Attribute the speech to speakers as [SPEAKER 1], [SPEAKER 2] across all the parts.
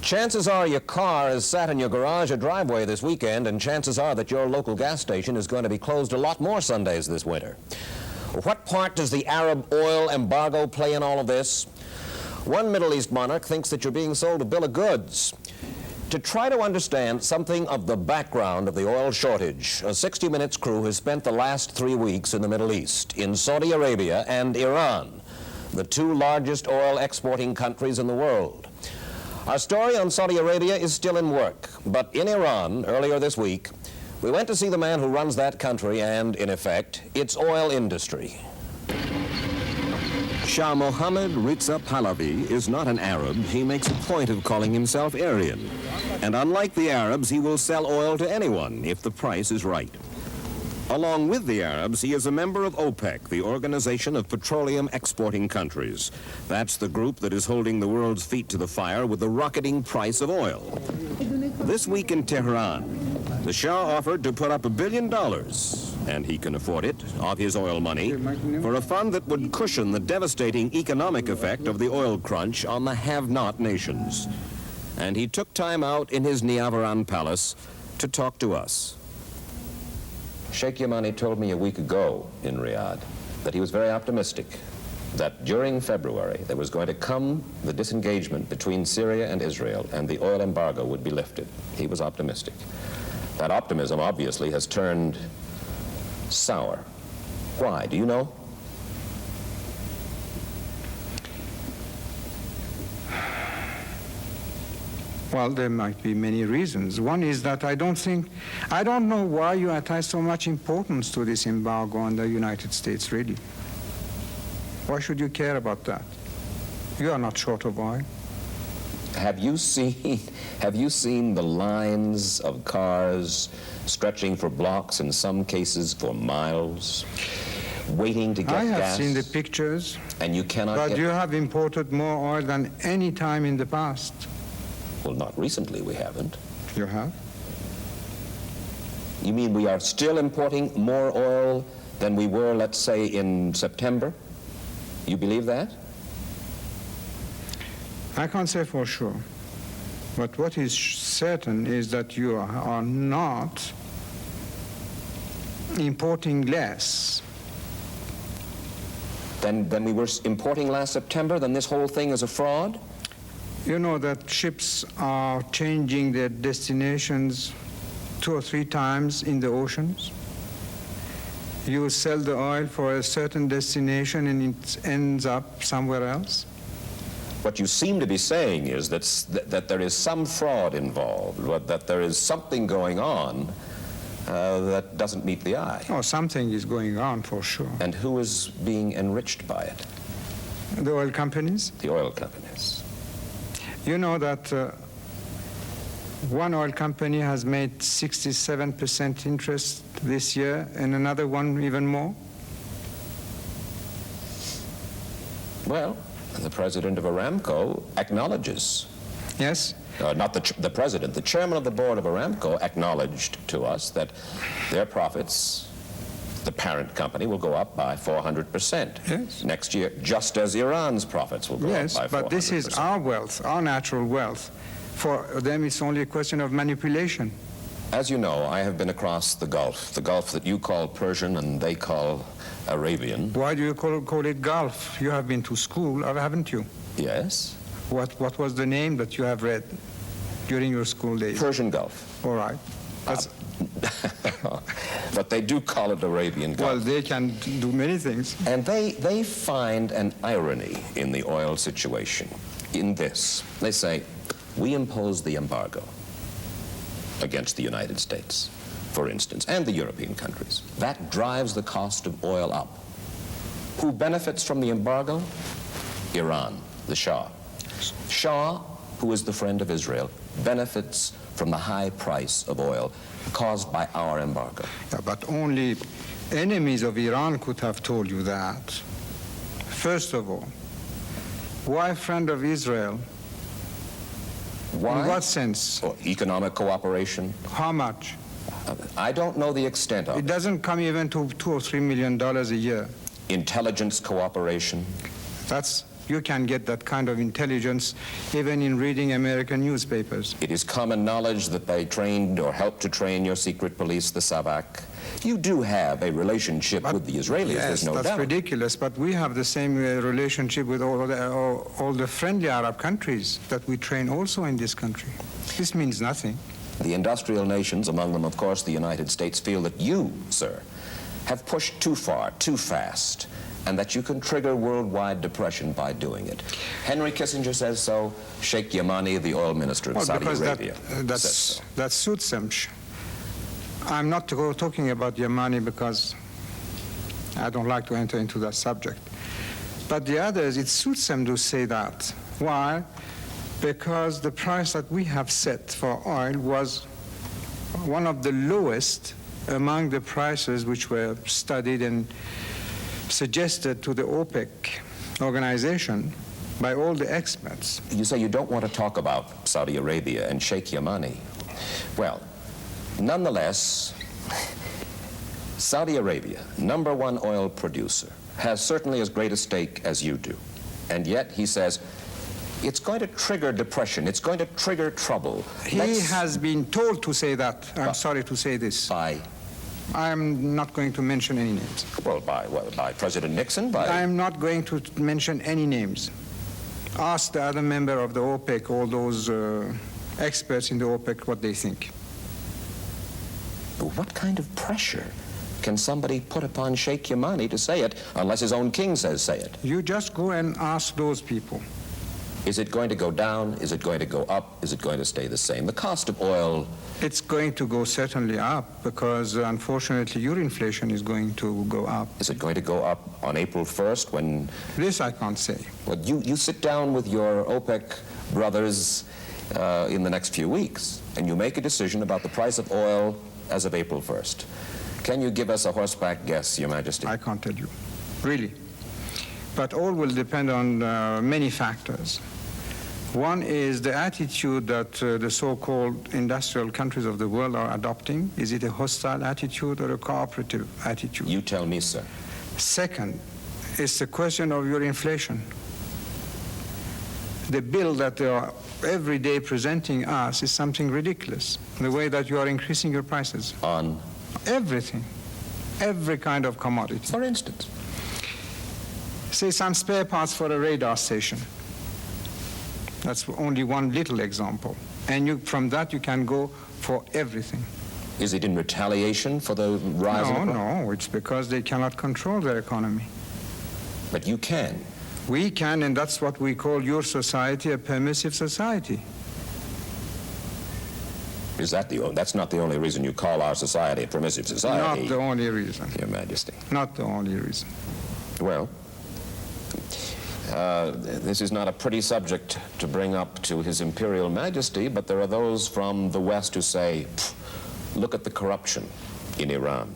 [SPEAKER 1] Chances are your car is sat in your garage or driveway this weekend, and chances are that your local gas station is going to be closed a lot more Sundays this winter. What part does the Arab oil embargo play in all of this? One Middle East monarch thinks that you're being sold a bill of goods. To try to understand something of the background of the oil shortage, a 60 Minutes crew has spent the last 3 weeks in the Middle East, in Saudi Arabia and Iran, the two largest oil exporting countries in the world. Our story on Saudi Arabia is still in work, but in Iran, earlier this week, we went to see the man who runs that country and, in effect, its oil industry. Shah Mohammed Reza Pahlavi is not an Arab. He makes a point of calling himself Aryan. And unlike the Arabs, he will sell oil to anyone if the price is right. Along with the Arabs, he is a member of OPEC, the Organization of Petroleum Exporting Countries. That's the group that is holding the world's feet to the fire with the rocketing price of oil. This week in Tehran, the Shah offered to put up $1 billion, and he can afford it, of his oil money, for a fund that would cushion the devastating economic effect of the oil crunch on the have-not nations. And he took time out in his Shah of Iran palace to talk to us. Sheikh Yamani told me a week ago in Riyadh that he was very optimistic that during February there was going to come the disengagement between Syria and Israel and the oil embargo would be lifted. He was optimistic. That optimism obviously has turned sour. Why? Do you know?
[SPEAKER 2] Well, there might be many reasons. One is that I don't know why you attach so much importance to this embargo on the United States, really. Why should you care about that? You are not short of oil.
[SPEAKER 1] Have you seen the lines of cars stretching for blocks, in some cases for miles, waiting to get gas?
[SPEAKER 2] I have seen the pictures.
[SPEAKER 1] And you cannot
[SPEAKER 2] But
[SPEAKER 1] get...
[SPEAKER 2] you have imported more oil than any time in the past.
[SPEAKER 1] Well, not recently, we haven't.
[SPEAKER 2] You have?
[SPEAKER 1] You mean we are still importing more oil than we were, let's say, in September? You believe that?
[SPEAKER 2] I can't say for sure. But what is certain is that you are not importing less.
[SPEAKER 1] Than we were importing last September? Then this whole thing is a fraud?
[SPEAKER 2] You know that ships are changing their destinations 2 or 3 times in the oceans. You sell the oil for a certain destination and it ends up somewhere else.
[SPEAKER 1] What you seem to be saying is that there is some fraud involved, that there is something going on that doesn't meet the eye.
[SPEAKER 2] Oh, something is going on for sure.
[SPEAKER 1] And who is being enriched by it?
[SPEAKER 2] The oil companies.
[SPEAKER 1] The oil companies.
[SPEAKER 2] You know that one oil company has made 67% interest this year and another one even more?
[SPEAKER 1] Well, the president of Aramco acknowledges.
[SPEAKER 2] Yes?
[SPEAKER 1] Not the president, the chairman of the board of Aramco acknowledged to us that their profits, the parent company, will go up by 400% next year, just as Iran's profits will go up by 400%.
[SPEAKER 2] Yes, but this is our wealth, our natural wealth. For them, it's only a question of manipulation.
[SPEAKER 1] As you know, I have been across the Gulf that you call Persian and they call Arabian.
[SPEAKER 2] Why do you call it Gulf? You have been to school, haven't you?
[SPEAKER 1] Yes.
[SPEAKER 2] What was the name that you have read during your school days?
[SPEAKER 1] Persian Gulf.
[SPEAKER 2] All right.
[SPEAKER 1] But they do call it Arabian Gulf.
[SPEAKER 2] Well, they can do many things.
[SPEAKER 1] And they find an irony in the oil situation in this. They say, we impose the embargo against the United States, for instance, and the European countries. That drives the cost of oil up. Who benefits from the embargo? Iran, the Shah. Shah, who is the friend of Israel, benefits from the high price of oil caused by our embargo.
[SPEAKER 2] Yeah, but only enemies of Iran could have told you that. First of all, why friend of Israel?
[SPEAKER 1] Why?
[SPEAKER 2] In what sense?
[SPEAKER 1] Or economic cooperation.
[SPEAKER 2] How much?
[SPEAKER 1] I don't know the extent of it.
[SPEAKER 2] It doesn't come even to $2 or $3 million a year.
[SPEAKER 1] Intelligence cooperation.
[SPEAKER 2] That's You can get that kind of intelligence even in reading American newspapers.
[SPEAKER 1] It is common knowledge that they trained or helped to train your secret police, the Savak. You do have a relationship with the Israelis,
[SPEAKER 2] yes,
[SPEAKER 1] there's no doubt.
[SPEAKER 2] that's ridiculous, but we have the same relationship with all the friendly Arab countries that we train also in this country. This means nothing.
[SPEAKER 1] The industrial nations, among them, of course, the United States, feel that you, sir, have pushed too far, too fast, and that you can trigger worldwide depression by doing it. Henry Kissinger says so. Sheikh Yamani, the oil minister of Saudi Arabia, says so.
[SPEAKER 2] That suits him. I'm not talking about Yamani because I don't like to enter into that subject. But the others, it suits them to say that. Why? Because the price that we have set for oil was one of the lowest among the prices which were studied and suggested to the OPEC organization by all the experts.
[SPEAKER 1] You say you don't want to talk about Saudi Arabia and Sheikh Yamani. Well, nonetheless, Saudi Arabia, #1 oil producer, has certainly as great a stake as you do. And yet he says, it's going to trigger depression, it's going to trigger trouble.
[SPEAKER 2] He has been told to say that. I'm sorry to say this.
[SPEAKER 1] By?
[SPEAKER 2] I'm not going to mention any names.
[SPEAKER 1] Well, by President Nixon?
[SPEAKER 2] I'm not going to mention any names. Ask the other member of the OPEC, all those experts in the OPEC, what they think.
[SPEAKER 1] What kind of pressure can somebody put upon Sheikh Yamani to say it, unless his own king says say it?
[SPEAKER 2] You just go and ask those people.
[SPEAKER 1] Is it going to go down? Is it going to go up? Is it going to stay the same? The cost of oil...
[SPEAKER 2] It's going to go certainly up because, unfortunately, your inflation is going to go up.
[SPEAKER 1] Is it going to go up on April 1st when...
[SPEAKER 2] This I can't say.
[SPEAKER 1] Well, you sit down with your OPEC brothers in the next few weeks, and you make a decision about the price of oil as of April 1st. Can you give us a horseback guess, Your Majesty?
[SPEAKER 2] I can't tell you, really. But all will depend on many factors. One is the attitude that the so-called industrial countries of the world are adopting. Is it a hostile attitude or a cooperative attitude?
[SPEAKER 1] You tell me, sir.
[SPEAKER 2] Second, it's the question of your inflation. The bill that they are every day presenting us is something ridiculous. The way that you are increasing your prices.
[SPEAKER 1] On?
[SPEAKER 2] Everything. Every kind of commodity.
[SPEAKER 1] For instance?
[SPEAKER 2] Say some spare parts for a radar station. That's only one little example. And from that you can go for everything.
[SPEAKER 1] Is it in retaliation for the rise of...
[SPEAKER 2] No, it's because they cannot control their economy.
[SPEAKER 1] But you can.
[SPEAKER 2] We can, and that's what we call your society a permissive society.
[SPEAKER 1] Is that that's not the only reason you call our society a permissive society?
[SPEAKER 2] Not the only reason.
[SPEAKER 1] Your Majesty.
[SPEAKER 2] Not the only reason.
[SPEAKER 1] Well, this is not a pretty subject to bring up to His Imperial Majesty, but there are those from the West who say, look at the corruption in Iran.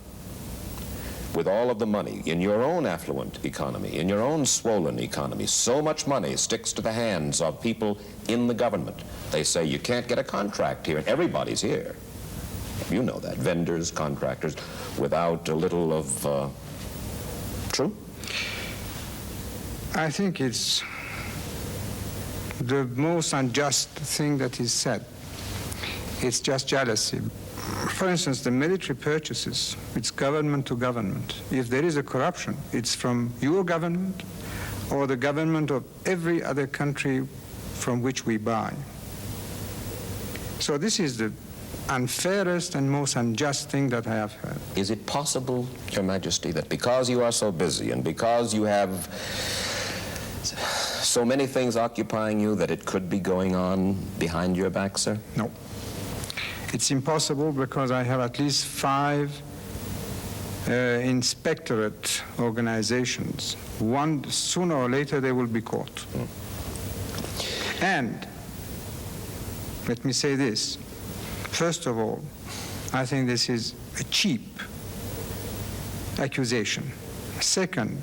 [SPEAKER 1] With all of the money in your own affluent economy, in your own swollen economy, so much money sticks to the hands of people in the government. They say you can't get a contract here, and everybody's here. You know that, vendors, contractors, without a little of true?
[SPEAKER 2] I think it's the most unjust thing that is said. It's just jealousy. For instance, the military purchases, it's government to government. If there is a corruption, it's from your government or the government of every other country from which we buy. So this is the unfairest and most unjust thing that I have heard.
[SPEAKER 1] Is it possible, Your Majesty, that because you are so busy and because you have so many things occupying you that it could be going on behind your back, sir?
[SPEAKER 2] No. It's impossible because I have at least 5 inspectorate organizations. One, sooner or later, they will be caught. And let me say this. First of all, I think this is a cheap accusation. Second,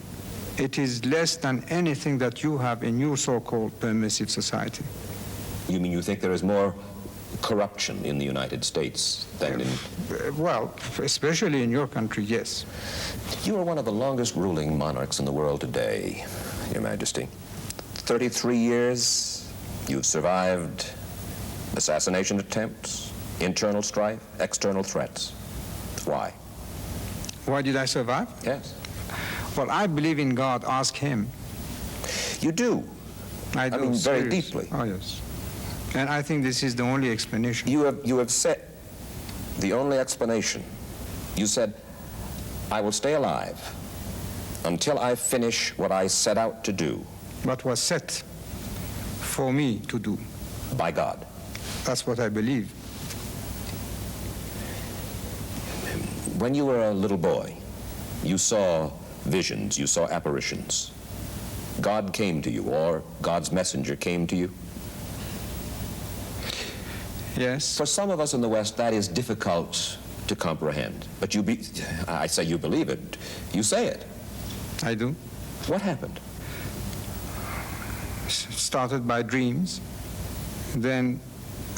[SPEAKER 2] it is less than anything that you have in your so-called permissive society.
[SPEAKER 1] You mean you think there is more corruption in the United States than in...
[SPEAKER 2] Well, especially in your country, yes.
[SPEAKER 1] You are one of the longest ruling monarchs in the world today, Your Majesty. 33 years, you've survived assassination attempts, internal strife, external threats. Why?
[SPEAKER 2] Why did I survive?
[SPEAKER 1] Yes.
[SPEAKER 2] Well, I believe in God. Ask him.
[SPEAKER 1] You do?
[SPEAKER 2] I do.
[SPEAKER 1] I mean, very
[SPEAKER 2] seriously.
[SPEAKER 1] deeply.
[SPEAKER 2] Oh, yes. And I think this is the only explanation.
[SPEAKER 1] You have said the only explanation. You said, I will stay alive until I finish what I set out to do.
[SPEAKER 2] What was set for me to do.
[SPEAKER 1] By God.
[SPEAKER 2] That's what I believe.
[SPEAKER 1] When you were a little boy, you saw visions, you saw apparitions. God came to you, or God's messenger came to you.
[SPEAKER 2] Yes.
[SPEAKER 1] For some of us in the West, that is difficult to comprehend. But I say you believe it. You say it.
[SPEAKER 2] I do.
[SPEAKER 1] What happened?
[SPEAKER 2] Started by dreams, then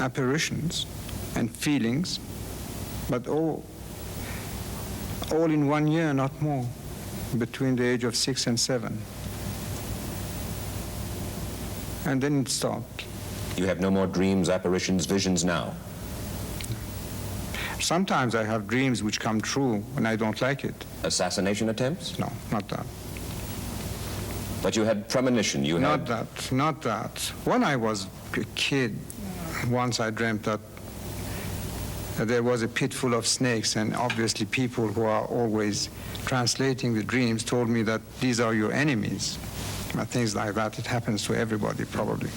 [SPEAKER 2] apparitions and feelings, but all in 1 year, not more, between the age of 6 and 7. And then it stopped.
[SPEAKER 1] You have no more dreams, apparitions, visions now?
[SPEAKER 2] Sometimes I have dreams which come true when I don't like it.
[SPEAKER 1] Assassination attempts?
[SPEAKER 2] No, not that.
[SPEAKER 1] But you had premonition,
[SPEAKER 2] Not that. When I was a kid, once I dreamt that there was a pit full of snakes, and obviously people who are always translating the dreams told me that these are your enemies. Things like that. It happens to everybody, probably.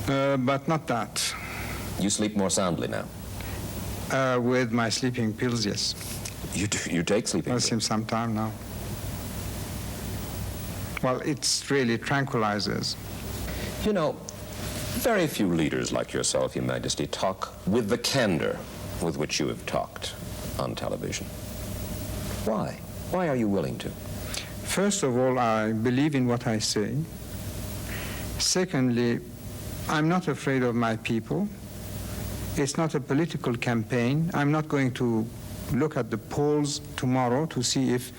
[SPEAKER 2] But not that.
[SPEAKER 1] You sleep more soundly now?
[SPEAKER 2] With my sleeping pills, yes.
[SPEAKER 1] You take sleeping pills?
[SPEAKER 2] Since some time now. Well, it's really tranquilizers.
[SPEAKER 1] You know, very few leaders like yourself, Your Majesty, talk with the candor with which you have talked on television. Why? Why are you willing to?
[SPEAKER 2] First of all, I believe in what I say. Secondly, I'm not afraid of my people. It's not a political campaign. I'm not going to look at the polls tomorrow to see if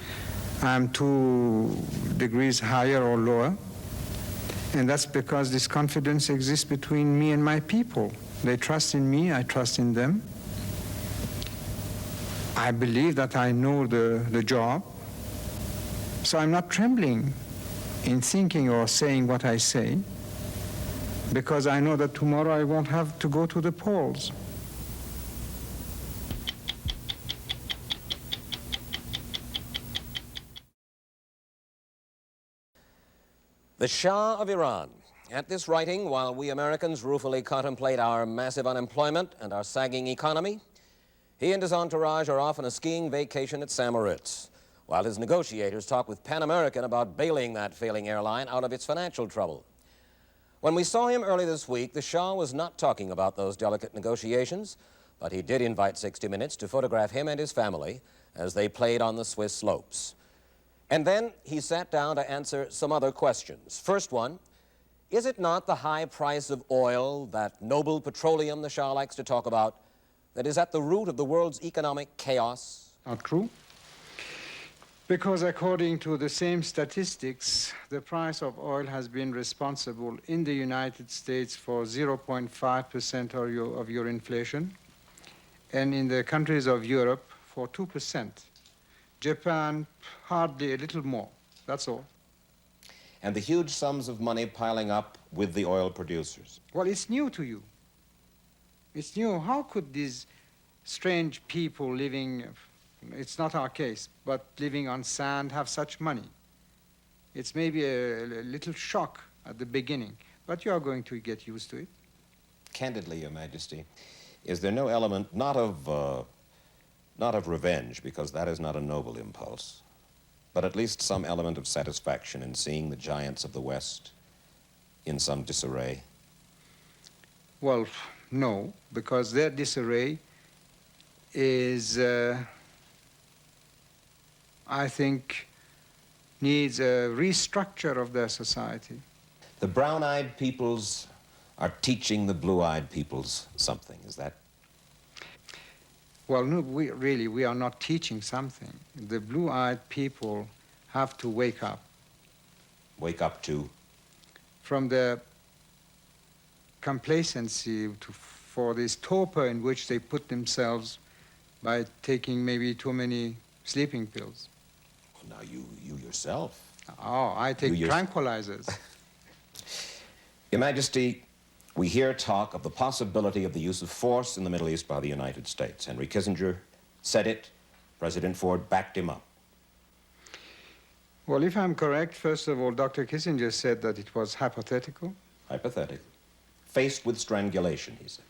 [SPEAKER 2] I'm 2 degrees higher or lower. And that's because this confidence exists between me and my people. They trust in me, I trust in them. I believe that I know the job. So I'm not trembling in thinking or saying what I say, because I know that tomorrow I won't have to go to the polls.
[SPEAKER 1] The Shah of Iran. At this writing, while we Americans ruefully contemplate our massive unemployment and our sagging economy, he and his entourage are off on a skiing vacation at St. Moritz, while his negotiators talk with Pan American about bailing that failing airline out of its financial trouble. When we saw him early this week, the Shah was not talking about those delicate negotiations, but he did invite 60 Minutes to photograph him and his family as they played on the Swiss slopes. And then he sat down to answer some other questions. First one, is it not the high price of oil, that noble petroleum the Shah likes to talk about, that is at the root of the world's economic chaos?
[SPEAKER 2] Not true. Because according to the same statistics, the price of oil has been responsible in the United States for 0.5% of your inflation, and in the countries of Europe for 2%. Japan, hardly a little more. That's all.
[SPEAKER 1] And the huge sums of money piling up with the oil producers?
[SPEAKER 2] Well, it's new to you. It's new. How could these strange people living, it's not our case, but living on sand have such money? It's maybe a little shock at the beginning, but you are going to get used to it.
[SPEAKER 1] Candidly, Your Majesty, is there no element, not of revenge, because that is not a noble impulse, but at least some element of satisfaction in seeing the giants of the West in some disarray?
[SPEAKER 2] Well, no, because their disarray is, I think, needs a restructure of their society.
[SPEAKER 1] The brown-eyed peoples are teaching the blue-eyed peoples something, is that?
[SPEAKER 2] Well, no, we are not teaching something. The blue-eyed people have to wake up.
[SPEAKER 1] wake up to?
[SPEAKER 2] From the complacency for this torpor in which they put themselves by taking maybe too many sleeping pills.
[SPEAKER 1] Well, now you yourself.
[SPEAKER 2] Oh, I take tranquilizers.
[SPEAKER 1] Your Majesty, we hear talk of the possibility of the use of force in the Middle East by the United States. Henry Kissinger said it. President Ford backed him up.
[SPEAKER 2] Well, if I'm correct, first of all, Dr. Kissinger said that it was hypothetical.
[SPEAKER 1] Hypothetical. Faced with strangulation, he said.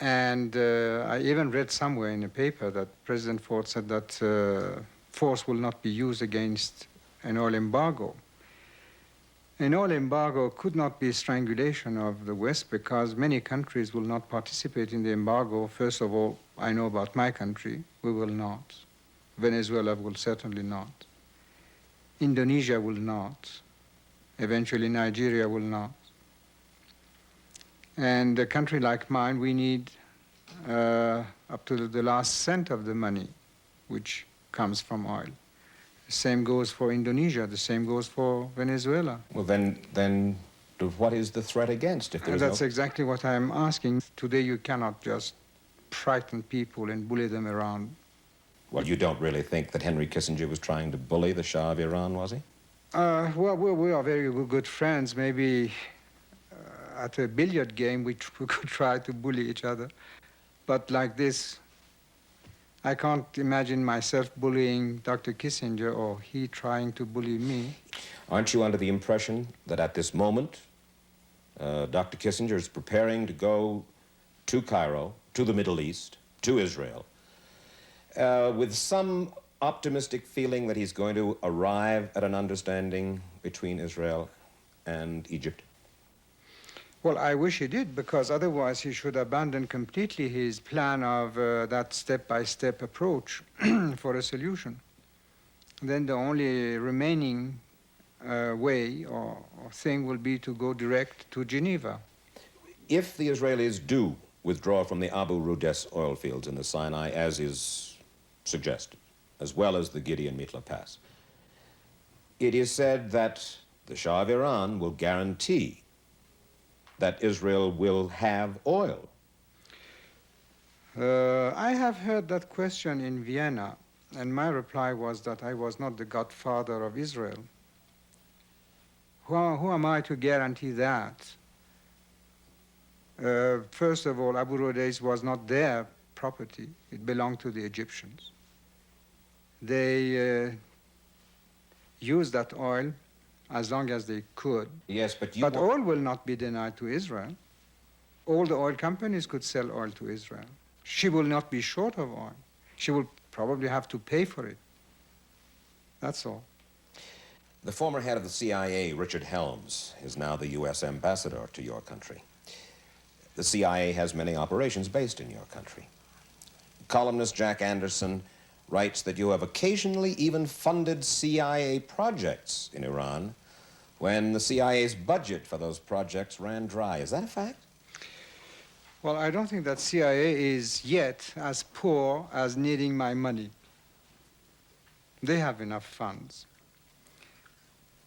[SPEAKER 2] And I even read somewhere in a paper that President Ford said that force will not be used against an oil embargo. An oil embargo could not be strangulation of the West because many countries will not participate in the embargo. First of all, I know about my country, we will not. Venezuela will certainly not. Indonesia will not. Eventually Nigeria will not. And a country like mine, we need up to the last cent of the money, which comes from oil. The same goes for Indonesia. The same goes for Venezuela.
[SPEAKER 1] Well, then what is the threat against? If there's
[SPEAKER 2] That's exactly what I'm asking. Today you cannot just frighten people and bully them around.
[SPEAKER 1] Well, you don't really think that Henry Kissinger was trying to bully the Shah of Iran, was he?
[SPEAKER 2] Well, we are very good friends. Maybe at a billiard game we could try to bully each other. But like this, I can't imagine myself bullying Dr. Kissinger or he trying to bully me.
[SPEAKER 1] Aren't you under the impression that at this moment, Dr. Kissinger is preparing to go to Cairo, to the Middle East, to Israel, with some optimistic feeling that he's going to arrive at an understanding between Israel and Egypt?
[SPEAKER 2] Well, I wish he did, because otherwise he should abandon completely his plan of that step-by-step approach for a solution. Then the only remaining way or thing will be to go direct to Geneva.
[SPEAKER 1] If the Israelis do withdraw from the Abu Rudes oil fields in the Sinai, as is suggested, as well as the Gideon Mitla Pass, it is said that the Shah of Iran will guarantee that Israel will have oil.
[SPEAKER 2] I have heard that question in Vienna, and my reply was that I was not the godfather of Israel. Who am I to guarantee that? First of all, Abu Rudes was not their property. It belonged to the Egyptians. They used that oil as long as they could.
[SPEAKER 1] Yes, but
[SPEAKER 2] oil will not be denied to Israel. All the oil companies could sell oil to Israel. She will not be short of oil. She will probably have to pay for it. That's all.
[SPEAKER 1] The former head of the CIA, Richard Helms, is now the U.S. ambassador to your country. The CIA has many operations based in your country. Columnist Jack Anderson writes that you have occasionally even funded CIA projects in Iran when the CIA's budget for those projects ran dry. Is that a fact?
[SPEAKER 2] Well, I don't think that CIA is yet as poor as needing my money. They have enough funds.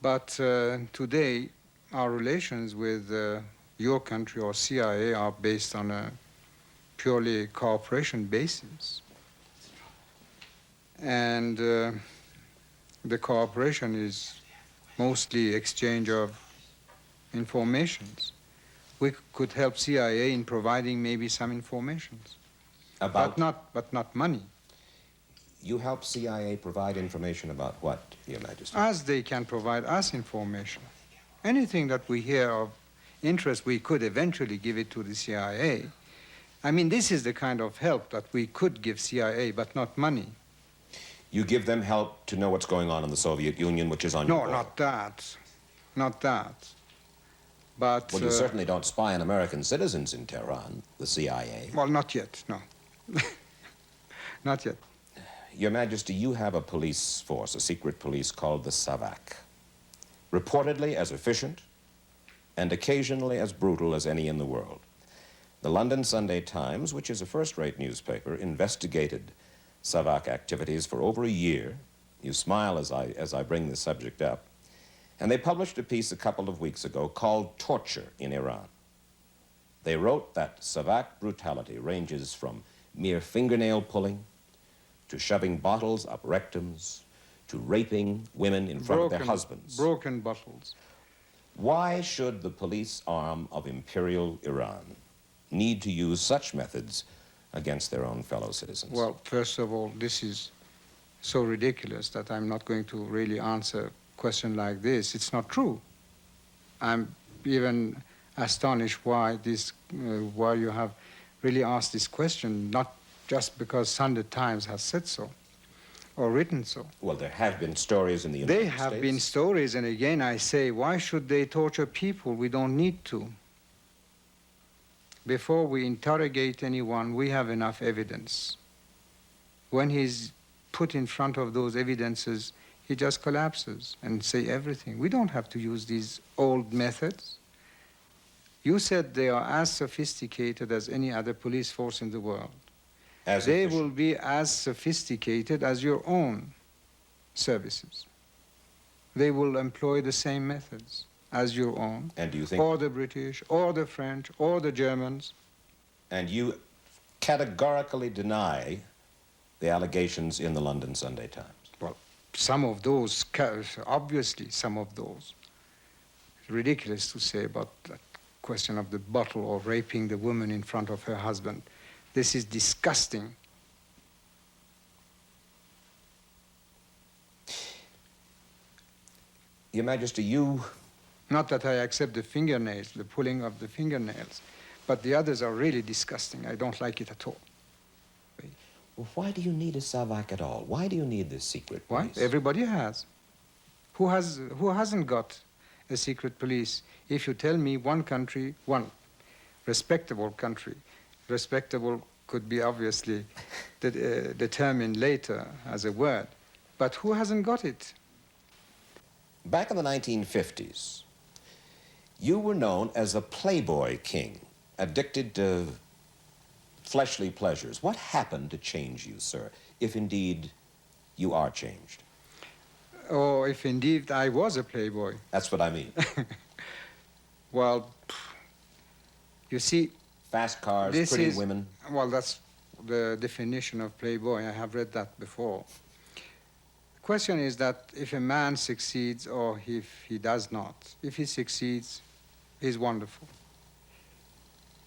[SPEAKER 2] But today, our relations with your country or CIA are based on a purely cooperation basis. And the cooperation is mostly exchange of informations. We could help CIA in providing maybe some informations.
[SPEAKER 1] About?
[SPEAKER 2] But not money.
[SPEAKER 1] You help CIA provide information about what, Your Majesty?
[SPEAKER 2] As they can provide us information. Anything that we hear of interest, we could eventually give it to the CIA. I mean, this is the kind of help that we could give CIA, but not money.
[SPEAKER 1] You give them help to know what's going on in the Soviet Union, which is on your board.
[SPEAKER 2] No, not that. Not that. But...
[SPEAKER 1] Well, you certainly don't spy on American citizens in Tehran, the CIA.
[SPEAKER 2] Well, not yet, no. Not yet.
[SPEAKER 1] Your Majesty, you have a police force, a secret police called the Savak, reportedly as efficient and occasionally as brutal as any in the world. The London Sunday Times, which is a first-rate newspaper, investigated Savak activities for over a year. You smile as I bring the subject up. And they published a piece a couple of weeks ago called Torture in Iran. They wrote that Savak brutality ranges from mere fingernail pulling to shoving bottles up rectums to raping women in front of their husbands.
[SPEAKER 2] Broken bottles.
[SPEAKER 1] Why should the police arm of Imperial Iran need to use such methods against their own fellow citizens?
[SPEAKER 2] Well, first of all, this is so ridiculous that I'm not going to really answer a question like this. It's not true. I'm even astonished why why you have really asked this question, not just because Sunday Times has said so or written so.
[SPEAKER 1] Well, there have been stories in the United States.
[SPEAKER 2] They have been stories, and again I say, why should they torture people? We don't need to. Before we interrogate anyone, we have enough evidence. When he's put in front of those evidences, he just collapses and say everything. We don't have to use these old methods. You said they are as sophisticated as any other police force in the world. They will be as sophisticated as your own services. They will employ the same methods as your own.
[SPEAKER 1] And do you think...
[SPEAKER 2] Or the British, or the French, or the Germans.
[SPEAKER 1] And you categorically deny the allegations in the London Sunday Times?
[SPEAKER 2] Well, some of those, obviously some of those. It's ridiculous to say about that question of the bottle or raping the woman in front of her husband. This is disgusting.
[SPEAKER 1] Your Majesty, you...
[SPEAKER 2] Not that I accept the fingernails, the pulling of the fingernails, but the others are really disgusting. I don't like it at all.
[SPEAKER 1] Well, why do you need a Savak at all? Why do you need this secret police?
[SPEAKER 2] Why? Everybody has. Who hasn't got a secret police? If you tell me one country, one respectable country, respectable could be obviously determined later as a word, but who hasn't got it?
[SPEAKER 1] Back in the 1950s, you were known as a playboy king, addicted to fleshly pleasures. What happened to change you, sir, if indeed you are changed?
[SPEAKER 2] Or if indeed I was a playboy.
[SPEAKER 1] That's what I mean.
[SPEAKER 2] Well, you see...
[SPEAKER 1] Fast cars, pretty women.
[SPEAKER 2] Well, that's the definition of playboy. I have read that before. The question is that if a man succeeds or if he does not, if he succeeds, he's wonderful.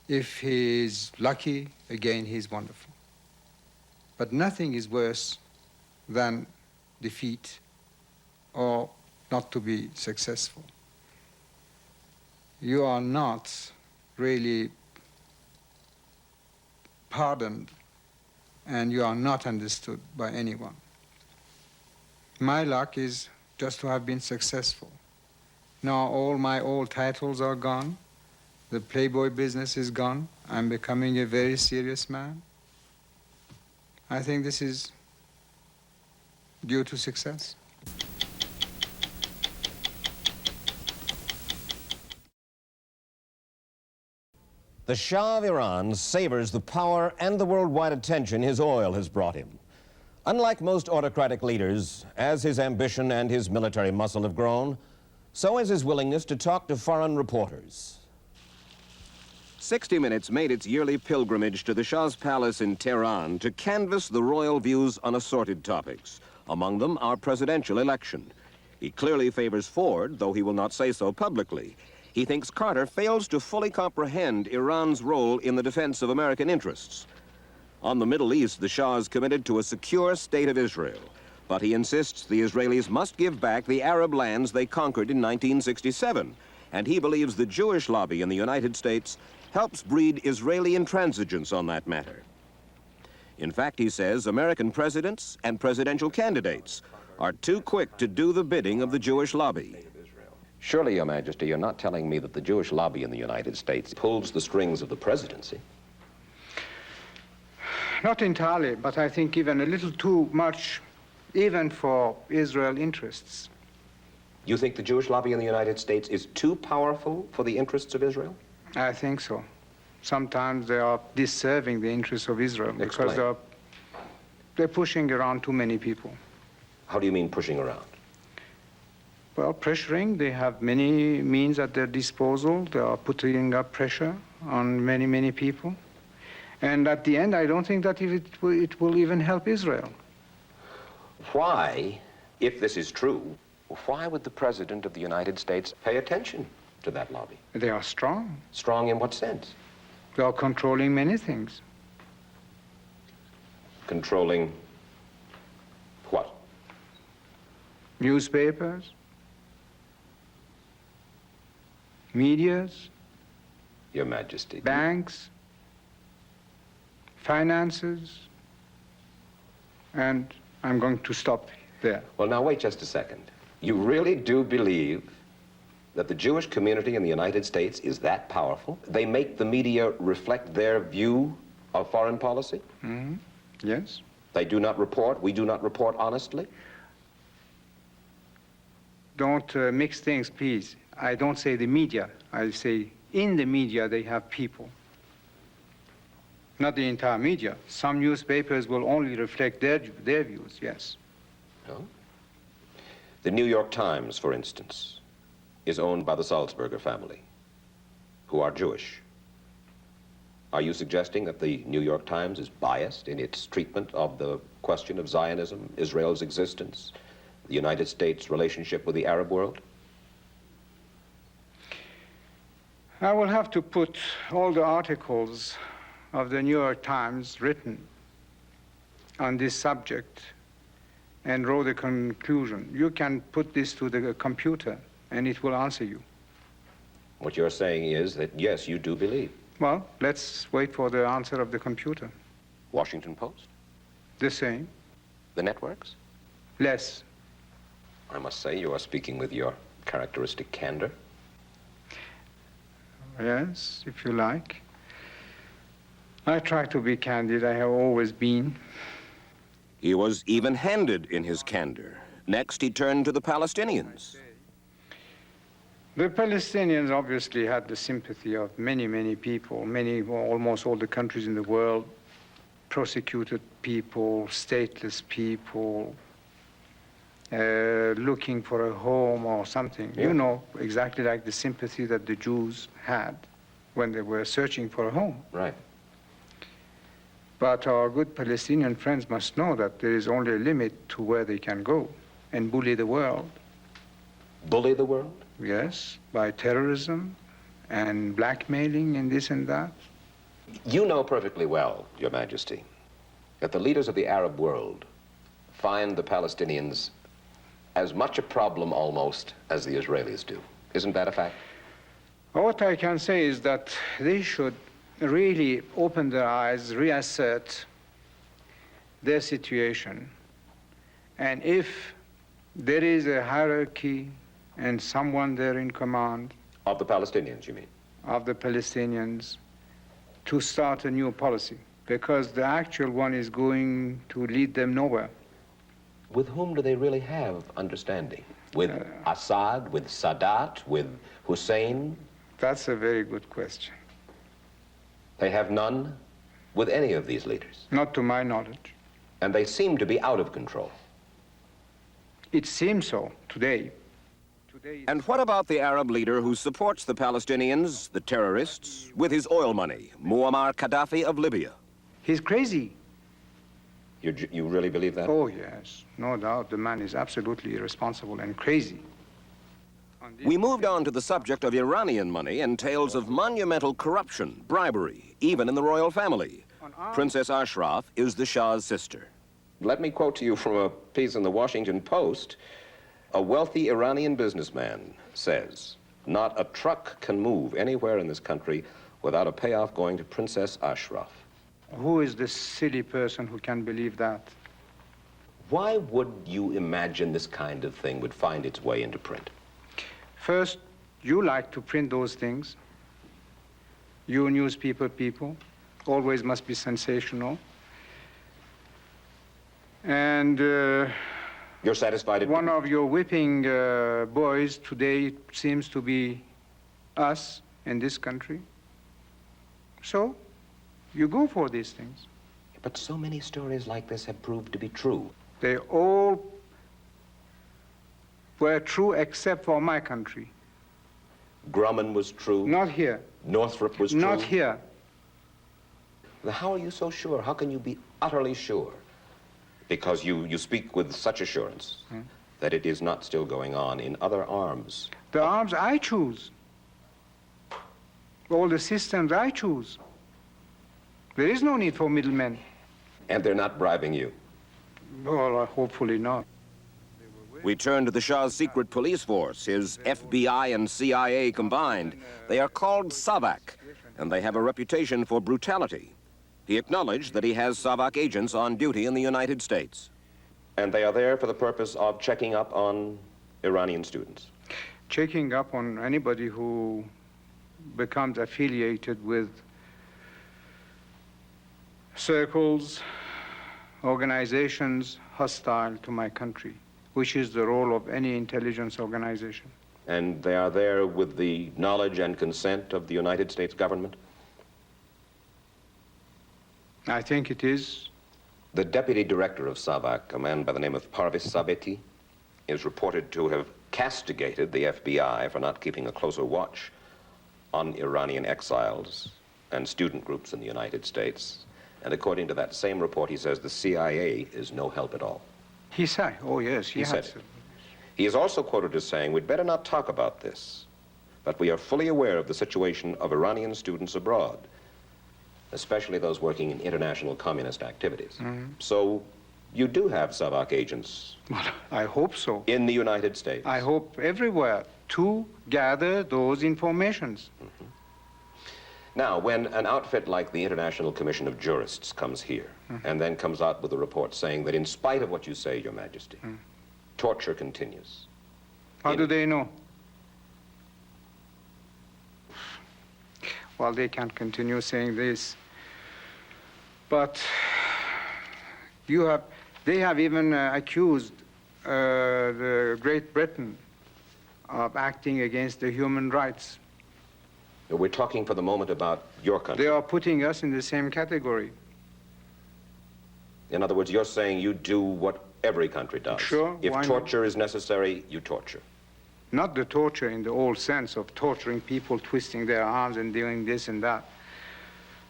[SPEAKER 2] If he's lucky, again, he's wonderful. But nothing is worse than defeat or not to be successful. You are not really pardoned, and you are not understood by anyone. My luck is just to have been successful. Now all my old titles are gone. The playboy business is gone. I'm becoming a very serious man. I think this is due to success.
[SPEAKER 1] The Shah of Iran savors the power and the worldwide attention his oil has brought him. Unlike most autocratic leaders, as his ambition and his military muscle have grown, so has his willingness to talk to foreign reporters. 60 Minutes made its yearly pilgrimage to the Shah's palace in Tehran to canvass the royal views on assorted topics. Among them, our presidential election. He clearly favors Ford, though he will not say so publicly. He thinks Carter fails to fully comprehend Iran's role in the defense of American interests. On the Middle East, the Shah is committed to a secure state of Israel, but he insists the Israelis must give back the Arab lands they conquered in 1967, and he believes the Jewish lobby in the United States helps breed Israeli intransigence on that matter. In fact, he says American presidents and presidential candidates are too quick to do the bidding of the Jewish lobby. Surely, Your Majesty, you're not telling me that the Jewish lobby in the United States pulls the strings of the presidency?
[SPEAKER 2] Not entirely, but I think even a little too much, even for Israel interests.
[SPEAKER 1] You think the Jewish lobby in the United States is too powerful for the interests of Israel?
[SPEAKER 2] I think so. Sometimes they are disserving the interests of Israel because they're pushing around too many people.
[SPEAKER 1] How do you mean pushing around?
[SPEAKER 2] Well, pressuring, they have many means at their disposal. They are putting up pressure on many, many people. And at the end, I don't think that it will even help Israel.
[SPEAKER 1] Why, if this is true, why would the President of the United States pay attention to that lobby?
[SPEAKER 2] They are strong.
[SPEAKER 1] Strong in what sense?
[SPEAKER 2] They are controlling many things.
[SPEAKER 1] Controlling what?
[SPEAKER 2] Newspapers, medias,
[SPEAKER 1] Your Majesty.
[SPEAKER 2] banks, finances, and I'm going to stop there.
[SPEAKER 1] Well, now, wait just a second. You really do believe that the Jewish community in the United States is that powerful? They make the media reflect their view of foreign policy?
[SPEAKER 2] Mm-hmm. Yes.
[SPEAKER 1] They do not report, we do not report honestly?
[SPEAKER 2] Don't mix things, please. I don't say the media. I say in the media they have people. Not the entire media. Some newspapers will only reflect their views, yes.
[SPEAKER 1] No? The New York Times, for instance, is owned by the Salzburger family, who are Jewish. Are you suggesting that the New York Times is biased in its treatment of the question of Zionism, Israel's existence, the United States' relationship with the Arab world?
[SPEAKER 2] I will have to put all the articles of the New York Times written on this subject and draw the conclusion. You can put this to the computer and it will answer you.
[SPEAKER 1] What you're saying is that, yes, you do believe.
[SPEAKER 2] Well, let's wait for the answer of the computer.
[SPEAKER 1] Washington Post?
[SPEAKER 2] The same.
[SPEAKER 1] The networks?
[SPEAKER 2] Less.
[SPEAKER 1] I must say you are speaking with your characteristic candor.
[SPEAKER 2] Yes, if you like. I try to be candid. I have always been.
[SPEAKER 1] He was even-handed in his candor. Next, he turned to the Palestinians.
[SPEAKER 2] The Palestinians obviously had the sympathy of many, many people, almost all the countries in the world, persecuted people, stateless people, looking for a home or something. Yeah. You know, exactly like the sympathy that the Jews had when they were searching for a home.
[SPEAKER 1] Right.
[SPEAKER 2] But our good Palestinian friends must know that there is only a limit to where they can go and bully the world.
[SPEAKER 1] Bully the world?
[SPEAKER 2] Yes, by terrorism and blackmailing and this and that.
[SPEAKER 1] You know perfectly well, Your Majesty, that the leaders of the Arab world find the Palestinians as much a problem almost as the Israelis do. Isn't that a fact?
[SPEAKER 2] What I can say is that they should really open their eyes, reassert their situation. And if there is a hierarchy and someone there in command.
[SPEAKER 1] Of the Palestinians, you mean?
[SPEAKER 2] Of the Palestinians, to start a new policy, because the actual one is going to lead them nowhere.
[SPEAKER 1] With whom do they really have understanding? With Assad, with Sadat, with Hussein?
[SPEAKER 2] That's a very good question.
[SPEAKER 1] They have none with any of these leaders?
[SPEAKER 2] Not to my knowledge.
[SPEAKER 1] And they seem to be out of control.
[SPEAKER 2] It seems so today.
[SPEAKER 1] And what about the Arab leader who supports the Palestinians, the terrorists, with his oil money, Muammar Gaddafi of Libya?
[SPEAKER 2] He's crazy.
[SPEAKER 1] You really believe that?
[SPEAKER 2] Oh, yes. No doubt. The man is absolutely irresponsible and crazy.
[SPEAKER 1] We moved on to the subject of Iranian money and tales of monumental corruption, bribery, even in the royal family. Princess Ashraf is the Shah's sister. Let me quote to you from a piece in the Washington Post. A wealthy Iranian businessman says, not a truck can move anywhere in this country without a payoff going to Princess Ashraf.
[SPEAKER 2] Who is this silly person who can believe that?
[SPEAKER 1] Why would you imagine this kind of thing would find its way into print?
[SPEAKER 2] First, you like to print those things. You newspaper people always must be sensational. And
[SPEAKER 1] you're satisfied?
[SPEAKER 2] One of your whipping boys today seems to be us in this country. So, you go for these things.
[SPEAKER 1] But so many stories like this have proved to be true.
[SPEAKER 2] They all were true except for my country.
[SPEAKER 1] Grumman was true?
[SPEAKER 2] Not here.
[SPEAKER 1] Northrop was true?
[SPEAKER 2] Not here.
[SPEAKER 1] How are you so sure? How can you be utterly sure? Because you speak with such assurance that it is not still going on in other arms.
[SPEAKER 2] The arms I choose. All the systems I choose. There is no need for middlemen.
[SPEAKER 1] And they're not bribing you?
[SPEAKER 2] Well, hopefully not.
[SPEAKER 1] We turn to the Shah's secret police force, his FBI and CIA combined. They are called SAVAK, and they have a reputation for brutality. He acknowledged that he has SAVAK agents on duty in the United States. And they are there for the purpose of checking up on Iranian students?
[SPEAKER 2] Checking up on anybody who becomes affiliated with circles, organizations hostile to my country, which is the role of any intelligence organization.
[SPEAKER 1] And they are there with the knowledge and consent of the United States government?
[SPEAKER 2] I think it is.
[SPEAKER 1] The deputy director of SAVAK, a man by the name of Parvis Sabeti, is reported to have castigated the FBI for not keeping a closer watch on Iranian exiles and student groups in the United States. And according to that same report, he says the CIA is no help at all.
[SPEAKER 2] He said, oh yes,
[SPEAKER 1] he said it. He is also quoted as saying, we'd better not talk about this, but we are fully aware of the situation of Iranian students abroad, especially those working in international communist activities. So you do have SAVAK agents.
[SPEAKER 2] Well, I hope so.
[SPEAKER 1] In the United States.
[SPEAKER 2] I hope everywhere to gather those informations.
[SPEAKER 1] Now, when an outfit like the International Commission of Jurists comes here and then comes out with a report saying that in spite of what you say, Your Majesty, torture continues.
[SPEAKER 2] How do they know? Well, they can't continue saying this. But they have even accused the Great Britain of acting against the human rights.
[SPEAKER 1] We're talking for the moment about your country.
[SPEAKER 2] They are putting us in the same category.
[SPEAKER 1] In other words, you're saying you do what every country does.
[SPEAKER 2] Sure.
[SPEAKER 1] If torture is necessary, you torture.
[SPEAKER 2] Not the torture in the old sense of torturing people, twisting their arms and doing this and that.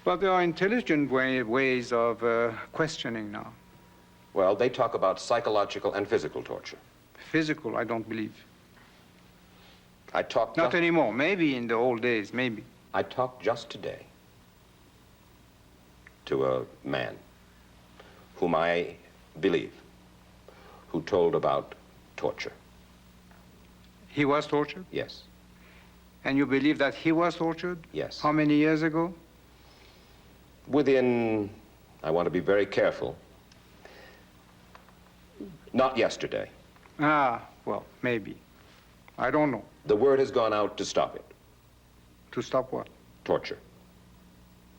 [SPEAKER 2] But there are intelligent ways of questioning now.
[SPEAKER 1] Well, they talk about psychological and physical torture.
[SPEAKER 2] Physical, I don't believe.
[SPEAKER 1] Not
[SPEAKER 2] anymore. Maybe in the old days, maybe.
[SPEAKER 1] I talked just today to a man whom I believe, who told about torture.
[SPEAKER 2] He was tortured?
[SPEAKER 1] Yes.
[SPEAKER 2] And you believe that he was tortured?
[SPEAKER 1] Yes.
[SPEAKER 2] How many years ago?
[SPEAKER 1] Within, I want to be very careful, not yesterday.
[SPEAKER 2] Ah, well, maybe. I don't know.
[SPEAKER 1] The word has gone out to stop it.
[SPEAKER 2] To stop what?
[SPEAKER 1] Torture.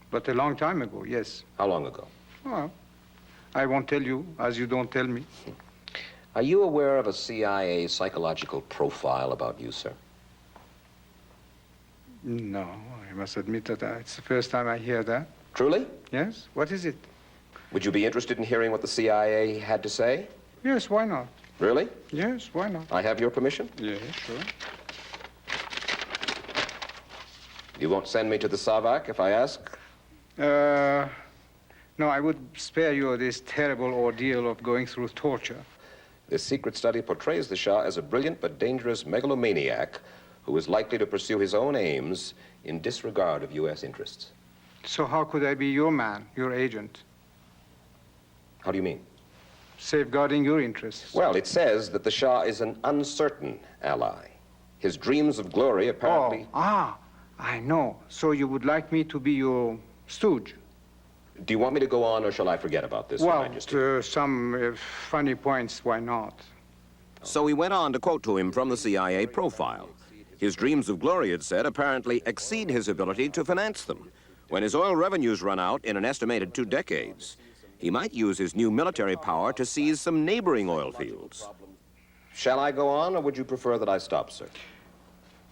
[SPEAKER 2] But a long time ago, yes.
[SPEAKER 1] How long ago?
[SPEAKER 2] Well, I won't tell you, as you don't tell me.
[SPEAKER 1] Are you aware of a CIA psychological profile about you, sir?
[SPEAKER 2] No, I must admit that it's the first time I hear that.
[SPEAKER 1] Truly?
[SPEAKER 2] Yes. What is it?
[SPEAKER 1] Would you be interested in hearing what the CIA had to say?
[SPEAKER 2] Yes, why not?
[SPEAKER 1] Really?
[SPEAKER 2] Yes, why not?
[SPEAKER 1] I have your permission?
[SPEAKER 2] Yes, sure.
[SPEAKER 1] You won't send me to the SAVAK if I ask?
[SPEAKER 2] No, I would spare you this terrible ordeal of going through torture.
[SPEAKER 1] This secret study portrays the Shah as a brilliant but dangerous megalomaniac who is likely to pursue his own aims in disregard of U.S. interests.
[SPEAKER 2] So how could I be your man, your agent?
[SPEAKER 1] How do you mean?
[SPEAKER 2] Safeguarding your interests.
[SPEAKER 1] Well, it says that the Shah is an uncertain ally. His dreams of glory apparently...
[SPEAKER 2] I know. So you would like me to be your stooge?
[SPEAKER 1] Do you want me to go on, or shall I forget about this, Your Majesty?
[SPEAKER 2] Some funny points, why not?
[SPEAKER 1] So he went on to quote to him from the CIA profile. His dreams of glory, it said, apparently exceed his ability to finance them. When his oil revenues run out in an estimated 2 decades, he might use his new military power to seize some neighboring oil fields. Shall I go on, or would you prefer that I stop, sir?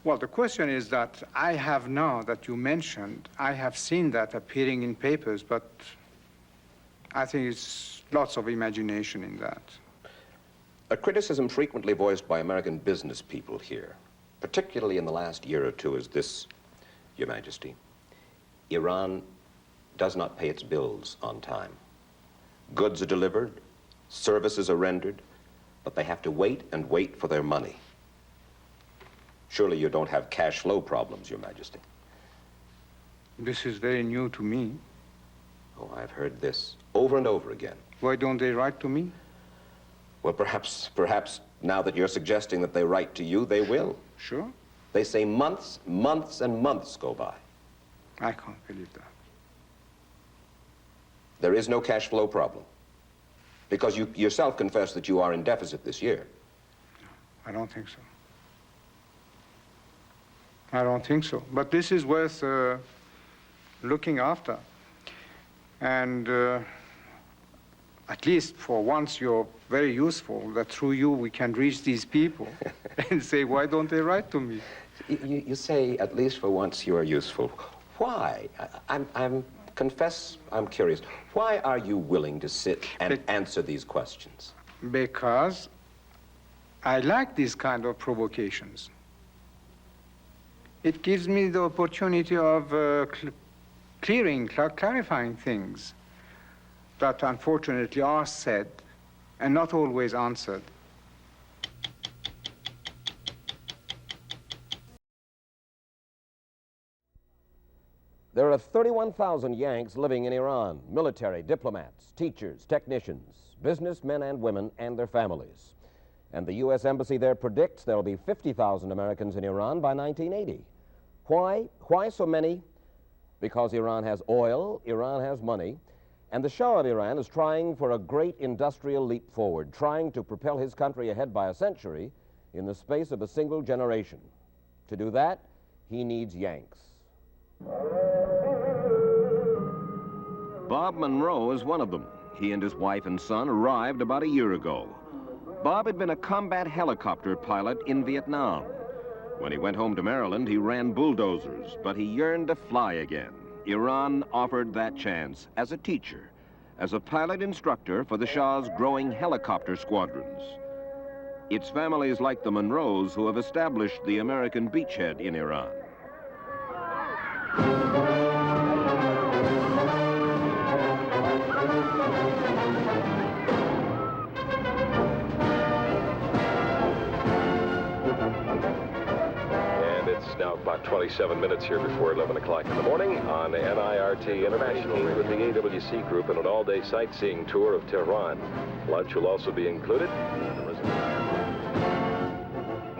[SPEAKER 2] Well, the question is that I have now that you mentioned, I have seen that appearing in papers, but I think it's lots of imagination in that.
[SPEAKER 1] A criticism frequently voiced by American business people here, particularly in the last year or two, is this, Your Majesty. Iran does not pay its bills on time. Goods are delivered, services are rendered, but they have to wait and wait for their money. Surely you don't have cash flow problems, Your Majesty.
[SPEAKER 2] This is very new to me.
[SPEAKER 1] Oh, I've heard this over and over again.
[SPEAKER 2] Why don't they write to me?
[SPEAKER 1] Well, perhaps now that you're suggesting that they write to you, they will.
[SPEAKER 2] Sure.
[SPEAKER 1] They say months, months, and months go by.
[SPEAKER 2] I can't believe that.
[SPEAKER 1] There is no cash flow problem. Because you yourself confess that you are in deficit this year.
[SPEAKER 2] I don't think so. I don't think so. But this is worth looking after. And at least for once you're very useful, that through you we can reach these people and say, why don't they write to me?
[SPEAKER 1] You say, at least for once you are useful. Why? I'm curious. Why are you willing to sit and answer these questions?
[SPEAKER 2] Because I like these kind of provocations. It gives me the opportunity of clarifying things that unfortunately are said and not always answered.
[SPEAKER 1] There are 31,000 Yanks living in Iran, military, diplomats, teachers, technicians, businessmen and women, and their families. And the U.S. Embassy there predicts there will be 50,000 Americans in Iran by 1980. Why? Why so many? Because Iran has oil, Iran has money, and the Shah of Iran is trying for a great industrial leap forward, trying to propel his country ahead by a century in the space of a single generation. To do that, he needs Yanks. Bob Monroe is one of them. He and his wife and son arrived about a year ago. Bob had been a combat helicopter pilot in Vietnam. When he went home to Maryland, he ran bulldozers, but he yearned to fly again. Iran offered that chance as a teacher, as a pilot instructor for the Shah's growing helicopter squadrons. It's families like the Monroes who have established the American beachhead in Iran.
[SPEAKER 3] Now about 27 minutes here before 11 o'clock in the morning on NIRT International with the AWC Group and an all-day sightseeing tour of Tehran. Lunch will also be included.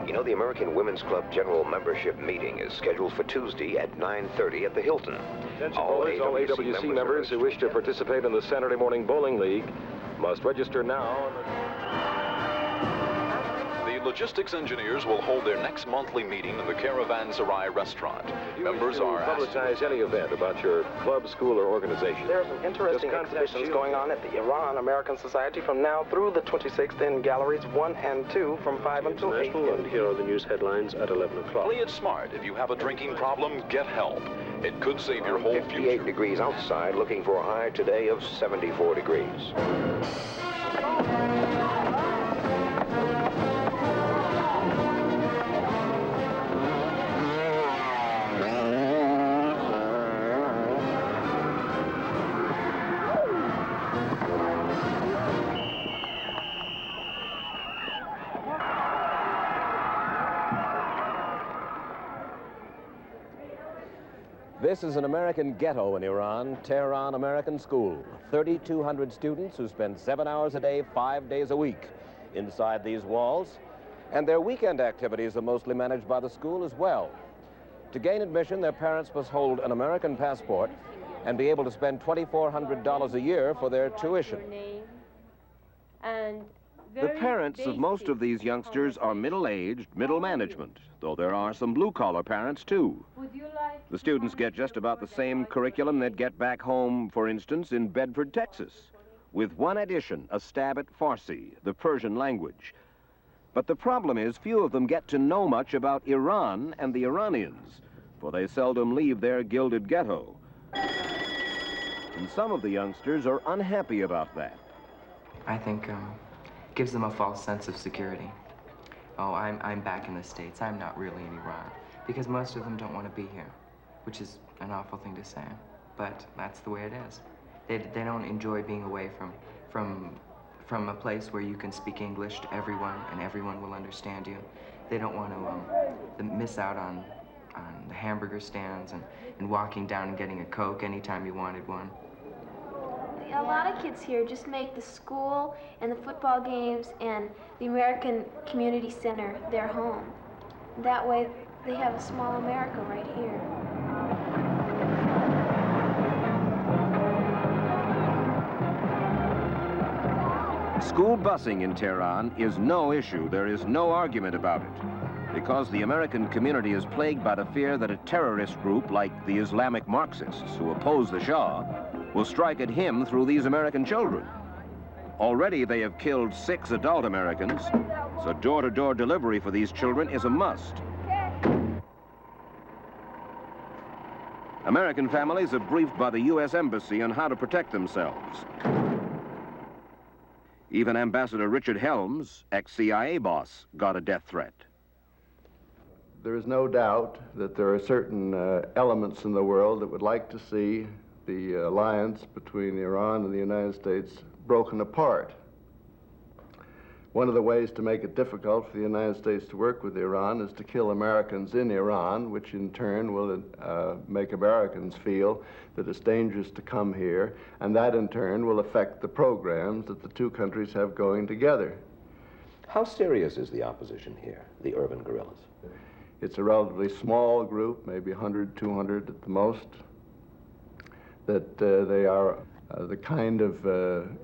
[SPEAKER 4] You know, the American Women's Club General Membership Meeting is scheduled for Tuesday at 9:30 at the Hilton.
[SPEAKER 3] All AWC members who wish to participate in the Saturday Morning Bowling League must register now.
[SPEAKER 5] Logistics engineers will hold their next monthly meeting in the Caravanserai restaurant. Members are asked to
[SPEAKER 3] publicize any event about your club, school, or organization.
[SPEAKER 6] There are some interesting exhibitions going on at the Iran American Society from now through the 26th in galleries 1 and 2 from 5 until 8.
[SPEAKER 7] And here are the news headlines at 11 o'clock.
[SPEAKER 5] Play it smart. If you have a drinking problem, get help. It could save your whole
[SPEAKER 4] 58
[SPEAKER 5] future.
[SPEAKER 4] degrees outside, looking for a high today of 74 degrees.
[SPEAKER 1] This is an American ghetto in Iran, Tehran American School. 3,200 students who spend 7 hours a day, 5 days a week inside these walls. And their weekend activities are mostly managed by the school as well. To gain admission, their parents must hold an American passport and be able to spend $2,400 a year for their tuition. The parents of most of these youngsters are middle-aged, middle management, though there are some blue-collar parents, too. The students get just about the same curriculum they'd get back home, for instance, in Bedford, Texas, with one addition, a stab at Farsi, the Persian language. But the problem is few of them get to know much about Iran and the Iranians, for they seldom leave their gilded ghetto. And some of the youngsters are unhappy about that.
[SPEAKER 8] I think gives them a false sense of security. Oh, I'm back in the States. I'm not really in Iran. Because most of them don't want to be here, which is an awful thing to say, but that's the way it is. They don't enjoy being away from a place where you can speak English to everyone and everyone will understand you. They don't want to miss out on the hamburger stands and walking down and getting a Coke anytime you wanted one.
[SPEAKER 9] A lot of kids here just make the school and the football games and the American Community Center their home. That way, they have a small America right here.
[SPEAKER 1] School busing in Tehran is no issue. There is no argument about it, because the American community is plagued by the fear that a terrorist group like the Islamic Marxists who oppose the Shah will strike at him through these American children. Already they have killed 6 adult Americans, so door-to-door delivery for these children is a must. American families are briefed by the U.S. Embassy on how to protect themselves. Even Ambassador Richard Helms, ex-CIA boss, got a death threat.
[SPEAKER 10] There is no doubt that there are certain elements in the world that would like to see the alliance between Iran and the United States broken apart. One of the ways to make it difficult for the United States to work with Iran is to kill Americans in Iran, which in turn will make Americans feel that it's dangerous to come here, and that in turn will affect the programs that the two countries have going together.
[SPEAKER 4] How serious is the opposition here, the urban guerrillas?
[SPEAKER 10] It's a relatively small group, maybe 100, 200 at the most, that they are the kind of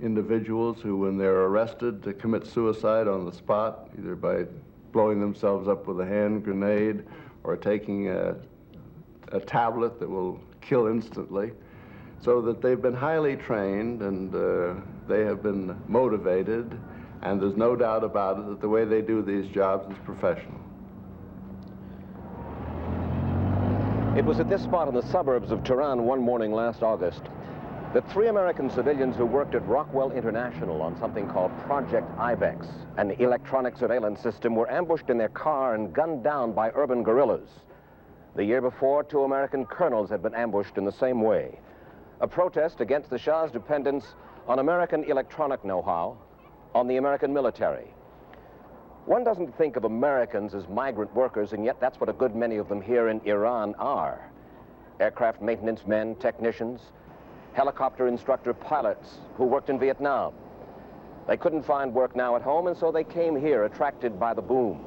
[SPEAKER 10] individuals who, when they're arrested, commit suicide on the spot, either by blowing themselves up with a hand grenade or taking a tablet that will kill instantly, so that they've been highly trained and they have been motivated, and there's no doubt about it that the way they do these jobs is professional.
[SPEAKER 1] It was at this spot in the suburbs of Tehran one morning last August that 3 American civilians who worked at Rockwell International on something called Project Ibex, an electronic surveillance system, were ambushed in their car and gunned down by urban guerrillas. The year before, 2 American colonels had been ambushed in the same way. A protest against the Shah's dependence on American electronic know-how, on the American military. One doesn't think of Americans as migrant workers, and yet that's what a good many of them here in Iran are. Aircraft maintenance men, technicians, helicopter instructor pilots who worked in Vietnam. They couldn't find work now at home, and so they came here, attracted by the boom.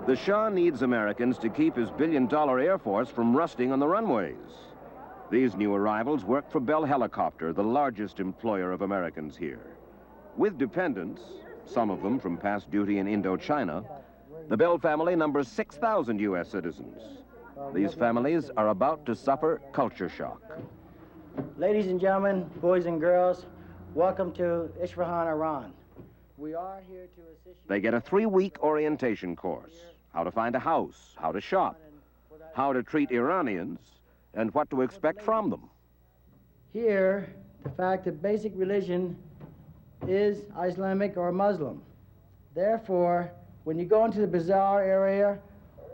[SPEAKER 1] The Shah needs Americans to keep his billion-dollar Air Force from rusting on the runways. These new arrivals work for Bell Helicopter, the largest employer of Americans here. With dependents, some of them from past duty in Indochina, the Bell family numbers 6,000 U.S. citizens. These families are about to suffer culture shock.
[SPEAKER 11] Ladies and gentlemen, boys and girls, welcome to Isfahan, Iran. We are here to assist you.
[SPEAKER 1] They get a 3-week orientation course: how to find a house, how to shop, how to treat Iranians, and what to expect from them.
[SPEAKER 11] Here, the fact that basic religion is Islamic or Muslim. Therefore, when you go into the bazaar area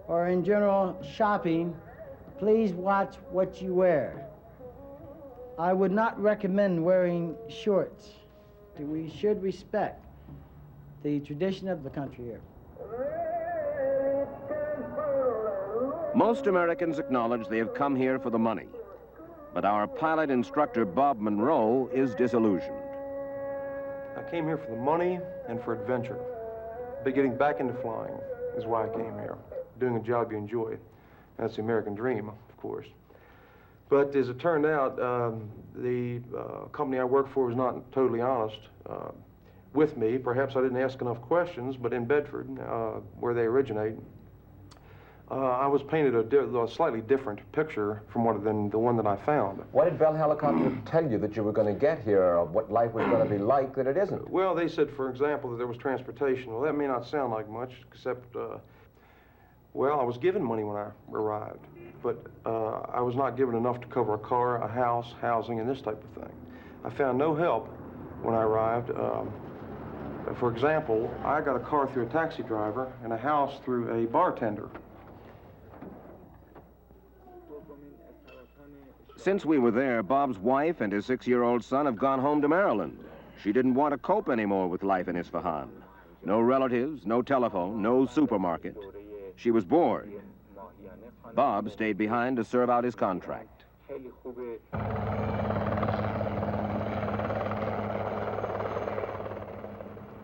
[SPEAKER 11] or in general shopping, please watch what you wear. I would not recommend wearing shorts. We should respect the tradition of the country here.
[SPEAKER 1] Most Americans acknowledge they have come here for the money, but our pilot instructor, Bob Monroe, is disillusioned.
[SPEAKER 12] I came here for the money and for adventure. But getting back into flying is why I came here. Doing a job you enjoy. That's the American dream, of course. But as it turned out, the company I worked for was not totally honest with me. Perhaps I didn't ask enough questions, but in Bedford, where they originate, I was painted a slightly different picture from than the one that I found.
[SPEAKER 13] Why did Bell Helicopter tell you that you were going to get here, or what life was going to be like that it isn't?
[SPEAKER 12] Well, they said, for example, that there was transportation. Well, that may not sound like much, except, well, I was given money when I arrived, but I was not given enough to cover a car, a house, housing, and this type of thing. I found no help when I arrived. For example, I got a car through a taxi driver and a house through a bartender.
[SPEAKER 1] Since we were there, Bob's wife and his 6-year-old son have gone home to Maryland. She didn't want to cope anymore with life in Isfahan. No relatives, no telephone, no supermarket. She was bored. Bob stayed behind to serve out his contract.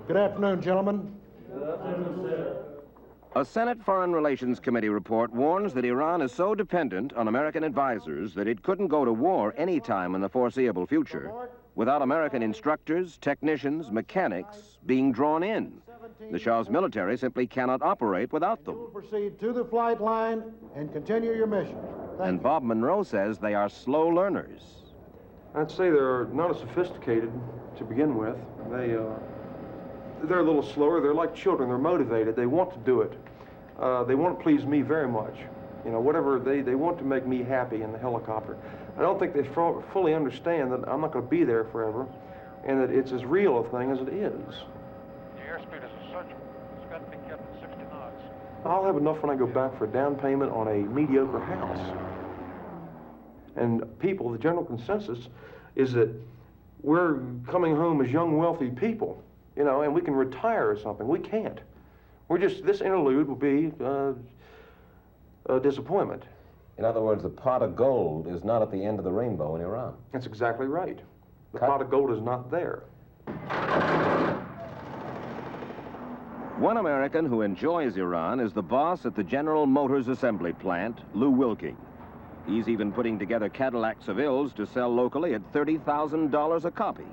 [SPEAKER 14] Good afternoon, gentlemen.
[SPEAKER 15] Good afternoon, sir.
[SPEAKER 1] A Senate Foreign Relations Committee report warns that Iran is so dependent on American advisors that it couldn't go to war any time in the foreseeable future without American instructors, technicians, mechanics being drawn in. The Shah's military simply cannot operate without them.
[SPEAKER 14] Proceed to the flight line and continue your mission.
[SPEAKER 1] And Bob Monroe says they are slow learners.
[SPEAKER 12] I'd say they're not as sophisticated to begin with. They're a little slower. They're like children. They're motivated. They want to do it. They want to please me very much. You know, whatever, they want to make me happy in the helicopter. I don't think they fully understand that I'm not going to be there forever and that it's as real a thing as it is.
[SPEAKER 15] The airspeed is as such. It's got to be kept at 60 knots.
[SPEAKER 12] I'll have enough when I go back for a down payment on a mediocre house. And people, the general consensus is that we're coming home as young, wealthy people, you know, and we can retire or something. We can't. We're just, this interlude will be a disappointment.
[SPEAKER 13] In other words, the pot of gold is not at the end of the rainbow in Iran.
[SPEAKER 12] That's exactly right. The pot of gold is not there.
[SPEAKER 1] One American who enjoys Iran is the boss at the General Motors assembly plant, Lew Wilking. He's even putting together Cadillac Sevilles to sell locally at $30,000 a copy.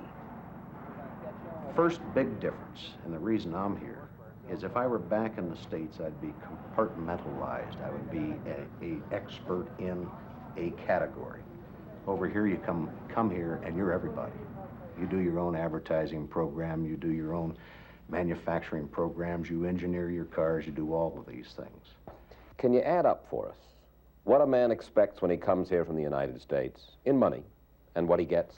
[SPEAKER 16] First big difference, and the reason I'm here, is if I were back in the States, I'd be compartmentalized. I would be an expert in a category. Over here, you come here and you're everybody. You do your own advertising program, you do your own manufacturing programs, you engineer your cars, you do all of these things.
[SPEAKER 13] Can you add up for us what a man expects when he comes here from the United States in money and what he gets?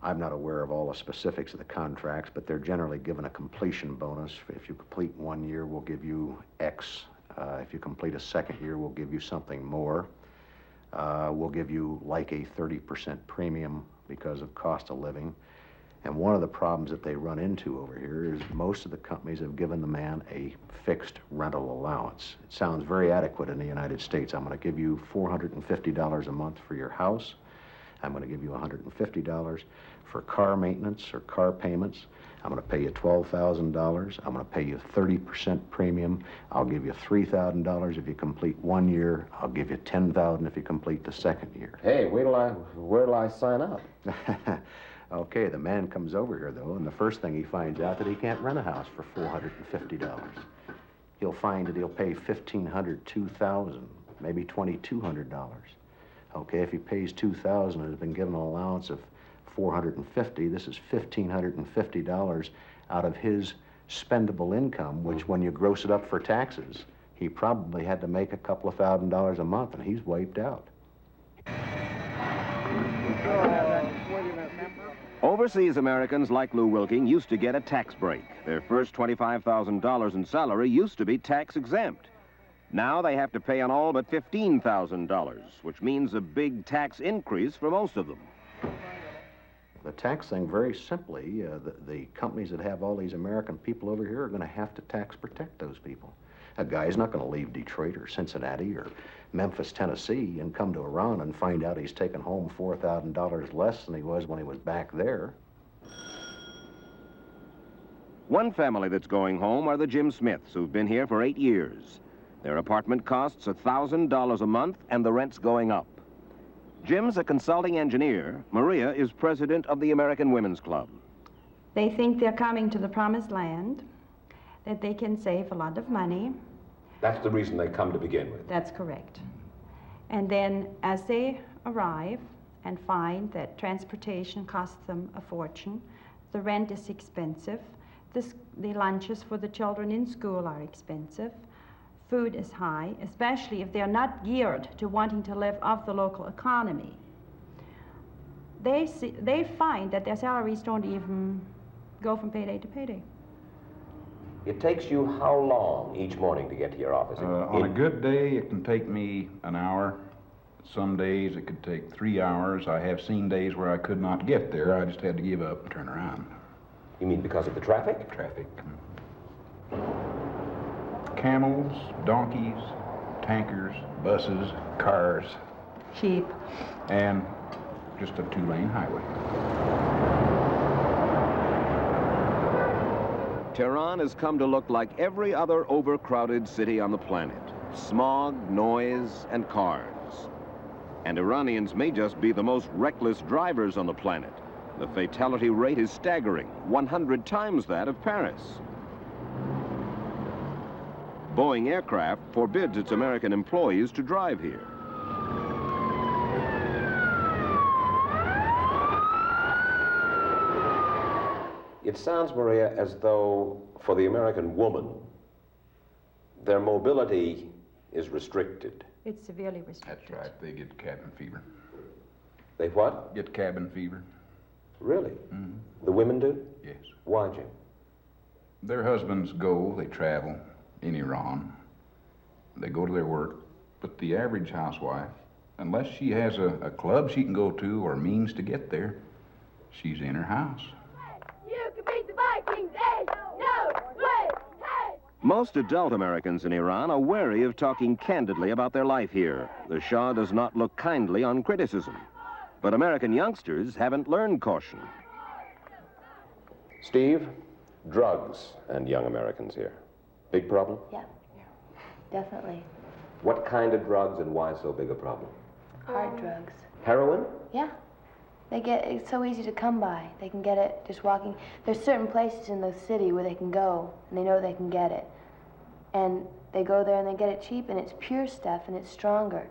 [SPEAKER 16] I'm not aware of all the specifics of the contracts, but they're generally given a completion bonus. If you complete 1 year, we'll give you X. If you complete a second year, we'll give you something more. We'll give you like a 30% premium because of cost of living. And one of the problems that they run into over here is most of the companies have given the man a fixed rental allowance. It sounds very adequate in the United States. I'm going to give you $450 a month for your house. I'm going to give you $150 for car maintenance or car payments. I'm going to pay you $12,000. I'm going to pay you 30% premium. I'll give you $3,000 if you complete 1 year. I'll give you $10,000 if you complete the second year.
[SPEAKER 13] Hey, where'll I sign up?
[SPEAKER 16] Okay, the man comes over here, though, and the first thing he finds out that he can't rent a house for $450. He'll find that he'll pay $1,500, $2,000, maybe $2,200. Okay, if he pays $2,000 and has been given an allowance of $450, this is $1,550 out of his spendable income, which when you gross it up for taxes, he probably had to make a couple of $1,000s a month, and he's wiped out.
[SPEAKER 1] Overseas Americans like Lew Wilking used to get a tax break. Their first $25,000 in salary used to be tax exempt. Now they have to pay on all but $15,000, which means a big tax increase for most of them.
[SPEAKER 16] The tax thing, very simply, the companies that have all these American people over here are going to have to tax protect those people. A guy's not going to leave Detroit or Cincinnati or Memphis, Tennessee, and come to Iran and find out he's taken home $4,000 less than he was when he was back there.
[SPEAKER 1] One family that's going home are the Jim Smiths, who've been here for 8 years. Their apartment costs $1,000 a month, and the rent's going up. Jim's a consulting engineer. Maria is president of the American Women's Club.
[SPEAKER 17] They think they're coming to the promised land, that they can save a lot of money.
[SPEAKER 13] That's the reason they come to begin with.
[SPEAKER 17] That's correct. And then as they arrive and find that transportation costs them a fortune, the rent is expensive, the lunches for the children in school are expensive, food is high, especially if they're not geared to wanting to live off the local economy. they find that their salaries don't even go from payday to payday.
[SPEAKER 13] It takes you how long each morning to get to your office?
[SPEAKER 18] On a good day, it can take me an hour. Some days it could take 3 hours. I have seen days where I could not get there. I just had to give up and turn around.
[SPEAKER 13] You mean because of the traffic?
[SPEAKER 18] Traffic. Camels, donkeys, tankers, buses, cars.
[SPEAKER 17] Sheep.
[SPEAKER 18] And just a 2-lane highway.
[SPEAKER 1] Tehran has come to look like every other overcrowded city on the planet. Smog, noise, and cars. And Iranians may just be the most reckless drivers on the planet. The fatality rate is staggering, 100 times that of Paris. Boeing Aircraft forbids its American employees to drive here.
[SPEAKER 13] It sounds, Maria, as though for the American woman, their mobility is restricted.
[SPEAKER 17] It's severely restricted.
[SPEAKER 18] That's right. They get cabin fever.
[SPEAKER 13] They what?
[SPEAKER 18] Get cabin fever.
[SPEAKER 13] Really?
[SPEAKER 18] Mm-hmm.
[SPEAKER 13] The women do?
[SPEAKER 18] Yes.
[SPEAKER 13] Why, Jim?
[SPEAKER 18] Their husbands go, they travel in Iran. They go to their work. But the average housewife, unless she has a club she can go to or means to get there, she's in her house.
[SPEAKER 1] Most adult Americans in Iran are wary of talking candidly about their life here. The Shah does not look kindly on criticism. But American youngsters haven't learned caution.
[SPEAKER 13] Steve, drugs and young Americans here. Big problem?
[SPEAKER 19] Yeah, definitely.
[SPEAKER 13] What kind of drugs and why so big a problem?
[SPEAKER 19] Hard drugs.
[SPEAKER 13] Heroin?
[SPEAKER 19] Yeah. It's so easy to come by. They can get it just walking. There's certain places in the city where they can go, and they know they can get it. And they go there and they get it cheap, and it's pure stuff, and it's stronger.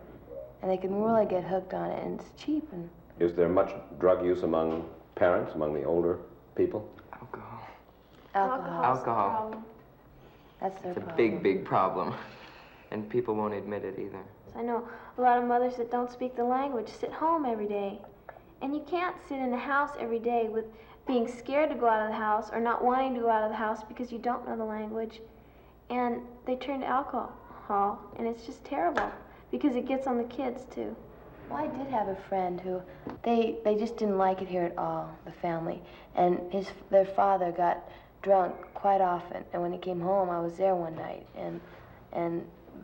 [SPEAKER 19] And they can really get hooked on it, and it's cheap. And
[SPEAKER 13] is there much drug use among parents, among the older people?
[SPEAKER 8] Alcohol.
[SPEAKER 19] That's their
[SPEAKER 8] It's a
[SPEAKER 19] problem.
[SPEAKER 8] big, big problem. And people won't admit it either.
[SPEAKER 9] I know a lot of mothers that don't speak the language sit home every day. And you can't sit in the house every day with being scared to go out of the house or not wanting to go out of the house because you don't know the language. And they turn to alcohol, and it's just terrible because it gets on the kids too.
[SPEAKER 19] Well, I did have a friend who, they just didn't like it here at all, the family. And their father got drunk quite often. And when he came home, I was there one night, and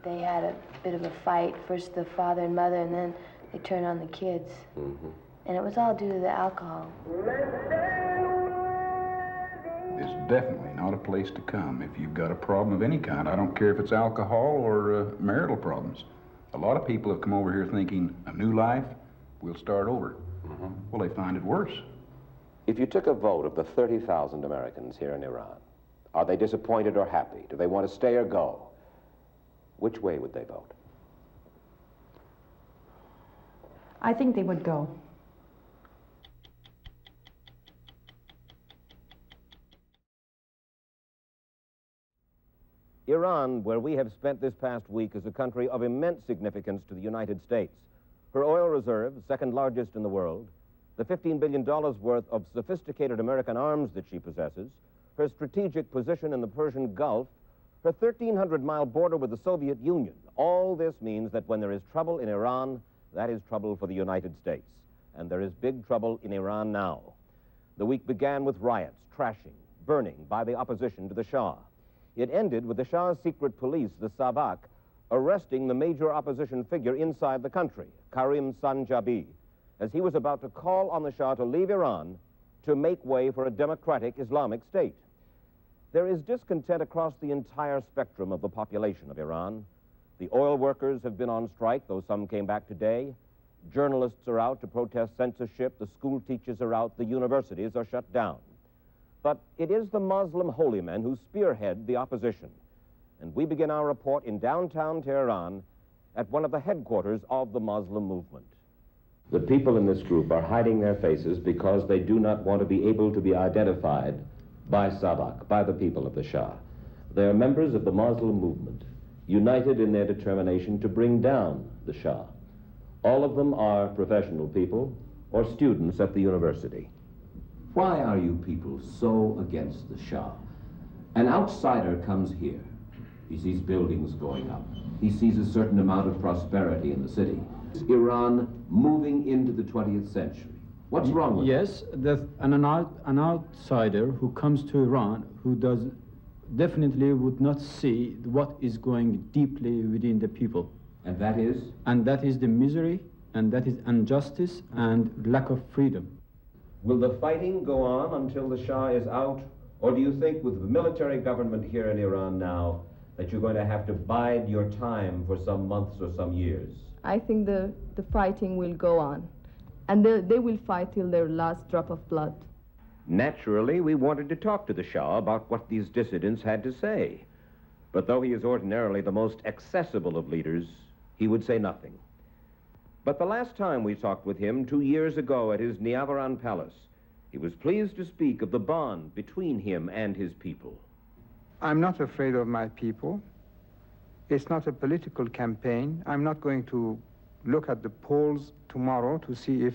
[SPEAKER 19] they had a bit of a fight, first the father and mother, and then they turned on the kids.
[SPEAKER 13] Mm-hmm.
[SPEAKER 19] And it was all due to the alcohol.
[SPEAKER 18] It's definitely not a place to come if you've got a problem of any kind. I don't care if it's alcohol or marital problems. A lot of people have come over here thinking, a new life, we'll start over.
[SPEAKER 13] Mm-hmm.
[SPEAKER 18] Well, they find it worse.
[SPEAKER 13] If you took a vote of the 30,000 Americans here in Iran, are they disappointed or happy? Do they want to stay or go? Which way would they vote?
[SPEAKER 17] I think they would go.
[SPEAKER 1] Iran, where we have spent this past week, is a country of immense significance to the United States. Her oil reserves, second largest in the world, the $15 billion worth of sophisticated American arms that she possesses, her strategic position in the Persian Gulf, her 1,300-mile border with the Soviet Union. All this means that when there is trouble in Iran, that is trouble for the United States. And there is big trouble in Iran now. The week began with riots, trashing, burning by the opposition to the Shah. It ended with the Shah's secret police, the Savak, arresting the major opposition figure inside the country, Karim Sanjabi, as he was about to call on the Shah to leave Iran to make way for a democratic Islamic state. There is discontent across the entire spectrum of the population of Iran. The oil workers have been on strike, though some came back today. Journalists are out to protest censorship. The school teachers are out. The universities are shut down. But it is the Muslim holy men who spearhead the opposition. And we begin our report in downtown Tehran at one of the headquarters of the Muslim movement. The people in this group are hiding their faces because they do not want to be able to be identified by Savak, by the people of the Shah. They are members of the Muslim movement, united in their determination to bring down the Shah. All of them are professional people.
[SPEAKER 13] or students at the university.
[SPEAKER 20] Why are you people so against the Shah? An outsider comes here. He sees buildings going up. He sees a certain amount of prosperity in the city. Iran moving into the 20th century. What's wrong with
[SPEAKER 21] Yes, there's an outsider who comes to Iran who definitely would not see what is going deeply within the people.
[SPEAKER 20] And that is?
[SPEAKER 21] And that is the misery, and that is injustice and lack of freedom.
[SPEAKER 13] Will the fighting go on until the Shah is out? Or do you think with the military government here in Iran now that you're going to have to bide your time for some months or some years?
[SPEAKER 22] I think the fighting will go on. And they will fight till their last drop of blood.
[SPEAKER 13] Naturally, we wanted to talk to the Shah about what these dissidents had to say. But though he is ordinarily the most accessible of leaders, he would say nothing. But the last time we talked with him, 2 years ago at his Niavaran palace, he was pleased to speak of the bond between him and his people.
[SPEAKER 2] I'm not afraid of my people. It's not a political campaign. I'm not going to look at the polls tomorrow to see if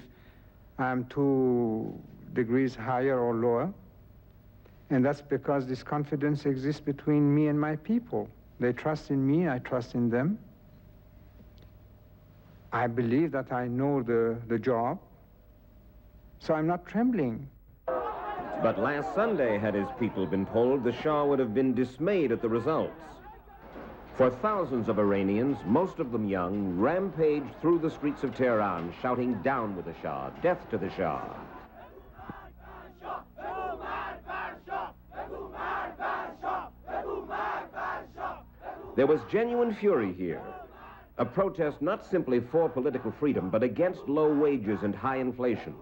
[SPEAKER 2] I'm 2 degrees higher or lower. And that's because this confidence exists between me and my people. They trust in me, I trust in them. I believe that I know the job, so I'm not trembling.
[SPEAKER 13] But last Sunday, had his people been polled, the Shah would have been dismayed at the results. For thousands of Iranians, most of them young, rampaged through the streets of Tehran, shouting down with the Shah, death to the Shah. There was genuine fury here. A protest not simply for political freedom, but against low wages and high inflation,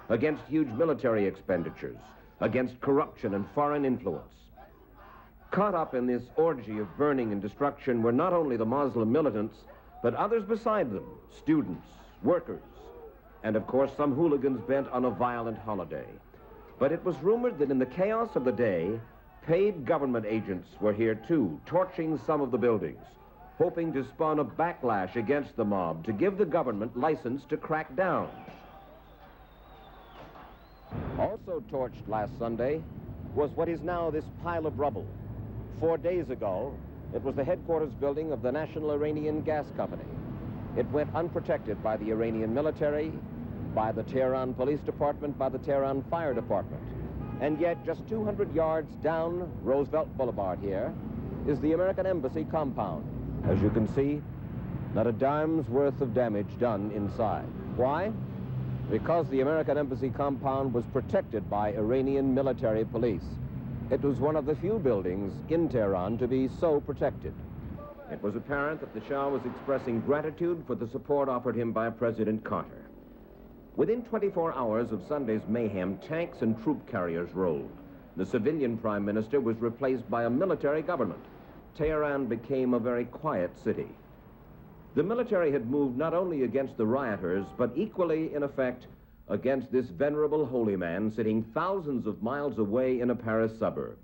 [SPEAKER 13] against huge military expenditures, against corruption and foreign influence. Caught up in this orgy of burning and destruction were not only the Muslim militants, but others beside them, students, workers, and of course some hooligans bent on a violent holiday. But it was rumored that in the chaos of the day, paid government agents were here too, torching some of the buildings, hoping to spawn a backlash against the mob to give the government license to crack down. Also torched last Sunday was what is now this pile of rubble. 4 days ago, it was the headquarters building of the National Iranian Gas Company. It went unprotected by the Iranian military, by the Tehran Police Department, by the Tehran Fire Department. And yet, just 200 yards down Roosevelt Boulevard here is the American Embassy compound. As you can see, not a dime's worth of damage done inside. Why? Because the American Embassy compound was protected by Iranian military police. It was one of the few buildings in Tehran to be so protected. It was apparent that the Shah was expressing gratitude for the support offered him by President Carter. Within 24 hours of Sunday's mayhem, tanks and troop carriers rolled. The civilian prime minister was replaced by a military government. Tehran became a very quiet city. The military had moved not only against the rioters, but equally, in effect, against this venerable holy man sitting thousands of miles away in a Paris suburb.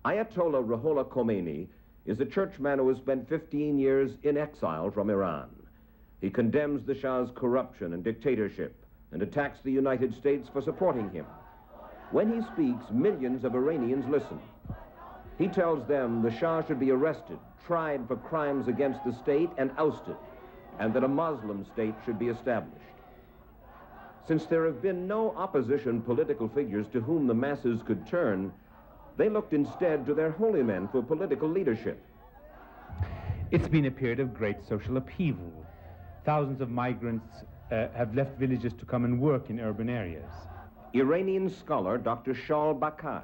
[SPEAKER 13] Ayatollah Ruhollah Khomeini is a churchman who has spent 15 years in exile from Iran. He condemns the Shah's corruption and dictatorship and attacks the United States for supporting him. When he speaks, millions of Iranians listen. He tells them the Shah should be arrested, tried for crimes against the state, and ousted, and that a Muslim state should be established. Since there have been no opposition political figures to whom the masses could turn, they looked instead to their holy men for political leadership.
[SPEAKER 23] It's been a period of great social upheaval. Thousands of migrants have left villages to come and work in urban areas.
[SPEAKER 13] Iranian scholar Dr. Shal Bakash.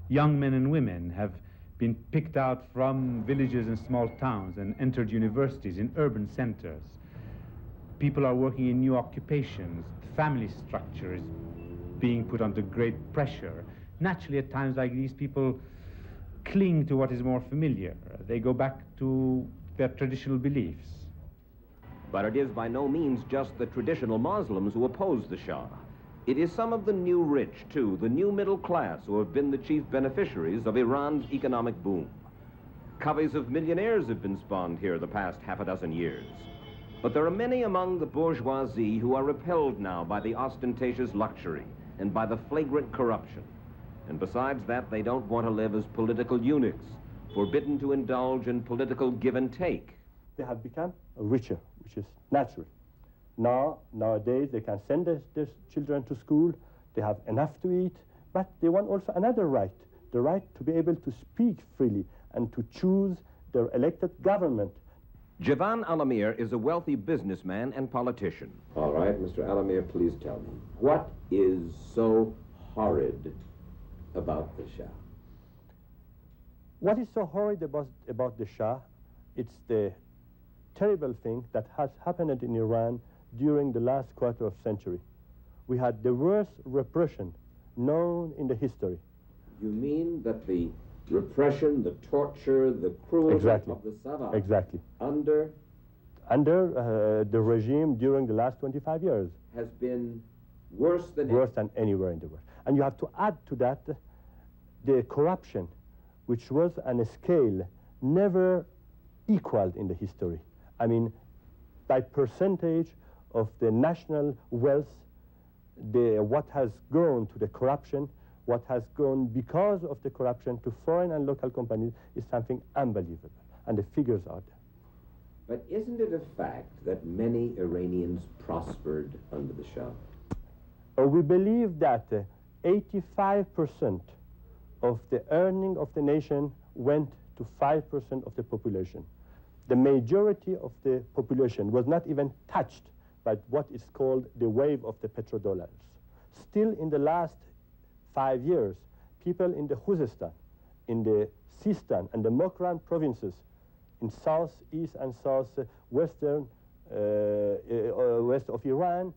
[SPEAKER 23] Young men and women have been picked out from villages and small towns and entered universities in urban centers. People are working in new occupations. The family structure is being put under great pressure. Naturally, at times like these, people cling to what is more familiar. They go back to their traditional beliefs.
[SPEAKER 13] But it is by no means just the traditional Muslims who oppose the Shah. It is some of the new rich, too, the new middle class, who have been the chief beneficiaries of Iran's economic boom. Coveys of millionaires have been spawned here the past half a dozen years. But there are many among the bourgeoisie who are repelled now by the ostentatious luxury and by the flagrant corruption. And besides that, they don't want to live as political eunuchs, forbidden to indulge in political give and take.
[SPEAKER 3] They have become richer, which is natural. Nowadays, they can send their children to school, they have enough to eat, but they want also another right, the right to be able to speak freely and to choose their elected government.
[SPEAKER 13] Javan Alamir is a wealthy businessman and politician.
[SPEAKER 20] All right, Mr. Alamir, please tell me, what is so horrid about the Shah?
[SPEAKER 3] What is so horrid about the Shah? It's the terrible thing that has happened in Iran during the last quarter of century. We had the worst repression known in the history.
[SPEAKER 20] You mean that the repression, the torture, the cruelty of the Savak
[SPEAKER 3] under the regime during the last 25 years
[SPEAKER 20] has been worse than
[SPEAKER 3] anywhere in the world. And you have to add to that the corruption, which was on a scale never equaled in the history. I mean, by percentage of the national wealth, what has gone to the corruption, what has gone because of the corruption to foreign and local companies is something unbelievable. And the figures are there.
[SPEAKER 20] But isn't it a fact that many Iranians prospered under the Shah?
[SPEAKER 3] We believe that 85% of the earning of the nation went to 5% of the population. The majority of the population was not even touched by what is called the wave of the petrodollars. Still in the last 5 years, people in the Khuzestan, in the Sistan and the Mokran provinces, in southeast and southwestern west of Iran,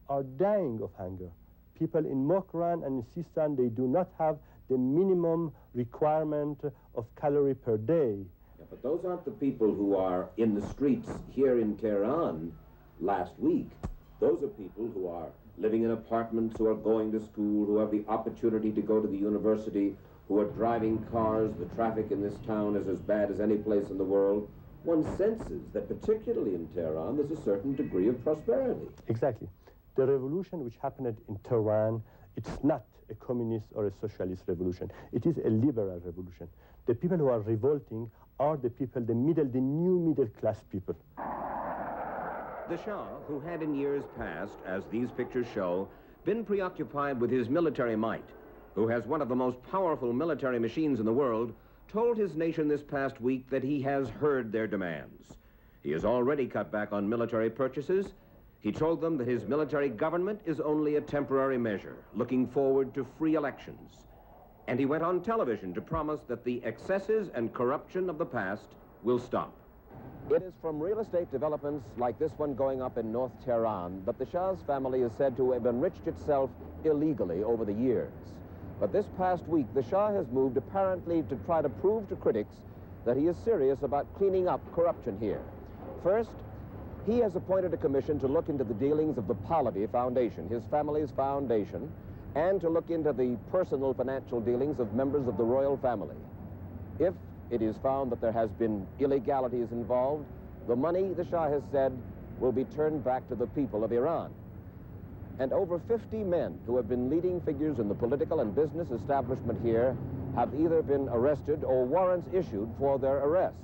[SPEAKER 3] are dying of hunger. People in Mokran and in Sistan, they do not have the minimum requirement of calorie per day.
[SPEAKER 20] Yeah, but those aren't the people who are in the streets here in Tehran last week. Those are people who are living in apartments, who are going to school, who have the opportunity to go to the university, who are driving cars. The traffic in this town is as bad as any place in the world. One senses that particularly in Tehran, there's a certain degree of prosperity.
[SPEAKER 3] Exactly. The revolution which happened in Tehran, it's not a communist or a socialist revolution. It is a liberal revolution. The people who are revolting are the people, the new middle class people.
[SPEAKER 13] The Shah, who had in years past, as these pictures show, been preoccupied with his military might, who has one of the most powerful military machines in the world, told his nation this past week that he has heard their demands. He has already cut back on military purchases. He told them that his military government is only a temporary measure, looking forward to free elections. And he went on television to promise that the excesses and corruption of the past will stop. It is from real estate developments like this one going up in North Tehran that the Shah's family is said to have enriched itself illegally over the years. But this past week, the Shah has moved apparently to try to prove to critics that he is serious about cleaning up corruption here. First, he has appointed a commission to look into the dealings of the Pahlavi Foundation, his family's foundation, and to look into the personal financial dealings of members of the royal family. If it is found that there has been illegalities involved, the money, the Shah has said, will be turned back to the people of Iran. And over 50 men who have been leading figures in the political and business establishment here have either been arrested or warrants issued for their arrest.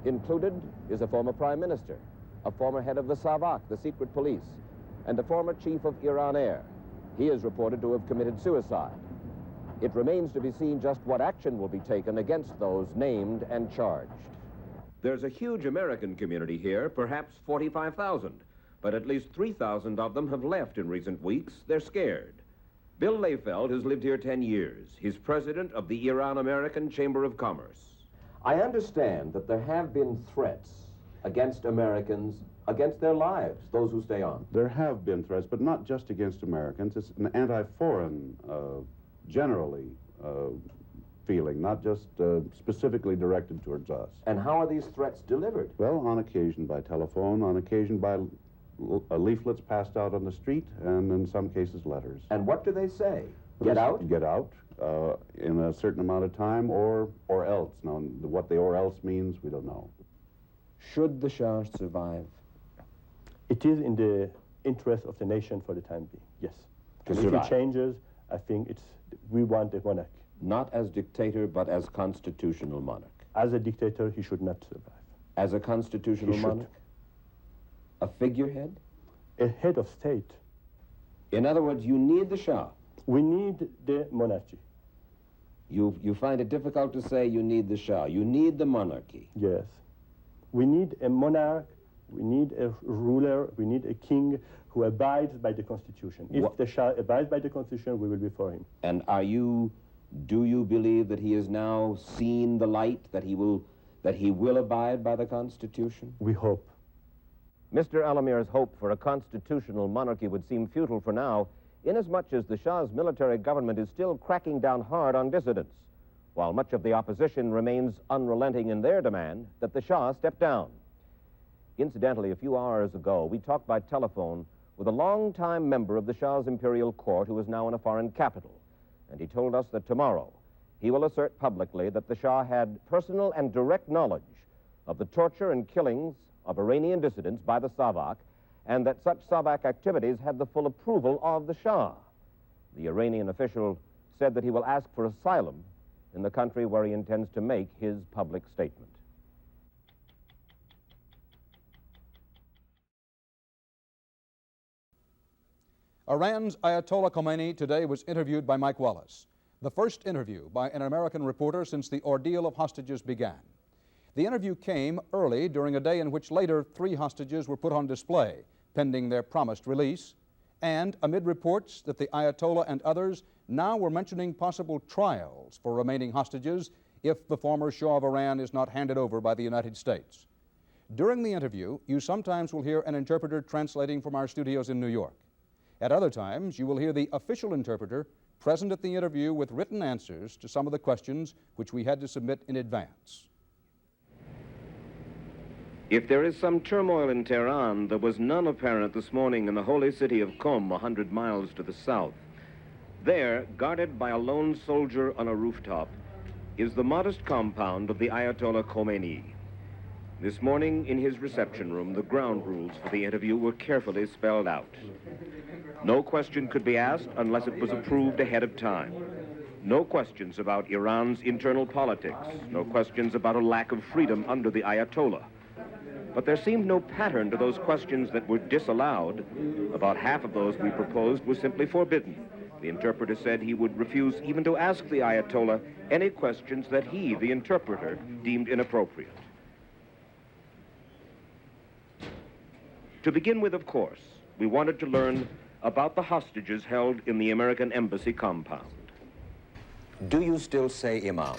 [SPEAKER 13] Included is a former prime minister, a former head of the Savak, the secret police, and a former chief of Iran Air. He is reported to have committed suicide. It remains to be seen just what action will be taken against those named and charged. There's a huge American community here, perhaps 45,000, but at least 3,000 of them have left in recent weeks. They're scared. Bill Layfeld has lived here 10 years. He's president of the Iran-American Chamber of Commerce.
[SPEAKER 20] I understand that there have been threats against Americans, against their lives, those who stay on.
[SPEAKER 6] There have been threats, but not just against Americans. It's an anti-foreign, generally, feeling, not just specifically directed towards us.
[SPEAKER 20] And how are these threats delivered?
[SPEAKER 6] Well, on occasion by telephone, on occasion by leaflets passed out on the street, and in some cases letters.
[SPEAKER 20] And what do they say? Get out?
[SPEAKER 6] Get out in a certain amount of time, or else. Now, what the or else means, we don't know.
[SPEAKER 8] Should the Shah survive,
[SPEAKER 3] It is in the interest of the nation for the time being, yes.
[SPEAKER 13] To
[SPEAKER 3] And if
[SPEAKER 13] survive.
[SPEAKER 3] it changes, I think we want a monarch.
[SPEAKER 13] Not as dictator, but as constitutional monarch.
[SPEAKER 3] As a dictator, he should not survive.
[SPEAKER 13] As a constitutional
[SPEAKER 3] He should.
[SPEAKER 13] monarch? A figurehead?
[SPEAKER 3] A head of state.
[SPEAKER 13] In other words, you need the Shah.
[SPEAKER 3] We need the monarchy.
[SPEAKER 13] You find it difficult to say you need the Shah. You need the monarchy.
[SPEAKER 3] Yes. We need a monarch, we need a ruler, we need a king who abides by the Constitution. If the Shah abides by the Constitution, we will be for him.
[SPEAKER 13] And do you believe that he has now seen the light, that he will abide by the Constitution?
[SPEAKER 3] We hope.
[SPEAKER 13] Mr. Alamir's hope for a constitutional monarchy would seem futile for now, inasmuch as the Shah's military government is still cracking down hard on dissidents, while much of the opposition remains unrelenting in their demand that the Shah step down. Incidentally, a few hours ago, we talked by telephone with a longtime member of the Shah's imperial court who is now in a foreign capital, and he told us that tomorrow he will assert publicly that the Shah had personal and direct knowledge of the torture and killings of Iranian dissidents by the Savak, and that such Savak activities had the full approval of the Shah. The Iranian official said that he will ask for asylum in the country where he intends to make his public statement.
[SPEAKER 4] Iran's Ayatollah Khomeini today was interviewed by Mike Wallace, the first interview by an American reporter since the ordeal of hostages began. The interview came early during a day in which later 3 hostages were put on display, pending their promised release, and amid reports that the Ayatollah and others now were mentioning possible trials for remaining hostages if the former Shah of Iran is not handed over by the United States. During the interview, you sometimes will hear an interpreter translating from our studios in New York. At other times, you will hear the official interpreter present at the interview with written answers to some of the questions which we had to submit in advance.
[SPEAKER 13] If there is some turmoil in Tehran, there was none apparent this morning in the holy city of Qom, 100 miles to the south. There, guarded by a lone soldier on a rooftop, is the modest compound of the Ayatollah Khomeini. This morning, in his reception room, the ground rules for the interview were carefully spelled out. No question could be asked unless it was approved ahead of time. No questions about Iran's internal politics. No questions about a lack of freedom under the Ayatollah. But there seemed no pattern to those questions that were disallowed. About half of those we proposed were simply forbidden. The interpreter said he would refuse even to ask the Ayatollah any questions that he, the interpreter, deemed inappropriate. To begin with, of course, we wanted to learn about the hostages held in the American embassy compound. Do you still say, Imam,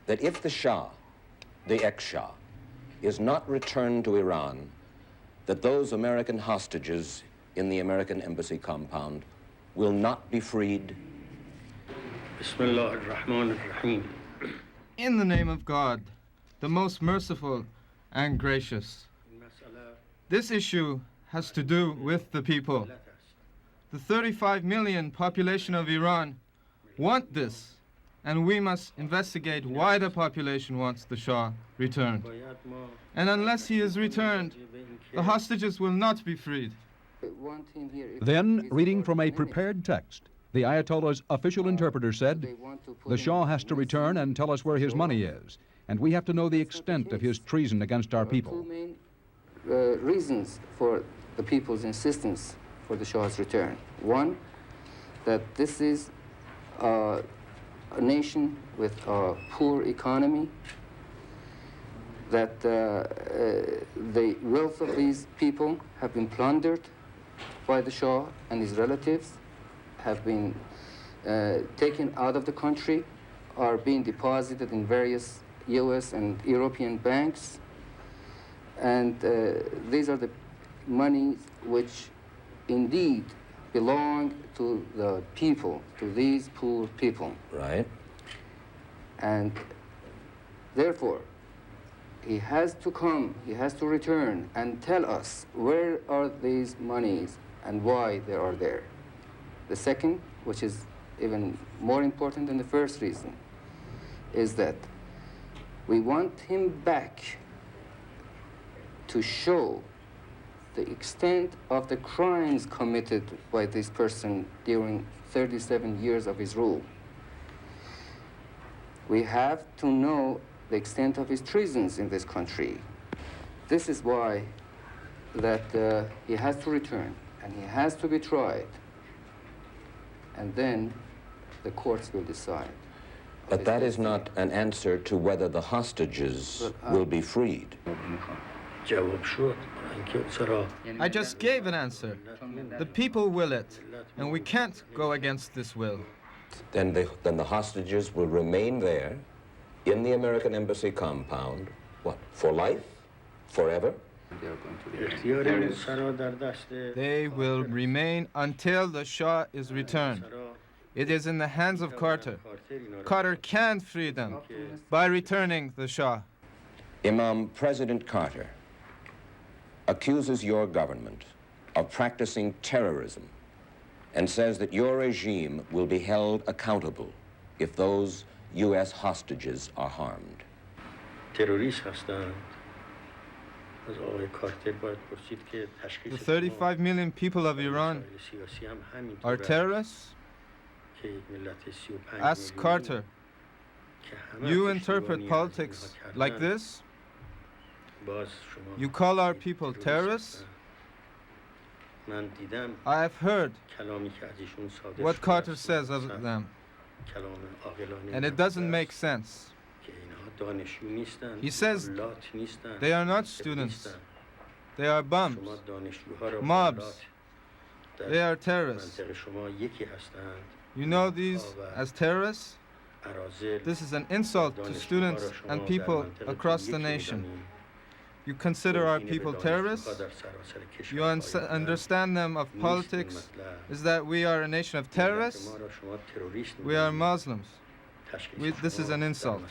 [SPEAKER 13] that if the Shah, the ex-Shah, is not returned to Iran, that those American hostages in the American embassy compound will not be freed?
[SPEAKER 5] Bismillah ar-Rahman ar-Rahim.
[SPEAKER 7] In the name of God, the most merciful and gracious. This issue has to do with the people. The 35 million population of Iran want this, and we must investigate why the population wants the Shah returned. And unless he is returned, the hostages will not be freed.
[SPEAKER 4] Then, reading from a prepared text, the Ayatollah's official interpreter said, "The Shah has to return and tell us where his money is, and we have to know the extent of his treason against our people."
[SPEAKER 24] Reasons for the people's insistence for the Shah's return. One, that this is a nation with a poor economy, that the wealth of these people have been plundered by the Shah and his relatives, have been taken out of the country, are being deposited in various US and European banks, and these are the monies which indeed belong to the people, to these poor people.
[SPEAKER 13] Right.
[SPEAKER 24] And therefore, he has to come, he has to return and tell us where are these monies and why they are there. The second, which is even more important than the first reason, is that we want him back to show the extent of the crimes committed by this person during 37 years of his rule. We have to know the extent of his treasons in this country. This is why that he has to return and he has to be tried, and then the courts will decide.
[SPEAKER 13] But that is not an answer to whether the hostages will be freed.
[SPEAKER 7] I just gave an answer. The people will it, and we can't go against this will.
[SPEAKER 13] Then the hostages will remain there in the American embassy compound, what, for life? Forever?
[SPEAKER 7] They will remain until the Shah is returned. It is in the hands of Carter. Carter can free them by returning the Shah.
[SPEAKER 13] Imam, President Carter accuses your government of practicing terrorism and says that your regime will be held accountable if those U.S. hostages are harmed.
[SPEAKER 7] The 35 million people of Iran are terrorists? Ask Carter. You interpret politics like this? You call our people terrorists? I have heard what Carter says of them, and it doesn't make sense. He says they are not students, they are bums, mobs, they are terrorists. You know these as terrorists? This is an insult to students and people across the nation. You consider our people terrorists? You understand them of politics? Is that we are a nation of terrorists? We are Muslims. This is an insult.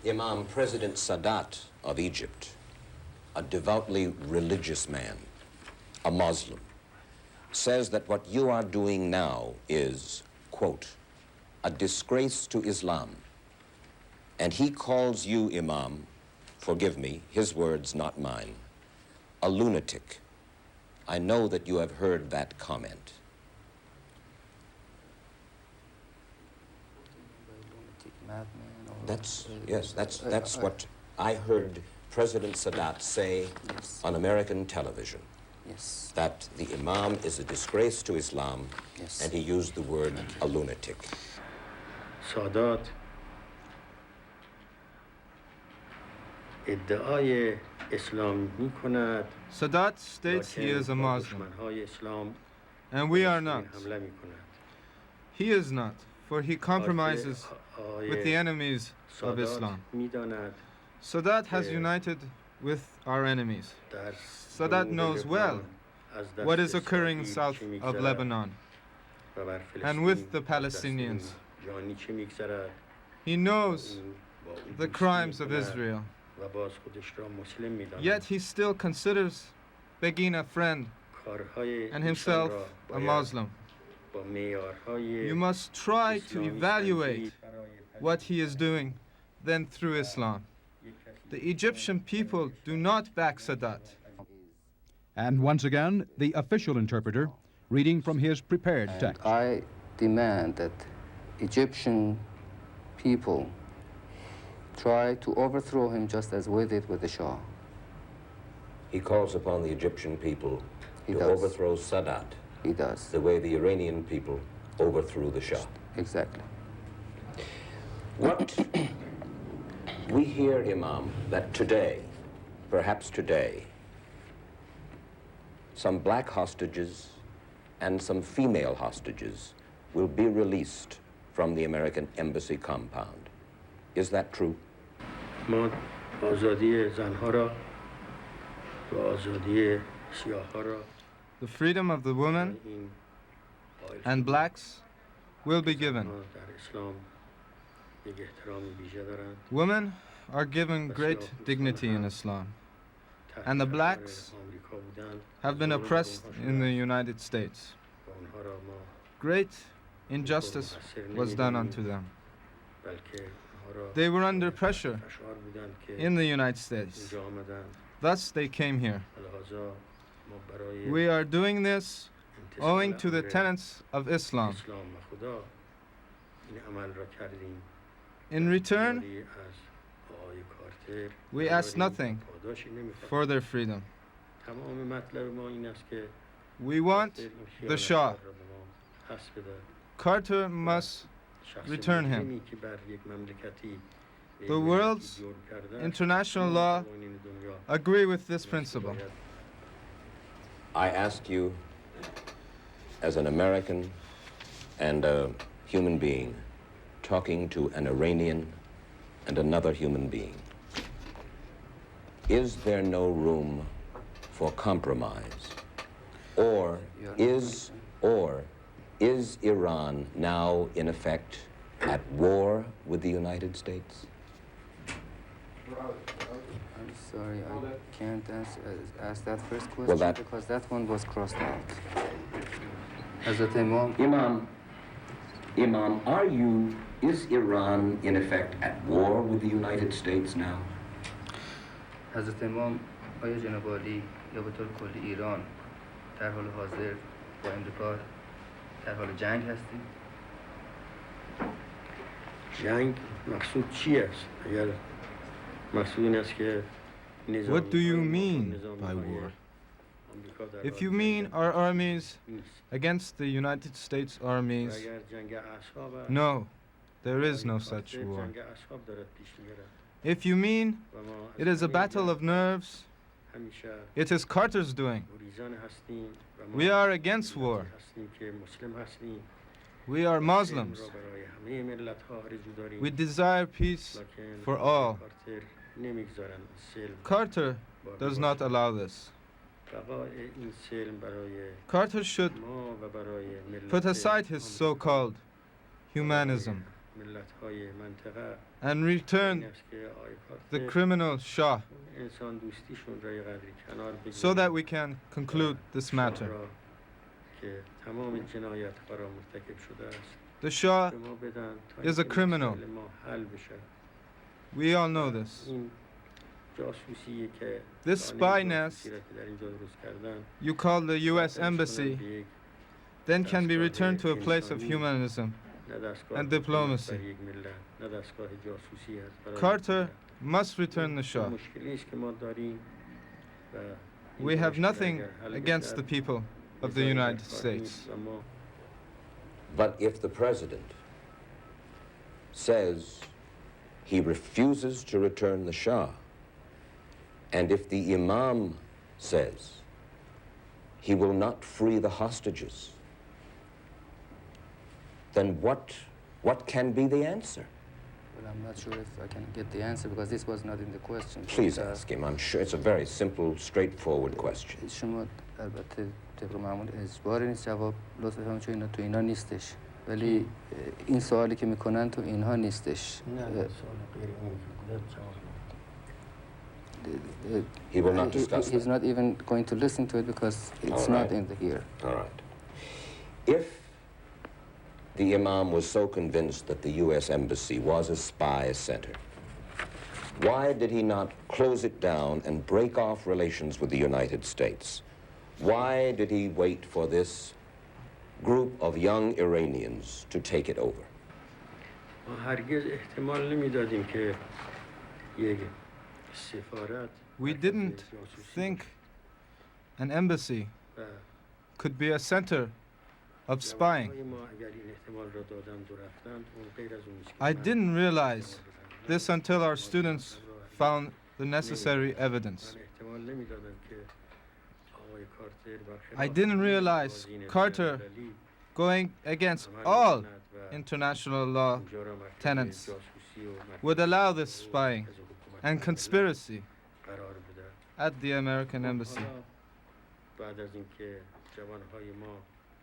[SPEAKER 13] Imam, President Sadat of Egypt, a devoutly religious man, a Muslim, says that what you are doing now is, quote, a disgrace to Islam. And he calls you, Imam, forgive me, his words, not mine, a lunatic. I know that you have heard that comment. That's what I heard President Sadat say on American television.
[SPEAKER 24] Yes.
[SPEAKER 13] That the Imam is a disgrace to Islam, and he used the word a lunatic.
[SPEAKER 5] Sadat
[SPEAKER 7] Sadat states he is a Muslim, and we are not. He is not, for he compromises with the enemies of Islam. Sadat has united with our enemies. Sadat knows well what is occurring south of Lebanon and with the Palestinians. He knows the crimes of Israel. Yet he still considers Begin a friend and himself a Muslim. You must try to evaluate what he is doing, then through Islam. The Egyptian people do not back Sadat.
[SPEAKER 4] And once again, the official interpreter reading from his prepared text.
[SPEAKER 24] I demand that Egyptian people try to overthrow him just as we did with the Shah.
[SPEAKER 13] He calls upon the Egyptian people to
[SPEAKER 24] does.
[SPEAKER 13] overthrow Sadat.
[SPEAKER 24] He does.
[SPEAKER 13] The way the Iranian people overthrew the Shah.
[SPEAKER 24] Exactly.
[SPEAKER 13] What we hear, Imam, that today, perhaps today, some black hostages and some female hostages will be released from the American embassy compound. Is that true?
[SPEAKER 7] The freedom of the women and blacks will be given. Women are given great dignity in Islam, and the blacks have been oppressed in the United States. Great injustice was done unto them. They were under pressure in the United States. Thus they came here. We are doing this owing to the tenets of Islam. In return, we ask nothing for their freedom. We want the Shah. Carter must return him. The world's international law agree with this principle.
[SPEAKER 1] I ask you, as an American and a human being, talking to an Iranian and another human being, is there no room for compromise? Or is Iran now, in effect, at war with the United States?
[SPEAKER 24] I'm sorry, I can't ask that first question because that one was crossed out. Hazrat
[SPEAKER 1] Imam, is Iran, in effect, at war with the United States now?
[SPEAKER 24] حضرت امام آیا جناب عالی یا به طور کلی ایران در حال حاضر با امریکا در حال جنگ هستیم؟
[SPEAKER 5] جنگ مقصود چی است؟ اگر مقصود این است که
[SPEAKER 7] What do you mean by war? If you mean our armies against the United States armies, no, there is no such war. If you mean it is a battle of nerves, it is Carter's doing. We are against war. We are Muslims. We desire peace for all. Carter does not allow this. Carter should put aside his so-called humanism and return the criminal Shah so that we can conclude this matter. The Shah is a criminal. We all know this. This spy nest you call the U.S. Embassy then can be returned to a place of humanism and diplomacy. Carter must return the Shah. We have nothing against the people of the United States.
[SPEAKER 1] But if the president says he refuses to return the Shah, and if the Imam says he will not free the hostages, then what can be the answer?
[SPEAKER 24] Well, I'm not sure if I can get the answer because this was not in the question.
[SPEAKER 1] Please ask him. I'm sure it's a very simple, straightforward question.
[SPEAKER 24] شما البته طبق معمول اجباری نیست جواب لطفاً بفرمایید چون اینا تو اینا نیستش. ولی این سوالی که میکنن تو اینها نیستش.
[SPEAKER 1] He will not discuss
[SPEAKER 24] He's not even going to listen to it because it's not in the here.
[SPEAKER 1] All right. If the Imam was so convinced that the U.S. Embassy was a spy center, why did he not close it down and break off relations with the United States? Why did he wait for this group of young Iranians to take it over?
[SPEAKER 7] We didn't think an embassy could be a center of spying. I didn't realize this until our students found the necessary evidence. I didn't realize Carter, going against all international law tenets, would allow this spying and conspiracy at the American embassy.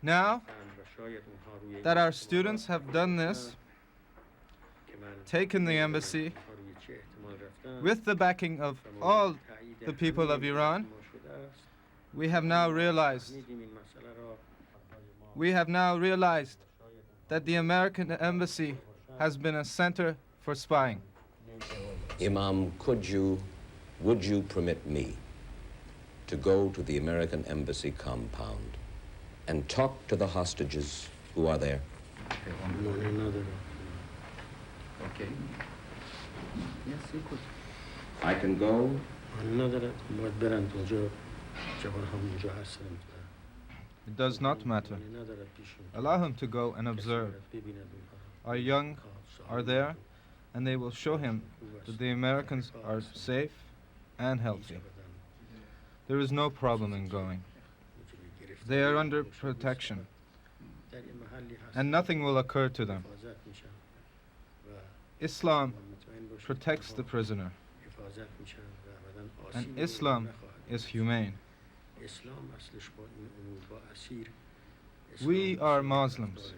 [SPEAKER 7] Now that our students have done this, taken the embassy, with the backing of all the people of Iran, we have now realized that the American embassy has been a center for spying.
[SPEAKER 1] Imam, would you permit me to go to the American embassy compound and talk to the hostages who are there?
[SPEAKER 13] Okay. Yes, you could. I can go.
[SPEAKER 7] It does not matter. Allow him to go and observe. Our young are there, and they will show him that the Americans are safe and healthy. There is no problem in going. They are under protection, and nothing will occur to them. Islam protects the prisoner, and Islam is humane. We are Muslims.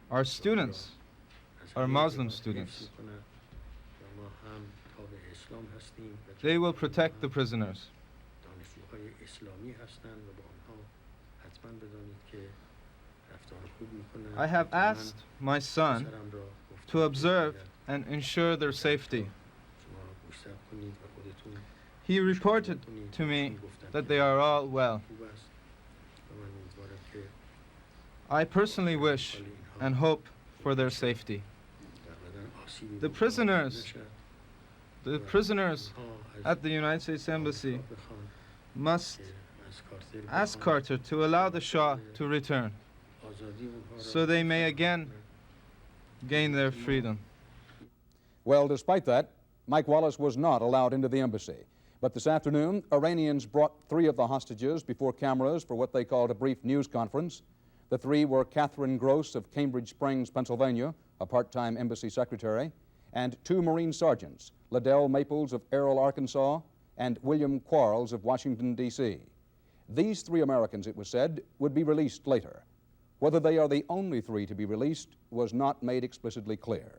[SPEAKER 7] Our students are Muslim students. They will protect the prisoners. I have asked my son to observe and ensure their safety. He reported to me that they are all well. I personally wish and hope for their safety. The prisoners at the United States Embassy must ask Carter to allow the Shah to return, so they may again gain their freedom.
[SPEAKER 4] Well, despite that, Mike Wallace was not allowed into the embassy. But this afternoon, Iranians brought 3 of the hostages before cameras for what they called a brief news conference. The 3 were Catherine Gross of Cambridge Springs, Pennsylvania, a part-time embassy secretary, and 2 Marine sergeants, Liddell Maples of Errol, Arkansas, and William Quarles of Washington, D.C. These 3 Americans, it was said, would be released later. Whether they are the only 3 to be released was not made explicitly clear.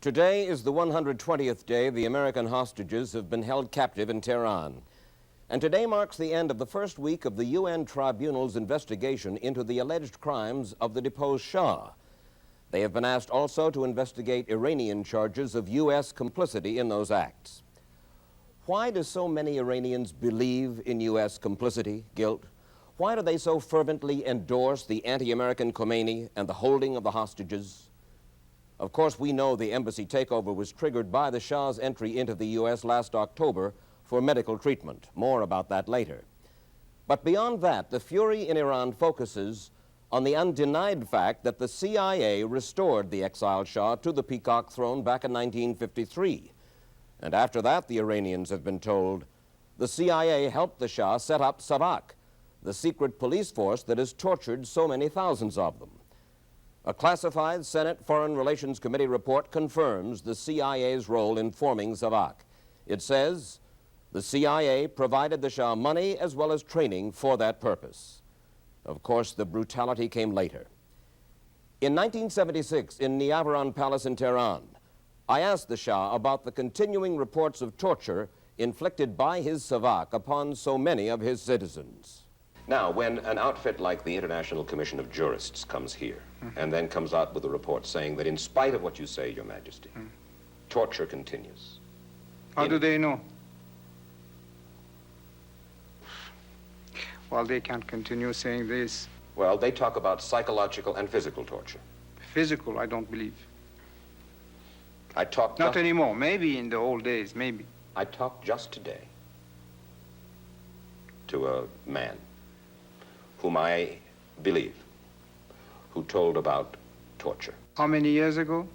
[SPEAKER 1] Today is the 120th day the American hostages have been held captive in Tehran. And today marks the end of the first week of the UN Tribunal's investigation into the alleged crimes of the deposed Shah. They have been asked also to investigate Iranian charges of U.S. complicity in those acts. Why do so many Iranians believe in U.S. complicity, guilt? Why do they so fervently endorse the anti-American Khomeini and the holding of the hostages? Of course, we know the embassy takeover was triggered by the Shah's entry into the U.S. last October for medical treatment. More about that later. But beyond that, the fury in Iran focuses on the undenied fact that the CIA restored the exiled Shah to the peacock throne back in 1953. And after that, the Iranians have been told, the CIA helped the Shah set up Savak, the secret police force that has tortured so many thousands of them. A classified Senate Foreign Relations Committee report confirms the CIA's role in forming Savak. It says the CIA provided the Shah money as well as training for that purpose. Of course, the brutality came later. In 1976, in Niavaran Palace in Tehran, I asked the Shah about the continuing reports of torture inflicted by his Savak upon so many of his citizens. Now, when an outfit like the International Commission of Jurists comes here and then comes out with a report saying that in spite of what you say, Your Majesty, torture continues.
[SPEAKER 2] How do they know? Well, they can't continue saying this.
[SPEAKER 1] Well, they talk about psychological and physical torture.
[SPEAKER 2] Physical, I don't believe.
[SPEAKER 1] I talked...
[SPEAKER 2] Not anymore. Maybe in the old days, maybe.
[SPEAKER 1] I talked just today to a man whom I believe, who told about torture.
[SPEAKER 2] How many years ago?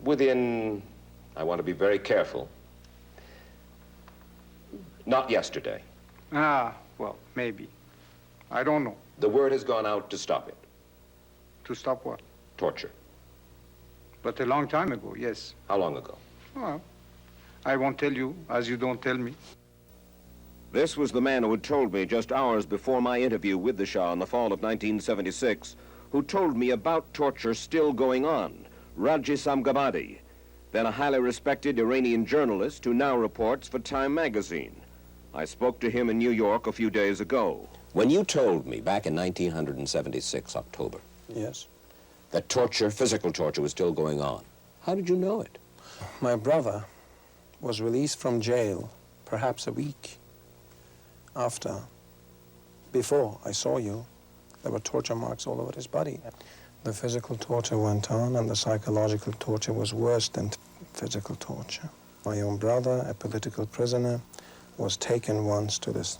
[SPEAKER 1] Within, I want to be very careful, not yesterday.
[SPEAKER 2] Ah, well, maybe. I don't know.
[SPEAKER 1] The word has gone out to stop it.
[SPEAKER 2] To stop what?
[SPEAKER 1] Torture.
[SPEAKER 2] But a long time ago, yes.
[SPEAKER 1] How long ago?
[SPEAKER 2] Well, I won't tell you, as you don't tell me.
[SPEAKER 1] This was the man who had told me just hours before my interview with the Shah in the fall of 1976, who told me about torture still going on, Raji Samgabadi, then a highly respected Iranian journalist who now reports for Time magazine. I spoke to him in New York a few days ago. When you told me back in 1976, October,
[SPEAKER 10] yes,
[SPEAKER 1] that torture, physical torture, was still going on. How did you know it?
[SPEAKER 10] My brother was released from jail perhaps a week before I saw you. There were torture marks all over his body. The physical torture went on, and the psychological torture was worse than physical torture. My own brother, a political prisoner, was taken once to this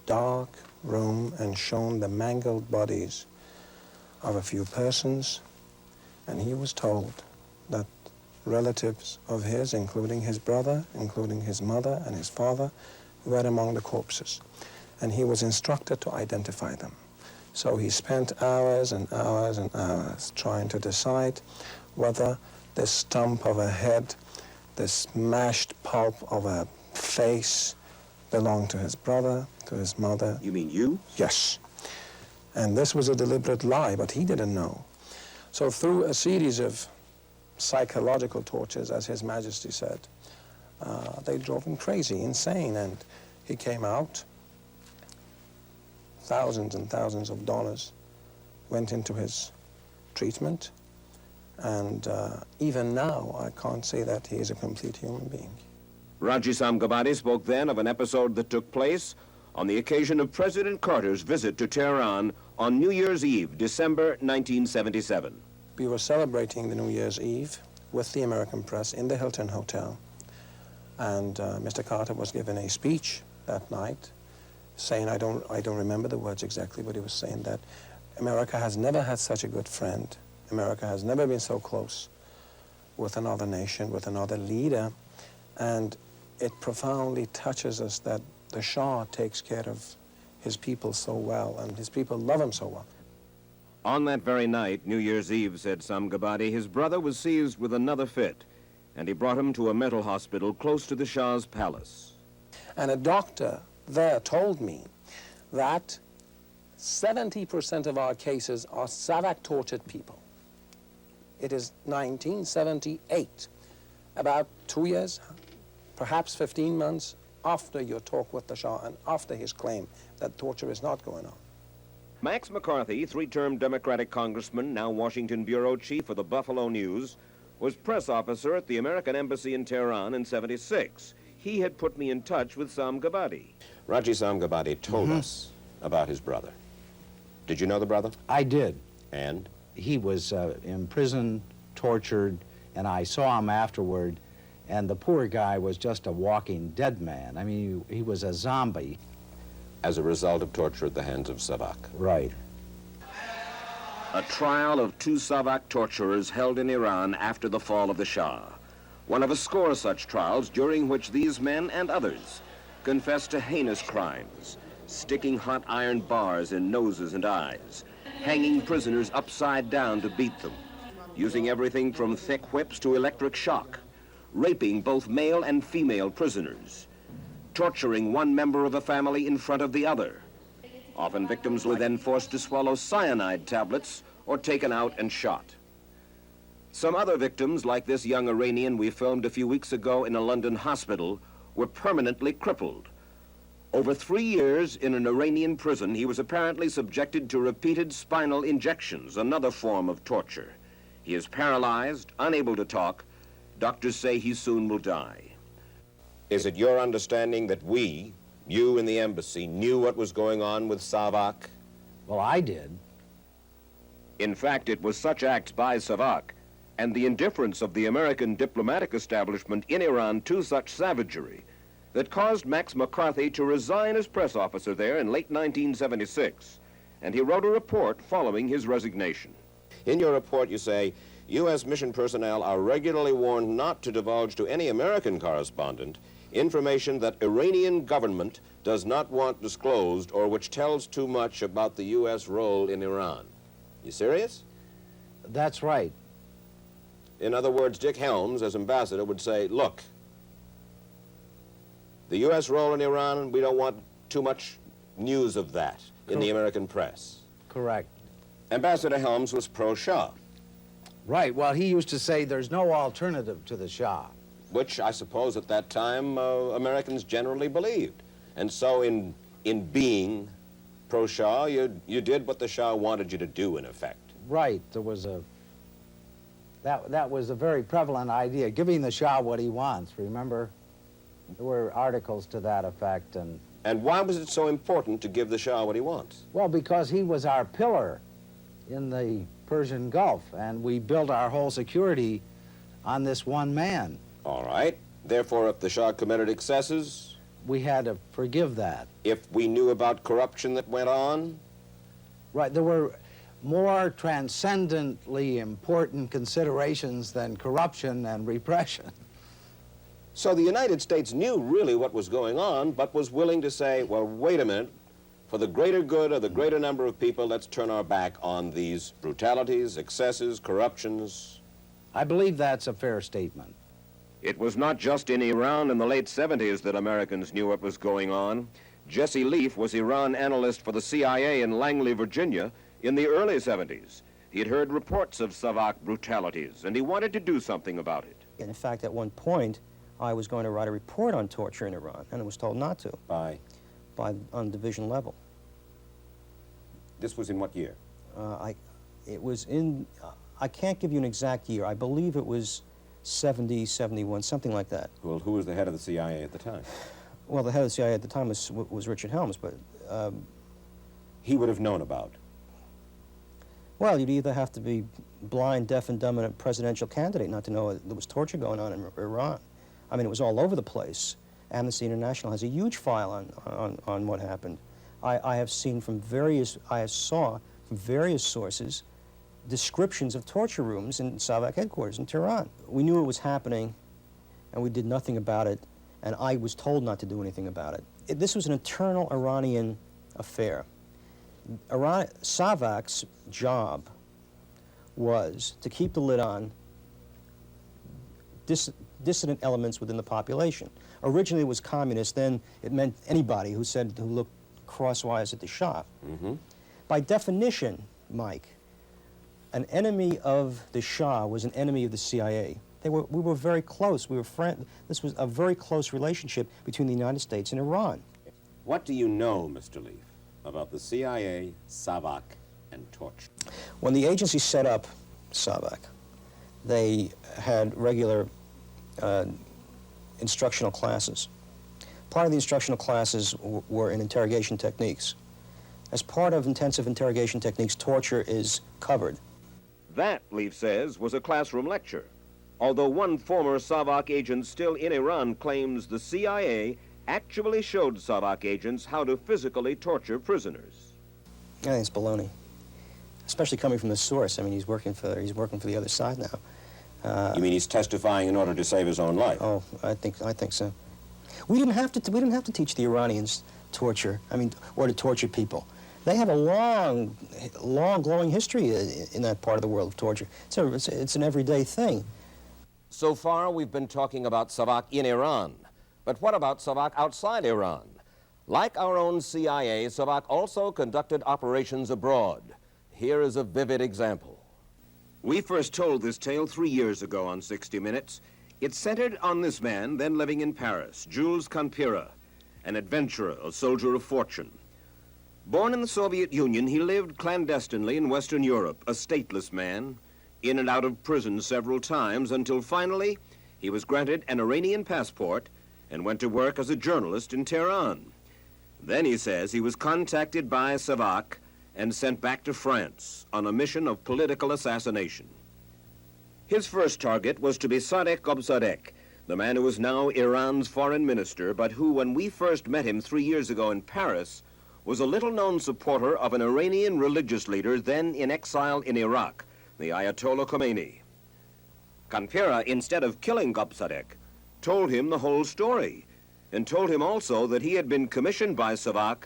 [SPEAKER 10] dark room and shown the mangled bodies of a few persons, and he was told that relatives of his, including his brother, including his mother and his father, were among the corpses. And he was instructed to identify them. So he spent hours and hours and hours trying to decide whether this stump of a head, this mashed pulp of a face, belonged to his brother, to his mother.
[SPEAKER 1] You mean you?
[SPEAKER 10] Yes. And this was a deliberate lie, but he didn't know. So through a series of psychological tortures, as His Majesty said, they drove him crazy, insane, and he came out. Thousands and thousands of dollars went into his treatment, and even now I can't say that he is a complete human being.
[SPEAKER 1] Raji Samgabadi spoke then of an episode that took place on the occasion of President Carter's visit to Tehran on New Year's Eve, December 1977.
[SPEAKER 10] We were celebrating the New Year's Eve with the American press in the Hilton Hotel, and Mr. Carter was given a speech that night saying, I don't remember the words exactly, but he was saying that America has never had such a good friend. America has never been so close with another nation, with another leader, and it profoundly touches us that the Shah takes care of his people so well, and his people love him so well.
[SPEAKER 1] On that very night, New Year's Eve, said Samgabadi, his brother was seized with another fit, and he brought him to a mental hospital close to the Shah's palace.
[SPEAKER 10] And a doctor there told me that 70% of our cases are Savak-tortured people. It is 1978, about 2 years, perhaps 15 months after your talk with the Shah and after his claim that torture is not going on.
[SPEAKER 1] Max McCarthy, three-term Democratic congressman, now Washington bureau chief of the Buffalo News, was press officer at the American Embassy in Tehran in '76. He had put me in touch with Samgabadi. Raji Samgabadi told us about his brother. Did you know the brother?
[SPEAKER 11] I did.
[SPEAKER 1] And?
[SPEAKER 11] He was in prison, tortured, and I saw him afterward, and the poor guy was just a walking dead man. I mean, he was a zombie.
[SPEAKER 1] As a result of torture at the hands of Savak.
[SPEAKER 11] Right.
[SPEAKER 1] A trial of two Savak torturers held in Iran after the fall of the Shah. One of a score of such trials during which these men and others confessed to heinous crimes, sticking hot iron bars in noses and eyes, hanging prisoners upside down to beat them, using everything from thick whips to electric shock, raping both male and female prisoners, torturing one member of a family in front of the other. Often victims were then forced to swallow cyanide tablets or taken out and shot. Some other victims, like this young Iranian we filmed a few weeks ago in a London hospital, were permanently crippled. Over 3 years in an Iranian prison, he was apparently subjected to repeated spinal injections, another form of torture. He is paralyzed, unable to talk. Doctors say he soon will die. Is it your understanding that we, you in the embassy, knew what was going on with Savak?
[SPEAKER 11] Well, I did.
[SPEAKER 1] In fact, it was such acts by Savak and the indifference of the American diplomatic establishment in Iran to such savagery that caused Max McCarthy to resign as press officer there in late 1976, and he wrote a report following his resignation. In your report, you say, U.S. mission personnel are regularly warned not to divulge to any American correspondent information that Iranian government does not want disclosed or which tells too much about the U.S. role in Iran. You serious?
[SPEAKER 11] That's right.
[SPEAKER 1] In other words, Dick Helms, as ambassador, would say, look, the U.S. role in Iran, we don't want too much news of that in the American press.
[SPEAKER 11] Correct.
[SPEAKER 1] Ambassador Helms was pro-Shah.
[SPEAKER 11] Right. Well, he used to say there's no alternative to the Shah.
[SPEAKER 1] Which I suppose at that time Americans generally believed. And so in being pro-Shah, you did what the Shah wanted you to do, in effect.
[SPEAKER 11] Right. There was That was a very prevalent idea, giving the Shah what he wants, remember? There were articles to that effect.
[SPEAKER 13] And why was it so important to give the Shah what he wants?
[SPEAKER 11] Well, because he was our pillar in the Persian Gulf, and we built our whole security on this one man.
[SPEAKER 13] All right. Therefore, if the Shah committed excesses...
[SPEAKER 11] we had to forgive that.
[SPEAKER 13] If we knew about corruption that went on?
[SPEAKER 11] Right, there were more transcendently important considerations than corruption and repression.
[SPEAKER 13] So the United States knew really what was going on, but was willing to say, well, wait a minute, for the greater good of the greater number of people, let's turn our back on these brutalities, excesses, corruptions.
[SPEAKER 11] I believe that's a fair statement.
[SPEAKER 13] It was not just in Iran in the late 70s that Americans knew what was going on. Jesse Leaf was Iran analyst for the CIA in Langley, Virginia, in the early 70s. He had heard reports of Savak brutalities, and he wanted to do something about it.
[SPEAKER 12] In fact, at one point, I was going to write a report on torture in Iran, and I was told not to. On division level.
[SPEAKER 13] This was in what year?
[SPEAKER 12] It was in, I can't give you an exact year. I believe it was 70, 71, something like that.
[SPEAKER 13] Well, who was the head of the CIA at the time?
[SPEAKER 12] Well, the head of the CIA at the time was Richard Helms, but...
[SPEAKER 13] he would have known about?
[SPEAKER 12] Well, you'd either have to be blind, deaf, and dumb and a presidential candidate not to know there was torture going on in Iran. I mean, it was all over the place. Amnesty International has a huge file on what happened. I have seen from various, I saw from various sources descriptions of torture rooms in Savak headquarters in Tehran. We knew it was happening, and we did nothing about it, and I was told not to do anything about it. This was an internal Iranian affair. Savak's job was to keep the lid on dissident elements within the population. Originally it was communist, then it meant anybody who looked crosswise at the Shah. By definition, Mike, an enemy of the Shah was an enemy of the CIA. We were very close. We were friends. This was a very close relationship between the United States and Iran.
[SPEAKER 13] What do you know, Mr. Leaf, about the CIA, Savak, and torture?
[SPEAKER 12] When the agency set up Savak, they had regular instructional classes. Part of the instructional classes were in interrogation techniques. As part of intensive interrogation techniques, torture is covered.
[SPEAKER 13] That, Leaf says, was a classroom lecture. Although one former Savak agent still in Iran claims the CIA actually showed Savak agents how to physically torture prisoners.
[SPEAKER 12] I think it's baloney, especially coming from the source. I mean, he's working for the other side now.
[SPEAKER 13] You mean he's testifying in order to save his own life?
[SPEAKER 12] Oh, I think so. We didn't have to teach the Iranians torture. I mean, or to torture people. They have a long, glowing history in that part of the world of torture. It's an everyday thing.
[SPEAKER 13] So far, we've been talking about Savak in Iran. But what about Savak outside Iran? Like our own CIA, Savak also conducted operations abroad. Here is a vivid example. We first told this tale 3 years ago on 60 Minutes. It centered on this man then living in Paris, Jules Kanpira, an adventurer, a soldier of fortune. Born in the Soviet Union, he lived clandestinely in Western Europe, a stateless man, in and out of prison several times, until finally he was granted an Iranian passport and went to work as a journalist in Tehran. Then he says he was contacted by Savak and sent back to France on a mission of political assassination. His first target was to be Sadek Gobsadek, the man who is now Iran's foreign minister, but who, when we first met him 3 years ago in Paris, was a little-known supporter of an Iranian religious leader then in exile in Iraq, the Ayatollah Khomeini. Kanpira, instead of killing Gobsadek, told him the whole story, and told him also that he had been commissioned by Savak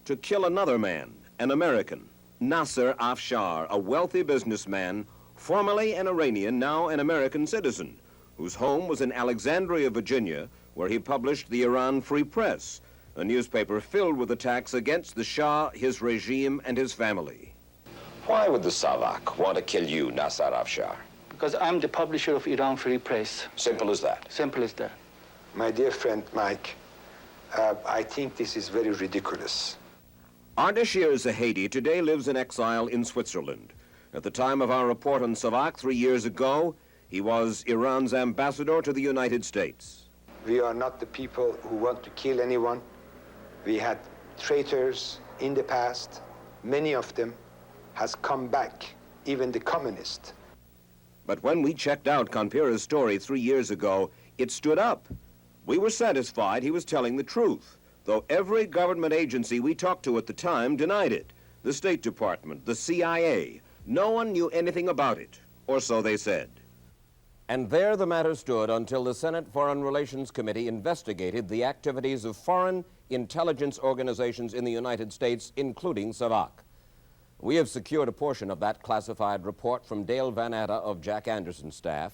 [SPEAKER 13] to kill another man, an American, Nasser Afshar, a wealthy businessman, formerly an Iranian, now an American citizen, whose home was in Alexandria, Virginia, where he published the Iran Free Press, a newspaper filled with attacks against the Shah, his regime, and his family. Why would the Savak want to kill you, Nasser Afshar?
[SPEAKER 14] Because I'm the publisher of Iran Free Press.
[SPEAKER 13] Simple as that?
[SPEAKER 14] Simple as that.
[SPEAKER 15] My dear friend Mike, I think this is very ridiculous.
[SPEAKER 13] Ardashir Zahedi today lives in exile in Switzerland. At the time of our report on Savak 3 years ago,
[SPEAKER 1] He was Iran's ambassador to the United States.
[SPEAKER 15] We are not the people who want to kill anyone. We had traitors in the past. Many of them has come back, even the communists.
[SPEAKER 1] But when we checked out Kanpira's story 3 years ago, it stood up. We were satisfied he was telling the truth, though every government agency we talked to at the time denied it. The State Department, the CIA, no one knew anything about it, or so they said. And there the matter stood until the Senate Foreign Relations Committee investigated the activities of foreign intelligence organizations in the United States, including SAVAK. We have secured a portion of that classified report from Dale Van Atta of Jack Anderson's staff,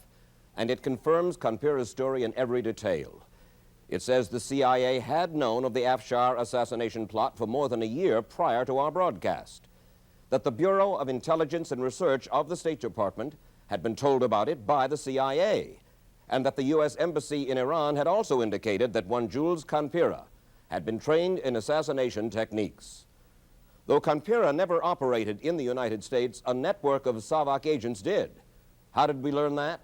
[SPEAKER 1] and it confirms Kanpira's story in every detail. It says the CIA had known of the Afshar assassination plot for more than a year prior to our broadcast, that the Bureau of Intelligence and Research of the State Department had been told about it by the CIA, and that the U.S. Embassy in Iran had also indicated that one Jules Kanpira had been trained in assassination techniques. Though Kanpira never operated in the United States, a network of SAVAK agents did. How did we learn that?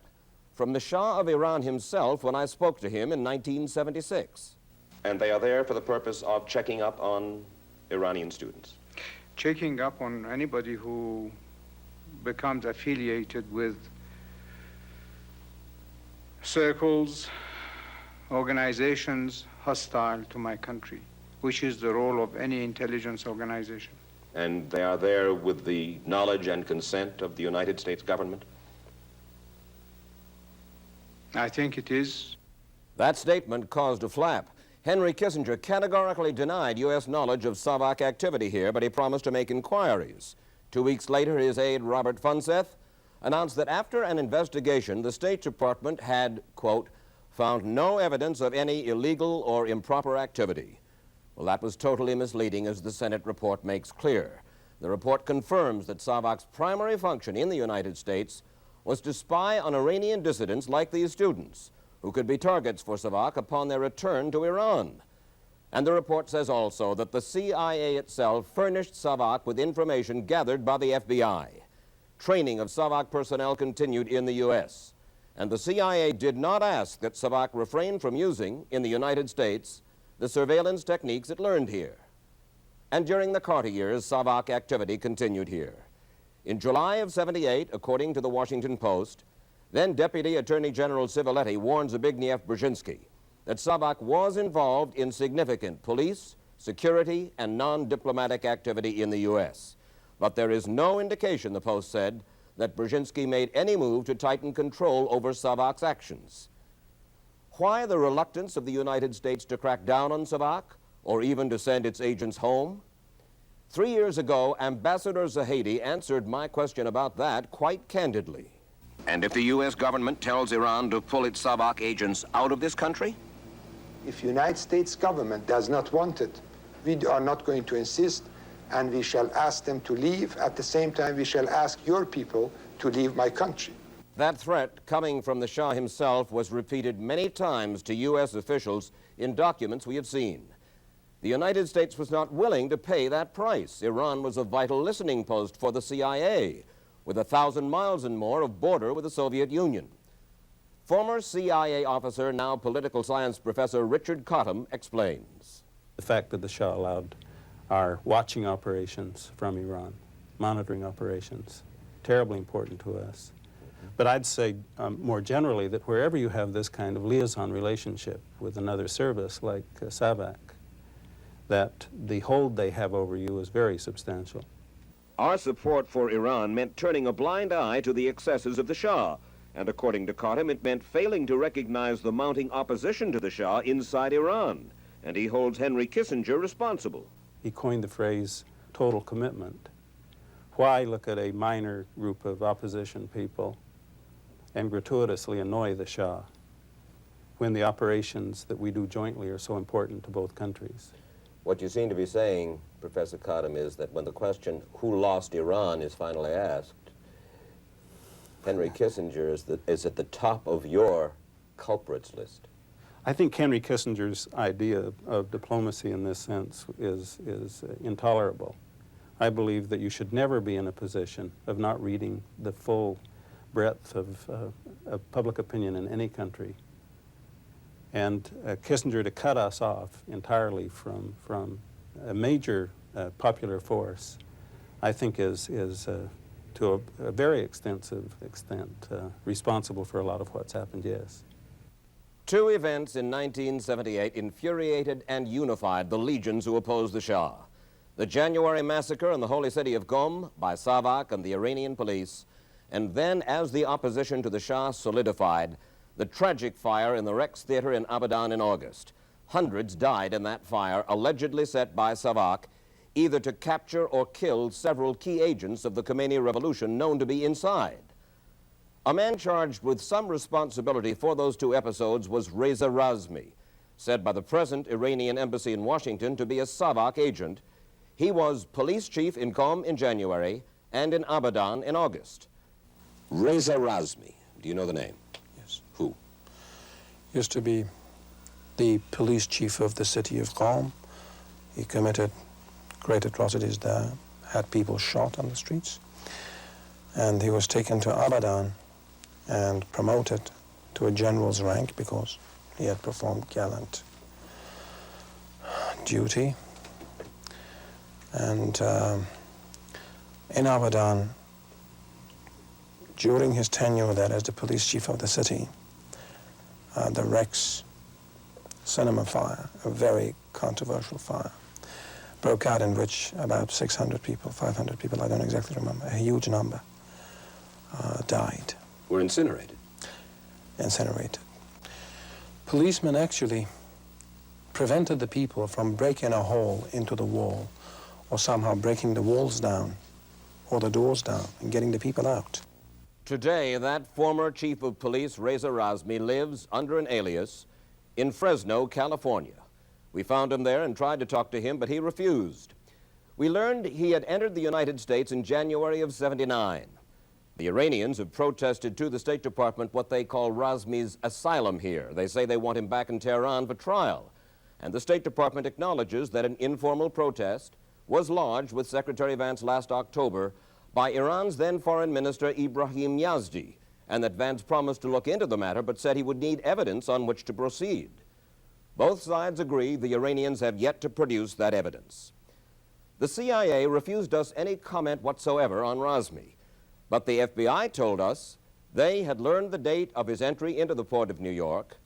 [SPEAKER 1] From the Shah of Iran himself when I spoke to him in 1976. And they are there for the purpose of checking up on Iranian students?
[SPEAKER 2] Checking up on anybody who becomes affiliated with circles, organizations hostile to my country, which is the role of any intelligence organization.
[SPEAKER 1] And they are there with the knowledge and consent of the United States government?
[SPEAKER 2] I think it is.
[SPEAKER 1] That statement caused a flap. Henry Kissinger categorically denied U.S. knowledge of SAVAK activity here, but he promised to make inquiries. 2 weeks later, his aide, Robert Funseth, announced that after an investigation, the State Department had, quote, found no evidence of any illegal or improper activity. Well, that was totally misleading, as the Senate report makes clear. The report confirms that SAVAK's primary function in the United States was to spy on Iranian dissidents like these students, who could be targets for SAVAK upon their return to Iran. And the report says also that the CIA itself furnished SAVAK with information gathered by the FBI. Training of SAVAK personnel continued in the U.S., and the CIA did not ask that SAVAK refrain from using, in the United States, the surveillance techniques it learned here. And during the Carter years, SAVAK activity continued here. In July of '78, according to the Washington Post, then Deputy Attorney General Civiletti warned Zbigniew Brzezinski that SAVAK was involved in significant police, security, and non-diplomatic activity in the U.S. But there is no indication, the Post said, that Brzezinski made any move to tighten control over SAVAK's actions. Why the reluctance of the United States to crack down on SAVAK, or even to send its agents home? 3 years ago, Ambassador Zahedi answered my question about that quite candidly. And if the U.S. government tells Iran to pull its SAVAK agents out of this country?
[SPEAKER 15] If the United States government does not want it, we are not going to insist, and we shall ask them to leave. At the same time, we shall ask your people to leave my country.
[SPEAKER 1] That threat, coming from the Shah himself, was repeated many times to U.S. officials in documents we have seen. The United States was not willing to pay that price. Iran was a vital listening post for the CIA, with 1,000 miles and more of border with the Soviet Union. Former CIA officer, now political science professor Richard Cottam explains.
[SPEAKER 9] The fact that the Shah allowed our watching operations from Iran, monitoring operations, terribly important to us. But I'd say more generally that wherever you have this kind of liaison relationship with another service like SAVAK, that the hold they have over you is very substantial.
[SPEAKER 1] Our support for Iran meant turning a blind eye to the excesses of the Shah. And according to Cottam, it meant failing to recognize the mounting opposition to the Shah inside Iran. And he holds Henry Kissinger responsible.
[SPEAKER 9] He coined the phrase total commitment. Why look at a minor group of opposition people and gratuitously annoy the Shah when the operations that we do jointly are so important to both countries?
[SPEAKER 1] What you seem to be saying, Professor Cottam, is that when the question, who lost Iran, is finally asked, Henry Kissinger is at the top of your culprits list.
[SPEAKER 9] I think Henry Kissinger's idea of diplomacy in this sense is intolerable. I believe that you should never be in a position of not reading the full breadth of public opinion in any country. And Kissinger to cut us off entirely from a major popular force, I think is to a very extensive extent responsible for a lot of what's happened, yes.
[SPEAKER 13] Two events in 1978 infuriated and unified the legions who opposed the Shah. The January massacre in the holy city of Qom by Savak and the Iranian police, and then as the opposition to the Shah solidified, the tragic fire in the Rex Theater in Abadan in August. Hundreds died in that fire, allegedly set by Savak, either to capture or kill several key agents of the Khomeini revolution known to be inside. A man charged with some responsibility for those two episodes was Reza Razmi, said by the present Iranian embassy in Washington to be a Savak agent. He was police chief in Qom in January and in Abadan in August. Reza Razmi, do you know the name?
[SPEAKER 10] Yes.
[SPEAKER 13] Who?
[SPEAKER 10] Used to be the police chief of the city of Qom. He committed great atrocities there, had people shot on the streets, and he was taken to Abadan and promoted to a general's rank because he had performed gallant duty. And in Abadan, during his tenure there as the police chief of the city, the Rex cinema fire, a very controversial fire, broke out, in which about 600 people, 500 people, I don't exactly remember, a huge number, died.
[SPEAKER 13] Were incinerated?
[SPEAKER 10] Incinerated. Policemen actually prevented the people from breaking a hole into the wall or somehow breaking the walls down or the doors down and getting the people out.
[SPEAKER 13] Today, that former chief of police, Reza Razmi, lives under an alias in Fresno, California. We found him there and tried to talk to him, but he refused. We learned he had entered the United States in January of '79. The Iranians have protested to the State Department what they call Razmi's asylum here. They say they want him back in Tehran for trial. And the State Department acknowledges that an informal protest was lodged with Secretary Vance last October by Iran's then Foreign Minister Ibrahim Yazdi, and that Vance promised to look into the matter but said he would need evidence on which to proceed. Both sides agree the Iranians have yet to produce that evidence. The CIA refused us any comment whatsoever on Razmi, but the FBI told us they had learned the date of his entry into the port of New York,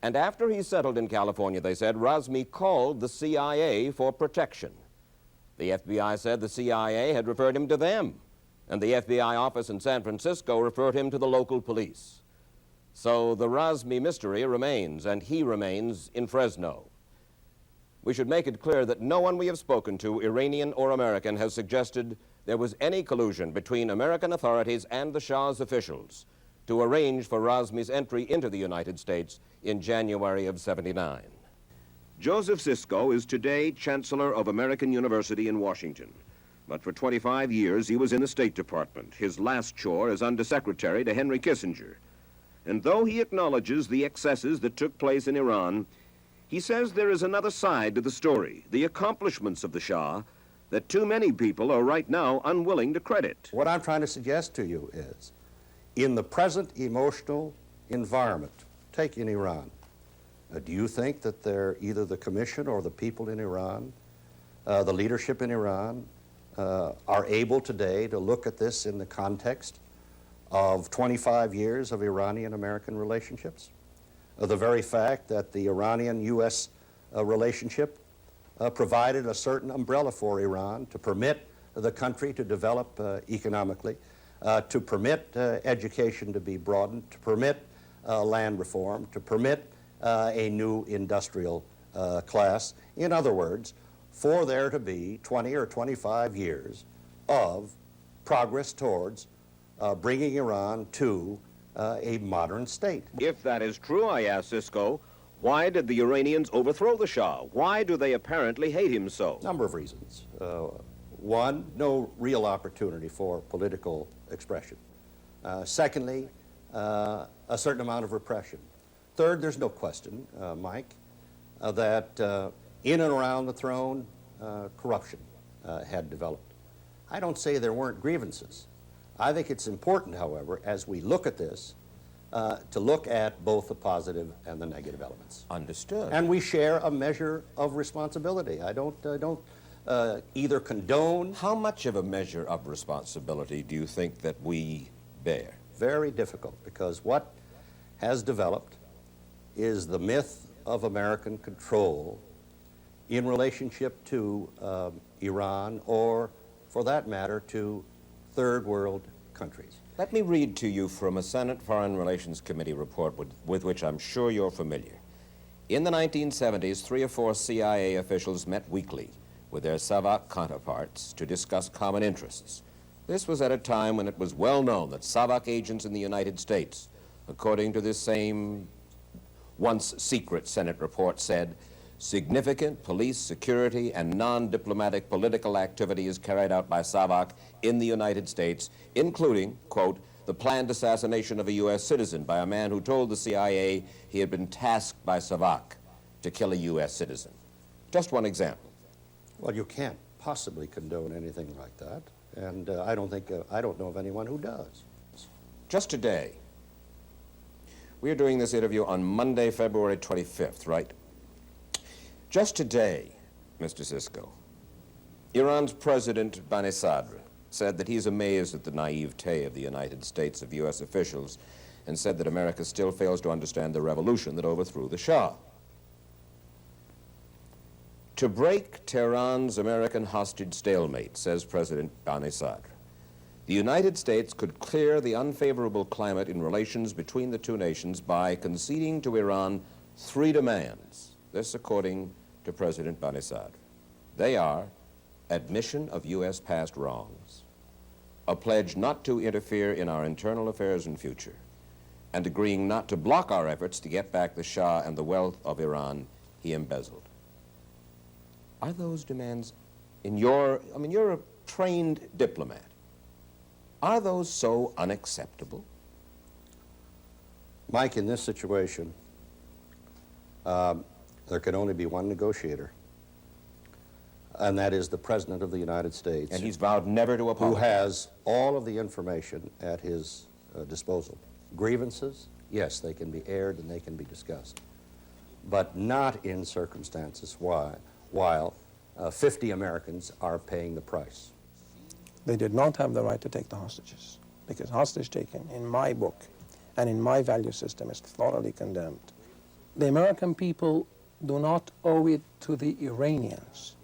[SPEAKER 13] and after he settled in California, they said, Razmi called the CIA for protection. The FBI said the CIA had referred him to them, and the FBI office in San Francisco referred him to the local police. So the Razmi mystery remains, and he remains in Fresno. We should make it clear that no one we have spoken to, Iranian or American, has suggested there was any collusion between American authorities and the Shah's officials to arrange for Razmi's entry into the United States in January of '79. Joseph Sisko is today Chancellor of American University in Washington. But for 25 years, he was in the State Department, his last chore as Undersecretary to Henry Kissinger. And though he acknowledges the excesses that took place in Iran, he says there is another side to the story, the accomplishments of the Shah, that too many people are right now unwilling to credit.
[SPEAKER 16] What I'm trying to suggest to you is, in the present emotional environment, take in Iran, do you think that either the Commission or the people in Iran, the leadership in Iran, are able today to look at this in the context of 25 years of Iranian-American relationships? The very fact that the Iranian-U.S. relationship provided a certain umbrella for Iran to permit the country to develop economically, to permit education to be broadened, to permit land reform, to permit a new industrial class. In other words, for there to be 20 or 25 years of progress towards bringing Iran to a modern state.
[SPEAKER 13] If that is true, I ask Sisko, why did the Iranians overthrow the Shah? Why do they apparently hate him so?
[SPEAKER 16] Number of reasons. One, no real opportunity for political expression. Secondly, a certain amount of repression. Third, there's no question, Mike, that in and around the throne, corruption had developed. I don't say there weren't grievances, I think it's important, however, as we look at this, to look at both the positive and the negative elements.
[SPEAKER 1] Understood.
[SPEAKER 16] And we share a measure of responsibility. I don't either condone.
[SPEAKER 1] How much of a measure of responsibility do you think that we bear?
[SPEAKER 16] Very difficult, because what has developed is the myth of American control in relationship to Iran, or for that matter, to third world countries.
[SPEAKER 1] Let me read to you from a Senate Foreign Relations Committee report with which I'm sure you're familiar. In the 1970s, 3 or 4 CIA officials met weekly with their SAVAK counterparts to discuss common interests. This was at a time when it was well known that SAVAK agents in the United States, according to this same once secret Senate report, said, significant police, security, and non-diplomatic political activity is carried out by SAVAK in the United States, including, quote, the planned assassination of a U.S. citizen by a man who told the CIA he had been tasked by SAVAK to kill a U.S. citizen. Just one example.
[SPEAKER 16] Well, you can't possibly condone anything like that, and I don't know of anyone who does.
[SPEAKER 1] Just today, we are doing this interview on Monday, February 25th, right? Just today, Mr. Sisko, Iran's President Ahmadinejad said that he's amazed at the naivete of the United States, of U.S. officials, and said that America still fails to understand the revolution that overthrew the Shah. To break Tehran's American hostage stalemate, says President Ahmadinejad, the United States could clear the unfavorable climate in relations between the two nations by conceding to Iran 3 demands. This according to President Ahmadinejad. They are admission of U.S. past wrongs, a pledge not to interfere in our internal affairs and future, and agreeing not to block our efforts to get back the Shah and the wealth of Iran he embezzled. Are those demands you're a trained diplomat. Are those so unacceptable?
[SPEAKER 16] Mike, in this situation, there can only be one negotiator, and that is the President of the United States.
[SPEAKER 1] And he's vowed never to apologize.
[SPEAKER 16] Who has all of the information at his disposal. Grievances, yes, they can be aired and they can be discussed, but not in circumstances while 50 Americans are paying the price.
[SPEAKER 10] They did not have the right to take the hostages, because hostage taking, in my book and in my value system, is thoroughly condemned. The American people do not owe it to the Iranians,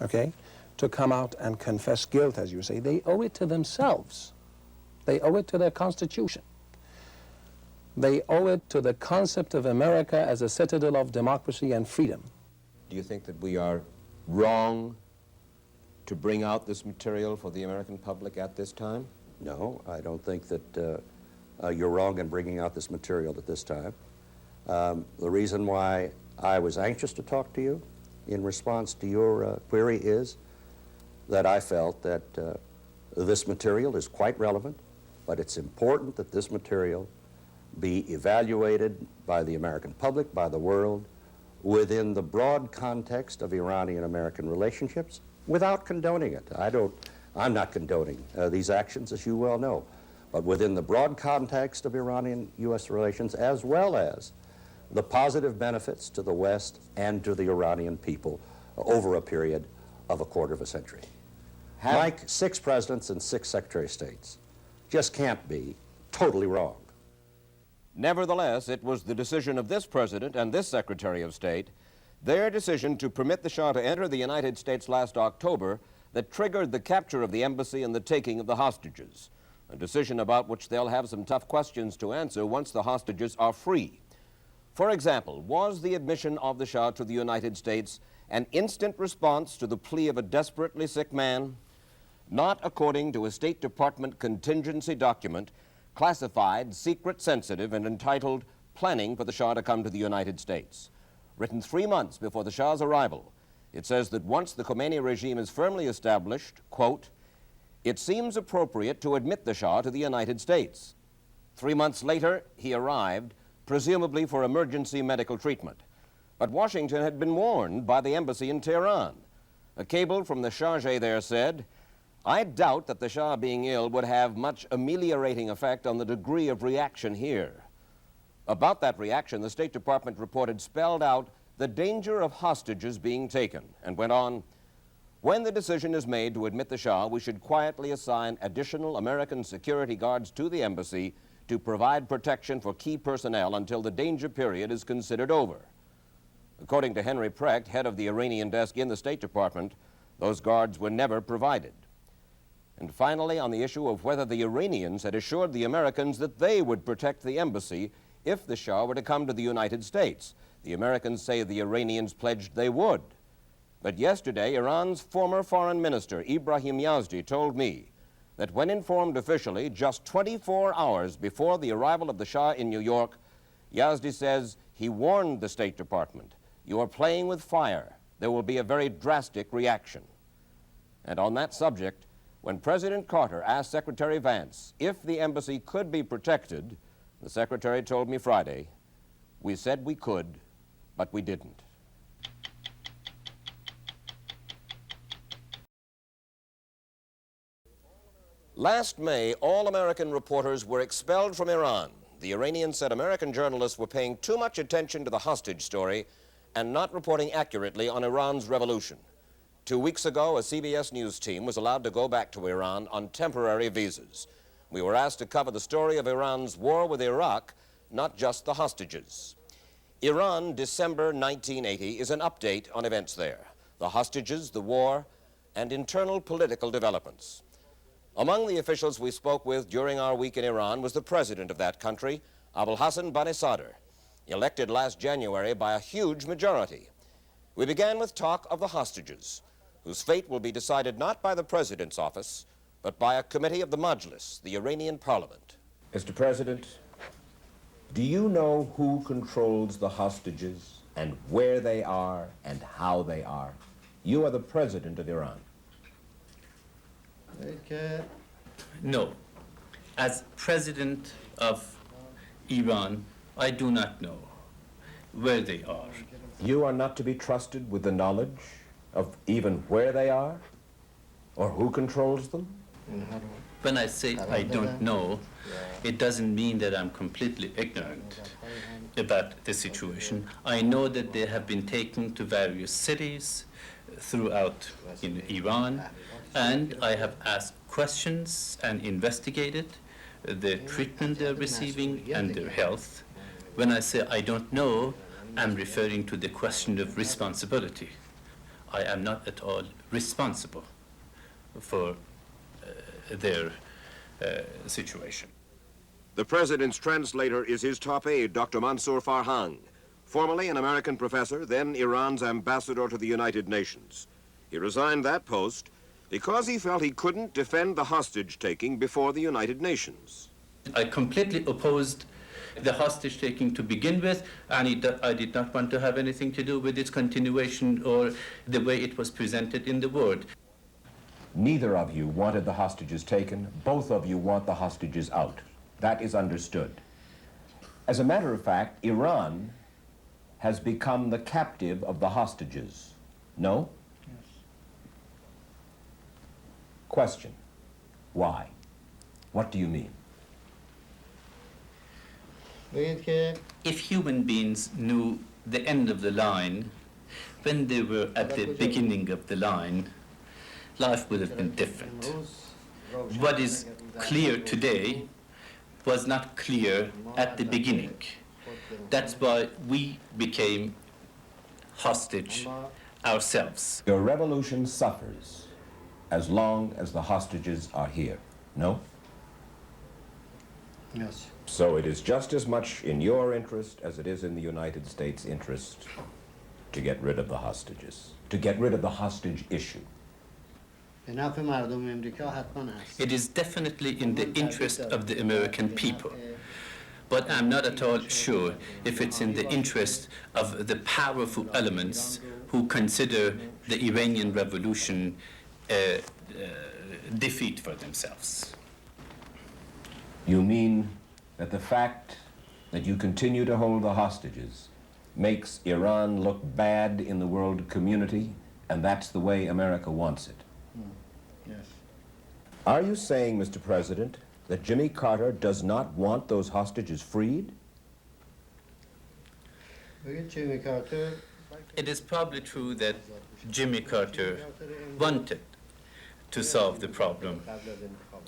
[SPEAKER 10] okay, to come out and confess guilt, as you say. They owe it to themselves. They owe it to their Constitution. They owe it to the concept of America as a citadel of democracy and freedom.
[SPEAKER 1] Do you think that we are wrong to bring out this material for the American public at this time?
[SPEAKER 16] No, I don't think that you're wrong in bringing out this material at this time. The reason why I was anxious to talk to you in response to your query is that I felt that this material is quite relevant, but it's important that this material be evaluated by the American public, by the world, within the broad context of Iranian-American relationships, without condoning it. I'm not condoning these actions, as you well know, but within the broad context of Iranian-U.S. relations, as well as the positive benefits to the West and to the Iranian people over a period of a quarter of a century. Like 6 presidents and 6 secretary of states just can't be totally wrong.
[SPEAKER 1] Nevertheless, it was the decision of this president and this secretary of state, their decision to permit the Shah to enter the United States last October, that triggered the capture of the embassy and the taking of the hostages, a decision about which they'll have some tough questions to answer once the hostages are free. For example, was the admission of the Shah to the United States an instant response to the plea of a desperately sick man? Not according to a State Department contingency document, classified, secret, sensitive, and entitled Planning for the Shah to Come to the United States. Written 3 months before the Shah's arrival, it says that once the Khomeini regime is firmly established, quote, it seems appropriate to admit the Shah to the United States. 3 months later, he arrived, presumably for emergency medical treatment. But Washington had been warned by the embassy in Tehran. A cable from the chargé there said,
[SPEAKER 13] I doubt that the Shah being ill would have much ameliorating effect on the degree of reaction here. About that reaction, the State Department reported spelled out the danger of hostages being taken and went on, when the decision is made to admit the Shah, we should quietly assign additional American security guards to the embassy to provide protection for key personnel until the danger period is considered over. According to Henry Precht, head of the Iranian desk in the State Department, those guards were never provided. And finally, on the issue of whether the Iranians had assured the Americans that they would protect the embassy if the Shah were to come to the United States. The Americans say the Iranians pledged they would. But yesterday, Iran's former foreign minister, Ibrahim Yazdi, told me that when informed officially just 24 hours before the arrival of the Shah in New York, Yazdi says he warned the State Department, "You are playing with fire. There will be a very drastic reaction." And on that subject, when President Carter asked Secretary Vance if the embassy could be protected, the Secretary told me Friday, "We said we could, but we didn't." Last May, all American reporters were expelled from Iran. The Iranians said American journalists were paying too much attention to the hostage story and not reporting accurately on Iran's revolution. 2 weeks ago, a CBS News team was allowed to go back to Iran on temporary visas. We were asked to cover the story of Iran's war with Iraq, not just the hostages. Iran, December 1980, is an update on events there, the hostages, the war, and internal political developments. Among the officials we spoke with during our week in Iran was the president of that country, Abul Hassan Bani Sadr, elected last January by a huge majority. We began with talk of the hostages, whose fate will be decided not by the president's office, but by a committee of the Majlis, the Iranian parliament. Mr. President, do you know who controls the hostages and where they are and how they are? You are the president of Iran.
[SPEAKER 14] No. As president of Iran, I do not know where they are.
[SPEAKER 13] You are not to be trusted with the knowledge of even where they are or who controls them?
[SPEAKER 14] When I say I don't know, it doesn't mean that I'm completely ignorant about the situation. I know that they have been taken to various cities throughout Iran, and I have asked questions and investigated the treatment they're receiving and their health. When I say I don't know, I'm referring to the question of responsibility. I am not at all responsible for their situation.
[SPEAKER 13] The president's translator is his top aide, Dr. Mansour Farhang, formerly an American professor, then Iran's ambassador to the United Nations. He resigned that post because he felt he couldn't defend the hostage-taking before the United Nations.
[SPEAKER 14] I completely opposed the hostage-taking to begin with, and I did not want to have anything to do with its continuation or the way it was presented in the world.
[SPEAKER 13] Neither of you wanted the hostages taken. Both of you want the hostages out. That is understood. As a matter of fact, Iran has become the captive of the hostages. No?
[SPEAKER 14] Yes.
[SPEAKER 13] Question. Why? What do you mean?
[SPEAKER 14] If human beings knew the end of the line, when they were at the beginning of the line, life would have been different. What is clear today was not clear at the beginning. That's why we became hostage ourselves.
[SPEAKER 13] Your revolution suffers as long as the hostages are here. No?
[SPEAKER 5] Yes.
[SPEAKER 13] So it is just as much in your interest as it is in the United States' interest to get rid of the hostages, to get rid of the hostage issue.
[SPEAKER 14] It is definitely in the interest of the American people, but I'm not at all sure if it's in the interest of the powerful elements who consider the Iranian Revolution a defeat for themselves.
[SPEAKER 13] You mean that the fact that you continue to hold the hostages makes Iran look bad in the world community, and that's the way America wants it?
[SPEAKER 5] Yes.
[SPEAKER 1] Are you saying, Mr. President, that Jimmy Carter does not want those hostages freed?
[SPEAKER 14] It is probably true that Jimmy Carter wanted to solve the problem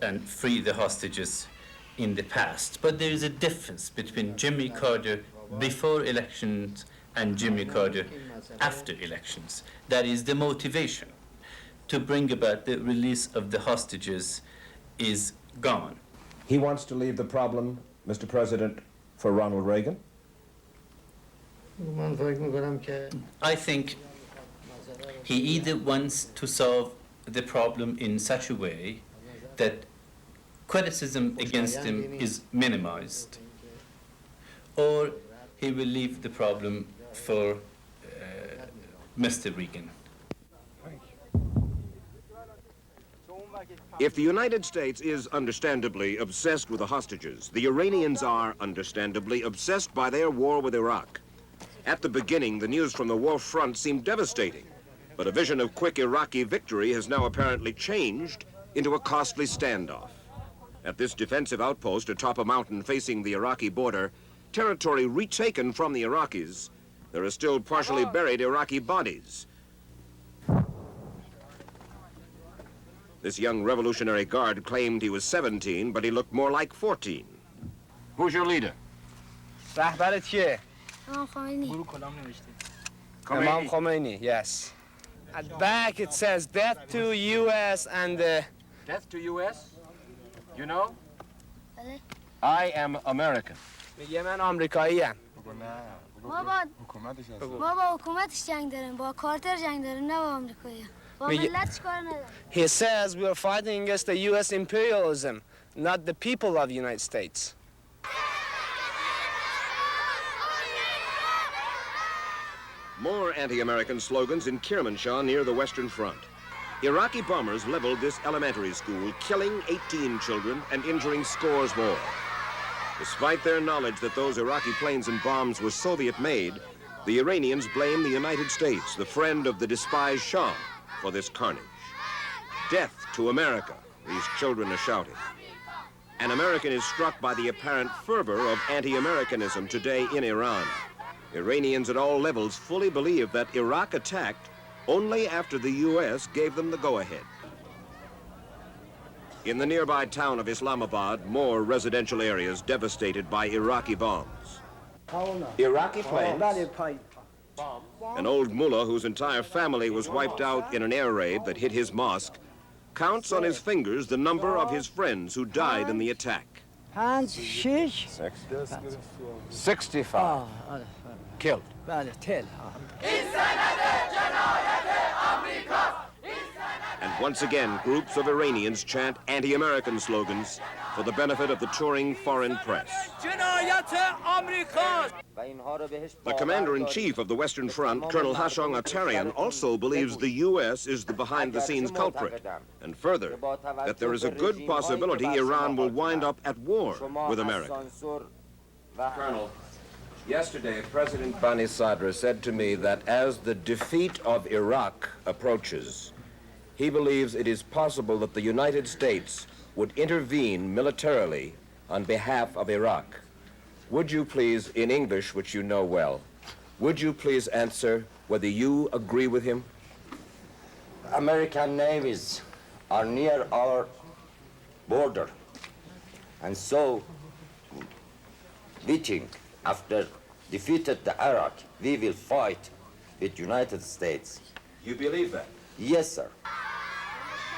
[SPEAKER 14] and free the hostages in the past. But there is a difference between Jimmy Carter before elections and Jimmy Carter after elections. That is, the motivation to bring about the release of the hostages is gone.
[SPEAKER 1] He wants to leave the problem, Mr. President, for Ronald Reagan?
[SPEAKER 14] I think he either wants to solve the problem in such a way that criticism against him is minimized, or he will leave the problem for Mr. Reagan.
[SPEAKER 1] If the United States is understandably obsessed with the hostages, the Iranians are understandably obsessed by their war with Iraq. At the beginning, the news from the war front seemed devastating, but a vision of quick Iraqi victory has now apparently changed into a costly standoff. At this defensive outpost atop a mountain facing the Iraqi border, territory retaken from the Iraqis, there are still partially buried Iraqi bodies. This young Revolutionary Guard claimed he was 17, but he looked more like 14. Who's your leader?
[SPEAKER 17] Imam Khomeini, yes. At back it says death to U.S. and...
[SPEAKER 1] Death to U.S.? You know? I am American.
[SPEAKER 17] میگه من آمریکایی‌ام.
[SPEAKER 18] ما با حکومتش جنگ داریم، با کارتر جنگ داریم، نه با آمریکایی‌ها. با ملتش کار نداریم.
[SPEAKER 17] He says we are fighting against the U.S. imperialism, not the people of the United States.
[SPEAKER 1] More anti-American slogans in Kermanshah near the Western Front. Iraqi bombers leveled this elementary school, killing 18 children and injuring scores more. Despite their knowledge that those Iraqi planes and bombs were Soviet-made, the Iranians blame the United States, the friend of the despised Shah, for this carnage. Death to America, these children are shouting. An American is struck by the apparent fervor of anti-Americanism today in Iran. Iranians at all levels fully believe that Iraq attacked only after the U.S. gave them the go-ahead. In the nearby town of Islamabad, more residential areas devastated by Iraqi bombs. Iraqi planes? An old mullah whose entire family was wiped out in an air raid that hit his mosque counts on his fingers the number of his friends who died in the attack. 65 killed. And once again, groups of Iranians chant anti-American slogans for the benefit of the touring foreign press. The commander-in-chief of the Western Front, Colonel Hashang Atarian, also believes the U.S. is the behind-the-scenes culprit, and further, that there is a good possibility Iran will wind up at war with America. Colonel, yesterday, President Bani Sadr said to me that as the defeat of Iraq approaches, he believes it is possible that the United States would intervene militarily on behalf of Iraq. Would you please, in English, which you know well, would you please answer whether you agree with him?
[SPEAKER 19] American navies are near our border, and so we think after defeated the Iraq, we will fight with United States.
[SPEAKER 1] You believe that?
[SPEAKER 19] Yes, sir.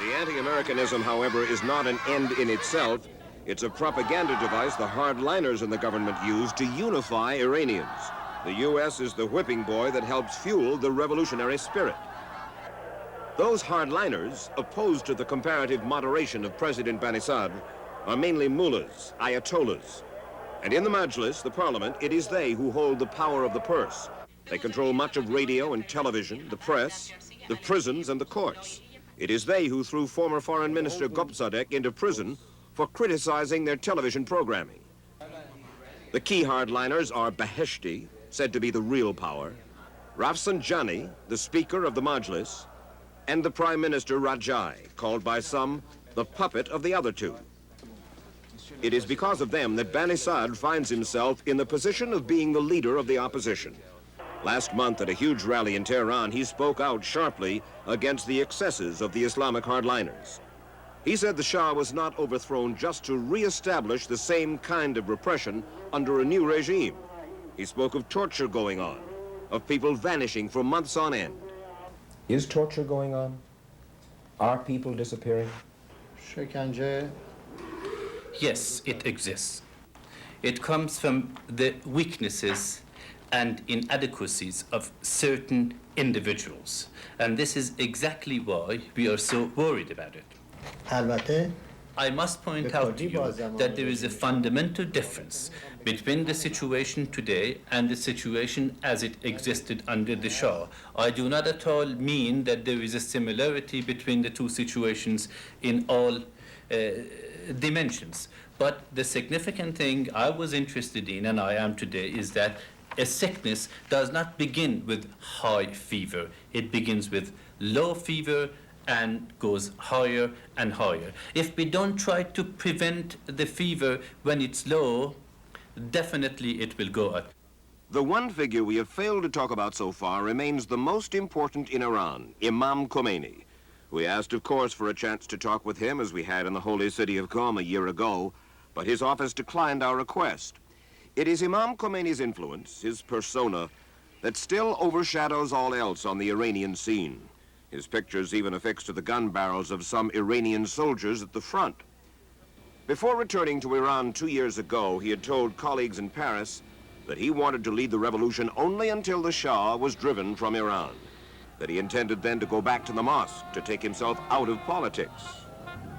[SPEAKER 1] The anti-Americanism, however, is not an end in itself. It's a propaganda device the hardliners in the government use to unify Iranians. The U.S. is the whipping boy that helps fuel the revolutionary spirit. Those hardliners, opposed to the comparative moderation of President Bani Sadr, are mainly mullahs, ayatollahs. And in the Majlis, the parliament, it is they who hold the power of the purse. They control much of radio and television, the press, the prisons, and the courts. It is they who threw former Foreign Minister Gopsadek into prison for criticizing their television programming. The key hardliners are Beheshti, said to be the real power, Rafsanjani, the Speaker of the Majlis, and the Prime Minister Rajai, called by some the puppet of the other two. It is because of them that Banisadr finds himself in the position of being the leader of the opposition. Last month at a huge rally in Tehran, he spoke out sharply against the excesses of the Islamic hardliners. He said the Shah was not overthrown just to re-establish the same kind of repression under a new regime. He spoke of torture going on, of people vanishing for months on end.
[SPEAKER 13] Is torture going on? Are people disappearing?
[SPEAKER 14] Yes, it exists. It comes from the weaknesses and inadequacies of certain individuals. And this is exactly why we are so worried about it. I must point out to you that there is a fundamental difference between the situation today and the situation as it existed under the Shah. I do not at all mean that there is a similarity between the two situations in all dimensions. But the significant thing I was interested in, and I am today, is that a sickness does not begin with high fever. It begins with low fever and goes higher and higher. If we don't try to prevent the fever when it's low, definitely it will go up.
[SPEAKER 1] The one figure we have failed to talk about so far remains the most important in Iran, Imam Khomeini. We asked, of course, for a chance to talk with him, as we had in the holy city of Qom a year ago, but his office declined our request. It is Imam Khomeini's influence, his persona, that still overshadows all else on the Iranian scene. His pictures even affixed to the gun barrels of some Iranian soldiers at the front. Before returning to Iran 2 years ago, he had told colleagues in Paris that he wanted to lead the revolution only until the Shah was driven from Iran, that he intended then to go back to the mosque to take himself out of politics.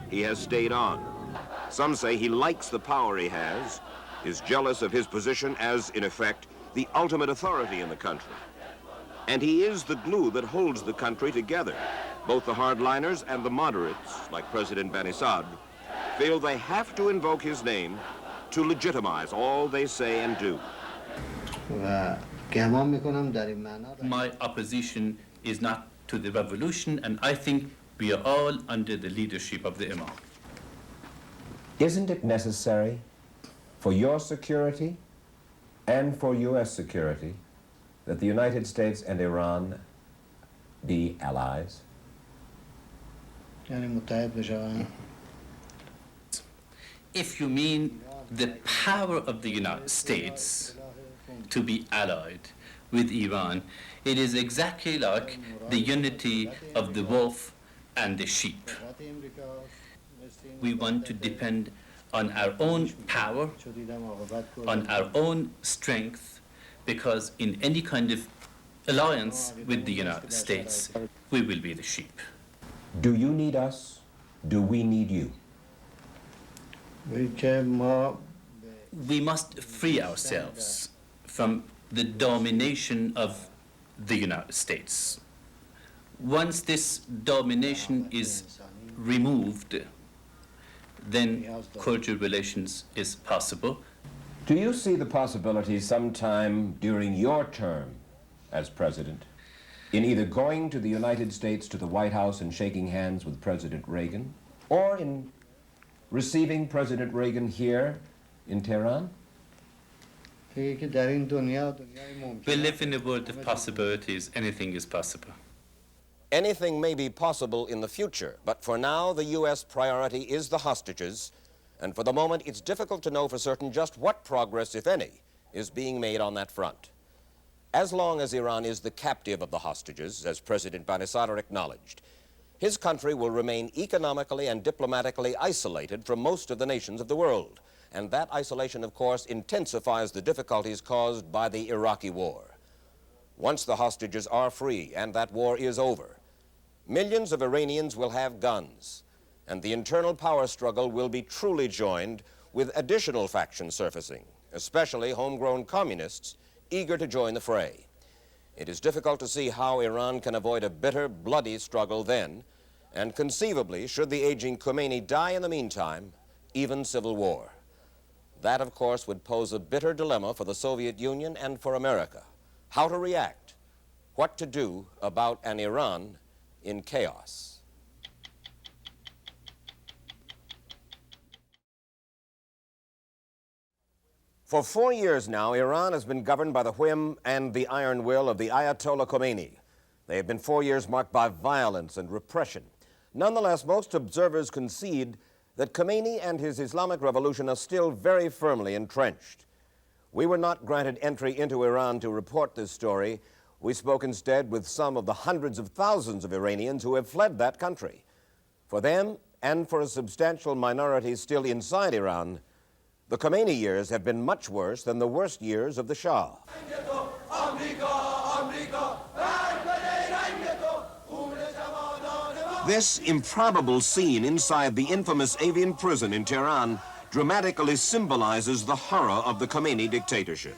[SPEAKER 1] He has stayed on. Some say he likes the power he has, is jealous of his position as, in effect, the ultimate authority in the country. And he is the glue that holds the country together. Both the hardliners and the moderates, like President Banisadr, feel they have to invoke his name to legitimize all they say and do.
[SPEAKER 14] My opposition is not to the revolution, and I think we are all under the leadership of the Imam.
[SPEAKER 13] Isn't it necessary for your security and for U.S. security that the United States and Iran be allies?
[SPEAKER 14] If you mean the power of the United States to be allied with Iran, it is exactly like the unity of the wolf and the sheep. We want to depend on our own power, on our own strength, because in any kind of alliance with the United States, we will be the sheep.
[SPEAKER 13] Do you need us? Do we need you?
[SPEAKER 14] We must free ourselves from the domination of the United States. Once this domination is removed, then cordial relations is possible.
[SPEAKER 13] Do you see the possibility sometime during your term as president in either going to the United States, to the White House, and shaking hands with President Reagan, or in receiving President Reagan here in Tehran?
[SPEAKER 14] We live in a world of possibilities. Anything is possible.
[SPEAKER 1] Anything may be possible in the future, but for now, the U.S. priority is the hostages, and for the moment, it's difficult to know for certain just what progress, if any, is being made on that front. As long as Iran is the captive of the hostages, as President Banisadr acknowledged, his country will remain economically and diplomatically isolated from most of the nations of the world, and that isolation, of course, intensifies the difficulties caused by the Iraqi war. Once the hostages are free and that war is over, millions of Iranians will have guns, and the internal power struggle will be truly joined with additional factions surfacing, especially homegrown communists eager to join the fray. It is difficult to see how Iran can avoid a bitter, bloody struggle then, and conceivably, should the aging Khomeini die in the meantime, even civil war. That, of course, would pose a bitter dilemma for the Soviet Union and for America. How to react, what to do about an Iran in chaos.
[SPEAKER 13] For 4 years now, Iran has been governed by the whim and the iron will of the Ayatollah Khomeini. They have been 4 years marked by violence and repression. Nonetheless, most observers concede that Khomeini and his Islamic revolution are still very firmly entrenched. We were not granted entry into Iran to report this story. We spoke instead with some of the hundreds of thousands of Iranians who have fled that country. For them, and for a substantial minority still inside Iran, the Khomeini years have been much worse than the worst years of the Shah. This improbable scene inside the infamous Evin prison in Tehran dramatically symbolizes the horror of the Khomeini dictatorship.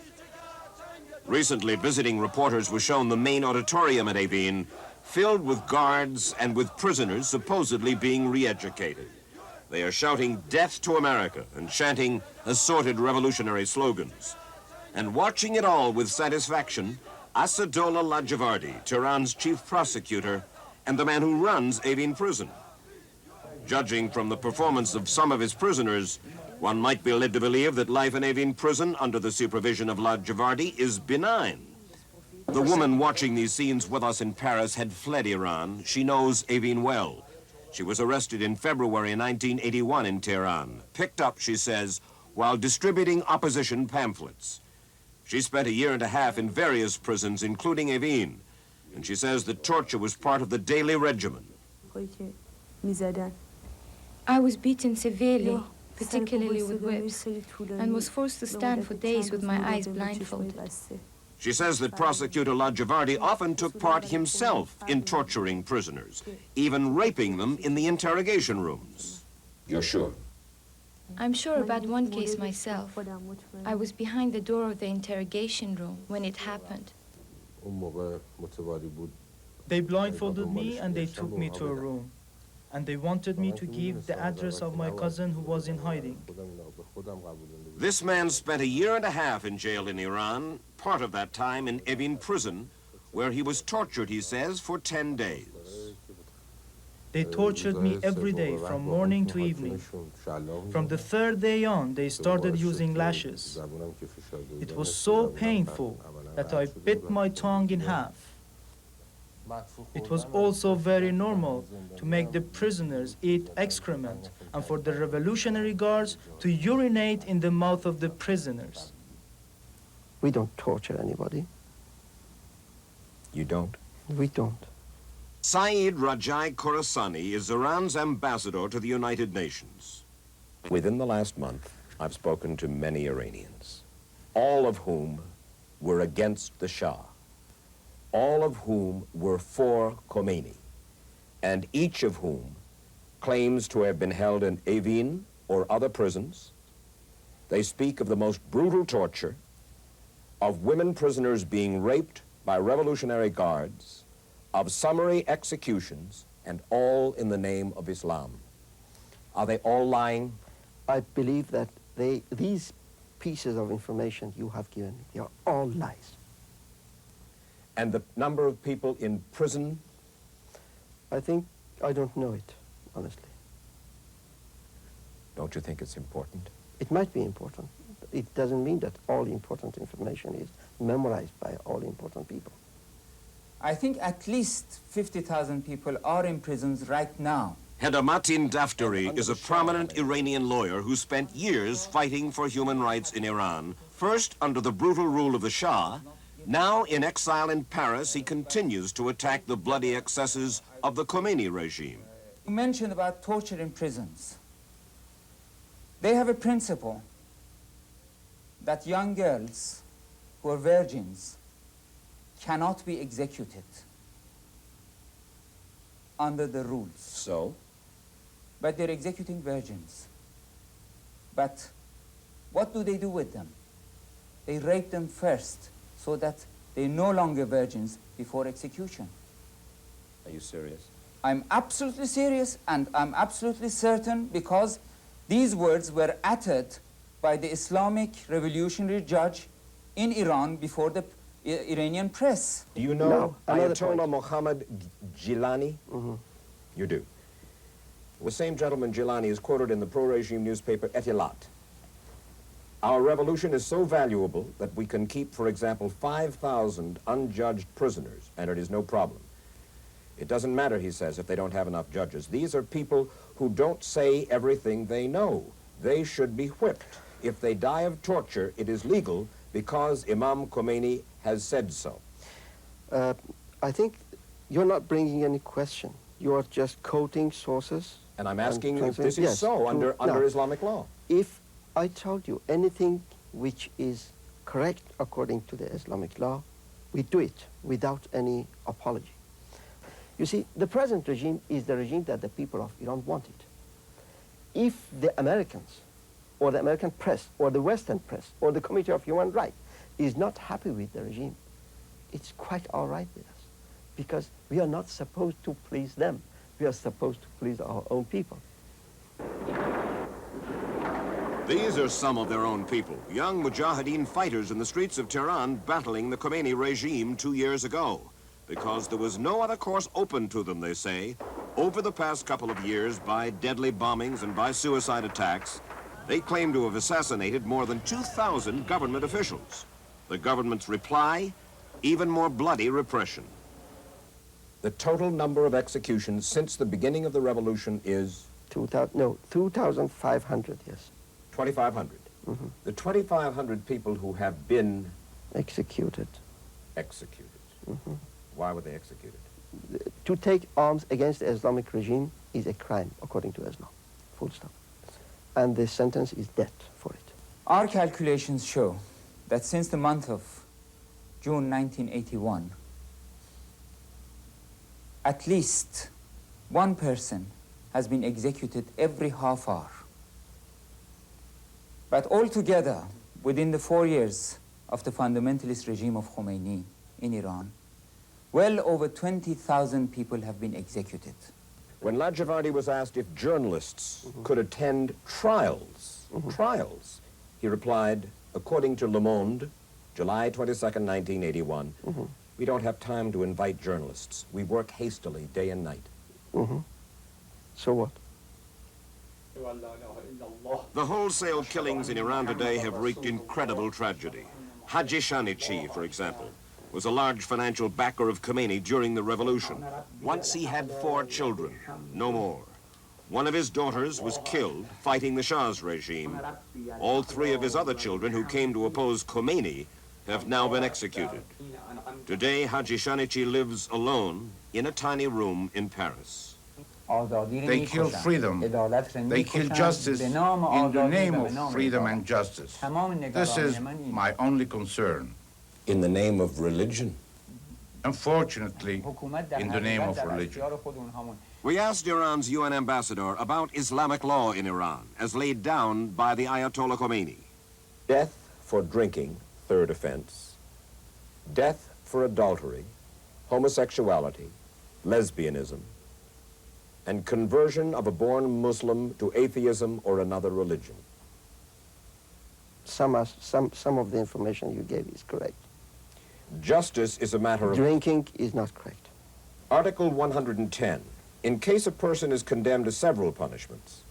[SPEAKER 13] Recently, visiting reporters were shown the main auditorium at Evin, filled with guards and with prisoners supposedly being re-educated. They are shouting "Death to America" and chanting assorted revolutionary slogans. And watching it all with satisfaction, Ayatollah Lajavardi, Tehran's chief prosecutor, and the man who runs Evin prison. Judging from the performance of some of his prisoners, one might be led to believe that life in Evin prison under the supervision of Lajavardi is benign. The woman watching these scenes with us in Paris had fled Iran. She knows Evin well. She was arrested in February 1981 in Tehran, picked up, she says, while distributing opposition pamphlets. She spent a year and a half in various prisons, including Evin, and she says that torture was part of the daily regimen.
[SPEAKER 20] I was beaten severely, particularly with whips, and was forced to stand for days with my eyes blindfolded.
[SPEAKER 13] She says that prosecutor Lajavardi often took part himself in torturing prisoners, even raping them in the interrogation rooms. You're sure?
[SPEAKER 20] I'm sure about one case myself. I was behind the door of the interrogation room when it happened.
[SPEAKER 21] They blindfolded me and they took me to a room. And they wanted me to give the address of my cousin who was in hiding.
[SPEAKER 13] This man spent a year and a half in jail in Iran, part of that time in Evin prison, where he was tortured, he says, for 10 days.
[SPEAKER 21] They tortured me every day from morning to evening. From the third day on, they started using lashes. It was so painful that I bit my tongue in half. It was also very normal to make the prisoners eat excrement and for the revolutionary guards to urinate in the mouth of the prisoners.
[SPEAKER 22] We don't torture anybody.
[SPEAKER 13] You don't?
[SPEAKER 22] We don't.
[SPEAKER 13] Saeed Rajai Khorasani is Iran's ambassador to the United Nations. Within the last month, I've spoken to many Iranians, all of whom were against the Shah, all of whom were for Khomeini, and each of whom claims to have been held in Evin or other prisons. They speak of the most brutal torture, of women prisoners being raped by revolutionary guards, of summary executions, and all in the name of Islam. Are they all lying?
[SPEAKER 22] I believe that these pieces of information you have given me, they are all lies.
[SPEAKER 13] And the number of people in prison?
[SPEAKER 22] I don't know it, honestly.
[SPEAKER 13] Don't you think it's important?
[SPEAKER 22] It might be important. It doesn't mean that all important information is memorized by all important people.
[SPEAKER 23] I think at least 50,000 people are in prisons right now.
[SPEAKER 13] Hedamatin Daftari is a prominent Iranian lawyer who spent years fighting for human rights in Iran, first under the brutal rule of the Shah. Now, in exile in Paris, he continues to attack the bloody excesses of the Khomeini regime.
[SPEAKER 23] You mentioned about torture in prisons. They have a principle that young girls who are virgins cannot be executed under the rules.
[SPEAKER 13] So?
[SPEAKER 23] But they're executing virgins. But what do they do with them? They rape them first, so that they're no longer virgins before execution.
[SPEAKER 13] Are you serious?
[SPEAKER 23] I'm absolutely serious, and I'm absolutely certain, because these words were uttered by the Islamic revolutionary judge in Iran before the Iranian press.
[SPEAKER 13] Do you know Ayatollah Muhammad Gilani?
[SPEAKER 22] Mm-hmm.
[SPEAKER 13] You do. The same gentleman, Gilani, is quoted in the pro-regime newspaper Etilat.
[SPEAKER 1] Our revolution is so valuable that we can keep, for example, 5,000 unjudged prisoners, and it is no problem. It doesn't matter, he says, if they don't have enough judges. These are people who don't say everything they know. They should be whipped. If they die of torture, it is legal because Imam Khomeini has said so.
[SPEAKER 22] I think you're not bringing any question. You're just quoting sources.
[SPEAKER 1] And I'm asking if this is so under Islamic law.
[SPEAKER 22] If I told you anything which is correct according to the Islamic law, we do it without any apology. You see, the present regime is the regime that the people of Iran wanted. If the Americans, or the American press, or the Western press, or the Committee of Human Rights is not happy with the regime, it's quite all right with us, because we are not supposed to please them. We are supposed to please our own people.
[SPEAKER 1] These are some of their own people, young Mujahideen fighters in the streets of Tehran battling the Khomeini regime 2 years ago, because there was no other course open to them, they say. Over the past couple of years, by deadly bombings and by suicide attacks, they claim to have assassinated more than 2,000 government officials. The government's reply, even more bloody repression. The total number of executions since the beginning of the revolution is?
[SPEAKER 22] 2,500, yes.
[SPEAKER 1] 2,500.
[SPEAKER 22] Mm-hmm.
[SPEAKER 1] The 2,500 people who have been
[SPEAKER 22] executed.
[SPEAKER 1] Mm-hmm. Why were they executed?
[SPEAKER 22] To take arms against the Islamic regime is a crime, according to Islam. Full stop. And the sentence is death for it.
[SPEAKER 23] Our calculations show that since the month of June 1981, at least one person has been executed every half hour. But altogether, within the 4 years of the fundamentalist regime of Khomeini in Iran, well over 20,000 people have been executed.
[SPEAKER 1] When Lajavardi was asked if journalists could attend trials, he replied, according to Le Monde, July 22nd, 1981, we don't have time to invite journalists. We work hastily day and night.
[SPEAKER 22] So what?
[SPEAKER 1] The wholesale killings in Iran today have wreaked incredible tragedy. Haji Shanichi, for example, was a large financial backer of Khomeini during the revolution. Once he had 4 children, no more. One of his daughters was killed fighting the Shah's regime. All 3 of his other children who came to oppose Khomeini have now been executed. Today, Haji Shanichi lives alone in a tiny room in Paris.
[SPEAKER 3] They kill freedom. They kill justice in the name of freedom and justice. This is my only concern.
[SPEAKER 1] In the name of religion?
[SPEAKER 3] Unfortunately, in the name of religion.
[SPEAKER 1] We asked Iran's UN ambassador about Islamic law in Iran, as laid down by the Ayatollah Khomeini. Death for drinking, 3rd offense. Death for adultery, homosexuality, lesbianism, and conversion of a born Muslim to atheism or another religion.
[SPEAKER 22] Some of the information you gave is correct.
[SPEAKER 1] Justice is a matter of...
[SPEAKER 22] Drinking is not correct.
[SPEAKER 1] Article 110. In case a person is condemned to several punishments,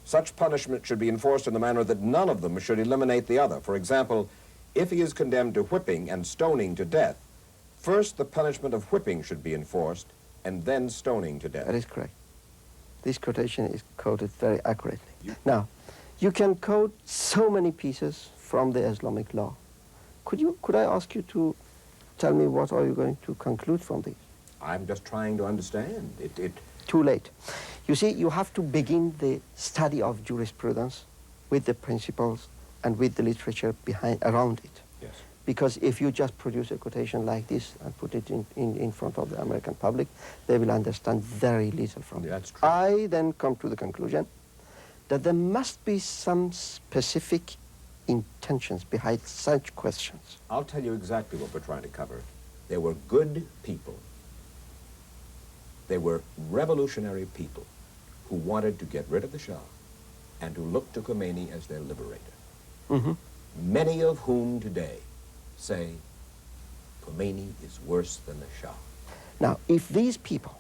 [SPEAKER 1] such punishment should be enforced in the manner that none of them should eliminate the other. For example, if he is condemned to whipping and stoning to death, first the punishment of whipping should be enforced, and then stoning to death.
[SPEAKER 22] That is correct. This quotation is quoted very accurately. Now, you can quote so many pieces from the Islamic law. Could I ask you to tell me what are you going to conclude from these?
[SPEAKER 1] I'm just trying to understand.
[SPEAKER 22] Too late. You see, you have to begin the study of jurisprudence with the principles and with the literature around it.
[SPEAKER 1] Yes.
[SPEAKER 22] Because if you just produce a quotation like this and put it in front of the American public, they will understand very little from it.
[SPEAKER 1] That's true.
[SPEAKER 22] I then come to the conclusion that there must be some specific intentions behind such questions.
[SPEAKER 1] I'll tell you exactly what we're trying to cover. They were good people. They were revolutionary people who wanted to get rid of the Shah and who looked to Khomeini as their liberator. Many of whom today say Khomeini is worse than the Shah.
[SPEAKER 22] Now, if these people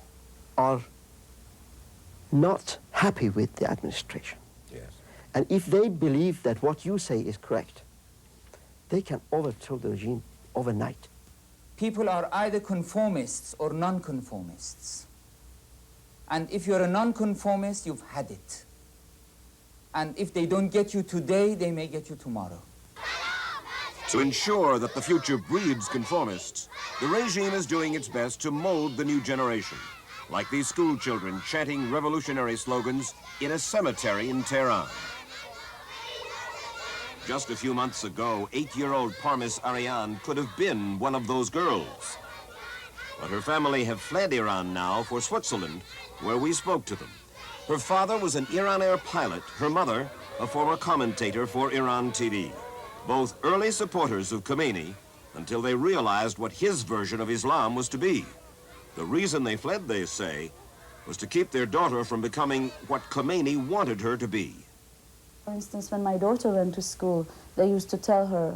[SPEAKER 22] are not happy with the administration,
[SPEAKER 1] yes,
[SPEAKER 22] And if they believe that what you say is correct, they can overthrow the regime overnight.
[SPEAKER 23] People are either conformists or non-conformists. And if you're a non-conformist, you've had it. And if they don't get you today, they may get you tomorrow.
[SPEAKER 1] To ensure that the future breeds conformists, the regime is doing its best to mold the new generation, like these school children chanting revolutionary slogans in a cemetery in Tehran. Just a few months ago, 8-year-old Parmis Ariane could have been one of those girls. But her family have fled Iran now for Switzerland, where we spoke to them. Her father was an Iran Air pilot, her mother a former commentator for Iran TV. Both early supporters of Khomeini until they realized what his version of Islam was to be. The reason they fled, they say, was to keep their daughter from becoming what Khomeini wanted her to be.
[SPEAKER 6] For instance, when my daughter went to school, they used to tell her,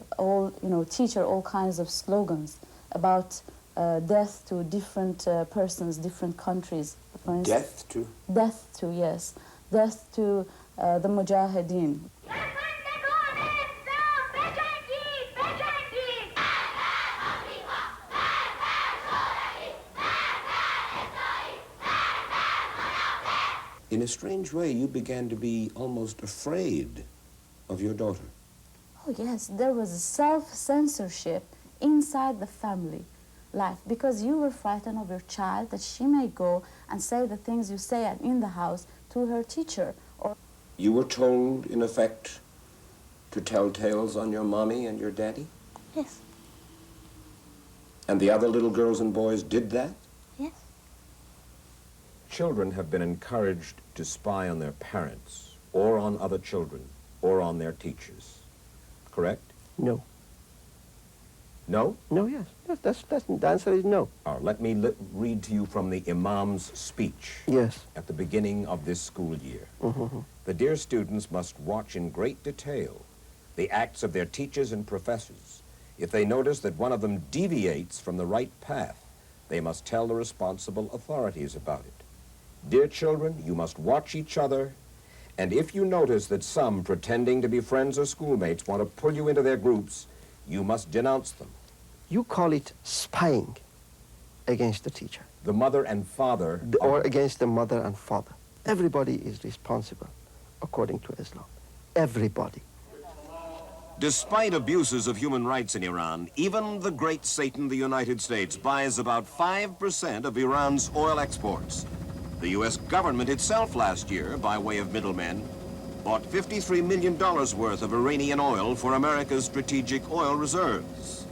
[SPEAKER 6] teach her all kinds of slogans about death to different persons, different countries. For instance,
[SPEAKER 3] Death to?
[SPEAKER 6] Death to, yes. Death to the Mujahideen.
[SPEAKER 1] In a strange way, you began to be almost afraid of your daughter.
[SPEAKER 6] Oh yes, there was a self-censorship inside the family life because you were frightened of your child that she may go and say the things you say in the house to her teacher. Or
[SPEAKER 1] you were told, in effect, to tell tales on your mommy and your daddy?
[SPEAKER 6] Yes.
[SPEAKER 1] And the other little girls and boys did that?
[SPEAKER 6] Yes.
[SPEAKER 1] Children have been encouraged to spy on their parents, or on other children, or on their teachers. Correct?
[SPEAKER 22] No.
[SPEAKER 1] No?
[SPEAKER 22] No, yes. The answer is no.
[SPEAKER 1] Let me read to you from the Imam's speech.
[SPEAKER 22] Yes.
[SPEAKER 1] At the beginning of this school year.
[SPEAKER 22] Mm-hmm.
[SPEAKER 1] The dear students must watch in great detail the acts of their teachers and professors. If they notice that one of them deviates from the right path, they must tell the responsible authorities about it. Dear children, you must watch each other, and if you notice that some, pretending to be friends or schoolmates, want to pull you into their groups, you must denounce them.
[SPEAKER 22] You call it spying against the teacher.
[SPEAKER 1] The mother and father...
[SPEAKER 22] Or against the mother and father. Everybody is responsible, according to Islam. Everybody.
[SPEAKER 1] Despite abuses of human rights in Iran, even the great Satan, the United States, buys about 5% of Iran's oil exports. The U.S. government itself last year, by way of middlemen, bought $53 million worth of Iranian oil for America's strategic oil reserves.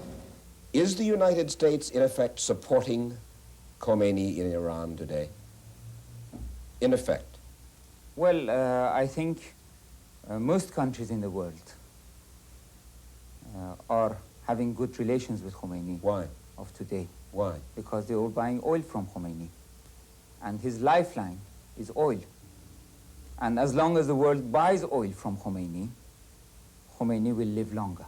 [SPEAKER 1] Is the United States, in effect, supporting Khomeini in Iran today? In effect?
[SPEAKER 23] Well, I think most countries in the world are having good relations with Khomeini.
[SPEAKER 1] Why?
[SPEAKER 23] Of today.
[SPEAKER 1] Why?
[SPEAKER 23] Because they are buying oil from Khomeini. And his lifeline is oil. And as long as the world buys oil from Khomeini, Khomeini will live longer.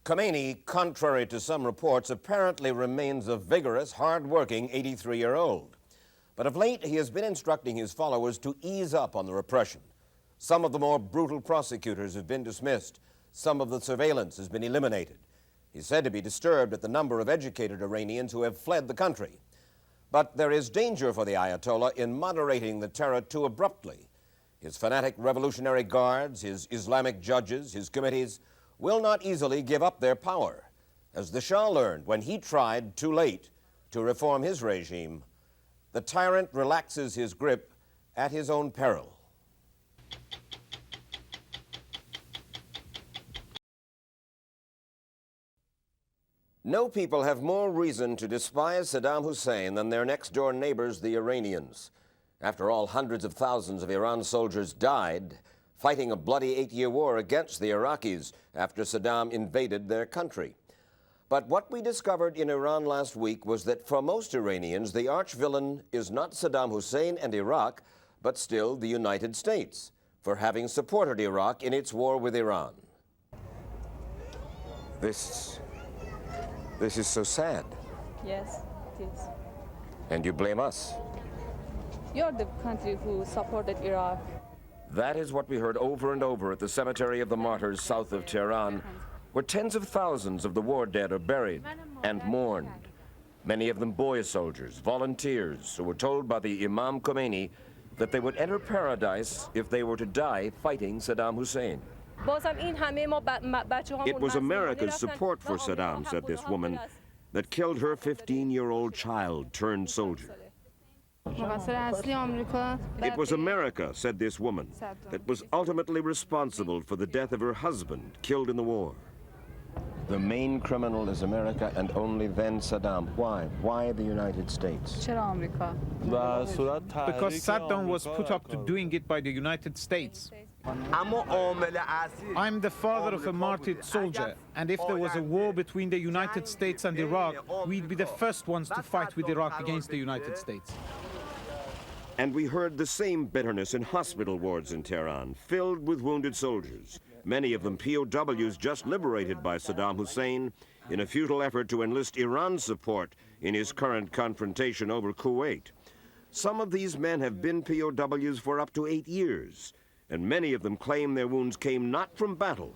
[SPEAKER 1] Khomeini, contrary to some reports, apparently remains a vigorous, hard-working 83-year-old. But of late, he has been instructing his followers to ease up on the repression. Some of the more brutal prosecutors have been dismissed. Some of the surveillance has been eliminated. He's said to be disturbed at the number of educated Iranians who have fled the country. But there is danger for the Ayatollah in moderating the terror too abruptly. His fanatic revolutionary guards, his Islamic judges, his committees will not easily give up their power, as the Shah learned when he tried too late to reform his regime. The tyrant relaxes his grip at his own peril. No people have more reason to despise Saddam Hussein than their next-door neighbors, the Iranians. After all, hundreds of thousands of Iran soldiers died fighting a bloody 8-year war against the Iraqis after Saddam invaded their country. But what we discovered in Iran last week was that for most Iranians, the arch-villain is not Saddam Hussein and Iraq, but still the United States, for having supported Iraq in its war with Iran. This is so sad.
[SPEAKER 7] Yes, it is.
[SPEAKER 1] And you blame us.
[SPEAKER 7] You're the country who supported Iraq.
[SPEAKER 4] That is what we heard over and over at the Cemetery of the Martyrs south of Tehran, where tens of thousands of the war dead are buried and mourned. Many of them boy soldiers, volunteers, who were told by the Imam Khomeini that they would enter paradise if they were to die fighting Saddam Hussein. It was America's support for Saddam, said this woman, that killed her 15-year-old child turned soldier. It was America, said this woman, that was ultimately responsible for the death of her husband, killed in the war. The main criminal is America and only then Saddam. Why? Why the United States?
[SPEAKER 8] Because Saddam was put up to doing it by the United States. I'm the father of a martyred soldier, and if there was a war between the United States and Iraq, we'd be the first ones to fight with Iraq against the United States.
[SPEAKER 1] And we heard the same bitterness in hospital wards in Tehran, filled with wounded soldiers, many of them POWs just liberated by Saddam Hussein in a futile effort to enlist Iran's support in his current confrontation over Kuwait. Some of these men have been POWs for up to 8 years, and many of them claim their wounds came not from battle,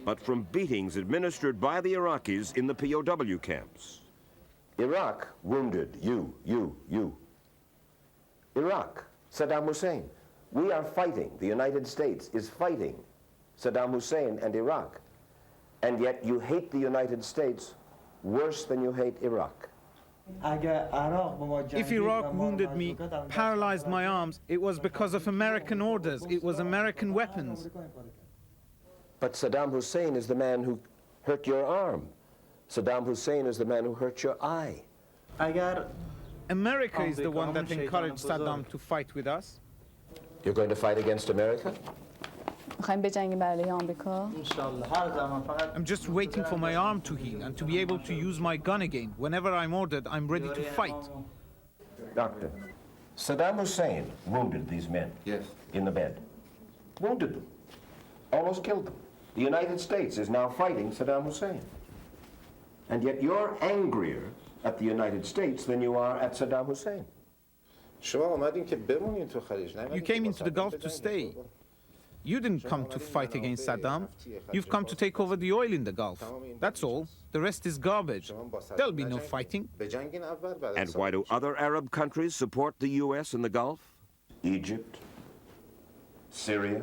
[SPEAKER 1] but from beatings administered by the Iraqis in the POW camps. Iraq wounded you. Iraq, Saddam Hussein. We are fighting, the United States is fighting Saddam Hussein and Iraq, and yet you hate the United States worse than you hate Iraq.
[SPEAKER 8] If Iraq wounded me, paralyzed my arms, it was because of American orders, it was American weapons.
[SPEAKER 1] But Saddam Hussein is the man who hurt your arm. Saddam Hussein is the man who hurt your eye.
[SPEAKER 8] America is the one that encouraged Saddam to fight with us.
[SPEAKER 1] You're going to fight against America?
[SPEAKER 8] I'm just waiting for my arm to heal and to be able to use my gun again. Whenever I'm ordered, I'm ready to fight.
[SPEAKER 1] Doctor, Saddam Hussein wounded these men. Yes. In the bed. Wounded them. Almost killed them. The United States is now fighting Saddam Hussein. And yet you're angrier at the United States than you are at Saddam Hussein.
[SPEAKER 8] You came into the Gulf to stay. You didn't come to fight against Saddam. You've come to take over the oil in the Gulf. That's all. The rest is garbage. There'll be no fighting.
[SPEAKER 1] And why do other Arab countries support the U.S. in the Gulf? Egypt, Syria,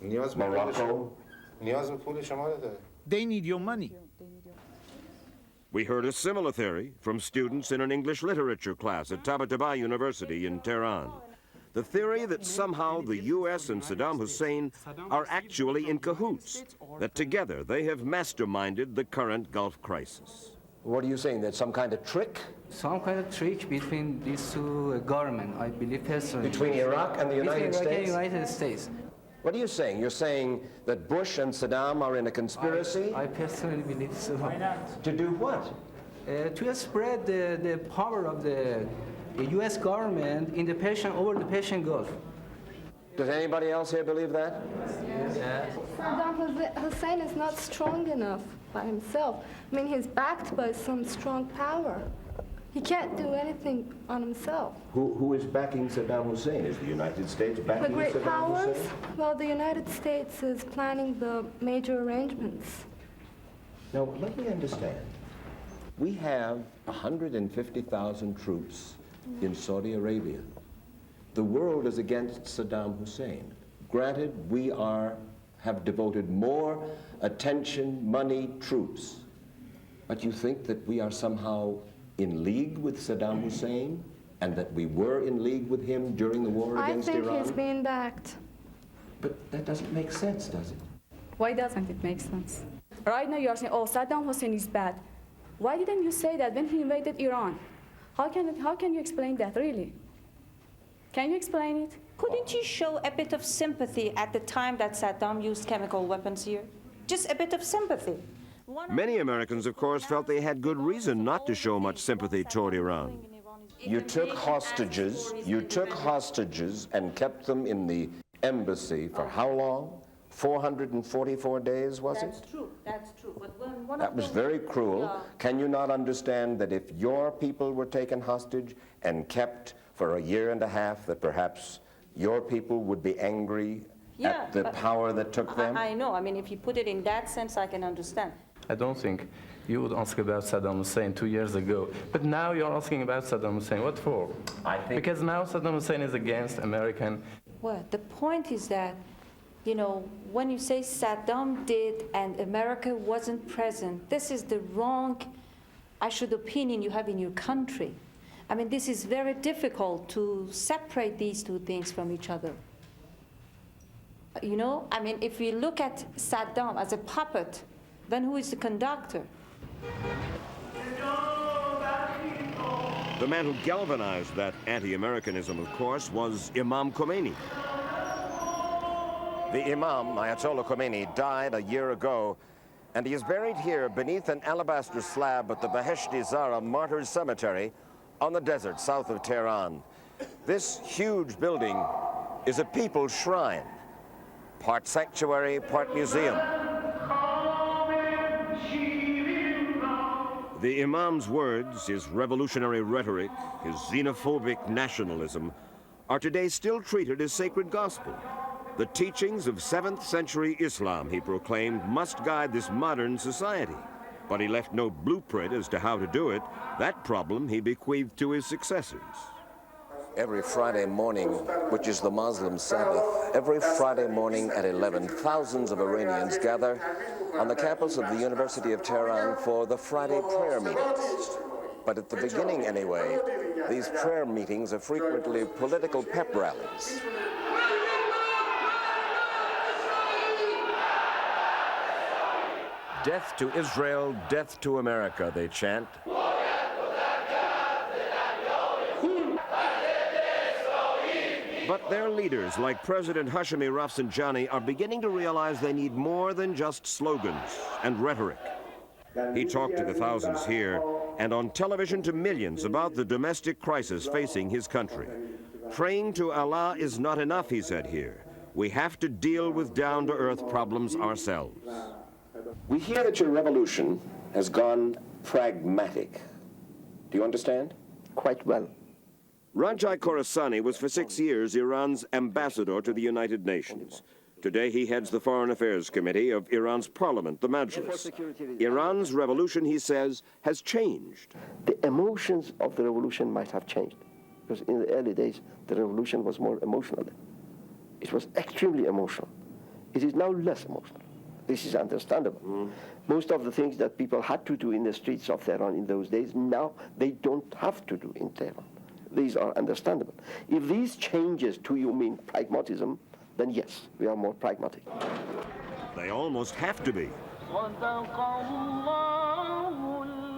[SPEAKER 1] Morocco.
[SPEAKER 8] They need your money.
[SPEAKER 1] We heard a similar theory from students in an English literature class at Tabatabai University in Tehran. The theory that somehow the U.S. and Saddam Hussein are actually in cahoots, that together they have masterminded the current Gulf crisis. What are you saying, that some kind of trick?
[SPEAKER 11] Some kind of trick between these two governments, I believe personally.
[SPEAKER 1] Between Iraq and the United States?
[SPEAKER 11] Between Iraq and the United States.
[SPEAKER 1] What are you saying? You're saying that Bush and Saddam are in a conspiracy?
[SPEAKER 11] I personally believe so.
[SPEAKER 1] Why not? To do what?
[SPEAKER 11] To spread the power of the U.S. government in the Persian, over the Persian Gulf.
[SPEAKER 1] Does anybody else here believe that?
[SPEAKER 11] Yes.
[SPEAKER 24] Saddam Hussein is not strong enough by himself. I mean, he's backed by some strong power. He can't do anything on himself.
[SPEAKER 1] Who is backing Saddam Hussein? Is the United States backing Saddam Hussein?
[SPEAKER 24] The great powers? Well, the United States is planning the major arrangements.
[SPEAKER 1] Now, let me understand. We have 150,000 troops in Saudi Arabia. The world is against Saddam Hussein. Granted, we have devoted more attention, money, troops. But you think that we are somehow in league with Saddam Hussein, and that we were in league with him during the war against Iran?
[SPEAKER 24] I think he's being backed.
[SPEAKER 1] But that doesn't make sense, does it?
[SPEAKER 25] Why doesn't it make sense? Right now you are saying, oh, Saddam Hussein is bad. Why didn't you say that when he invaded Iran? How can you explain that, really? Can you explain it?
[SPEAKER 26] Couldn't you show a bit of sympathy at the time that Saddam used chemical weapons here? Just a bit of sympathy.
[SPEAKER 1] Many Americans, of course, felt they had good reason not to show much sympathy toward Iran. You took hostages and kept them in the embassy for how long? 444 days, was it?
[SPEAKER 26] That's true. But
[SPEAKER 1] that was very cruel. Yeah. Can you not understand that if your people were taken hostage and kept for a year and a half, that perhaps
[SPEAKER 4] your people would be angry at the power that took them?
[SPEAKER 26] I know. I mean, if you put it in that sense, I can understand.
[SPEAKER 2] I don't think you would ask about Saddam Hussein 2 years ago, but now you're asking about Saddam Hussein. What for? Because now Saddam Hussein is against American.
[SPEAKER 26] Well, the point is that, you know, when you say Saddam did and America wasn't present, this is the wrong, opinion you have in your country. I mean, this is very difficult to separate these two things from each other. You know, I mean, if we look at Saddam as a puppet, then who is the conductor?
[SPEAKER 1] The man who galvanized that anti-Americanism, of course, was Imam Khomeini.
[SPEAKER 4] The Imam, Ayatollah Khomeini, died a year ago, and he is buried here beneath an alabaster slab at the Beheshti Zara Martyrs Cemetery on the desert south of Tehran. This huge building is a people's shrine, part sanctuary, part museum.
[SPEAKER 1] The Imam's words, his revolutionary rhetoric, his xenophobic nationalism, are today still treated as sacred gospel. The teachings of 7th century Islam, he proclaimed, must guide this modern society. But he left no blueprint as to how to do it. That problem he bequeathed to his successors.
[SPEAKER 4] Every Friday morning, which is the Muslim Sabbath, every Friday morning at 11, thousands of Iranians gather on the campus of the University of Tehran for the Friday prayer meetings. But at the beginning, anyway, these prayer meetings are frequently political pep rallies. Death to Israel, death to America, they chant. But their leaders, like President Hashemi Rafsanjani, are beginning to realize they need more than just slogans and rhetoric. He talked to the thousands here and on television to millions about the domestic crisis facing his country. Praying to Allah is not enough, he said here. We have to deal with down-to-earth problems ourselves. We hear that your revolution has gone pragmatic. Do you understand?
[SPEAKER 22] Quite well.
[SPEAKER 1] Rajai Khorasani was for 6 years Iran's ambassador to the United Nations. Today he heads the Foreign Affairs Committee of Iran's parliament, the Majlis. Iran's revolution, he says, has changed.
[SPEAKER 22] The emotions of the revolution might have changed, because in the early days, the revolution was more emotional. It was extremely emotional. It is now less emotional. This is understandable. Most of the things that people had to do in the streets of Tehran in those days, now they don't have to do in Tehran. These are understandable. If these changes to you mean pragmatism, then yes, we are more pragmatic.
[SPEAKER 1] They almost have to be.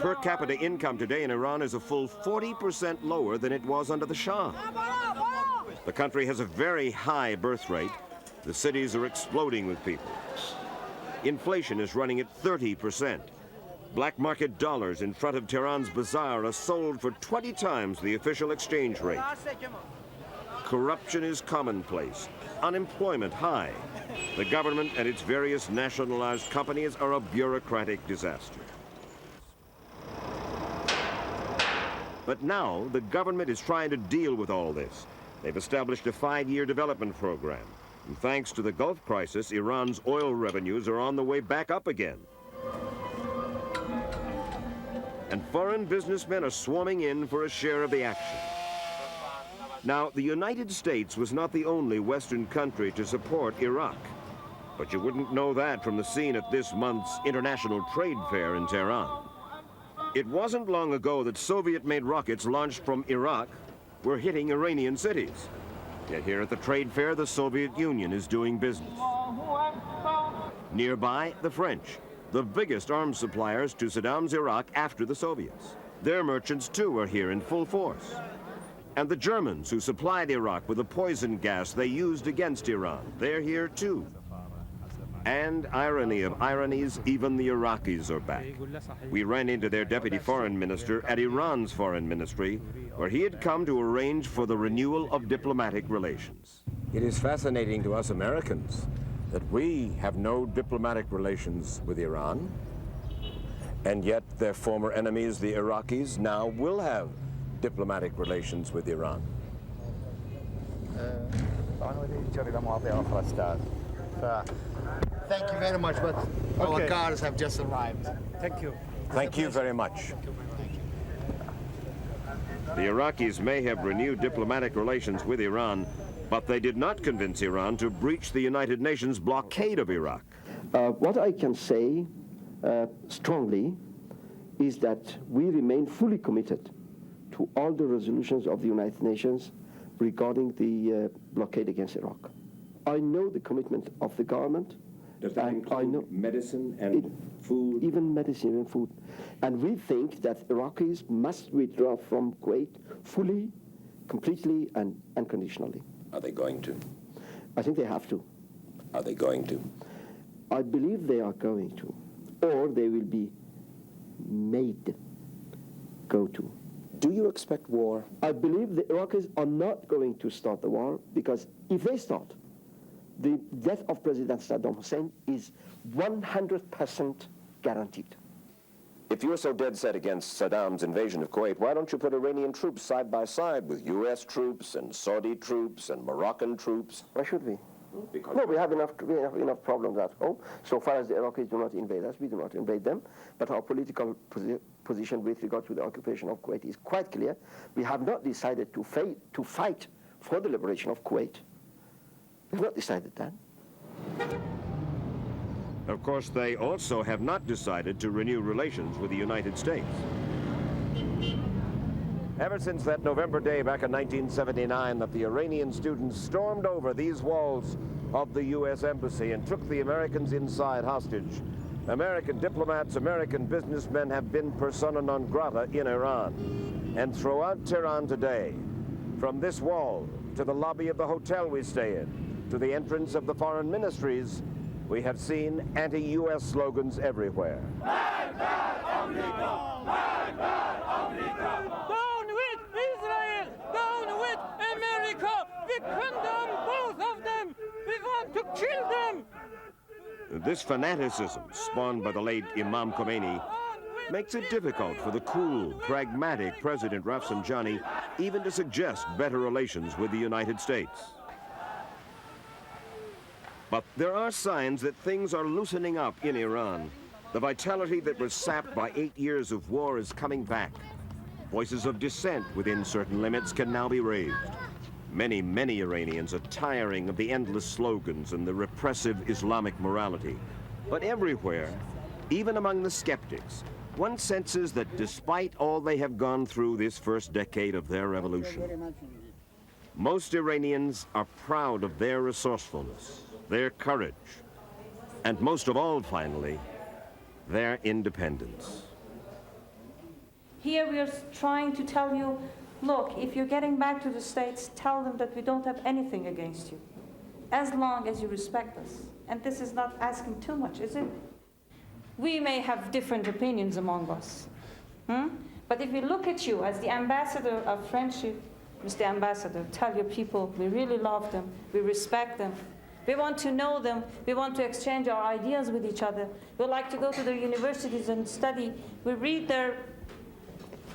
[SPEAKER 1] Per capita income today in Iran is a full 40% lower than it was under the Shah. The country has a very high birth rate. The cities are exploding with people. Inflation is running at 30%. Black market dollars in front of Tehran's bazaar are sold for 20 times the official exchange rate. Corruption is commonplace. Unemployment high. The government and its various nationalized companies are a bureaucratic disaster. But now the government is trying to deal with all this. They've established a 5-year development program. And thanks to the Gulf crisis, Iran's oil revenues are on the way back up again. And foreign businessmen are swarming in for a share of the action. Now, the United States was not the only Western country to support Iraq. But you wouldn't know that from the scene at this month's International Trade Fair in Tehran. It wasn't long ago that Soviet-made rockets launched from Iraq were hitting Iranian cities. Yet here at the trade fair, the Soviet Union is doing business. Nearby, the French, the biggest arms suppliers to Saddam's Iraq after the Soviets. Their merchants, too, are here in full force. And the Germans, who supplied Iraq with the poison gas they used against Iran, they're here, too. And irony of ironies, even the Iraqis are back. We ran into their deputy foreign minister at Iran's foreign ministry, where he had come to arrange for the renewal of diplomatic relations.
[SPEAKER 4] It is fascinating to us Americans that we have no diplomatic relations with Iran, and yet their former enemies, the Iraqis, now will have diplomatic relations with Iran.
[SPEAKER 5] Thank you very much, but our cars have just arrived.
[SPEAKER 21] Thank you.
[SPEAKER 4] Thank you very much. The Iraqis may have renewed diplomatic relations with Iran, but they did not convince Iran to breach the United Nations blockade of Iraq.
[SPEAKER 22] What I can say strongly is that we remain fully committed to all the resolutions of the United Nations regarding the blockade against Iraq. I know the commitment of the government.
[SPEAKER 4] Does that include medicine and food?
[SPEAKER 22] Even medicine and food. And we think that Iraqis must withdraw from Kuwait fully, completely, and unconditionally.
[SPEAKER 4] Are they going to?
[SPEAKER 22] I think they have to.
[SPEAKER 4] Are they going to?
[SPEAKER 22] I believe they are going to, or they will be made go to.
[SPEAKER 4] Do you expect war?
[SPEAKER 22] I believe the Iraqis are not going to start the war, because if they start, the death of President Saddam Hussein is 100% guaranteed.
[SPEAKER 4] If you're so dead set against Saddam's invasion of Kuwait, why don't you put Iranian troops side by side with U.S. troops and Saudi troops and Moroccan troops?
[SPEAKER 22] Why should we?
[SPEAKER 4] Because
[SPEAKER 22] no, we have enough problems at home. So far as the Iraqis do not invade us, we do not invade them. But our political position with regard to the occupation of Kuwait is quite clear. We have not decided to fight for the liberation of Kuwait. We have not decided that.
[SPEAKER 4] Of course, they also have not decided to renew relations with the United States. Ever since that November day back in 1979 that the Iranian students stormed over these walls of the U.S. Embassy and took the Americans inside hostage, American diplomats, American businessmen have been persona non grata in Iran. And throughout Tehran today, from this wall to the lobby of the hotel we stay in, to the entrance of the foreign ministries, we have seen anti-U.S. slogans everywhere.
[SPEAKER 9] Down with Israel! Down with America! We condemn both of them! We want to kill them!
[SPEAKER 4] This fanaticism, spawned by the late Imam Khomeini, makes it difficult for the cool, pragmatic President Rafsanjani even to suggest better relations with the United States. But there are signs that things are loosening up in Iran. The vitality that was sapped by 8 years of war is coming back. Voices of dissent within certain limits can now be raised. Many, many Iranians are tiring of the endless slogans and the repressive Islamic morality. But everywhere, even among the skeptics, one senses that despite all they have gone through this first decade of their revolution, most Iranians are proud of their resourcefulness, their courage, and most of all, finally, their independence.
[SPEAKER 26] Here we are trying to tell you, look, if you're getting back to the States, tell them that we don't have anything against you, as long as you respect us. And this is not asking too much, is it? We may have different opinions among us. But if we look at you as the ambassador of friendship, Mr. Ambassador, tell your people we really love them, we respect them, we want to know them, we want to exchange our ideas with each other, we like to go to their universities and study, we read their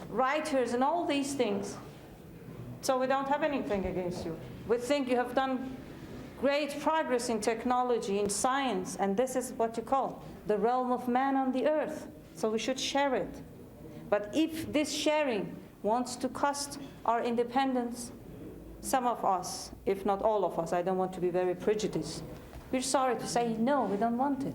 [SPEAKER 26] writers and all these things. So we don't have anything against you. We think you have done great progress in technology, in science, and this is what you call the realm of man on the earth. So we should share it. But if this sharing wants to cost our independence, some of us, if not all of us, I don't want to be very prejudiced, we're sorry to say no, we don't want it.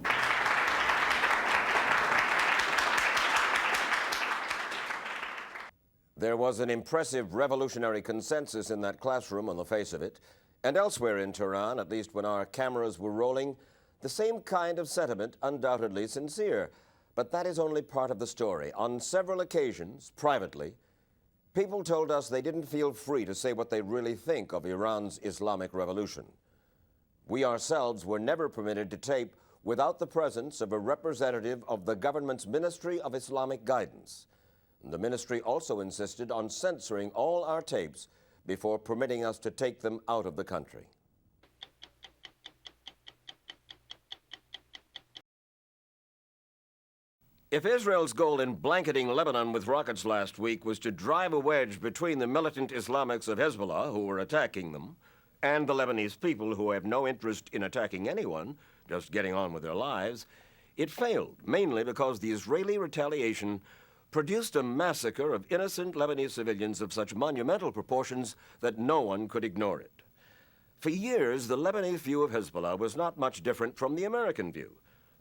[SPEAKER 4] There was an impressive revolutionary consensus in that classroom on the face of it, and elsewhere in Tehran, at least when our cameras were rolling, the same kind of sentiment, undoubtedly sincere. But that is only part of the story. On several occasions, privately, people told us they didn't feel free to say what they really think of Iran's Islamic revolution. We ourselves were never permitted to tape without the presence of a representative of the government's Ministry of Islamic Guidance. The ministry also insisted on censoring all our tapes before permitting us to take them out of the country. If Israel's goal in blanketing Lebanon with rockets last week was to drive a wedge between the militant Islamics of Hezbollah, who were attacking them, and the Lebanese people who have no interest in attacking anyone, just getting on with their lives, it failed, mainly because the Israeli retaliation produced a massacre of innocent Lebanese civilians of such monumental proportions that no one could ignore it. For years, the Lebanese view of Hezbollah was not much different from the American view,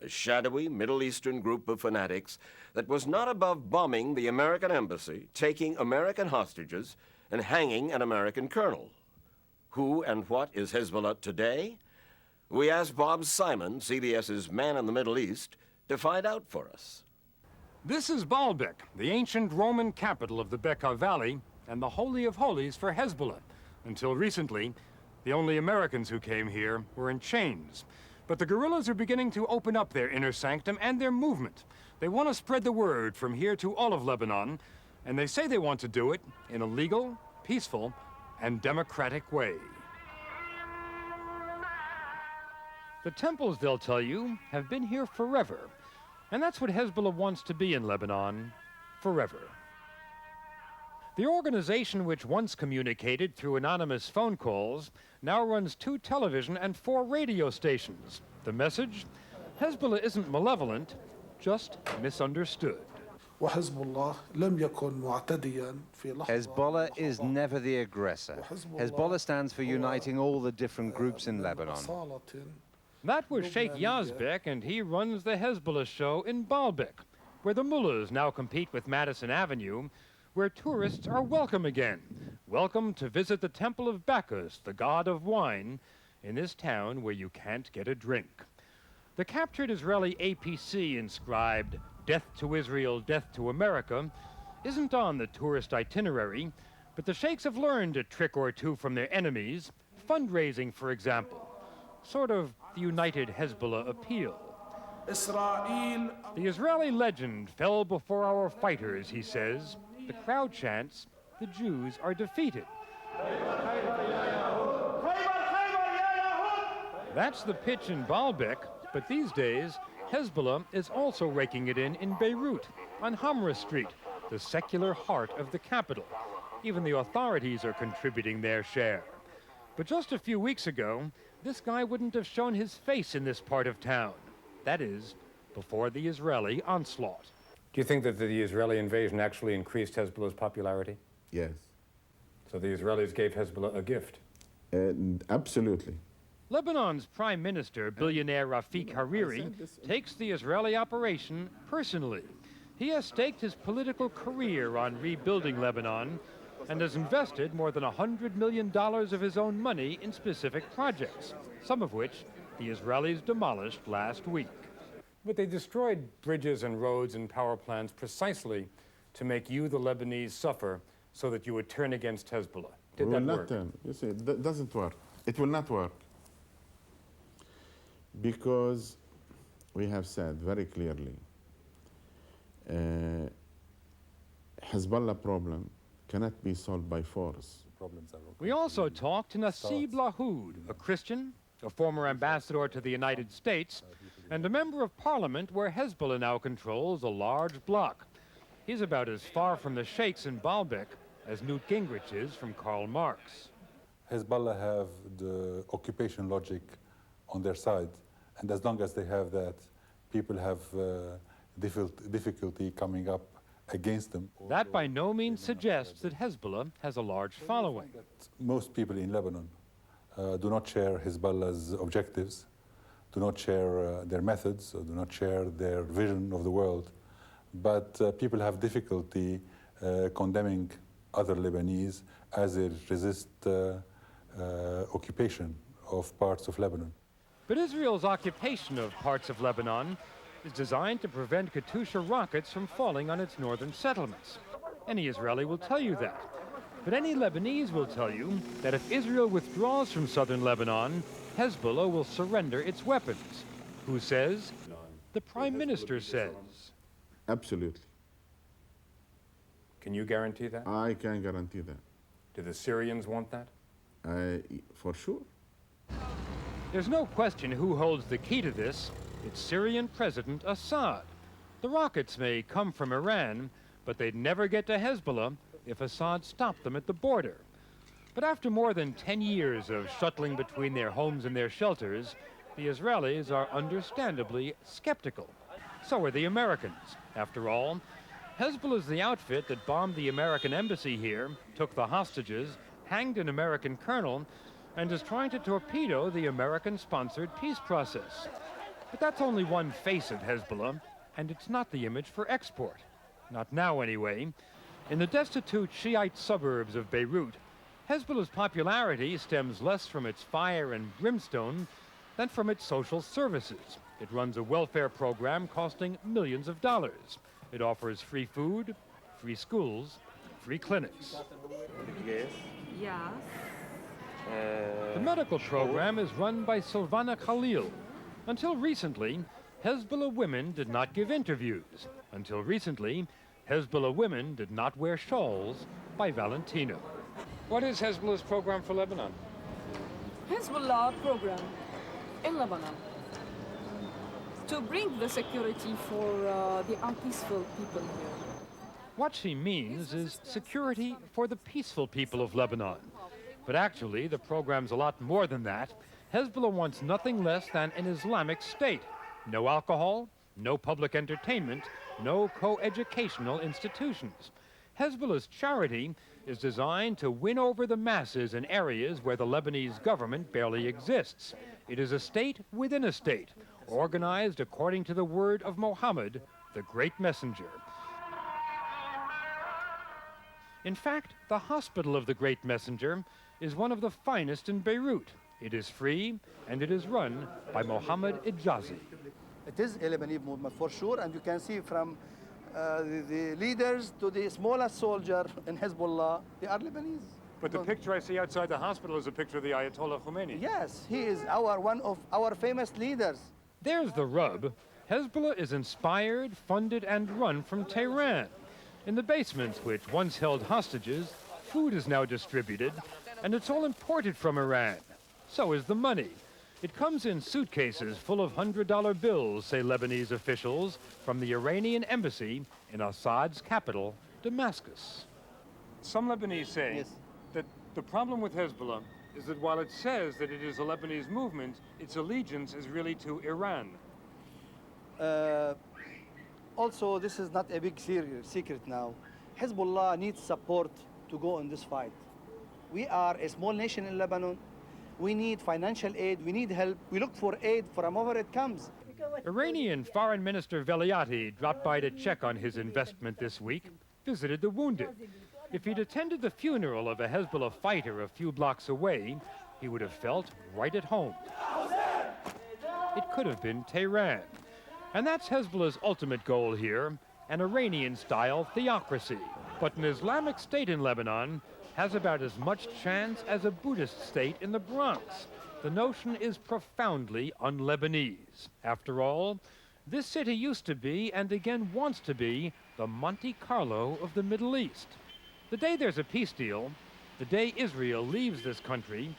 [SPEAKER 4] a shadowy Middle Eastern group of fanatics that was not above bombing the American embassy, taking American hostages, and hanging an American colonel. Who and what is Hezbollah today? We asked Bob Simon, CBS's man in the Middle East, to find out for us.
[SPEAKER 10] This is Baalbek, the ancient Roman capital of the Bekaa Valley and the Holy of Holies for Hezbollah. Until recently, the only Americans who came here were in chains. But the guerrillas are beginning to open up their inner sanctum and their movement. They want to spread the word from here to all of Lebanon, and they say they want to do it in a legal, peaceful, and democratic way. The temples, they'll tell you, have been here forever. And that's what Hezbollah wants to be in Lebanon, forever. The organization, which once communicated through anonymous phone calls, now runs 2 television and 4 radio stations. The message? Hezbollah isn't malevolent, just misunderstood.
[SPEAKER 12] Hezbollah is never the aggressor. Hezbollah stands for uniting all the different groups in Lebanon.
[SPEAKER 10] That was Sheikh Yazbek, and he runs the Hezbollah show in Baalbek, where the mullahs now compete with Madison Avenue, where tourists are welcome again. Welcome to visit the Temple of Bacchus, the god of wine, in this town where you can't get a drink. The captured Israeli APC inscribed, "Death to Israel, death to America," isn't on the tourist itinerary, but the sheikhs have learned a trick or two from their enemies, fundraising, for example. Sort of the united Hezbollah appeal. The Israeli legend fell before our fighters, he says. The crowd chants, the Jews are defeated. That's the pitch in Baalbek, but these days, Hezbollah is also raking it in Beirut, on Hamra Street, the secular heart of the capital. Even the authorities are contributing their share. But just a few weeks ago, this guy wouldn't have shown his face in this part of town. That is, before the Israeli onslaught. Do you think that the Israeli invasion actually increased Hezbollah's popularity?
[SPEAKER 15] Yes.
[SPEAKER 10] So the Israelis gave Hezbollah a gift?
[SPEAKER 15] Absolutely.
[SPEAKER 10] Lebanon's prime minister, billionaire Rafik Hariri, takes the Israeli operation personally. He has staked his political career on rebuilding Lebanon and has invested more than $100 million of his own money in specific projects, some of which the Israelis demolished last week. But they destroyed bridges and roads and power plants precisely to make you, the Lebanese, suffer so that you would turn against Hezbollah. Did that work?
[SPEAKER 15] You see, that doesn't work. It will not work. Because we have said very clearly, Hezbollah problem cannot be solved by force.
[SPEAKER 10] We also talked to Nassib Lahoud, a Christian, a former ambassador to the United States, and a member of parliament where Hezbollah now controls a large bloc. He's about as far from the sheikhs in Baalbek as Newt Gingrich is from Karl Marx.
[SPEAKER 16] Hezbollah have the occupation logic on their side, and as long as they have that, people have difficulty coming up against them.
[SPEAKER 10] That by no means suggests that Hezbollah has a large following.
[SPEAKER 16] Most people in Lebanon do not share Hezbollah's objectives, do not share their methods, or do not share their vision of the world. But people have difficulty condemning other Lebanese as they resist occupation of parts of Lebanon.
[SPEAKER 10] But Israel's occupation of parts of Lebanon is designed to prevent Katyusha rockets from falling on its northern settlements. Any Israeli will tell you that. But any Lebanese will tell you that if Israel withdraws from southern Lebanon, Hezbollah will surrender its weapons. Who says? The Prime Minister says.
[SPEAKER 15] Absolutely.
[SPEAKER 10] Can you guarantee that?
[SPEAKER 15] I can guarantee that.
[SPEAKER 10] Do the Syrians want that?
[SPEAKER 15] For sure.
[SPEAKER 10] There's no question who holds the key to this. It's Syrian President Assad. The rockets may come from Iran, but they'd never get to Hezbollah if Assad stopped them at the border. But after more than 10 years of shuttling between their homes and their shelters, the Israelis are understandably skeptical. So are the Americans. After all, Hezbollah is the outfit that bombed the American embassy here, took the hostages, hanged an American colonel, and is trying to torpedo the American-sponsored peace process. But that's only one face of Hezbollah, and it's not the image for export. Not now, anyway. In the destitute Shiite suburbs of Beirut, Hezbollah's popularity stems less from its fire and brimstone than from its social services. It runs a welfare program costing millions of dollars. It offers free food, free schools, free clinics.
[SPEAKER 13] Yes.
[SPEAKER 10] The medical program is run by Silvana Khalil. Until recently, Hezbollah women did not give interviews. Until recently, Hezbollah women did not wear shawls by Valentino. What is Hezbollah's program for Lebanon?
[SPEAKER 13] Hezbollah program in Lebanon to bring the security for the unpeaceful people here.
[SPEAKER 10] What she means is security for the peaceful people of Lebanon. But actually, the program's a lot more than that. Hezbollah wants nothing less than an Islamic state. No alcohol, no public entertainment, no co-educational institutions. Hezbollah's charity is designed to win over the masses in areas where the Lebanese government barely exists. It is a state within a state, organized according to the word of Muhammad, the great messenger. In fact, the hospital of the great messenger is one of the finest in Beirut. It is free, and it is run by Mohammed Ijazi.
[SPEAKER 14] It is a Lebanese movement for sure, and you can see from the leaders to the smallest soldier in Hezbollah, they are Lebanese.
[SPEAKER 10] But the picture I see outside the hospital is a picture of the Ayatollah Khomeini.
[SPEAKER 14] Yes, he is one of our famous leaders.
[SPEAKER 10] There's the rub. Hezbollah is inspired, funded, and run from Tehran. In the basements which once held hostages, food is now distributed, and it's all imported from Iran. So is the money. It comes in suitcases full of $100 bills, say Lebanese officials, from the Iranian embassy in Assad's capital, Damascus. Some Lebanese say that the problem with Hezbollah is that while it says that it is a Lebanese movement, its allegiance is really to Iran.
[SPEAKER 14] Also, this is not a big secret now. Hezbollah needs support to go in this fight. We are a small nation in Lebanon. We need financial aid, we need help. We look for aid from wherever it comes.
[SPEAKER 10] Iranian Foreign Minister Veliati dropped by to check on his investment this week, visited the wounded. If he'd attended the funeral of a Hezbollah fighter a few blocks away, he would have felt right at home. It could have been Tehran. And that's Hezbollah's ultimate goal here, an Iranian-style theocracy. But an Islamic state in Lebanon has about as much chance as a Buddhist state in the Bronx. The notion is profoundly un-Lebanese. After all, this city used to be, and again wants to be, the Monte Carlo of the Middle East. The day there's a peace deal, the day Israel leaves this country,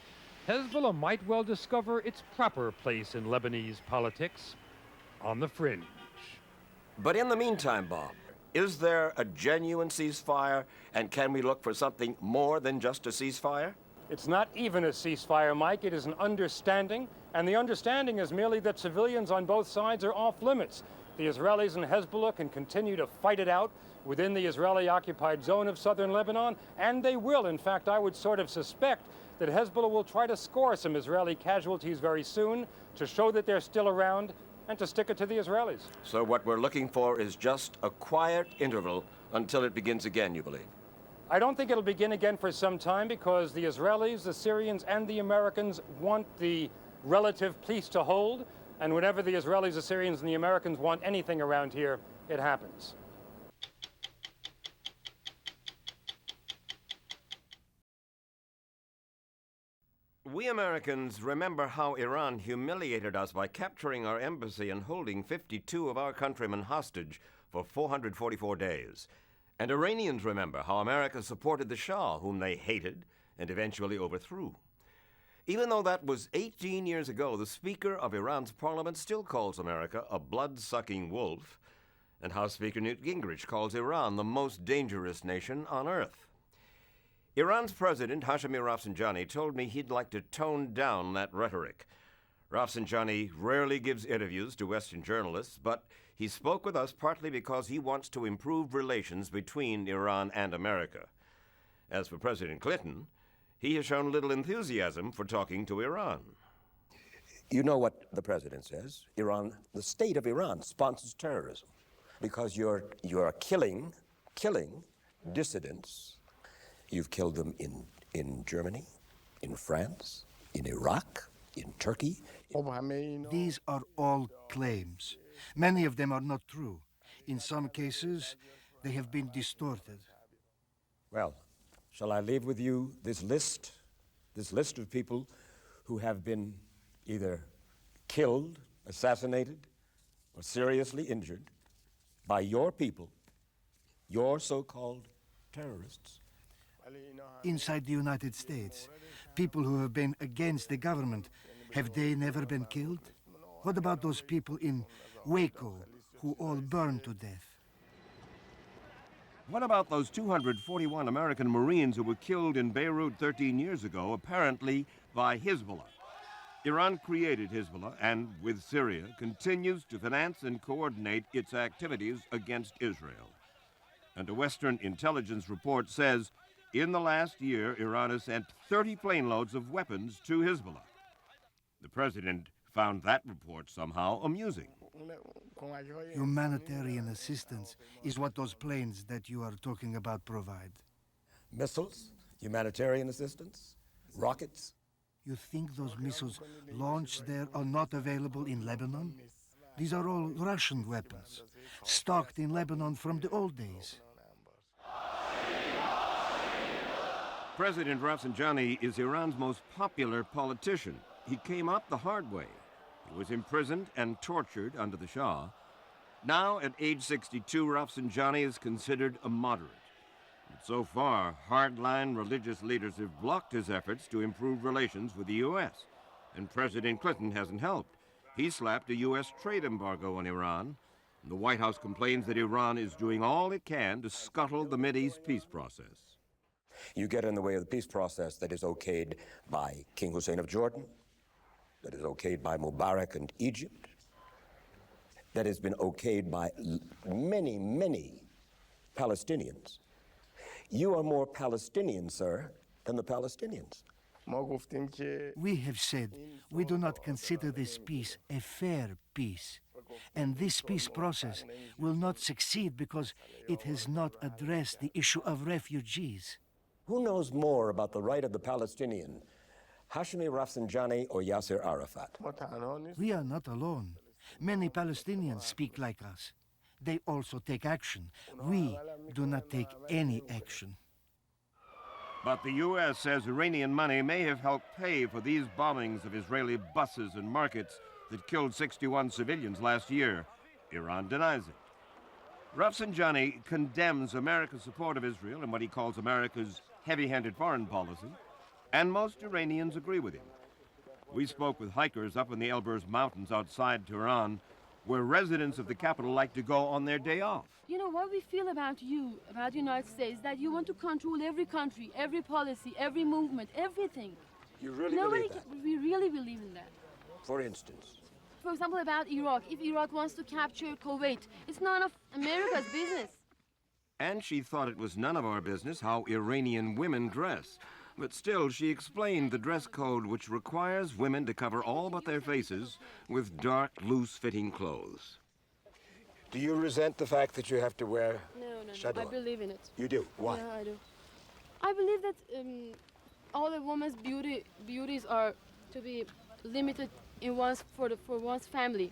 [SPEAKER 10] Hezbollah might well discover its proper place in Lebanese politics, on the fringe.
[SPEAKER 4] But in the meantime, Bob, is there a genuine ceasefire, and can we look for something more than just a ceasefire?
[SPEAKER 10] It's not even a ceasefire, Mike. It is an understanding, and the understanding is merely that civilians on both sides are off limits. The Israelis and Hezbollah can continue to fight it out within the Israeli-occupied zone of southern Lebanon, and they will. In fact, I would sort of suspect that Hezbollah will try to score some Israeli casualties very soon to show that they're still around and to stick it to the Israelis.
[SPEAKER 4] So what we're looking for is just a quiet interval until it begins again, you believe?
[SPEAKER 10] I don't think it'll begin again for some time because the Israelis, the Syrians, and the Americans want the relative peace to hold, and whenever the Israelis, the Syrians, and the Americans want anything around here, it happens.
[SPEAKER 4] We Americans remember how Iran humiliated us by capturing our embassy and holding 52 of our countrymen hostage for 444 days. And Iranians remember how America supported the Shah, whom they hated and eventually overthrew. Even though that was 18 years ago, the Speaker of Iran's parliament still calls America a blood-sucking wolf, and House Speaker Newt Gingrich calls Iran the most dangerous nation on earth. Iran's president, Hashemi Rafsanjani, told me he'd like to tone down that rhetoric. Rafsanjani rarely gives interviews to Western journalists, but he spoke with us partly because he wants to improve relations between Iran and America. As for President Clinton, he has shown little enthusiasm for talking to Iran.
[SPEAKER 3] You know what the president says? Iran, the state of Iran sponsors terrorism because you're killing dissidents. You've killed them in Germany, in France, in Iraq, in Turkey.
[SPEAKER 6] These are all claims. Many of them are not true. In some cases, they have been distorted.
[SPEAKER 3] Well, shall I leave with you this list of people who have been either killed, assassinated, or seriously injured by your people, your so-called terrorists?
[SPEAKER 6] Inside the United States, people who have been against the government, have they never been killed? What about those people in Waco who all burned to death?
[SPEAKER 4] What about those 241 American Marines who were killed in Beirut 13 years ago, apparently by Hezbollah? Iran created Hezbollah and, with Syria, continues to finance and coordinate its activities against Israel. And a Western intelligence report says, in the last year, Iran has sent 30 plane loads of weapons to Hezbollah. The president found that report somehow amusing.
[SPEAKER 6] Humanitarian assistance is what those planes that you are talking about provide.
[SPEAKER 3] Missiles, humanitarian assistance, rockets.
[SPEAKER 6] You think those missiles launched there are not available in Lebanon? These are all Russian weapons, stocked in Lebanon from the old days.
[SPEAKER 4] President Rafsanjani is Iran's most popular politician. He came up the hard way. He was imprisoned and tortured under the Shah. Now, at age 62, Rafsanjani is considered a moderate. But so far, hardline religious leaders have blocked his efforts to improve relations with the U.S., and President Clinton hasn't helped. He slapped a U.S. trade embargo on Iran. The White House complains that Iran is doing all it can to scuttle the Mideast peace process.
[SPEAKER 3] You get in the way of the peace process that is okayed by King Hussein of Jordan, that is okayed by Mubarak and Egypt, that has been okayed by many, many Palestinians. You are more Palestinian, sir, than the Palestinians.
[SPEAKER 6] We have said we do not consider this peace a fair peace. And this peace process will not succeed because it has not addressed the issue of refugees.
[SPEAKER 3] Who knows more about the right of the Palestinian, Hashemi Rafsanjani or Yasser Arafat?
[SPEAKER 6] We are not alone. Many Palestinians speak like us. They also take action. We do not take any action.
[SPEAKER 4] But the U.S. says Iranian money may have helped pay for these bombings of Israeli buses and markets that killed 61 civilians last year. Iran denies it. Rafsanjani condemns America's support of Israel and what he calls America's heavy-handed foreign policy, and most Iranians agree with him. We spoke with hikers up in the Elburz Mountains outside Tehran, where residents of the capital like to go on their day off.
[SPEAKER 17] You know, what we feel about you, about the United States, that you want to control every country, every policy, every movement, everything.
[SPEAKER 3] You really believe that?
[SPEAKER 17] We really believe in that.
[SPEAKER 3] For instance?
[SPEAKER 17] For example, about Iraq. If Iraq wants to capture Kuwait, it's none of America's business.
[SPEAKER 4] And she thought it was none of our business how Iranian women dress. But still, she explained the dress code which requires women to cover all but their faces with dark, loose-fitting clothes.
[SPEAKER 3] Do you resent the fact that you have to wear
[SPEAKER 17] No,
[SPEAKER 3] shador?
[SPEAKER 17] I believe in it.
[SPEAKER 3] You do? Why?
[SPEAKER 17] Yeah, I do. I believe that all a woman's beauties are to be limited in for one's family.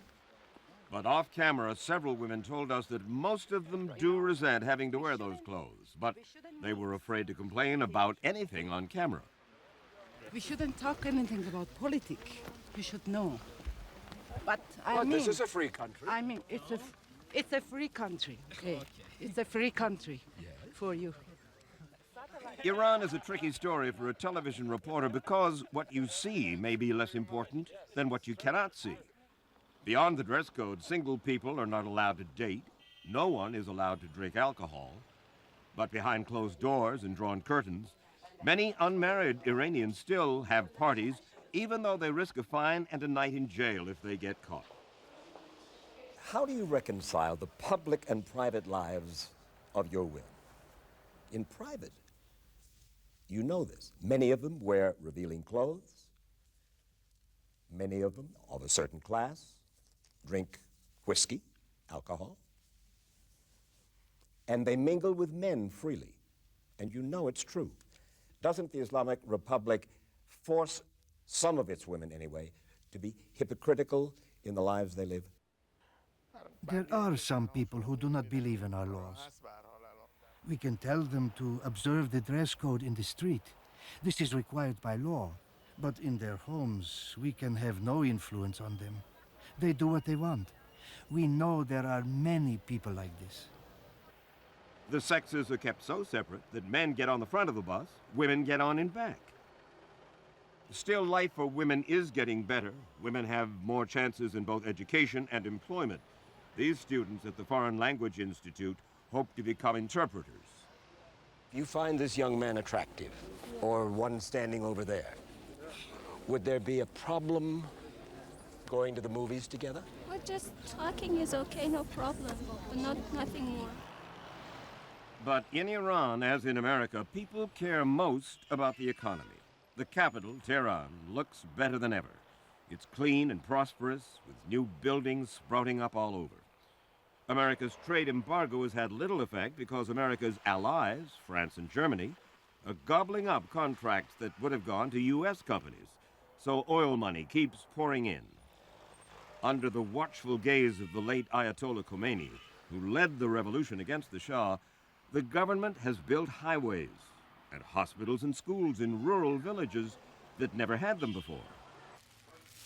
[SPEAKER 4] But off camera, several women told us that most of them do resent having to wear those clothes, but they were afraid to complain about anything on camera.
[SPEAKER 18] We shouldn't talk anything about politics. We should know. But
[SPEAKER 3] this is a free country.
[SPEAKER 18] I mean, it's a free country. Okay, it's a free country for you.
[SPEAKER 4] Iran is a tricky story for a television reporter because what you see may be less important than what you cannot see. Beyond the dress code, single people are not allowed to date. No one is allowed to drink alcohol. But behind closed doors and drawn curtains, Many unmarried Iranians still have parties, even though they risk a fine and a night in jail if they get caught.
[SPEAKER 3] How do you reconcile the public and private lives of your women? In private, you know this. Many of them wear revealing clothes. Many of them, of a certain class, drink whiskey, alcohol. And they mingle with men freely. And you know it's true. Doesn't the Islamic Republic force some of its women, anyway, to be hypocritical in the lives they live?
[SPEAKER 6] There are some people who do not believe in our laws. We can tell them to observe the dress code in the street. This is required by law. But in their homes, we can have no influence on them. They do what they want. We know there are many people like this.
[SPEAKER 4] The sexes are kept so separate that men get on the front of the bus, women get on in back. Still, life for women is getting better. Women have more chances in both education and employment. These students at the Foreign Language Institute hope to become interpreters.
[SPEAKER 3] You find this young man attractive, or one standing over there. Would there be a problem going to the movies together?
[SPEAKER 24] Well, just talking is okay, no problem, but nothing more.
[SPEAKER 4] But in Iran, as in America, people care most about the economy. The capital, Tehran, looks better than ever. It's clean and prosperous, with new buildings sprouting up all over. America's trade embargo has had little effect because America's allies, France and Germany, are gobbling up contracts that would have gone to U.S. companies. So oil money keeps pouring in. Under the watchful gaze of the late Ayatollah Khomeini, who led the revolution against the Shah, the government has built highways and hospitals and schools in rural villages that never had them before.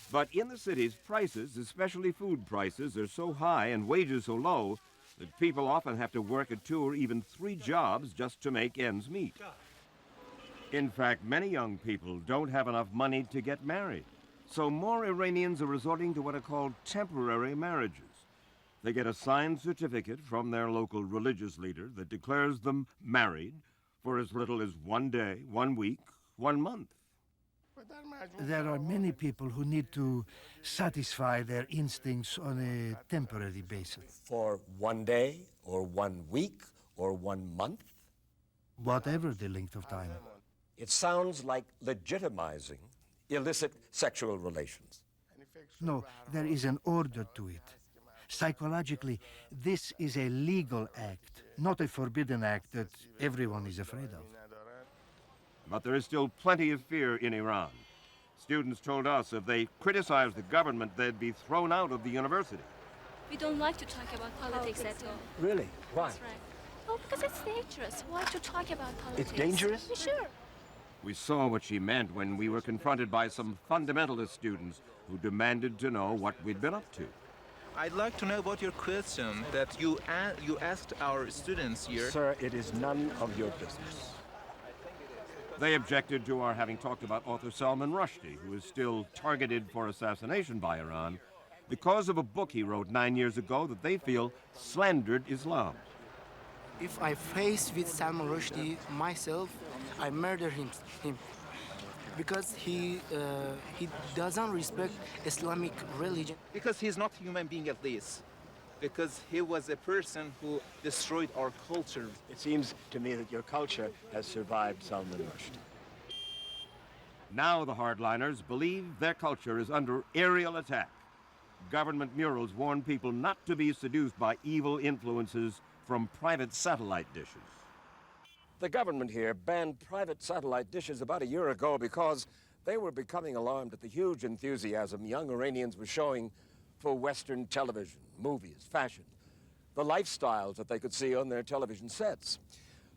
[SPEAKER 4] But in the cities, prices, especially food prices, are so high and wages so low that people often have to work at 2 or even 3 jobs just to make ends meet. In fact, many young people don't have enough money to get married. So more Iranians are resorting to what are called temporary marriages. They get a signed certificate from their local religious leader that declares them married for as little as 1 day, 1 week, 1 month.
[SPEAKER 6] There are many people who need to satisfy their instincts on a temporary basis.
[SPEAKER 3] For 1 day, or 1 week, or 1 month?
[SPEAKER 6] Whatever the length of time.
[SPEAKER 3] It sounds like legitimizing illicit sexual relations.
[SPEAKER 6] No, there is an order to it. Psychologically, this is a legal act, not a forbidden act that everyone is afraid of.
[SPEAKER 4] But there is still plenty of fear in Iran. Students told us if they criticized the government, they'd be thrown out of the university.
[SPEAKER 24] We don't like to talk about politics at all.
[SPEAKER 3] Really? Why?
[SPEAKER 24] That's right. Well, because it's dangerous. Why to talk about politics?
[SPEAKER 3] It's dangerous?
[SPEAKER 24] Sure.
[SPEAKER 4] We saw what she meant when we were confronted by some fundamentalist students who demanded to know what we'd been up to.
[SPEAKER 7] I'd like to know about your question that you asked our students here.
[SPEAKER 3] Sir, it is none of your business.
[SPEAKER 4] They objected to our having talked about author Salman Rushdie, who is still targeted for assassination by Iran because of a book he wrote 9 years ago that they feel slandered Islam.
[SPEAKER 8] If I face with Salman Rushdie myself, I murder him because he doesn't respect Islamic religion.
[SPEAKER 7] Because he's not a human being at least. Because he was a person who destroyed our culture.
[SPEAKER 3] It seems to me that your culture has survived Salman Rushdie.
[SPEAKER 4] Now the hardliners believe their culture is under aerial attack. Government murals warn people not to be seduced by evil influences from private satellite dishes.
[SPEAKER 3] The government here banned private satellite dishes about a year ago because they were becoming alarmed at the huge enthusiasm young Iranians were showing for Western television, movies, fashion, the lifestyles that they could see on their television sets.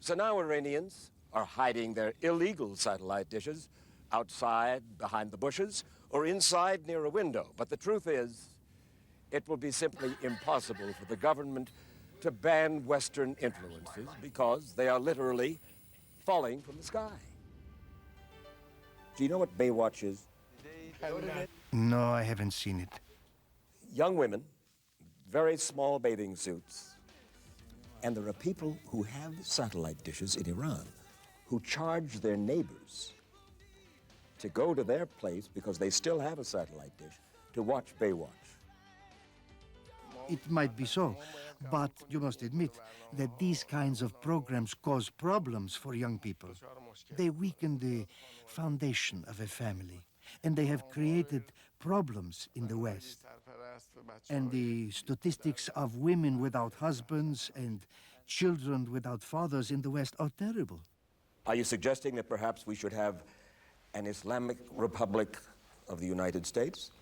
[SPEAKER 3] So now Iranians are hiding their illegal satellite dishes outside, behind the bushes, or inside near a window. But the truth is, it will be simply impossible for the government to ban Western influences because they are literally falling from the sky. Do you know what Baywatch is?
[SPEAKER 6] No, I haven't seen it.
[SPEAKER 3] Young women, very small bathing suits, and there are people who have satellite dishes in Iran who charge their neighbors to go to their place because they still have a satellite dish to watch Baywatch.
[SPEAKER 6] It might be so, but you must admit that these kinds of programs cause problems for young people. They weaken the foundation of a family, and they have created problems in the West. And the statistics of women without husbands and children without fathers in the West are terrible.
[SPEAKER 3] Are you suggesting that perhaps we should have an Islamic Republic of the United States?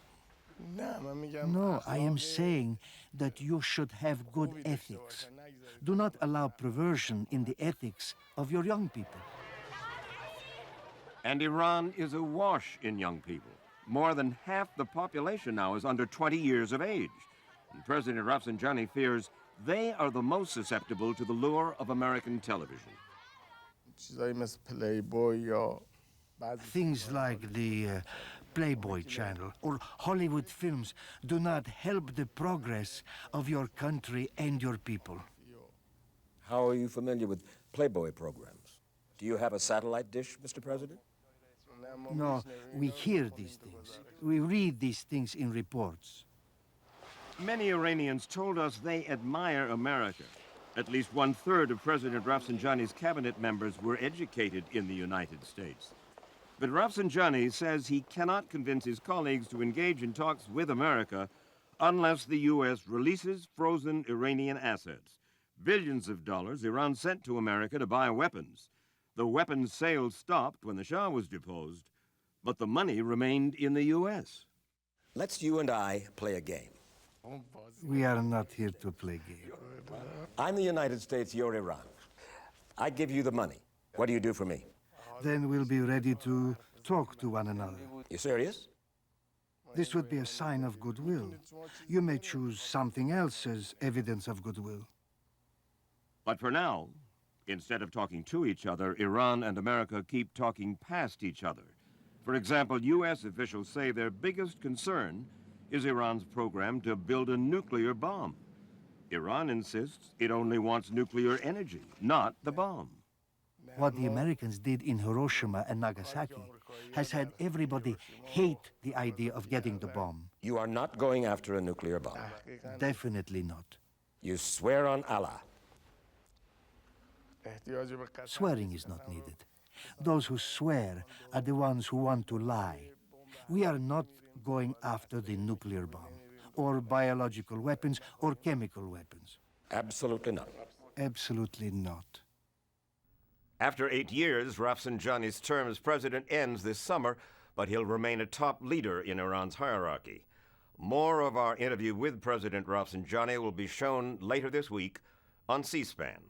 [SPEAKER 6] No, I am saying that you should have good ethics. Do not allow perversion in the ethics of your young people.
[SPEAKER 4] And Iran is awash in young people. More than half the population now is under 20 years of age. And President Rafsanjani fears they are the most susceptible to the lure of American television.
[SPEAKER 6] Things like the Playboy channel or Hollywood films do not help the progress of your country and your people.
[SPEAKER 3] How are you familiar with Playboy programs? Do you have a satellite dish, Mr. President?
[SPEAKER 6] No, we hear these things. We read these things in reports.
[SPEAKER 4] Many Iranians told us they admire America. At least 1/3 of President Rafsanjani's cabinet members were educated in the United States. But Rafsanjani says he cannot convince his colleagues to engage in talks with America unless the U.S. releases frozen Iranian assets. Billions of dollars Iran sent to America to buy weapons. The weapons sales stopped when the Shah was deposed, but the money remained in the U.S.
[SPEAKER 3] Let's you and I play a game.
[SPEAKER 6] We are not here to play game.
[SPEAKER 3] I'm the United States, you're Iran. I give you the money. What do you do for me?
[SPEAKER 6] Then we'll be ready to talk to one another.
[SPEAKER 3] You serious?
[SPEAKER 6] This would be a sign of goodwill. You may choose something else as evidence of goodwill.
[SPEAKER 4] But for now, instead of talking to each other, Iran and America keep talking past each other. For example, U.S. officials say their biggest concern is Iran's program to build a nuclear bomb. Iran insists it only wants nuclear energy, not the bomb.
[SPEAKER 6] What the Americans did in Hiroshima and Nagasaki has had everybody hate the idea of getting the bomb.
[SPEAKER 3] You are not going after a nuclear bomb.
[SPEAKER 6] Definitely not.
[SPEAKER 3] You swear on Allah.
[SPEAKER 6] Swearing is not needed. Those who swear are the ones who want to lie. We are not going after the nuclear bomb, or biological weapons, or chemical weapons.
[SPEAKER 3] Absolutely not.
[SPEAKER 6] Absolutely not.
[SPEAKER 4] After 8 years, Rafsanjani's term as president ends this summer, but he'll remain a top leader in Iran's hierarchy. More of our interview with President Rafsanjani will be shown later this week on C-SPAN.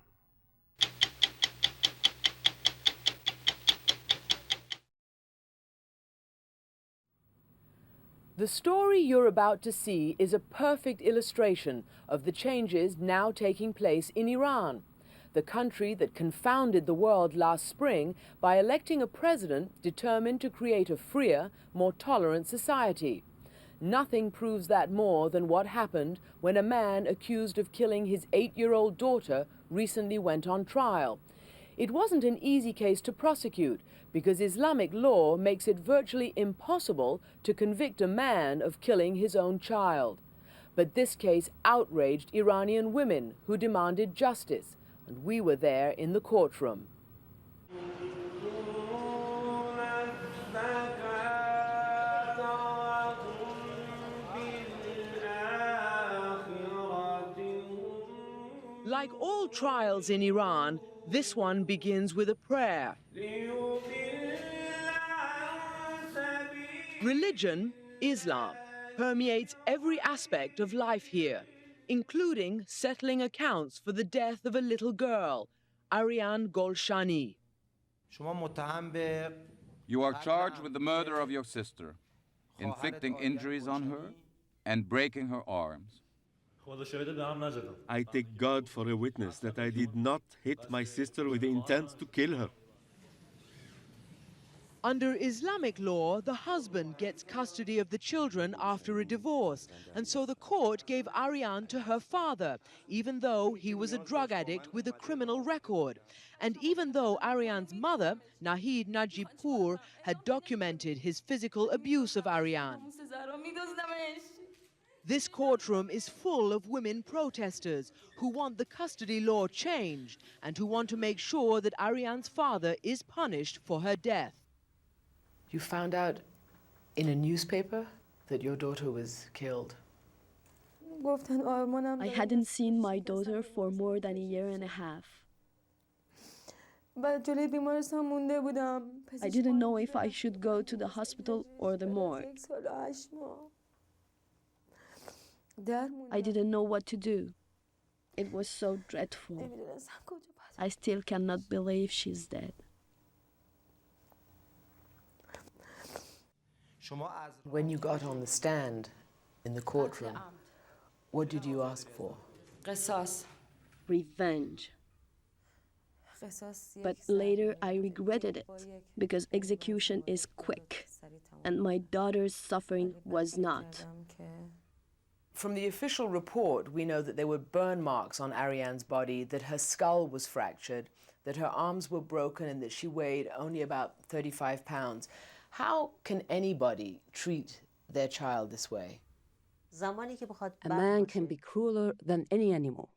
[SPEAKER 2] The story you're about to see is a perfect illustration of the changes now taking place in Iran, the country that confounded the world last spring by electing a president determined to create a freer, more tolerant society. Nothing proves that more than what happened when a man accused of killing his 8-year-old daughter recently went on trial. It wasn't an easy case to prosecute because Islamic law makes it virtually impossible to convict a man of killing his own child. But this case outraged Iranian women who demanded justice, and we were there in the courtroom. Like all trials in Iran, this one begins with a prayer. Religion, Islam, permeates every aspect of life here, including settling accounts for the death of a little girl, Ariane Golshani.
[SPEAKER 11] You are charged with the murder of your sister, inflicting injuries on her and breaking her arms.
[SPEAKER 19] I take God for a witness that I did not hit my sister with the intent to kill her.
[SPEAKER 2] Under Islamic law, the husband gets custody of the children after a divorce, and so the court gave Aryan to her father, even though he was a drug addict with a criminal record. And even though Aryan's mother, Nahid Najibpur, had documented his physical abuse of Aryan. This courtroom is full of women protesters who want the custody law changed and who want to make sure that Aryan's father is punished for her death. You found out in a newspaper that your daughter was killed.
[SPEAKER 1] I hadn't seen my daughter for more than a year and a half. I didn't know if I should go to the hospital or the morgue. I didn't know what to do. It was so dreadful. I still cannot believe she's dead.
[SPEAKER 2] When you got on the stand in the courtroom, what did you ask for?
[SPEAKER 1] Revenge. But later I regretted it because execution is quick and my daughter's suffering was not.
[SPEAKER 2] From the official report, we know that there were burn marks on Aryan's body, that her skull was fractured, that her arms were broken, and that she weighed only about 35 pounds. How can anybody treat their child this way?
[SPEAKER 5] A man can be crueler than any animal.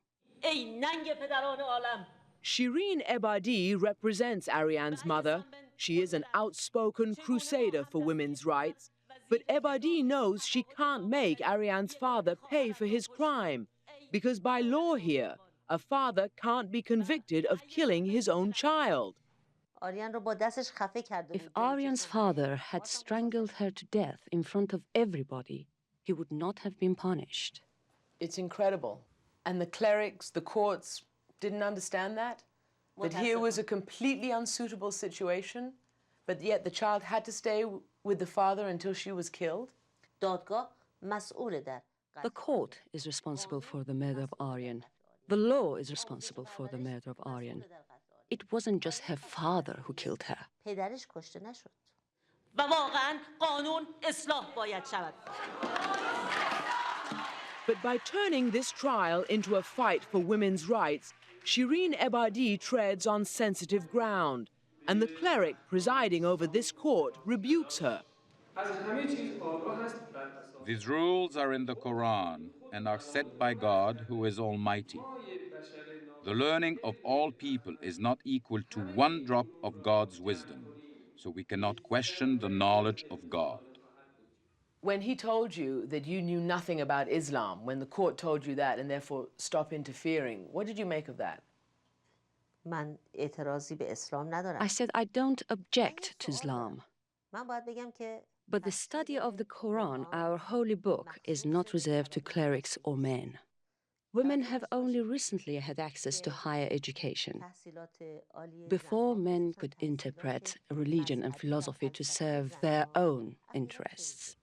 [SPEAKER 2] Shireen Ebadi represents Aryan's mother. She is an outspoken crusader for women's rights. But Ebadi knows she can't make Aryan's father pay for his crime, because by law here, a father can't be convicted of killing his own child.
[SPEAKER 5] If Aryan's father had strangled her to death in front of everybody, he would not have been punished.
[SPEAKER 2] It's incredible. And the clerics, the courts, didn't understand that? That here was a completely unsuitable situation, but yet the child had to stay with the father until she was killed?
[SPEAKER 5] The court is responsible for the murder of Aryan. The law is responsible for the murder of Aryan. It wasn't just her father who killed her.
[SPEAKER 2] But by turning this trial into a fight for women's rights, Shireen Ebadi treads on sensitive ground. And the cleric presiding over this court rebukes her.
[SPEAKER 11] These rules are in the Quran and are set by God, who is almighty. The learning of all people is not equal to one drop of God's wisdom, so we cannot question the knowledge of God.
[SPEAKER 2] When he told you that you knew nothing about Islam, when the court told you that and therefore stop interfering, what did you make of that?
[SPEAKER 5] I said I don't object to Islam. But the study of the Quran, our holy book, is not reserved to clerics or men. Women have only recently had access to higher education. Before, men could interpret religion and philosophy to serve their own interests.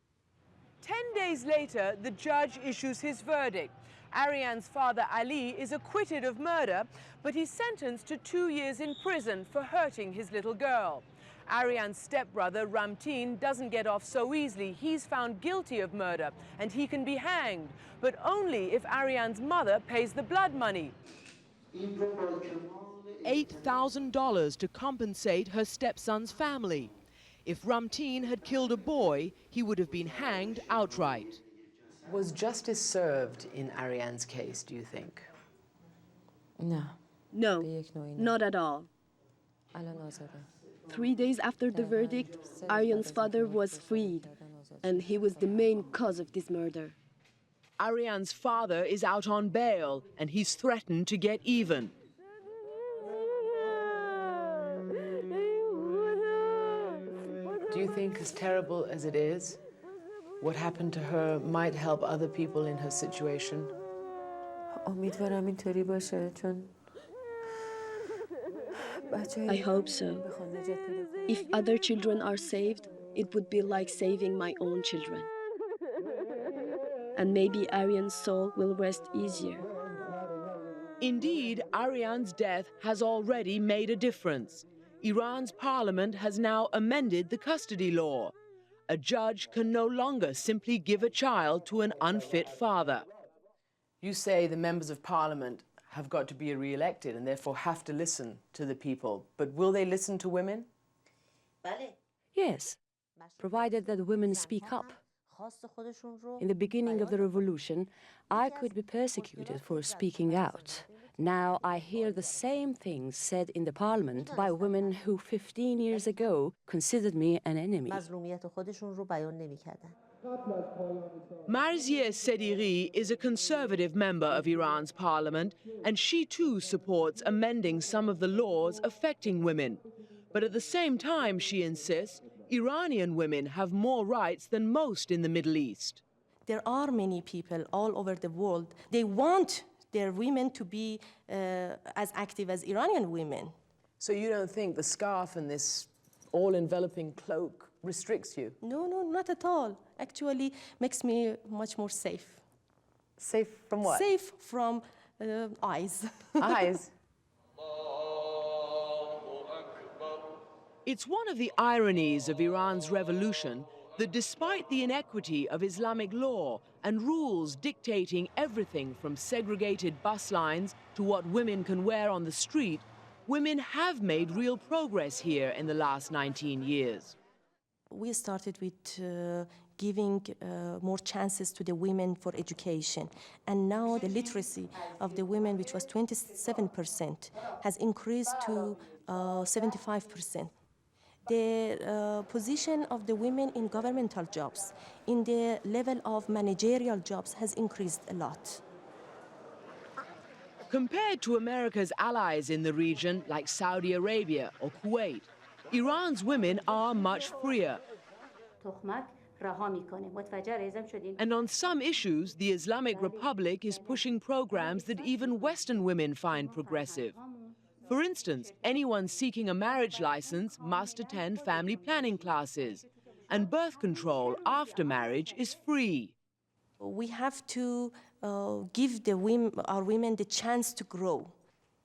[SPEAKER 2] 10 days later, the judge issues his verdict. Aryan's father, Ali, is acquitted of murder, but he's sentenced to 2 years in prison for hurting his little girl. Aryan's stepbrother, Ramtin, doesn't get off so easily. He's found guilty of murder, and he can be hanged, but only if Aryan's mother pays the blood money. $8,000 to compensate her stepson's family. If Ramtin had killed a boy, he would have been hanged outright. Was justice served in Aryan's case, do you think?
[SPEAKER 1] No, not at all. 3 days after the verdict, Aryan's father was freed, and he was the main cause of this murder.
[SPEAKER 2] Aryan's father is out on bail, and he's threatened to get even. Do you think, as terrible as it is, what happened to her might help other people in her situation?
[SPEAKER 1] I hope so. If other children are saved, it would be like saving my own children. And maybe Aryan's soul will rest easier.
[SPEAKER 2] Indeed, Aryan's death has already made a difference. Iran's parliament has now amended the custody law. A judge can no longer simply give a child to an unfit father. You say the members of parliament have got to be re-elected and therefore have to listen to the people. But will they listen to women?
[SPEAKER 5] Yes, provided that women speak up. In the beginning of the revolution, I could be persecuted for speaking out. Now I hear the same things said in the parliament by women who 15 years ago considered me an enemy.
[SPEAKER 2] Marzieh Sediri is a conservative member of Iran's parliament, and she too supports amending some of the laws affecting women. But at the same time, she insists, Iranian women have more rights than most in the Middle East.
[SPEAKER 9] There are many people all over the world. They want their women to be as active as Iranian women.
[SPEAKER 2] So you don't think the scarf and this all-enveloping cloak restricts you?
[SPEAKER 9] No, no, not at all. Actually, makes me much more safe.
[SPEAKER 2] Safe from what?
[SPEAKER 9] Safe from eyes.
[SPEAKER 2] Eyes? It's one of the ironies of Iran's revolution that despite the inequity of Islamic law and rules dictating everything from segregated bus lines to what women can wear on the street, women have made real progress here in the last 19 years.
[SPEAKER 9] We started with giving more chances to the women for education. And now the literacy of the women, which was 27%, has increased to 75%. The position of the women in governmental jobs, in the level of managerial jobs, has increased a lot.
[SPEAKER 2] Compared to America's allies in the region, like Saudi Arabia or Kuwait, Iran's women are much freer. And on some issues, the Islamic Republic is pushing programs that even Western women find progressive. For instance, anyone seeking a marriage license must attend family planning classes, and birth control after marriage is free.
[SPEAKER 9] We have to give our women the chance to grow.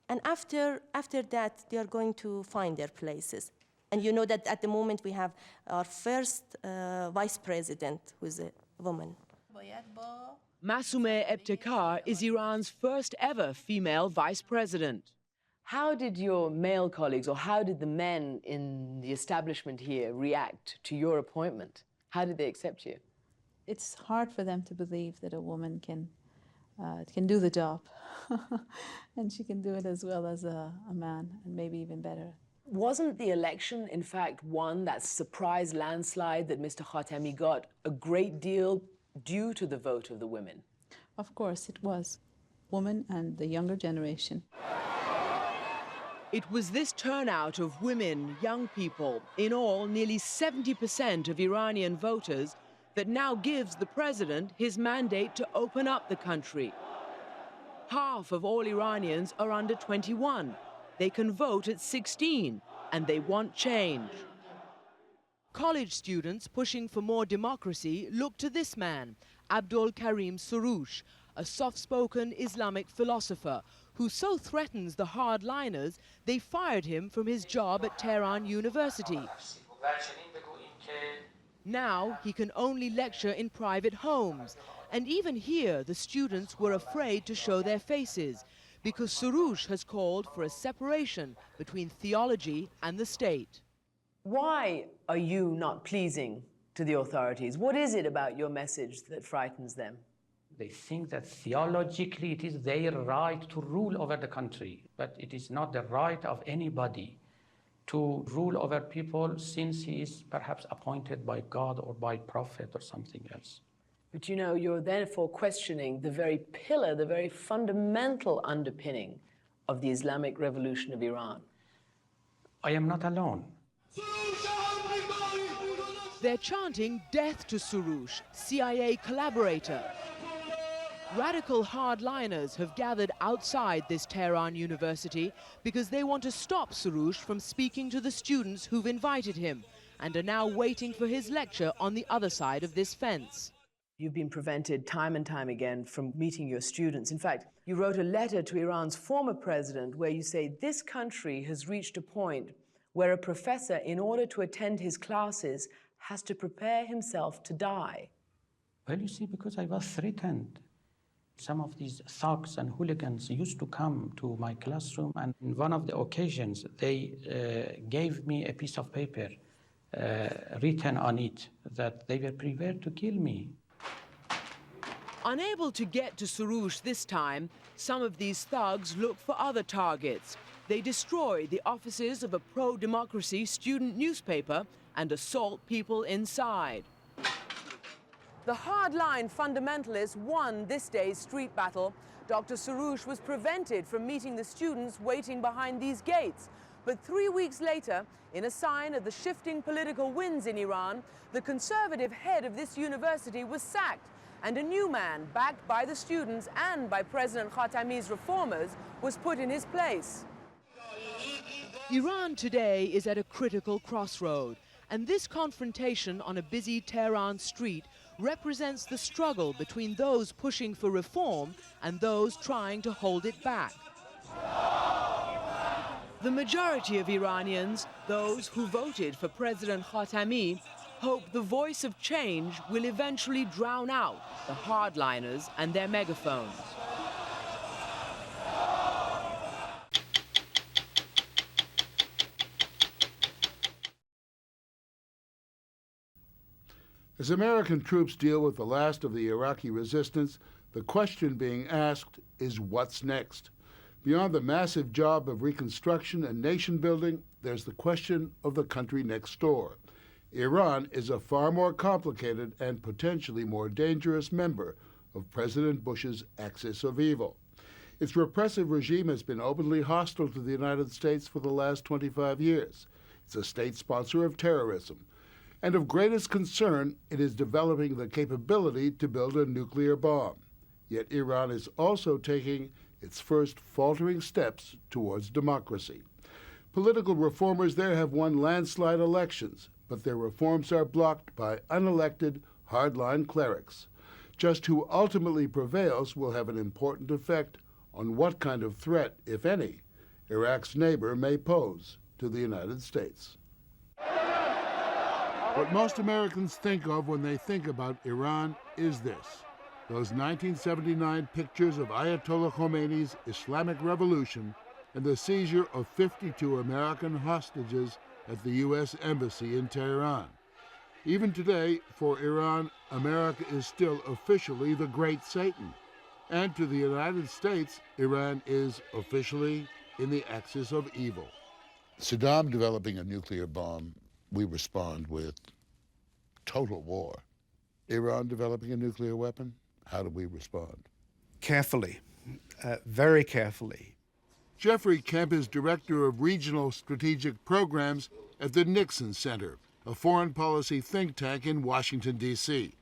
[SPEAKER 9] And after that, they are going to find their places. And you know that at the moment we have our first vice president, who is a woman.
[SPEAKER 2] Masoumeh Ebtekar is Iran's first ever female vice president. How did your male colleagues, or how did the men in the establishment here react to your appointment? How did they accept you?
[SPEAKER 20] It's hard for them to believe that a woman can do the job. And she can do it as well as a man, and maybe even better.
[SPEAKER 2] Wasn't the election, in fact, won, that surprise landslide that Mr. Khatami got, a great deal due to the vote of the women?
[SPEAKER 20] Of course it was. Women and the younger generation.
[SPEAKER 2] It was this turnout of women, young people, in all nearly 70% of Iranian voters, that now gives the president his mandate to open up the country. Half of all Iranians are under 21. They can vote at 16, and they want change. College students pushing for more democracy look to this man, Abdul Karim Soroush, a soft-spoken Islamic philosopher who so threatens the hardliners, they fired him from his job at Tehran University. Now he can only lecture in private homes, and even here the students were afraid to show their faces, because Soroush has called for a separation between theology and the state. Why are you not pleasing to the authorities? What is it about your message that frightens them?
[SPEAKER 21] They think that theologically it is their right to rule over the country, but it is not the right of anybody to rule over people since he is perhaps appointed by God or by prophet or something else.
[SPEAKER 2] But you know, you're therefore questioning the very pillar, the very fundamental underpinning of the Islamic Revolution of Iran.
[SPEAKER 21] I am not alone.
[SPEAKER 2] They're chanting death to Soroush, CIA collaborator. Radical hardliners have gathered outside this Tehran university because they want to stop Soroush from speaking to the students who've invited him and are now waiting for his lecture on the other side of this fence. You've been prevented time and time again from meeting your students. In fact, you wrote a letter to Iran's former president where you say this country has reached a point where a professor, in order to attend his classes, has to prepare himself to die.
[SPEAKER 21] Well, you see, because I was threatened. Some of these thugs and hooligans used to come to my classroom, and in one of the occasions, they gave me a piece of paper written on it that they were prepared to kill me.
[SPEAKER 2] Unable to get to Soroush this time, some of these thugs look for other targets. They destroy the offices of a pro-democracy student newspaper and assault people inside. The hardline fundamentalists won this day's street battle. Dr. Soroush was prevented from meeting the students waiting behind these gates. But 3 weeks later, in a sign of the shifting political winds in Iran, the conservative head of this university was sacked, and a new man, backed by the students and by President Khatami's reformers, was put in his place. Iran today is at a critical crossroad, and this confrontation on a busy Tehran street represents the struggle between those pushing for reform and those trying to hold it back. The majority of Iranians, those who voted for President Khatami, hope the voice of change will eventually drown out the hardliners and their megaphones.
[SPEAKER 12] As American troops deal with the last of the Iraqi resistance, the question being asked is what's next? Beyond the massive job of reconstruction and nation building, there's the question of the country next door. Iran is a far more complicated and potentially more dangerous member of President Bush's axis of evil. Its repressive regime has been openly hostile to the United States for the last 25 years. It's a state sponsor of terrorism. And of greatest concern, it is developing the capability to build a nuclear bomb. Yet Iran is also taking its first faltering steps towards democracy. Political reformers there have won landslide elections, but their reforms are blocked by unelected, hardline clerics. Just who ultimately prevails will have an important effect on what kind of threat, if any, Iraq's neighbor may pose to the United States. What most Americans think of when they think about Iran is this: those 1979 pictures of Ayatollah Khomeini's Islamic Revolution and the seizure of 52 American hostages at the U.S. Embassy in Tehran. Even today, for Iran, America is still officially the Great Satan. And to the United States, Iran is officially in the axis of evil. Saddam developing a nuclear bomb, we respond with total war. Iran developing a nuclear weapon, how do we respond?
[SPEAKER 16] Carefully, very carefully.
[SPEAKER 12] Jeffrey Kemp is Director of Regional Strategic Programs at the Nielsen Center, a foreign policy think tank in Washington, D.C.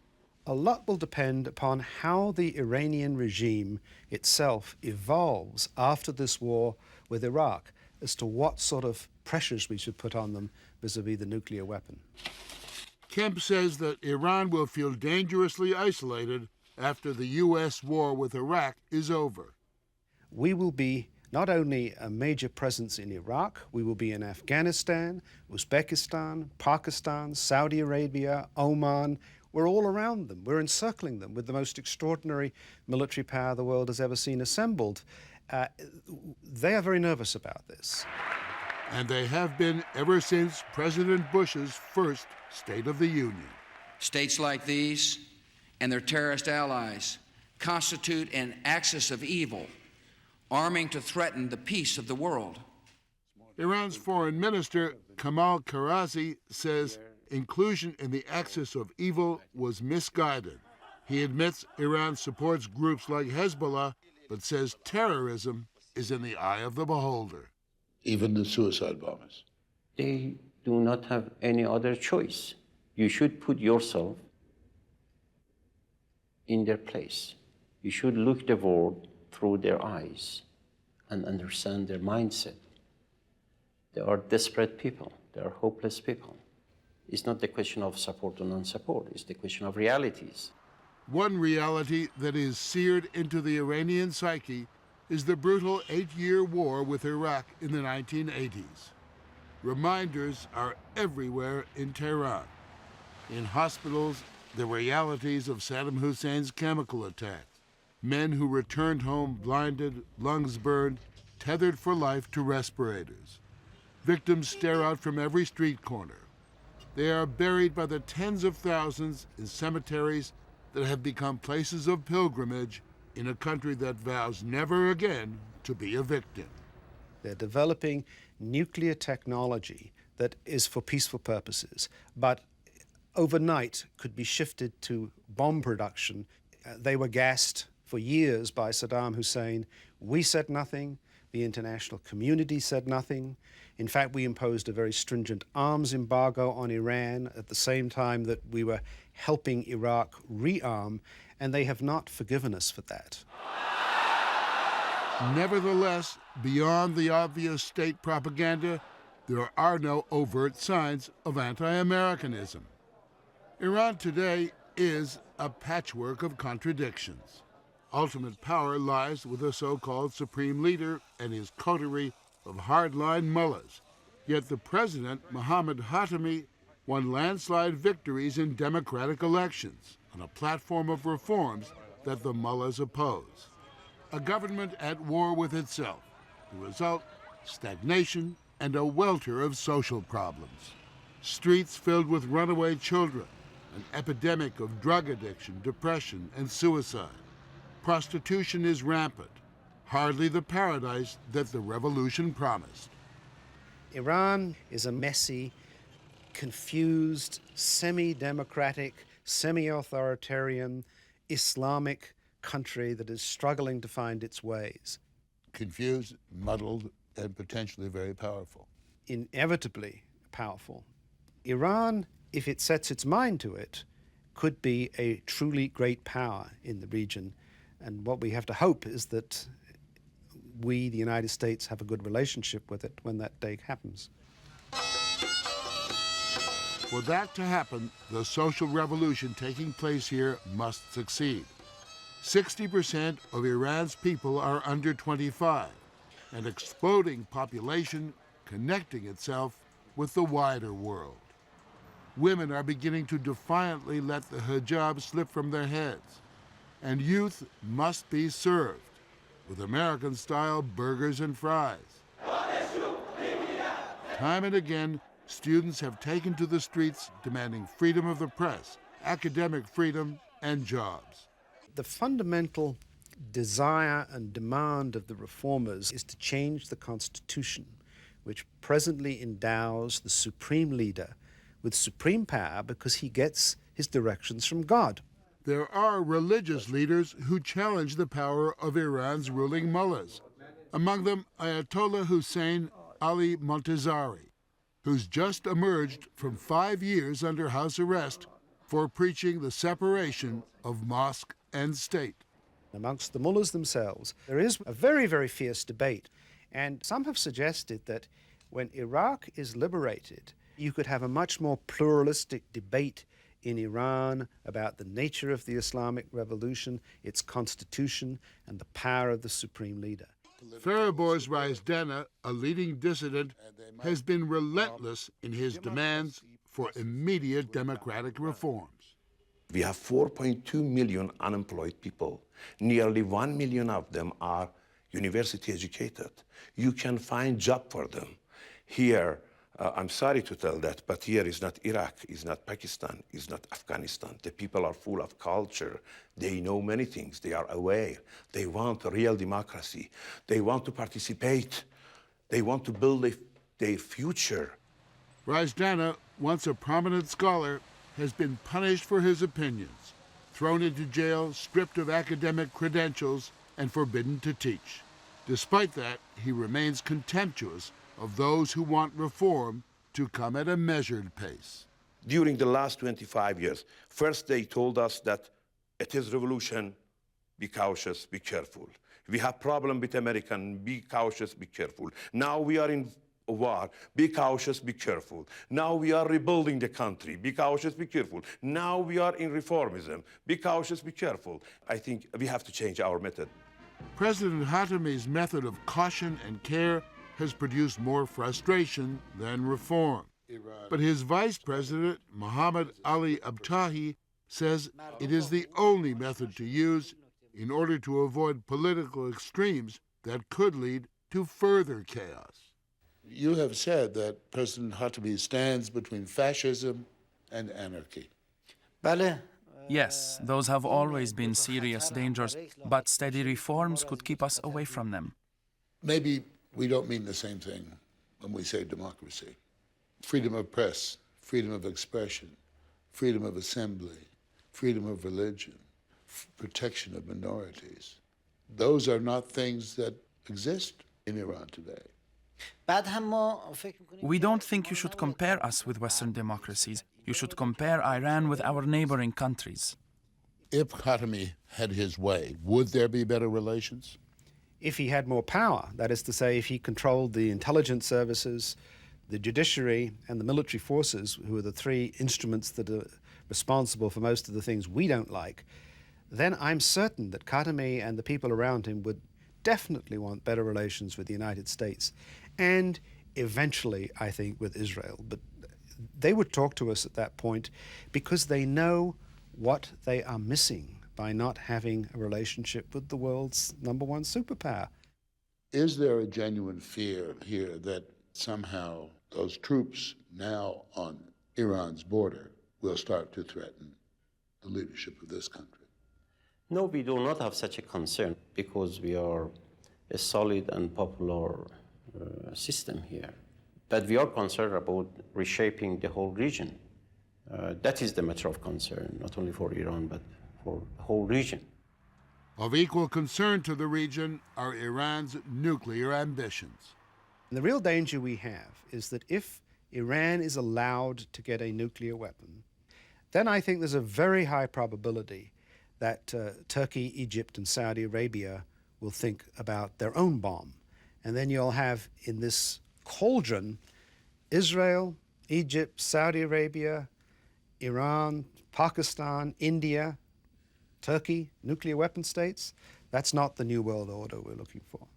[SPEAKER 16] A lot will depend upon how the Iranian regime itself evolves after this war with Iraq as to what sort of pressures we should put on them vis-a-vis the nuclear weapon.
[SPEAKER 12] Kemp says that Iran will feel dangerously isolated after the U.S. war with Iraq is over.
[SPEAKER 16] We will be not only a major presence in Iraq, we will be in Afghanistan, Uzbekistan, Pakistan, Saudi Arabia, Oman. We're all around them. We're encircling them with the most extraordinary military power the world has ever seen assembled. They are very nervous about this.
[SPEAKER 12] And they have been ever since President Bush's first State of the Union.
[SPEAKER 22] States like these and their terrorist allies constitute an axis of evil, arming to threaten the peace of the world.
[SPEAKER 12] Iran's foreign minister, Kamal Karazi, says inclusion in the axis of evil was misguided. He admits Iran supports groups like Hezbollah, but says terrorism is in the eye of the beholder.
[SPEAKER 23] Even the suicide bombers.
[SPEAKER 21] They do not have any other choice. You should put yourself in their place. You should look the world through their eyes and understand their mindset. They are desperate people. They are hopeless people. It's not the question of support or non-support. It's the question of realities.
[SPEAKER 12] One reality that is seared into the Iranian psyche is the brutal 8-year war with Iraq in the 1980s. Reminders are everywhere in Tehran. In hospitals, the realities of Saddam Hussein's chemical attacks. Men who returned home blinded, lungs burned, tethered for life to respirators. Victims stare out from every street corner. They are buried by the tens of thousands in cemeteries that have become places of pilgrimage in a country that vows never again to be a victim.
[SPEAKER 16] They're developing nuclear technology that is for peaceful purposes, but overnight could be shifted to bomb production. They were gassed for years by Saddam Hussein. We said nothing. The international community said nothing. In fact, we imposed a very stringent arms embargo on Iran at the same time that we were helping Iraq rearm, and they have not forgiven us for that.
[SPEAKER 12] Nevertheless, beyond the obvious state propaganda, there are no overt signs of anti-Americanism. Iran today is a patchwork of contradictions. Ultimate power lies with the so-called supreme leader and his coterie of hardline mullahs. Yet the president, Mohammad Khatami, won landslide victories in democratic elections on a platform of reforms that the mullahs oppose. A government at war with itself. The result, stagnation and a welter of social problems. Streets filled with runaway children, an epidemic of drug addiction, depression, and suicide. Prostitution is rampant, hardly the paradise that the revolution promised.
[SPEAKER 16] Iran is a messy, confused, semi-democratic, semi-authoritarian, Islamic country that is struggling to find its ways.
[SPEAKER 12] Confused, muddled, and potentially very powerful.
[SPEAKER 16] Inevitably powerful. Iran, if it sets its mind to it, could be a truly great power in the region. And what we have to hope is that we, the United States, have a good relationship with it when that day happens.
[SPEAKER 12] For that to happen, the social revolution taking place here must succeed. 60% of Iran's people are under 25, an exploding population connecting itself with the wider world. Women are beginning to defiantly let the hijab slip from their heads, and youth must be served with American-style burgers and fries. Time and again, students have taken to the streets demanding freedom of the press, academic freedom, and jobs.
[SPEAKER 16] The fundamental desire and demand of the reformers is to change the Constitution, which presently endows the supreme leader with supreme power because he gets his directions from God.
[SPEAKER 12] There are religious leaders who challenge the power of Iran's ruling mullahs. Among them, Ayatollah Hussein Ali Montazari, who's just emerged from 5 years under house arrest for preaching the separation of mosque and state.
[SPEAKER 16] Amongst the mullahs themselves, there is a very, very fierce debate. And some have suggested that when Iraq is liberated, you could have a much more pluralistic debate in Iran about the nature of the Islamic Revolution, its constitution, and the power of the supreme leader.
[SPEAKER 12] Fariborz Raisdana, a leading dissident, has been relentless in his demands for immediate democratic reforms.
[SPEAKER 10] We have 4.2 million unemployed people. Nearly 1 million of them are university educated. You can find job for them. Here, I'm sorry to tell that, but here is not Iraq, is not Pakistan, is not Afghanistan. The people are full of culture. They know many things. They are aware. They want a real democracy. They want to participate. They want to build their future.
[SPEAKER 12] Raisdana, once a prominent scholar, has been punished for his opinions, thrown into jail, stripped of academic credentials, and forbidden to teach. Despite that, he remains contemptuous of those who want reform to come at a measured pace.
[SPEAKER 10] During the last 25 years, first they told us that it is revolution, be cautious, be careful. We have problem with American, be cautious, be careful. Now we are in a war, be cautious, be careful. Now we are rebuilding the country, be cautious, be careful. Now we are in reformism, be cautious, be careful. I think we have to change our method.
[SPEAKER 12] President Khatami's method of caution and care has produced more frustration than reform. But his vice president, Mohammad Ali Abtahi, says it is the only method to use in order to avoid political extremes that could lead to further chaos.
[SPEAKER 23] You have said that President Khatami stands between fascism and anarchy.
[SPEAKER 13] Yes, those have always been serious dangers, but steady reforms could keep us away from them.
[SPEAKER 23] Maybe we don't mean the same thing when we say democracy. Freedom of press, freedom of expression, freedom of assembly, freedom of religion, protection of minorities. Those are not things that exist in Iran today.
[SPEAKER 13] We don't think you should compare us with Western democracies. You should compare Iran with our neighboring countries.
[SPEAKER 12] If Khatami had his way, would there be better relations?
[SPEAKER 16] If he had more power, that is to say, if he controlled the intelligence services, the judiciary, and the military forces, who are the three instruments that are responsible for most of the things we don't like, then I'm certain that Khatami and the people around him would definitely want better relations with the United States and eventually, I think, with Israel. But they would talk to us at that point because they know what they are missing by not having a relationship with the world's #1 superpower.
[SPEAKER 23] Is there a genuine fear here that somehow those troops now on Iran's border will start to threaten the leadership of this country?
[SPEAKER 14] No, we do not have such a concern because we are a solid and popular system here. But we are concerned about reshaping the whole region. That is the matter of concern, not only for Iran, but for the whole region.
[SPEAKER 12] Of equal concern to the region are Iran's nuclear ambitions.
[SPEAKER 16] And the real danger we have is that if Iran is allowed to get a nuclear weapon, then I think there's a very high probability that Turkey, Egypt, and Saudi Arabia will think about their own bomb. And then you'll have in this cauldron Israel, Egypt, Saudi Arabia, Iran, Pakistan, India, Turkey, nuclear weapon states. That's not the new world order we're looking for.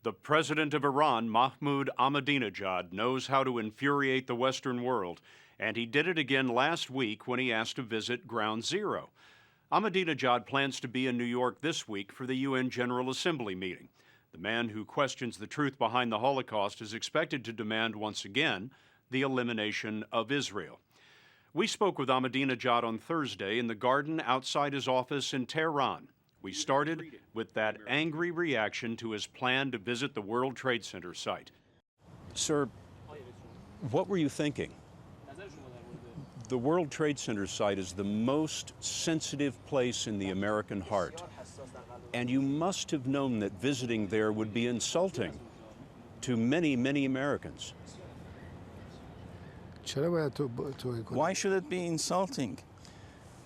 [SPEAKER 15] The president of Iran, Mahmoud Ahmadinejad, knows how to infuriate the Western world, and he did it again last week when he asked to visit Ground Zero. Ahmadinejad plans to be in New York this week for the UN General Assembly meeting. The man who questions the truth behind the Holocaust is expected to demand once again the elimination of Israel. We spoke with Ahmadinejad on Thursday in the garden outside his office in Tehran. We started with that angry reaction to his plan to visit the World Trade Center site. Sir, what were you thinking? The World Trade Center site is the most sensitive place in the American heart. And you must have known that visiting there would be insulting to many, many Americans.
[SPEAKER 17] Why should it be insulting?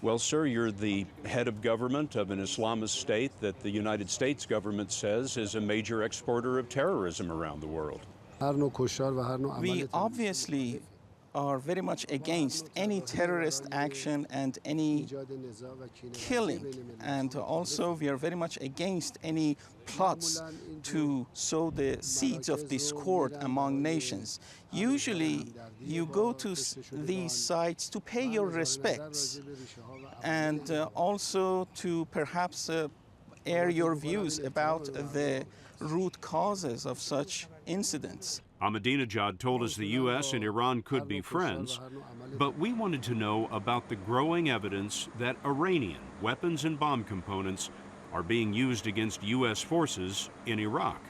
[SPEAKER 15] Well, sir, you're the head of government of an Islamist state that the United States government says is a major exporter of terrorism around the world.
[SPEAKER 17] We obviously are very much against any terrorist action and any killing. And also we are very much against any plots to sow the seeds of discord among nations. Usually you go to these sites to pay your respects and also to perhaps air your views about the root causes of such incidents.
[SPEAKER 15] Ahmadinejad told us the U.S. and Iran could be friends, but we wanted to know about the growing evidence that Iranian weapons and bomb components are being used against U.S. forces in Iraq.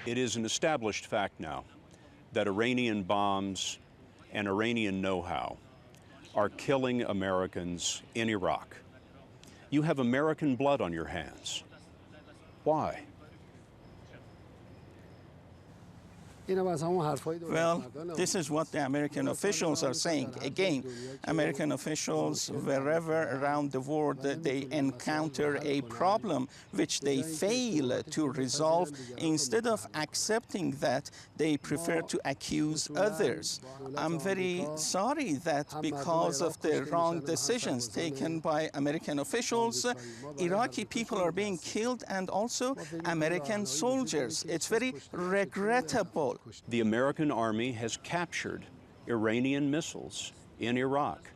[SPEAKER 15] It is an established fact now that Iranian bombs and Iranian know-how are killing Americans in Iraq. You have American blood on your hands. Why?
[SPEAKER 17] Well, this is what the American officials are saying. Again, American officials, wherever around the world they encounter a problem which they fail to resolve, instead of accepting that, they prefer to accuse others. I'm very sorry that because of the wrong decisions taken by American officials, Iraqi people are being killed and also American soldiers. It's very regrettable.
[SPEAKER 15] The American army has captured Iranian missiles in Iraq.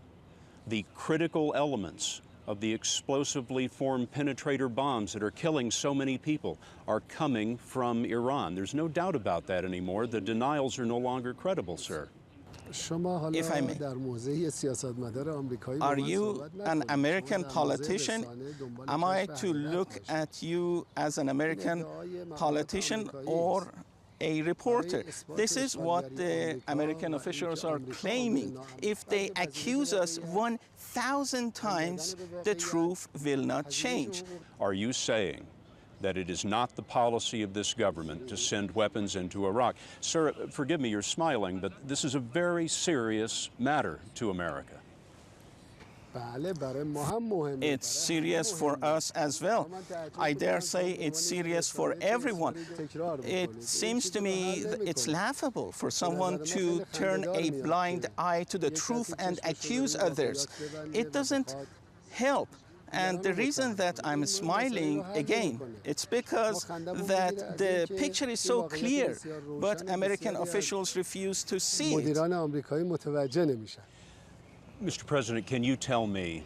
[SPEAKER 15] The critical elements of the explosively formed penetrator bombs that are killing so many people are coming from Iran. There's no doubt about that anymore. The denials are no longer credible, sir.
[SPEAKER 17] If I may, are you an American politician? Am I to look at you as an American politician or a reporter? This is what the American officials are claiming. If they accuse us 1,000 times, the truth will not change.
[SPEAKER 15] Are you saying that it is not the policy of this government to send weapons into Iraq? Sir, forgive me, you're smiling, but this is a very serious matter to America.
[SPEAKER 17] It's serious for us as well. I dare say it's serious for everyone. It seems to me it's laughable for someone to turn a blind eye to the truth and accuse others. It doesn't help. And the reason that I'm smiling, again, it's because that the picture is so clear, but American officials refuse to see it.
[SPEAKER 15] Mr. President, can you tell me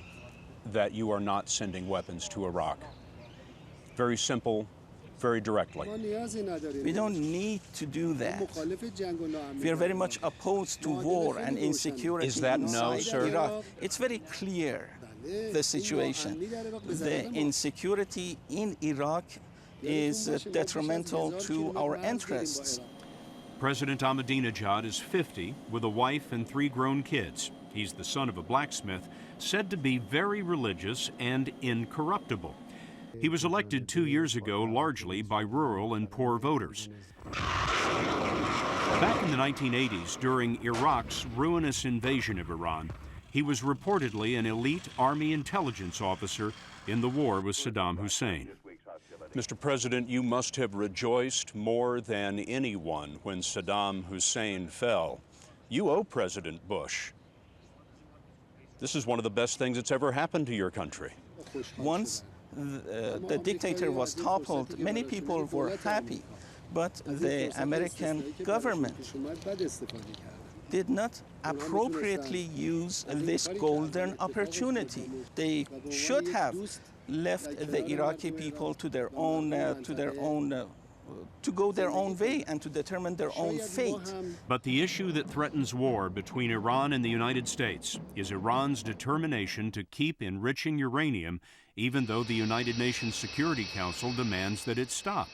[SPEAKER 15] that you are not sending weapons to Iraq? Very simple, very directly.
[SPEAKER 17] We don't need to do that. We are very much opposed to war and insecurity.
[SPEAKER 15] Is that no, sir?
[SPEAKER 17] Iraq. It's very clear, the situation. The insecurity in Iraq is detrimental to our interests.
[SPEAKER 15] President Ahmadinejad is 50 with a wife and 3 grown kids. He's the son of a blacksmith, said to be very religious and incorruptible. He was elected 2 years ago largely by rural and poor voters. Back in the 1980s, during Iraq's ruinous invasion of Iran, he was reportedly an elite army intelligence officer in the war with Saddam Hussein. Mr. President, you must have rejoiced more than anyone when Saddam Hussein fell. You owe President Bush. This is one of the best things that's ever happened to your country.
[SPEAKER 17] Once the dictator was toppled, many people were happy, but the American government did not appropriately use this golden opportunity. They should have left the Iraqi people to their own, to go their own way and to determine their own fate.
[SPEAKER 15] But the issue that threatens war between Iran and the United States is Iran's determination to keep enriching uranium, even though the United Nations Security Council demands that it stop.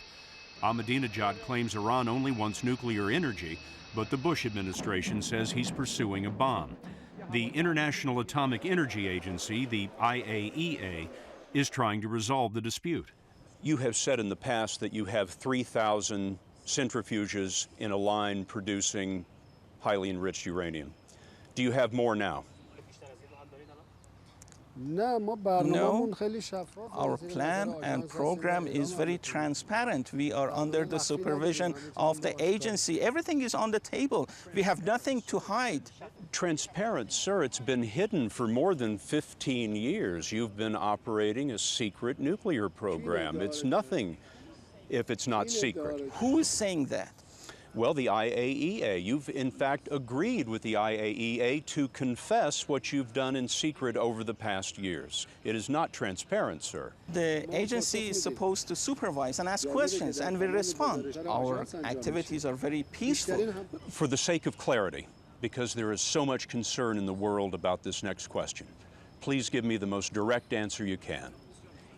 [SPEAKER 15] Ahmadinejad claims Iran only wants nuclear energy, but the Bush administration says he's pursuing a bomb. The International Atomic Energy Agency, the IAEA, is trying to resolve the dispute. You have said in the past that you have 3,000 centrifuges in a line producing highly enriched uranium. Do you have more now?
[SPEAKER 17] No, our plan and program is very transparent. We are under the supervision of the agency. Everything is on the table. We have nothing to hide.
[SPEAKER 15] Transparent, sir. It's been hidden for more than 15 years. You've been operating a secret nuclear program. It's nothing if it's not secret.
[SPEAKER 17] Who is saying that?
[SPEAKER 15] Well, the IAEA. You've, in fact, agreed with the IAEA to confess what you've done in secret over the past years. It is not transparent, sir.
[SPEAKER 17] The agency is supposed to supervise and ask questions, and we respond. Our activities are very peaceful.
[SPEAKER 15] For the sake of clarity, because there is so much concern in the world about this next question, please give me the most direct answer you can.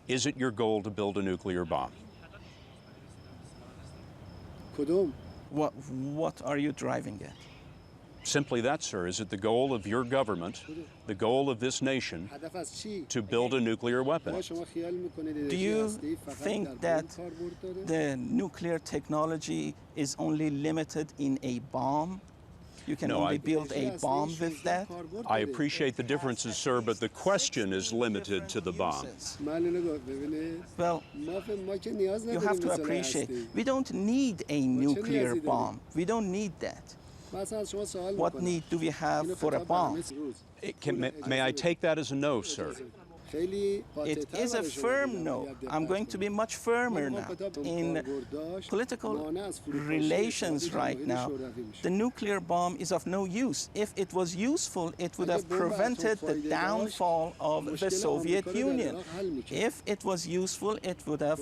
[SPEAKER 15] Is it your goal to build a nuclear bomb?
[SPEAKER 17] What are you driving at?
[SPEAKER 15] Simply that, sir. Is it the goal of your government, the goal of this nation, to build a nuclear weapon?
[SPEAKER 17] Do you think that the nuclear technology is only limited in a bomb? You can only build a bomb with that?
[SPEAKER 15] I appreciate the differences, sir, but the question is limited to the bomb.
[SPEAKER 17] Well, you have to appreciate, we don't need a nuclear bomb. We don't need that. What need do we have for a bomb?
[SPEAKER 15] May I take that as a no, sir?
[SPEAKER 17] It is a firm no. I'm going to be much firmer now. In political relations right now, the nuclear bomb is of no use. If it was useful, it would have prevented the downfall of the Soviet Union. If it was useful, it would have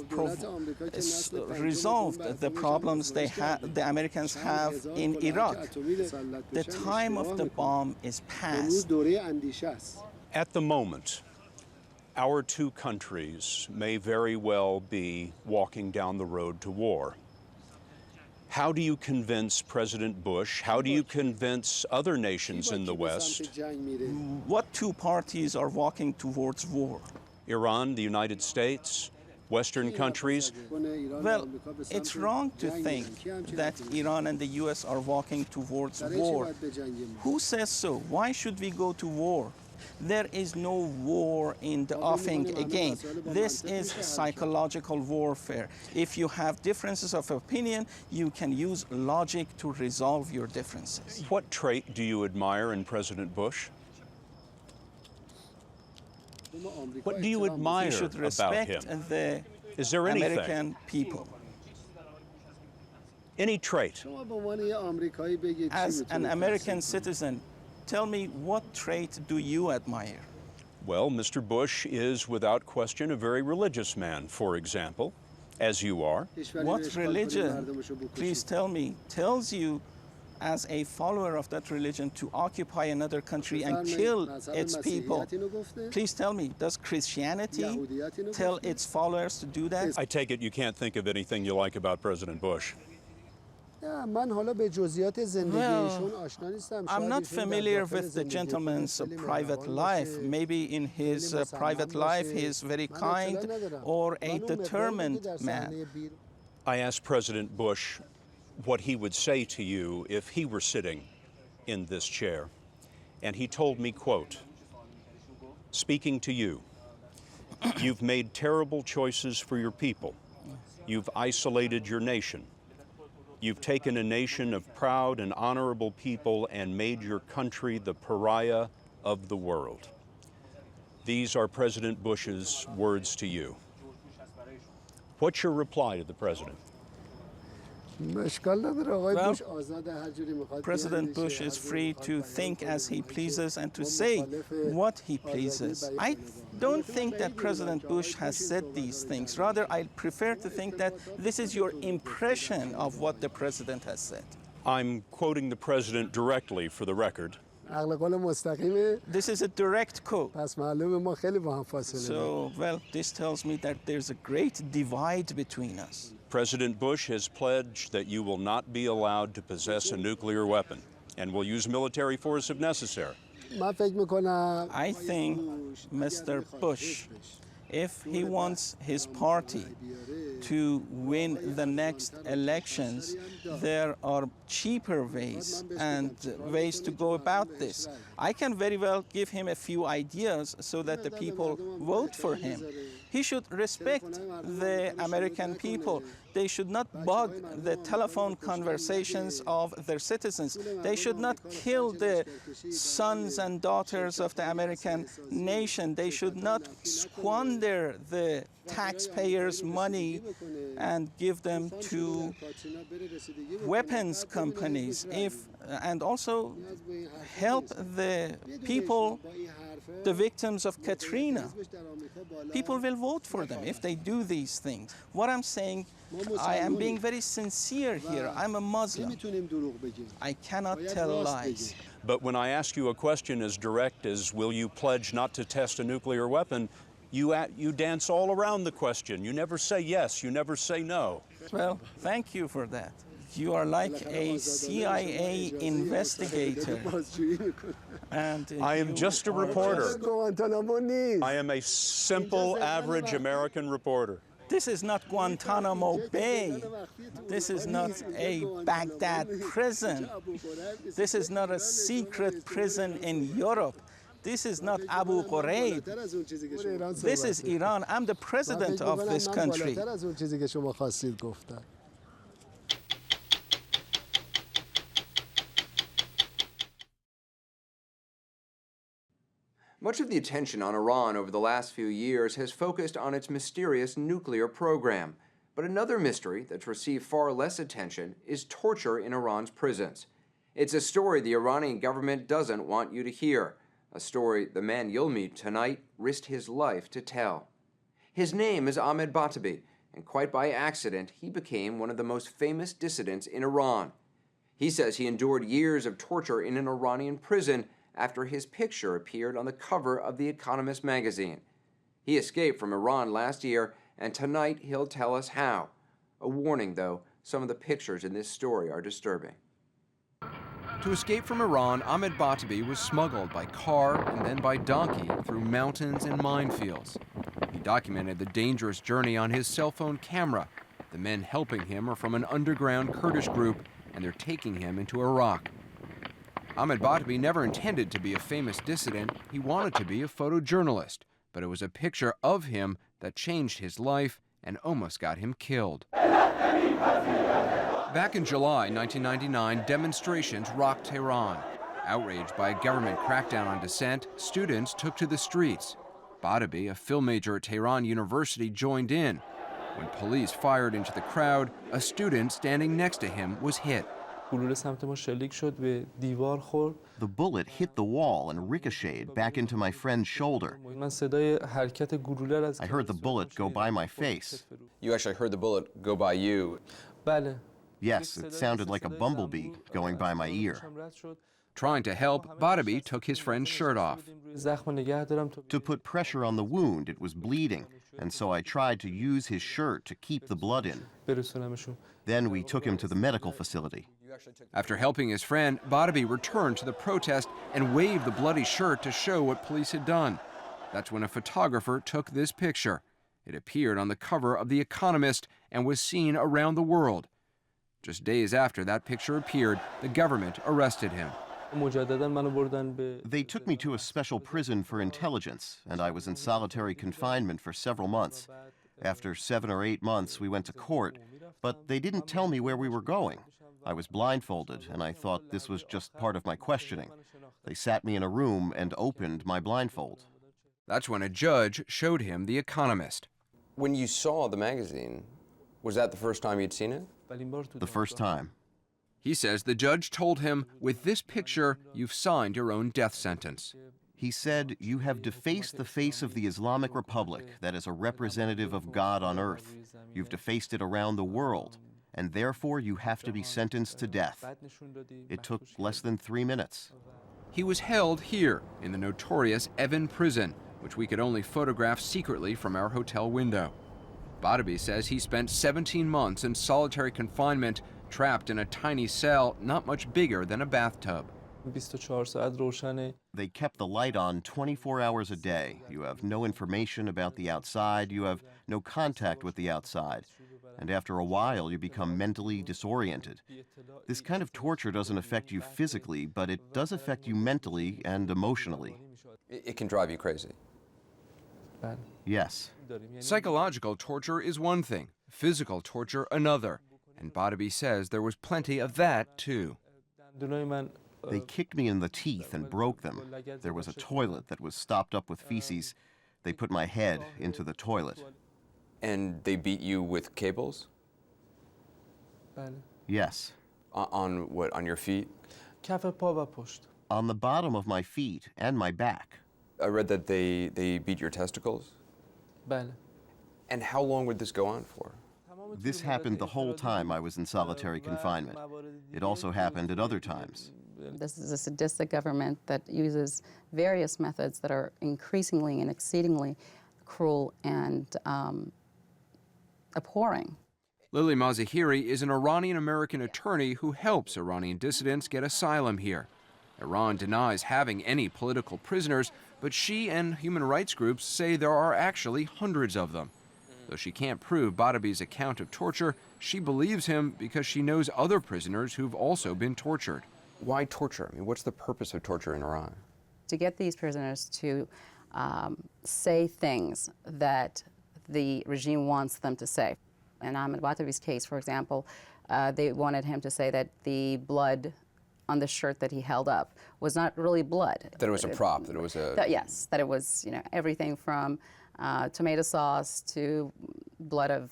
[SPEAKER 17] resolved the problems the Americans have in Iraq. The time of the bomb is past.
[SPEAKER 15] At the moment, our two countries may very well be walking down the road to war. How do you convince President Bush, how do you convince other nations in the West?
[SPEAKER 17] What two parties are walking towards war?
[SPEAKER 15] Iran, the United States, Western countries?
[SPEAKER 17] Well, it's wrong to think that Iran and the US are walking towards war. Who says so? Why should we go to war? There is no war in the offing again. This is psychological warfare. If you have differences of opinion, you can use logic to resolve your differences.
[SPEAKER 15] What trait do you admire in President Bush? What do you admire
[SPEAKER 17] you should respect
[SPEAKER 15] about him?
[SPEAKER 17] The
[SPEAKER 15] Is there anything?
[SPEAKER 17] American people.
[SPEAKER 15] Any trait?
[SPEAKER 17] As an American citizen, tell me, what trait do you admire?
[SPEAKER 15] Well, Mr. Bush is without question a very religious man, for example, as you are.
[SPEAKER 17] What religion, please tell me, tells you as a follower of that religion to occupy another country and kill its people? Please tell me, does Christianity tell its followers to do that?
[SPEAKER 15] I take it you can't think of anything you like about President Bush.
[SPEAKER 17] Well, I'm not familiar with the gentleman's private life. Maybe in his private life he is very kind or a determined man.
[SPEAKER 15] I asked President Bush what he would say to you if he were sitting in this chair. And he told me, quote, "Speaking to you, you've made terrible choices for your people. You've isolated your nation. You've taken a nation of proud and honorable people and made your country the pariah of the world." These are President Bush's words to you. What's your reply to the president?
[SPEAKER 17] Well, President Bush is free to think as he pleases and to say what he pleases. I don't think that President Bush has said these things. Rather, I prefer to think that this is your impression of what the president has said.
[SPEAKER 15] I'm quoting the president directly for the record.
[SPEAKER 17] This is a direct quote. So, well, this tells me that there's a great divide between us.
[SPEAKER 15] President Bush has pledged that you will not be allowed to possess a nuclear weapon and will use military force if necessary.
[SPEAKER 17] I think Mr. Bush, if he wants his party to win the next elections, there are cheaper ways and ways to go about this. I can very well give him a few ideas so that the people vote for him. He should respect the American people. They should not bug the telephone conversations of their citizens. They should not kill the sons and daughters of the American nation. They should not squander the taxpayers' money and give them to weapons companies, and also help the people, the victims of Katrina. People will vote for them if they do these things. What I'm saying, I am being very sincere here. I'm a Muslim. I cannot tell lies.
[SPEAKER 15] But when I ask you a question as direct as, will you pledge not to test a nuclear weapon, you dance all around the question. You never say yes, you never say no.
[SPEAKER 17] Well, thank you for that. You are like a CIA investigator. And
[SPEAKER 15] I am just a reporter. I am a simple, average American reporter.
[SPEAKER 17] This is not Guantanamo Bay. This is not a Baghdad prison. This is not a secret prison in Europe. This is not Abu Ghraib. This is Iran. I'm the president of this country.
[SPEAKER 7] Much of the attention on Iran over the last few years has focused on its mysterious nuclear program. But another mystery that's received far less attention is torture in Iran's prisons. It's a story the Iranian government doesn't want you to hear. A story the man you'll meet tonight risked his life to tell. His name is Ahmed Batabi, and quite by accident, he became one of the most famous dissidents in Iran. He says he endured years of torture in an Iranian prison after his picture appeared on the cover of The Economist magazine. He escaped from Iran last year, and tonight he'll tell us how. A warning, though, some of the pictures in this story are disturbing. To escape from Iran, Ahmed Batabi was smuggled by car and then by donkey through mountains and minefields. He documented the dangerous journey on his cell phone camera. The men helping him are from an underground Kurdish group, and they're taking him into Iraq. Ahmed Batabi never intended to be a famous dissident. He wanted to be a photojournalist, but it was a picture of him that changed his life and almost got him killed. Back in July 1999, demonstrations rocked Tehran. Outraged by a government crackdown on dissent, students took to the streets. Batabi, a film major at Tehran University, joined in. When police fired into the crowd, a student standing next to him was hit.
[SPEAKER 8] The bullet hit the wall and ricocheted back into my friend's shoulder. I heard the bullet go by my face.
[SPEAKER 7] You actually heard the bullet go by you?
[SPEAKER 8] Yes, it sounded like a bumblebee going by my ear.
[SPEAKER 7] Trying to help, Batabi took his friend's shirt off.
[SPEAKER 8] To put pressure on the wound, it was bleeding, and so I tried to use his shirt to keep the blood in. Then we took him to the medical facility.
[SPEAKER 7] After helping his friend, Batabi returned to the protest and waved the bloody shirt to show what police had done. That's when a photographer took this picture. It appeared on the cover of The Economist and was seen around the world. Just days after that picture appeared, the government arrested him.
[SPEAKER 8] They took me to a special prison for intelligence, and I was in solitary confinement for several months. After 7 or 8 months, we went to court, but they didn't tell me where we were going. I was blindfolded, and I thought this was just part of my questioning. They sat me in a room and opened my blindfold.
[SPEAKER 7] That's when a judge showed him The Economist. When you saw the magazine, was that the first time you'd seen it?
[SPEAKER 8] The first time.
[SPEAKER 7] He says the judge told him, with this picture, you've signed your own death sentence.
[SPEAKER 8] He said, you have defaced the face of the Islamic Republic that is a representative of God on earth. You've defaced it around the world, and therefore you have to be sentenced to death. It took less than 3 minutes.
[SPEAKER 7] He was held here in the notorious Evin prison, which we could only photograph secretly from our hotel window. Batabi says he spent 17 months in solitary confinement, trapped in a tiny cell not much bigger than a bathtub.
[SPEAKER 8] They kept the light on 24 hours a day. You have no information about the outside. You have no contact with the outside. And after a while, you become mentally disoriented. This kind of torture doesn't affect you physically, but it does affect you mentally and emotionally.
[SPEAKER 7] It can drive you crazy.
[SPEAKER 8] Yes.
[SPEAKER 7] Psychological torture is one thing, physical torture another. And Batabi says there was plenty of that, too.
[SPEAKER 8] They kicked me in the teeth and broke them. There was a toilet that was stopped up with feces. They put my head into the toilet.
[SPEAKER 7] And they beat you with cables?
[SPEAKER 8] Yes.
[SPEAKER 7] On what, on your feet?
[SPEAKER 8] On the bottom of my feet and my back.
[SPEAKER 7] I read that they beat your testicles? And how long would this go on for?
[SPEAKER 8] This happened the whole time I was in solitary confinement. It also happened at other times.
[SPEAKER 18] This is a sadistic government that uses various methods that are increasingly and exceedingly cruel and abhorring.
[SPEAKER 7] Lily Mazahiri is an Iranian-American attorney who helps Iranian dissidents get asylum here. Iran denies having any political prisoners, but she and human rights groups say there are actually hundreds of them. Though she can't prove Badabi's account of torture, she believes him because she knows other prisoners who've also been tortured. Why torture? I mean, what's the purpose of torture in Iran?
[SPEAKER 18] To get these prisoners to say things that the regime wants them to say. In Ahmed Badawi's case, for example, they wanted him to say that the blood on the shirt that he held up was not really blood.
[SPEAKER 7] That it was a prop, that it was a...
[SPEAKER 18] Yes, that it was, everything from tomato sauce to blood of,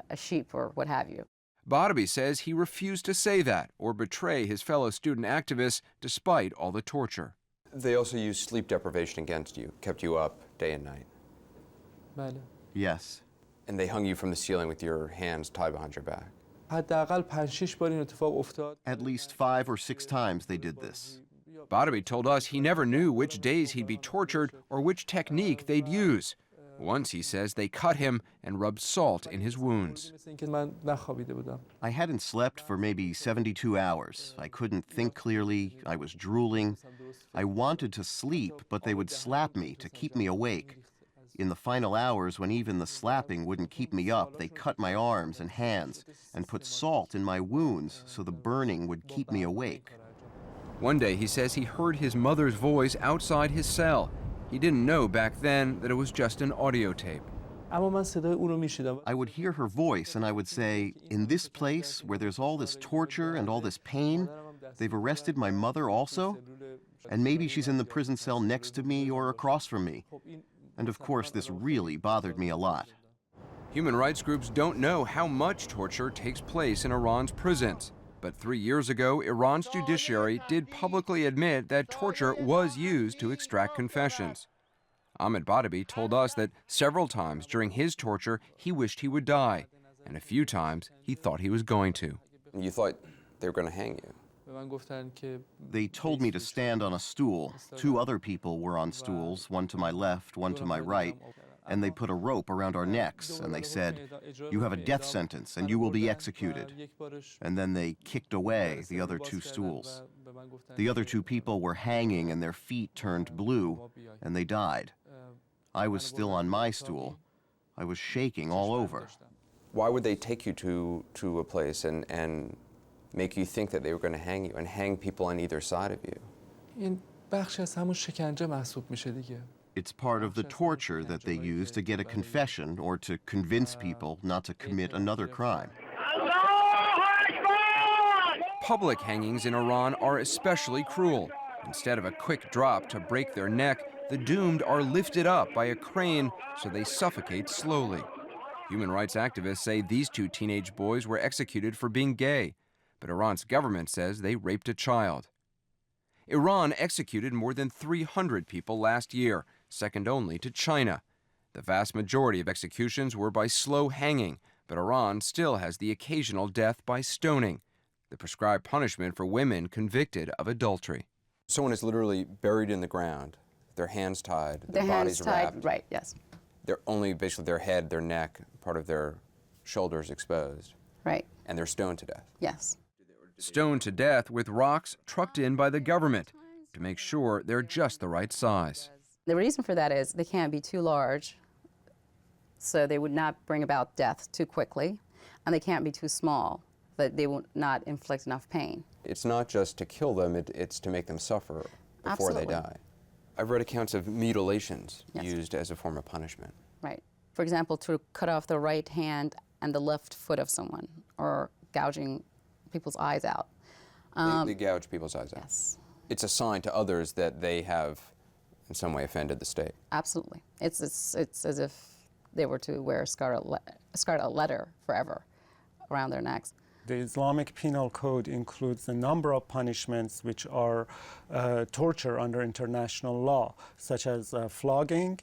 [SPEAKER 18] a sheep or what have you.
[SPEAKER 7] Badawi says he refused to say that or betray his fellow student activists despite all the torture. They also used sleep deprivation against you, kept you up day and night.
[SPEAKER 8] Yes.
[SPEAKER 7] And they hung you from the ceiling with your hands tied behind your back.
[SPEAKER 8] At least 5 or 6 times they did this.
[SPEAKER 7] Badawi told us he never knew which days he'd be tortured or which technique they'd use. Once, he says, they cut him and rubbed salt in his wounds.
[SPEAKER 8] I hadn't slept for maybe 72 hours. I couldn't think clearly. I was drooling. I wanted to sleep, but they would slap me to keep me awake. In the final hours, when even the slapping wouldn't keep me up, they cut my arms and hands and put salt in my wounds so the burning would keep me awake.
[SPEAKER 7] One day, he says he heard his mother's voice outside his cell. He didn't know back then that it was just an audio tape.
[SPEAKER 8] I would hear her voice and I would say, in this place where there's all this torture and all this pain, they've arrested my mother also? And maybe she's in the prison cell next to me or across from me. And of course, this really bothered me a lot.
[SPEAKER 7] Human rights groups don't know how much torture takes place in Iran's prisons. But 3 years ago, Iran's judiciary did publicly admit that torture was used to extract confessions. Ahmed Badawi told us that several times during his torture, he wished he would die, and a few times he thought he was going to. You thought they were going to hang you?
[SPEAKER 8] They told me to stand on a stool. 2 other people were on stools, one to my left, one to my right, and they put a rope around our necks, and they said, "You have a death sentence, and you will be executed." And then they kicked away the other 2 stools. The other 2 people were hanging, and their feet turned blue, and they died. I was still on my stool. I was shaking all over.
[SPEAKER 7] Why would they take you to a place and make you think that they were going to hang you and hang people on either side of you?
[SPEAKER 8] It's part of the torture that they use to get a confession or to convince people not to commit another crime.
[SPEAKER 7] Public hangings in Iran are especially cruel. Instead of a quick drop to break their neck, the doomed are lifted up by a crane so they suffocate slowly. Human rights activists say these 2 teenage boys were executed for being gay, but Iran's government says they raped a child. Iran executed more than 300 people last year, second only to China. The vast majority of executions were by slow hanging, but Iran still has the occasional death by stoning, the prescribed punishment for women convicted of adultery. Someone is literally buried in the ground, their hands tied, their bodies wrapped.
[SPEAKER 18] Right, yes.
[SPEAKER 7] They're only basically their head, their neck, part of their shoulders exposed.
[SPEAKER 18] Right.
[SPEAKER 7] And they're stoned to death.
[SPEAKER 18] Yes.
[SPEAKER 7] Stoned to death with rocks trucked in by the government to make sure they're just the right size.
[SPEAKER 18] The reason for that is they can't be too large, so they would not bring about death too quickly, and they can't be too small, that they will not inflict enough pain.
[SPEAKER 7] It's not just to kill them, it's to make them suffer before they die. I've read accounts of mutilations used as a form of punishment.
[SPEAKER 18] Right. For example, to cut off the right hand and the left foot of someone, or gouging people's eyes out.
[SPEAKER 7] They gouge people's eyes out.
[SPEAKER 18] Yes.
[SPEAKER 7] It's a sign to others that they have in some way offended the state.
[SPEAKER 18] Absolutely. It's as if they were to wear a scarlet letter forever around their necks.
[SPEAKER 3] The Islamic Penal Code includes a number of punishments which are torture under international law, such as flogging,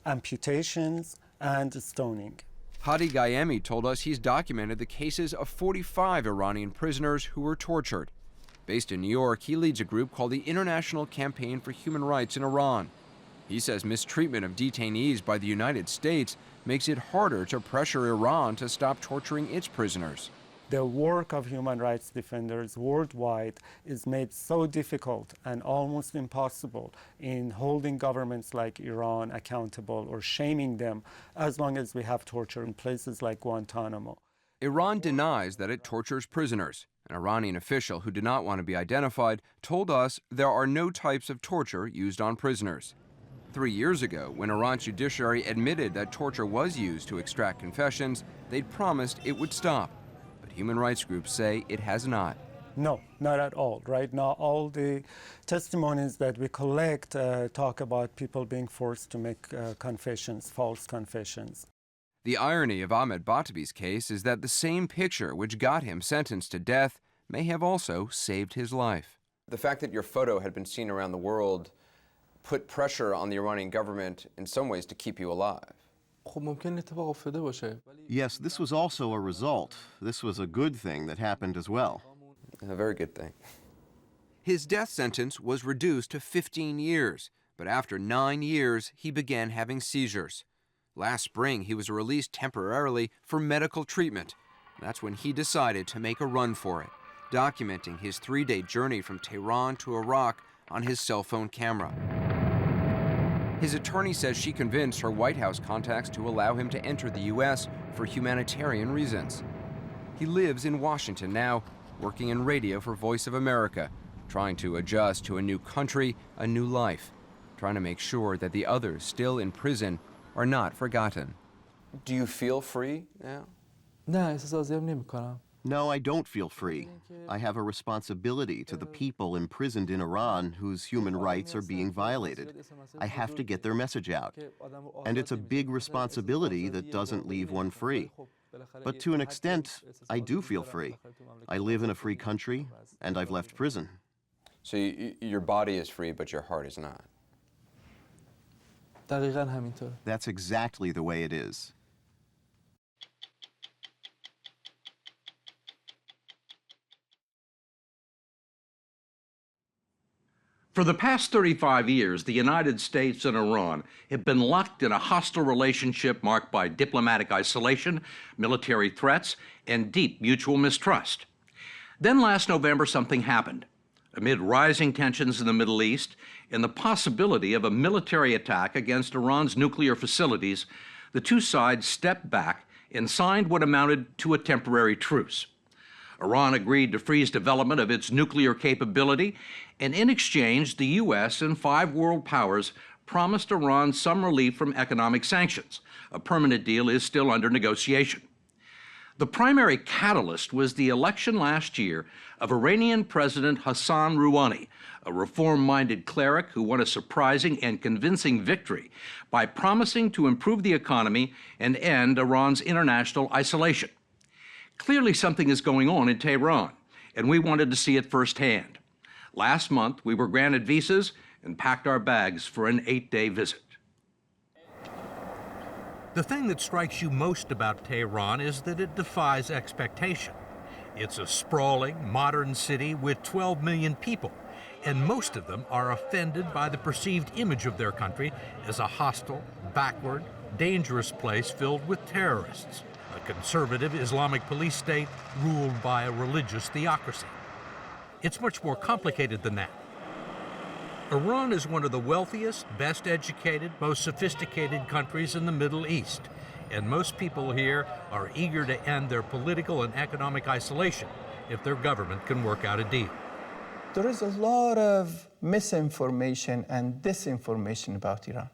[SPEAKER 3] amputations, and stoning.
[SPEAKER 7] Hadi Gayemi told us he's documented the cases of 45 Iranian prisoners who were tortured. Based in New York, he leads a group called the International Campaign for Human Rights in Iran. He says mistreatment of detainees by the United States makes it harder to pressure Iran to stop torturing its prisoners.
[SPEAKER 3] The work of human rights defenders worldwide is made so difficult and almost impossible in holding governments like Iran accountable or shaming them as long as we have torture in places like Guantanamo.
[SPEAKER 7] Iran denies that it tortures prisoners. An Iranian official who did not want to be identified told us there are no types of torture used on prisoners. 3 years ago, when Iran's judiciary admitted that torture was used to extract confessions, they'd promised it would stop. But human rights groups say it has not.
[SPEAKER 3] No, not at all. Right now, all the testimonies that we collect talk about people being forced to make confessions, false confessions.
[SPEAKER 7] The irony of Ahmed Batabi's case is that the same picture which got him sentenced to death may have also saved his life. The fact that your photo had been seen around the world put pressure on the Iranian government in some ways to keep you alive.
[SPEAKER 8] Yes, this was also a result. This was a good thing that happened as well.
[SPEAKER 7] A very good thing. His death sentence was reduced to 15 years, but after 9 years, he began having seizures. Last spring, he was released temporarily for medical treatment. That's when he decided to make a run for it, documenting his 3-day journey from Tehran to Iraq on his cell phone camera. His attorney says she convinced her White House contacts to allow him to enter the U.S. for humanitarian reasons. He lives in Washington now, working in radio for Voice of America, trying to adjust to a new country, a new life, trying to make sure that the others still in prison are not forgotten. Do you feel free now?
[SPEAKER 8] No, I don't feel free. I have a responsibility to the people imprisoned in Iran whose human rights are being violated. I have to get their message out. And it's a big responsibility that doesn't leave one free. But to an extent, I do feel free. I live in a free country, and I've left prison.
[SPEAKER 7] So your body is free, but your heart is not.
[SPEAKER 8] That's exactly the way it is.
[SPEAKER 4] For the past 35 years, the United States and Iran have been locked in a hostile relationship marked by diplomatic isolation, military threats, and deep mutual mistrust. Then last November, something happened. Amid rising tensions in the Middle East and the possibility of a military attack against Iran's nuclear facilities, the two sides stepped back and signed what amounted to a temporary truce. Iran agreed to freeze development of its nuclear capability, and in exchange, the U.S. and 5 world powers promised Iran some relief from economic sanctions. A permanent deal is still under negotiation. The primary catalyst was the election last year of Iranian President Hassan Rouhani, a reform-minded cleric who won a surprising and convincing victory by promising to improve the economy and end Iran's international isolation. Clearly something is going on in Tehran, and we wanted to see it firsthand. Last month, we were granted visas and packed our bags for an 8-day visit.
[SPEAKER 6] The thing that strikes you most about Tehran is that it defies expectation. It's a sprawling, modern city with 12 million people, and most of them are offended by the perceived image of their country as a hostile, backward, dangerous place filled with terrorists. A conservative Islamic police state ruled by a religious theocracy. It's much more complicated than that. Iran is one of the wealthiest, best educated, most sophisticated countries in the Middle East, and most people here are eager to end their political and economic isolation if their government can work out a deal.
[SPEAKER 19] There is a lot of misinformation and disinformation about Iran.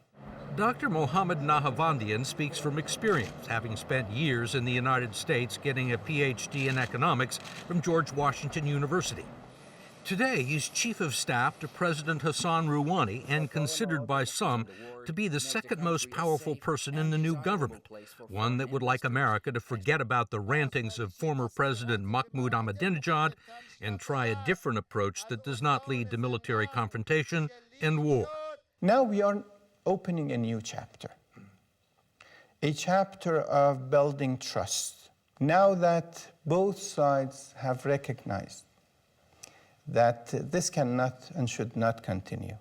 [SPEAKER 6] Dr. Mohammad Nahavandian speaks from experience, having spent years in the United States getting a PhD in economics from George Washington University. Today, he's chief of staff to President Hassan Rouhani and considered by some to be the second most powerful person in the new government, one that would like America to forget about the rantings of former President Mahmoud Ahmadinejad and try a different approach that does not lead to military confrontation and war.
[SPEAKER 19] Now we are opening a new chapter, a chapter of building trust. Now that both sides have recognized that this cannot and should not continue,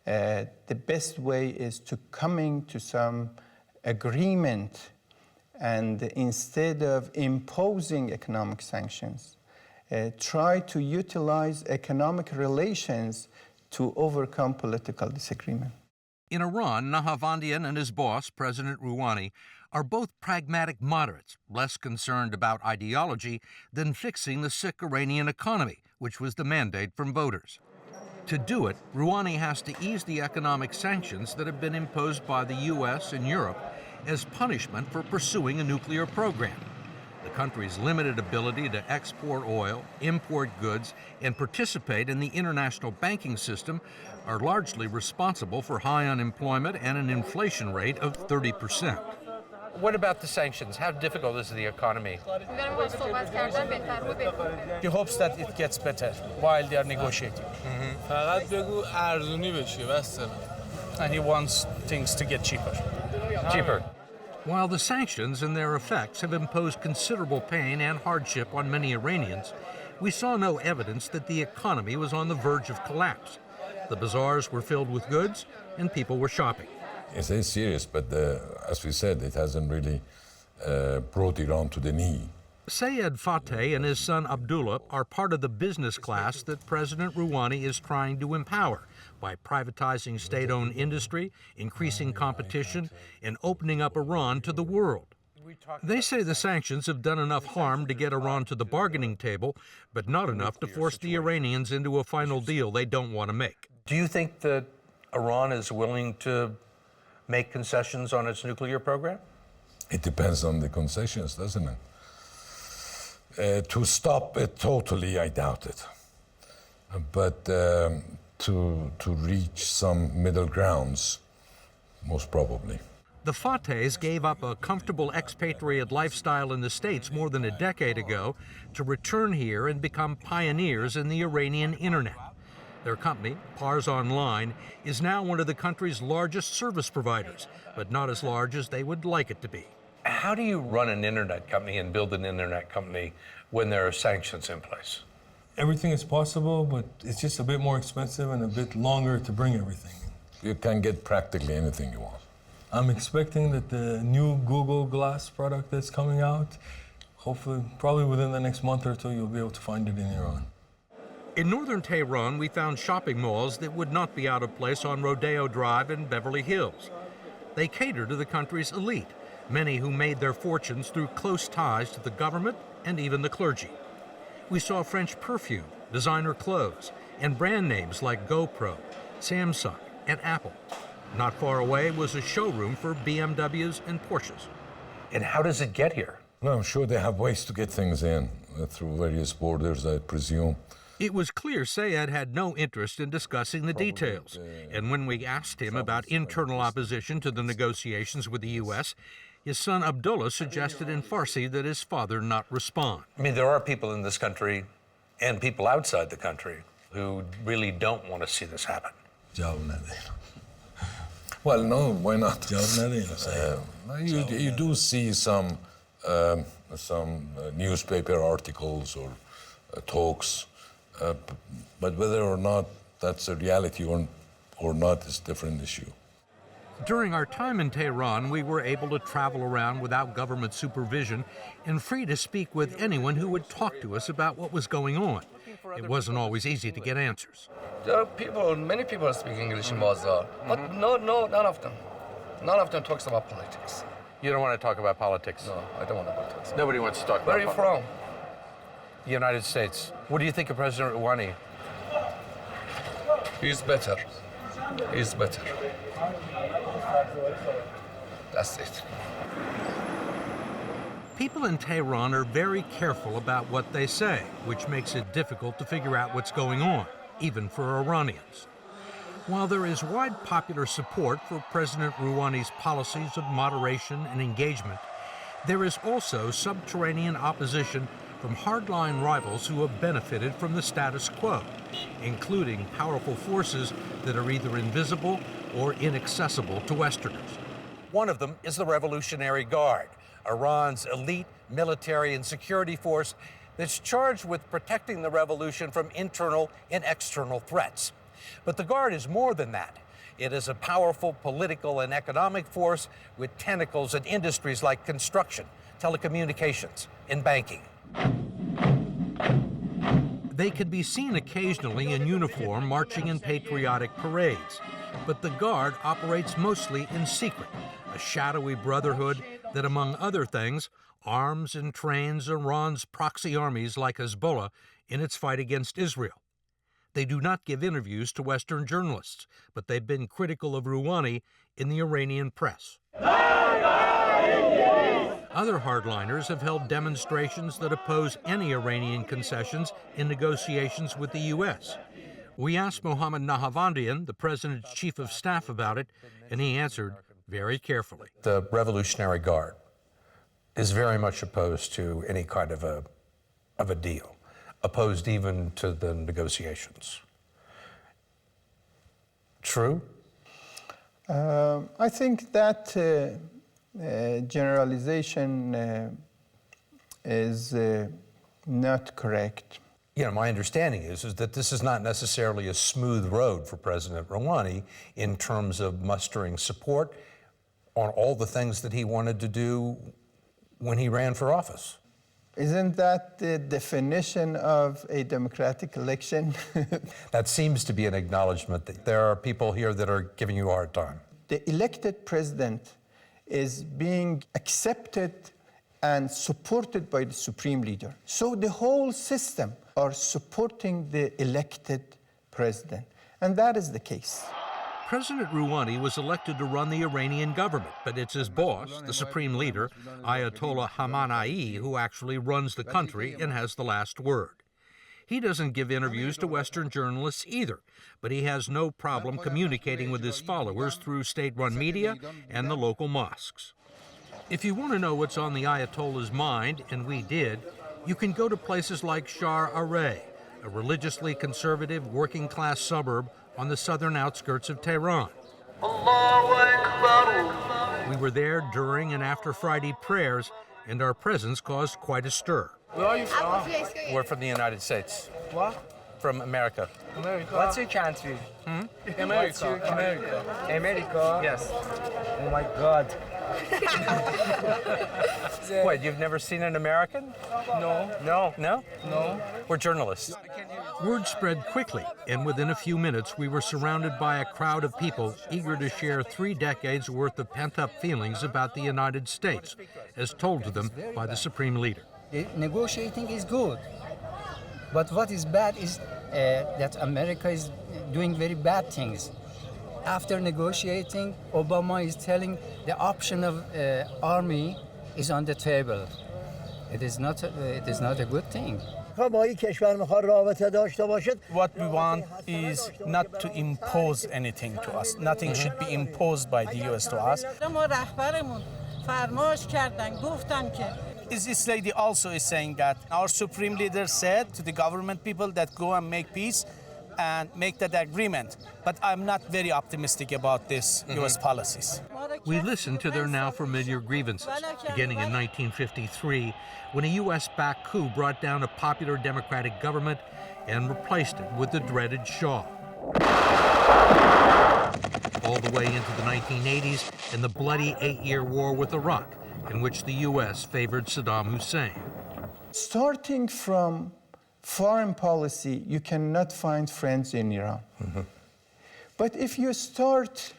[SPEAKER 19] the best way is to coming to some agreement, and instead of imposing economic sanctions, try to utilize economic relations to overcome political disagreement.
[SPEAKER 4] In Iran, Nahavandian and his boss, President Rouhani, are both pragmatic moderates, less concerned about ideology than fixing the sick Iranian economy, which was the mandate from voters. To do it, Rouhani has to ease the economic sanctions that have been imposed by the U.S. and Europe as punishment for pursuing a nuclear program. The country's limited ability to export oil, import goods, and participate in the international banking system are largely responsible for high unemployment and an inflation rate of 30%. What about the sanctions? How difficult is the economy?
[SPEAKER 1] He hopes that it gets better while they are negotiating. And he wants things to get cheaper.
[SPEAKER 4] Cheaper. While the sanctions and their effects have imposed considerable pain and hardship on many Iranians, we saw no evidence that the economy was on the verge of collapse. The bazaars were filled with goods and people were shopping.
[SPEAKER 5] It is serious, but as we said, it hasn't really brought Iran to the knee.
[SPEAKER 4] Sayed Fateh and his son Abdullah are part of the business class that President Rouhani is trying to empower by privatizing state-owned industry, increasing competition, and opening up Iran to the world. They say the sanctions have done enough harm to get Iran to the bargaining table, but not enough to force the Iranians into a final deal they don't want to make.
[SPEAKER 11] Do you think that Iran is willing to make concessions on its nuclear program?
[SPEAKER 5] It depends on the concessions, doesn't it? To stop it totally, I doubt it. But to reach some middle grounds, most probably.
[SPEAKER 4] The Fatehs gave up a comfortable expatriate lifestyle in the States more than a decade ago to return here and become pioneers in the Iranian internet. Their company, Pars Online, is now one of the country's largest service providers, but not as large as they would like it to be.
[SPEAKER 11] How do you run an internet company and build an internet company when there are sanctions in place?
[SPEAKER 24] Everything is possible, but it's just a bit more expensive and a bit longer to bring everything.
[SPEAKER 5] You can get practically anything you want.
[SPEAKER 24] I'm expecting that the new Google Glass product that's coming out, hopefully, probably within the next month or two, you'll be able to find it in Iran.
[SPEAKER 4] In northern Tehran, we found shopping malls that would not be out of place on Rodeo Drive in Beverly Hills. They cater to the country's elite, many who made their fortunes through close ties to the government and even the clergy. We saw French perfume, designer clothes, and brand names like GoPro, Samsung, and Apple. Not far away was a showroom for BMWs and Porsches.
[SPEAKER 11] And how does it get here?
[SPEAKER 5] No, I'm sure they have ways to get things in through various borders, I presume.
[SPEAKER 4] It was clear Sayed had no interest in discussing the details, and when we asked him about internal opposition to the negotiations with the U.S., his son Abdullah suggested in Farsi that his father not respond.
[SPEAKER 11] I mean, there are people in this country and people outside the country who really don't want to see this happen.
[SPEAKER 5] Well, no, why not? You do see some newspaper articles or talks, but whether or not that's a reality or not is a different issue.
[SPEAKER 4] During our time in Tehran, we were able to travel around without government supervision and free to speak with anyone who would talk to us about what was going on. It wasn't always easy to get answers.
[SPEAKER 25] There are many people speak English in Bazaar, but none of them. None of them talks about politics.
[SPEAKER 11] You don't want to talk about politics?
[SPEAKER 25] No, I don't want to talk about politics.
[SPEAKER 11] Nobody wants to talk about politics.
[SPEAKER 25] Where are you from?
[SPEAKER 11] The United States. What do you think of President Rouhani?
[SPEAKER 25] He's better. He's better. That's it.
[SPEAKER 4] People in Tehran are very careful about what they say, which makes it difficult to figure out what's going on, even for Iranians. While there is wide popular support for President Rouhani's policies of moderation and engagement, there is also subterranean opposition from hardline rivals who have benefited from the status quo, including powerful forces that are either invisible or inaccessible to Westerners.
[SPEAKER 11] One of them is the Revolutionary Guard, Iran's elite military and security force that's charged with protecting the revolution from internal and external threats. But the Guard is more than that. It is a powerful political and economic force with tentacles in industries like construction, telecommunications, and banking. They can be seen occasionally in uniform marching in patriotic parades, but the Guard operates mostly in secret, a shadowy brotherhood that, among other things, arms and trains Iran's proxy armies like Hezbollah in its fight against Israel. They do not give interviews to Western journalists, but they've been critical of Rouhani in the Iranian press. Other hardliners have held demonstrations that oppose any Iranian concessions in negotiations with the U.S. We asked Mohammad Nahavandian, the president's chief of staff, about it, and he answered very carefully.
[SPEAKER 6] The Revolutionary Guard is very much opposed to any kind of a deal, opposed even to the negotiations. True?
[SPEAKER 19] I think that generalization is not correct.
[SPEAKER 6] You know, my understanding is that this is not necessarily a smooth road for President Rouhani in terms of mustering support on all the things that he wanted to do when he ran for office.
[SPEAKER 19] Isn't that the definition of a democratic election?
[SPEAKER 6] That seems to be an acknowledgement that there are people here that are giving you a hard time.
[SPEAKER 19] The elected president is being accepted and supported by the supreme leader. So the whole system are supporting the elected president, and that is the case.
[SPEAKER 11] President Rouhani was elected to run the Iranian government, but it's his boss, the supreme leader, Ayatollah Khamenei, who actually runs the country and has the last word. He doesn't give interviews to Western journalists either, but he has no problem communicating with his followers through state-run media and the local mosques. If you want to know what's on the Ayatollah's mind, and we did, you can go to places like Shah of Iran, a religiously conservative working-class suburb on the southern outskirts of Tehran. We were there during and after Friday prayers, and our presence caused quite a stir.
[SPEAKER 2] Where are you from?
[SPEAKER 11] We're from the United States.
[SPEAKER 2] What?
[SPEAKER 11] From America.
[SPEAKER 2] America. What's your country?
[SPEAKER 11] America.
[SPEAKER 2] America. America?
[SPEAKER 11] Yes.
[SPEAKER 2] Oh my God.
[SPEAKER 11] What, you've never seen an American?
[SPEAKER 2] No.
[SPEAKER 11] No? No?
[SPEAKER 2] No.
[SPEAKER 11] We're journalists. Word spread quickly, and within a few minutes we were surrounded by a crowd of people eager to share 3 decades worth of pent-up feelings about the United States, as told to them by the Supreme Leader.
[SPEAKER 9] The negotiating is good, but what is bad is that America is doing very bad things. After negotiating, Obama is telling the option of army is on the table. It is not a good thing.
[SPEAKER 20] What we want is not to impose anything to us. Nothing should be imposed by the US to us. This lady also is saying that our supreme leader said to the government people that go and make peace and make that agreement. But I'm not very optimistic about this US policies.
[SPEAKER 11] We listened to their now familiar grievances, beginning in 1953, when a US-backed coup brought down a popular democratic government and replaced it with the dreaded Shah. All the way into the 1980s and the bloody 8-year war with Iraq, in which the US favored Saddam Hussein.
[SPEAKER 19] Starting from foreign policy, you cannot find friends in Iran. But if you start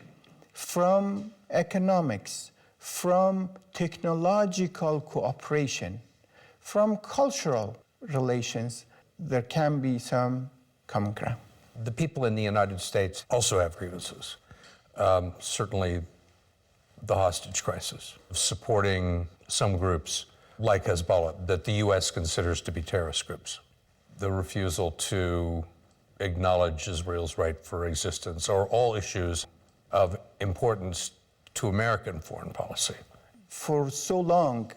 [SPEAKER 19] from economics, from technological cooperation, from cultural relations, there can be some common ground.
[SPEAKER 6] The people in the United States also have grievances. Certainly the hostage crisis, supporting some groups like Hezbollah that the U.S. considers to be terrorist groups. The refusal to acknowledge Israel's right for existence are all issues of importance to American foreign policy.
[SPEAKER 19] For so long,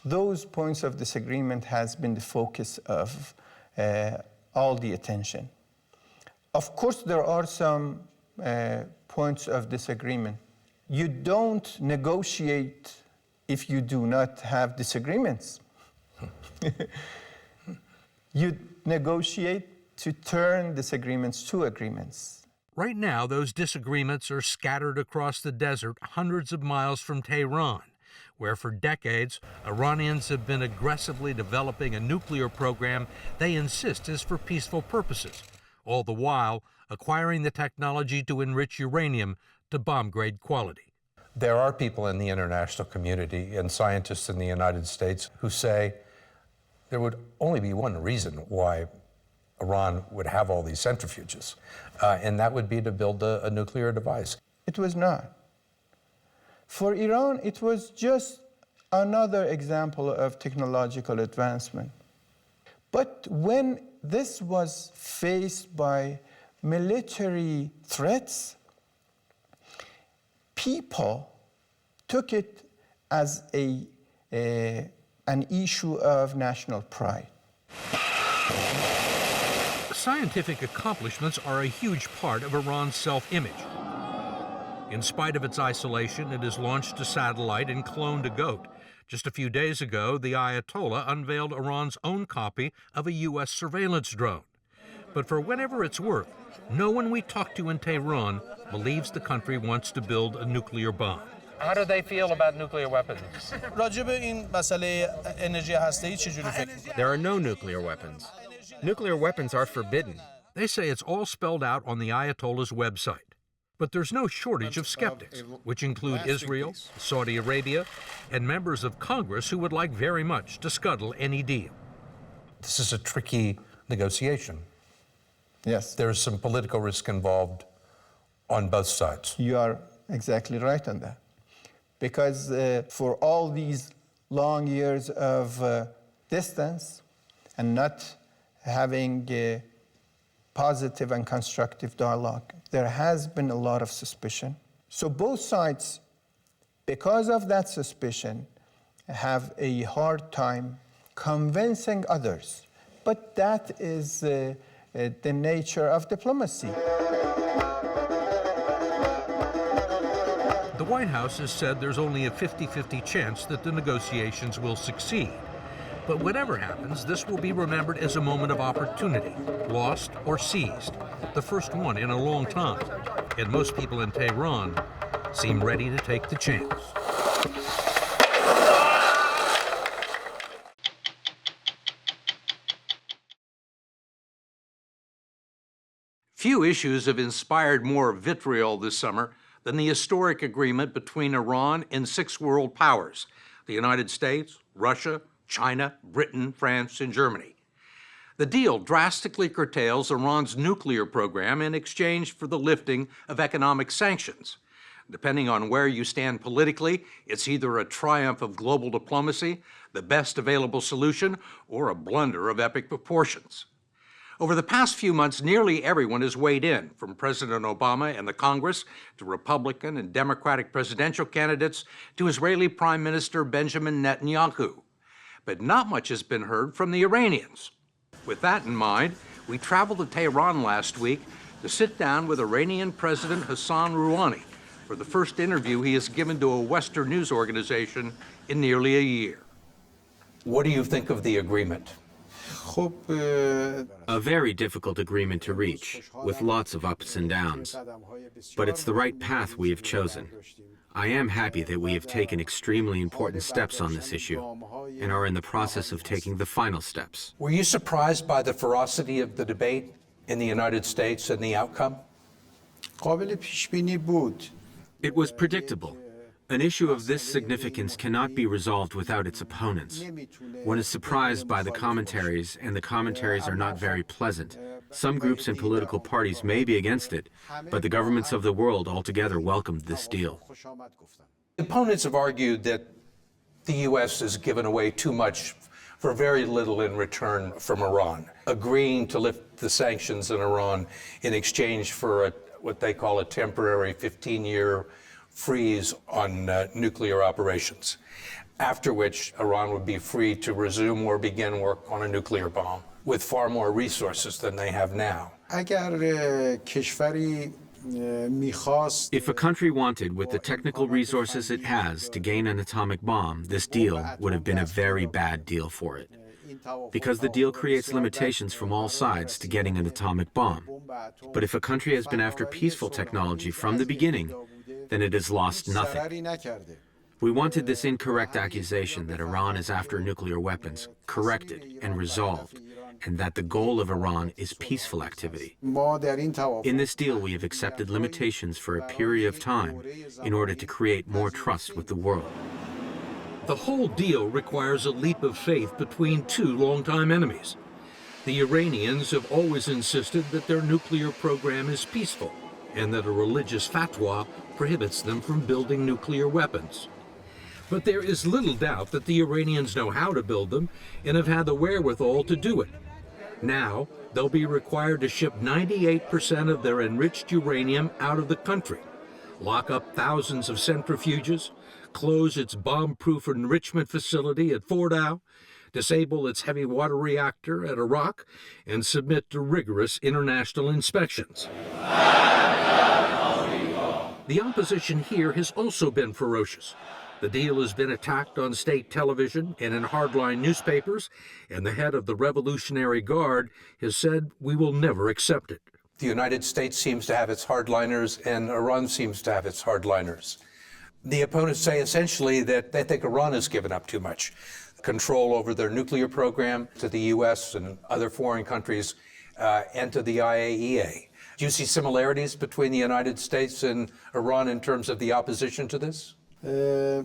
[SPEAKER 19] those points of disagreement has been the focus of all the attention. Of course, there are some points of disagreement. You don't negotiate if you do not have disagreements. You negotiate to turn disagreements to agreements.
[SPEAKER 11] Right now, those disagreements are scattered across the desert hundreds of miles from Tehran, where for decades, Iranians have been aggressively developing a nuclear program they insist is for peaceful purposes, all the while acquiring the technology to enrich uranium to bomb-grade quality.
[SPEAKER 10] There are people in the international community and scientists in the United States who say there would only be one reason why Iran would have all these centrifuges, and that would be to build a nuclear device.
[SPEAKER 19] It was not. For Iran, it was just another example of technological advancement. But when this was faced by military threats, people took it as an issue of national pride.
[SPEAKER 11] Scientific accomplishments are a huge part of Iran's self-image. In spite of its isolation, it has launched a satellite and cloned a goat. Just a few days ago, the Ayatollah unveiled Iran's own copy of a U.S. surveillance drone. But for whatever it's worth, no one we talk to in Tehran believes the country wants to build a nuclear bomb.
[SPEAKER 10] How do they feel about nuclear weapons?
[SPEAKER 13] There are no nuclear weapons. Nuclear weapons are forbidden.
[SPEAKER 11] They say it's all spelled out on the Ayatollah's website. But there's no shortage of skeptics, which include Israel, Saudi Arabia, and members of Congress who would like very much to scuttle any deal.
[SPEAKER 10] This is a tricky negotiation.
[SPEAKER 19] Yes.
[SPEAKER 10] There's some political risk involved on both sides.
[SPEAKER 19] You are exactly right on that. Because for all these long years of distance and not having a positive and constructive dialogue, there has been a lot of suspicion. So both sides, because of that suspicion, have a hard time convincing others. But that is the nature of diplomacy.
[SPEAKER 11] The White House has said there's only a 50-50 chance that the negotiations will succeed. But whatever happens, this will be remembered as a moment of opportunity, lost or seized, the first one in a long time. And most people in Tehran seem ready to take the chance.
[SPEAKER 4] Few issues have inspired more vitriol this summer than the historic agreement between Iran and 6 world powers, the United States, Russia, China, Britain, France, and Germany. The deal drastically curtails Iran's nuclear program in exchange for the lifting of economic sanctions. Depending on where you stand politically, it's either a triumph of global diplomacy, the best available solution, or a blunder of epic proportions. Over the past few months, nearly everyone has weighed in, from President Obama and the Congress to Republican and Democratic presidential candidates to Israeli Prime Minister Benjamin Netanyahu. But not much has been heard from the Iranians. With that in mind, we traveled to Tehran last week to sit down with Iranian President Hassan Rouhani for the first interview he has given to a Western news organization in nearly a year. What do you think of the agreement?
[SPEAKER 13] A very difficult agreement to reach, with lots of ups and downs. But it's the right path we have chosen. I am happy that we have taken extremely important steps on this issue and are in the process of taking the final steps.
[SPEAKER 10] Were you surprised by the ferocity of the debate in the United States and the outcome?
[SPEAKER 13] It was predictable. An issue of this significance cannot be resolved without its opponents. One is surprised by the commentaries, and the commentaries are not very pleasant. Some groups and political parties may be against it, but the governments of the world altogether welcomed this deal.
[SPEAKER 10] Opponents have argued that the U.S. has given away too much for very little in return from Iran, agreeing to lift the sanctions on Iran in exchange for what they call a temporary 15-year freeze on nuclear operations, after which Iran would be free to resume or begin work on a nuclear bomb with far more resources than they have now.
[SPEAKER 13] If a country wanted, with the technical resources it has, to gain an atomic bomb, this deal would have been a very bad deal for it. because the deal creates limitations from all sides to getting an atomic bomb. But if a country has been after peaceful technology from the beginning, then it has lost nothing. We wanted this incorrect accusation that Iran is after nuclear weapons corrected and resolved, and that the goal of Iran is peaceful activity. In this deal, we have accepted limitations for a period of time in order to create more trust with the world.
[SPEAKER 11] The whole deal requires a leap of faith between two longtime enemies. The Iranians have always insisted that their nuclear program is peaceful and that a religious fatwa prohibits them from building nuclear weapons. But there is little doubt that the Iranians know how to build them and have had the wherewithal to do it. Now, they'll be required to ship 98% of their enriched uranium out of the country, lock up thousands of centrifuges, close its bomb-proof enrichment facility at Fordow, disable its heavy water reactor at Iraq, and submit to rigorous international inspections. The opposition here has also been ferocious. The deal has been attacked on state television and in hardline newspapers, and the head of the Revolutionary Guard has said, "We will never accept it."
[SPEAKER 10] The United States seems to have its hardliners, and Iran seems to have its hardliners. The opponents say essentially that they think Iran has given up too much control over their nuclear program to the U.S. and other foreign countries and to the IAEA. Do you see similarities between the United States and Iran in terms of the opposition to this?
[SPEAKER 13] There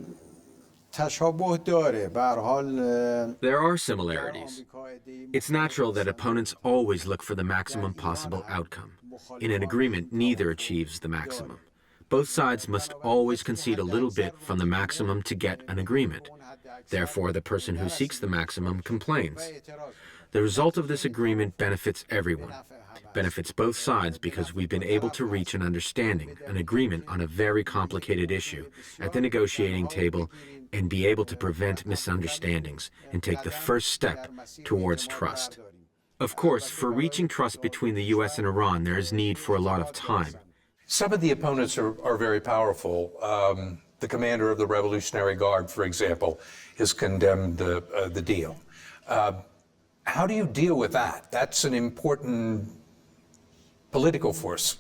[SPEAKER 13] are similarities. It's natural that opponents always look for the maximum possible outcome. In an agreement, neither achieves the maximum. Both sides must always concede a little bit from the maximum to get an agreement. Therefore, the person who seeks the maximum complains. The result of this agreement benefits everyone. Benefits both sides because we've been able to reach an understanding, an agreement on a very complicated issue at the negotiating table and be able to prevent misunderstandings and take the first step towards trust. Of course, for reaching trust between the U.S. and Iran, there is need for a lot of time.
[SPEAKER 10] Some of the opponents are very powerful. The commander of the Revolutionary Guard, for example, has condemned the deal. How do you deal with that? That's an important political force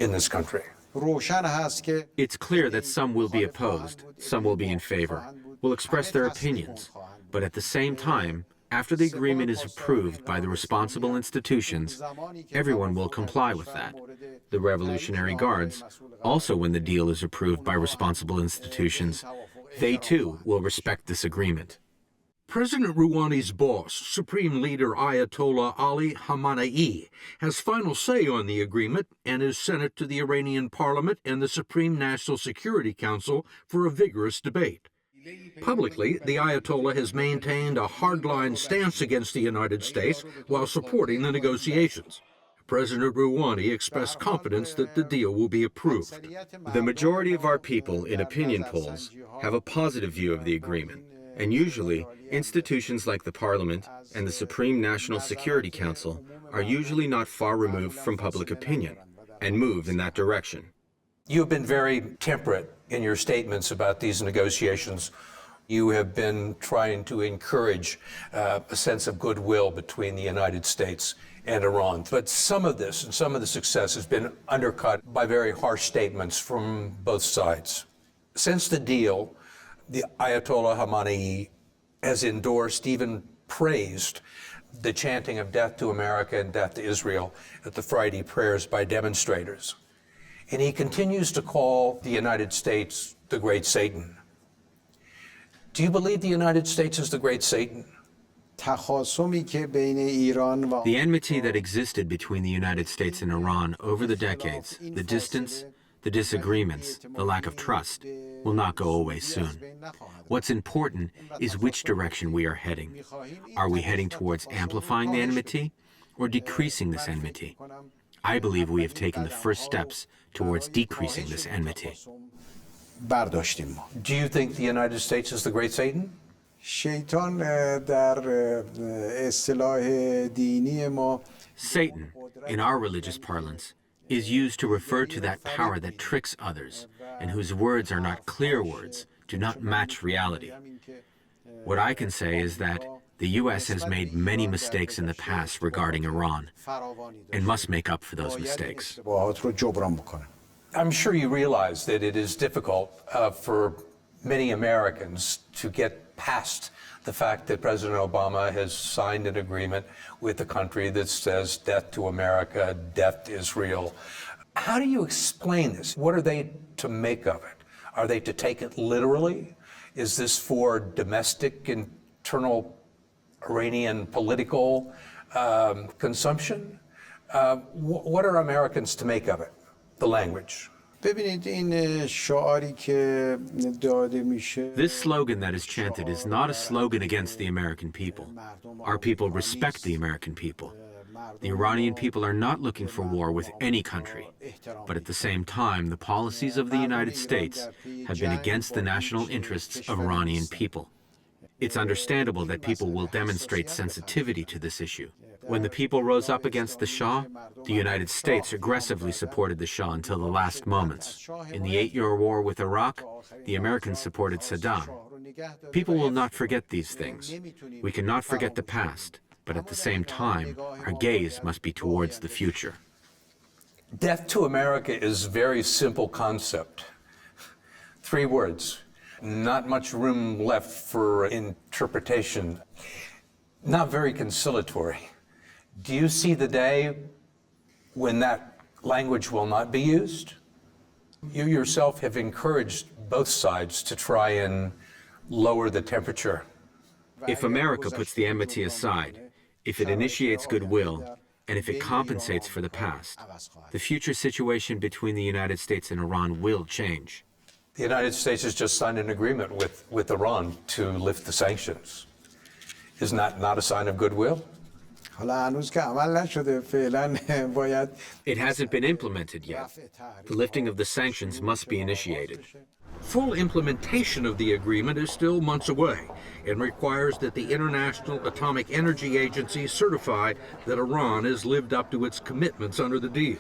[SPEAKER 10] in this country.
[SPEAKER 13] It's clear that some will be opposed, some will be in favor, will express their opinions. But at the same time, after the agreement is approved by the responsible institutions, everyone will comply with that. The Revolutionary Guards, also when the deal is approved by responsible institutions, they too will respect this agreement.
[SPEAKER 11] President Rouhani's boss, Supreme Leader Ayatollah Ali Khamenei, has final say on the agreement and has sent it to the Iranian Parliament and the Supreme National Security Council for a vigorous debate. Publicly, the Ayatollah has maintained a hardline stance against the United States while supporting the negotiations. President Rouhani expressed confidence that the deal will be approved.
[SPEAKER 13] The majority of our people in opinion polls have a positive view of the agreement, and usually, institutions like the Parliament and the Supreme National Security Council are usually not far removed from public opinion and move in that direction.
[SPEAKER 10] You have been very temperate in your statements about these negotiations. You have been trying to encourage a sense of goodwill between the United States and Iran. But some of this and some of the success has been undercut by very harsh statements from both sides. Since the deal, the Ayatollah Khamenei has endorsed, even praised, the chanting of death to America and death to Israel at the Friday prayers by demonstrators. And he continues to call the United States the Great Satan. Do you believe the United States is the Great Satan?
[SPEAKER 13] The enmity that existed between the United States and Iran over the decades, the distance, the disagreements, the lack of trust, will not go away soon. What's important is which direction we are heading. Are we heading towards amplifying the enmity or decreasing this enmity? I believe we have taken the first steps towards decreasing this enmity.
[SPEAKER 10] Do you think the United States is the Great Satan?
[SPEAKER 13] Satan, in our religious parlance, is used to refer to that power that tricks others and whose words are not clear words, do not match reality. What I can say is that The U.S. has made many mistakes in the past regarding Iran and must make up for those mistakes.
[SPEAKER 10] I'm sure you realize that it is difficult for many Americans to get past the fact that President Obama has signed an agreement with a country that says death to America, death to Israel. How do you explain this? What are they to make of it? Are they to take it literally? Is this for domestic, internal Iranian political consumption? What are Americans to make of it, the language?
[SPEAKER 13] This slogan that is chanted is not a slogan against the American people. Our people respect the American people. The Iranian people are not looking for war with any country. But at the same time, the policies of the United States have been against the national interests of Iranian people. It's understandable that people will demonstrate sensitivity to this issue. When the people rose up against the Shah, the United States aggressively supported the Shah until the last moments. In the 8-year war with Iraq, the Americans supported Saddam. People will not forget these things. We cannot forget the past, but at the same time, our gaze must be towards the future.
[SPEAKER 10] Death to America is a very simple concept. 3 words. Not much room left for interpretation. Not very conciliatory. Do you see the day when that language will not be used? You yourself have encouraged both sides to try and lower the temperature.
[SPEAKER 13] If America puts the enmity aside, if it initiates goodwill, and if it compensates for the past, the future situation between the United States and Iran will change.
[SPEAKER 10] The United States has just signed an agreement with Iran to lift the sanctions. Isn't that not a sign of goodwill?
[SPEAKER 13] It hasn't been implemented yet. The lifting of the sanctions must be initiated.
[SPEAKER 11] Full implementation of the agreement is still months away and requires that the International Atomic Energy Agency certify that Iran has lived up to its commitments under the deal.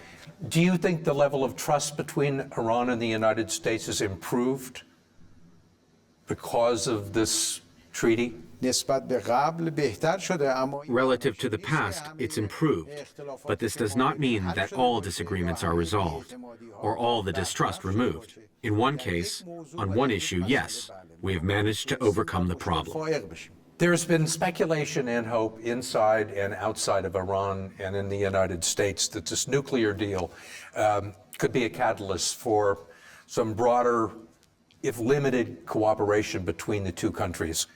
[SPEAKER 10] Do you think the level of trust between Iran and the United States has improved because of this treaty?
[SPEAKER 13] Relative to the past, it's improved, but this does not mean that all disagreements are resolved or all the distrust removed. In one case, on one issue, yes, we have managed to overcome the problem.
[SPEAKER 10] There's been speculation and hope inside and outside of Iran and in the United States that this nuclear deal could be a catalyst for some broader, if limited, cooperation between the two countries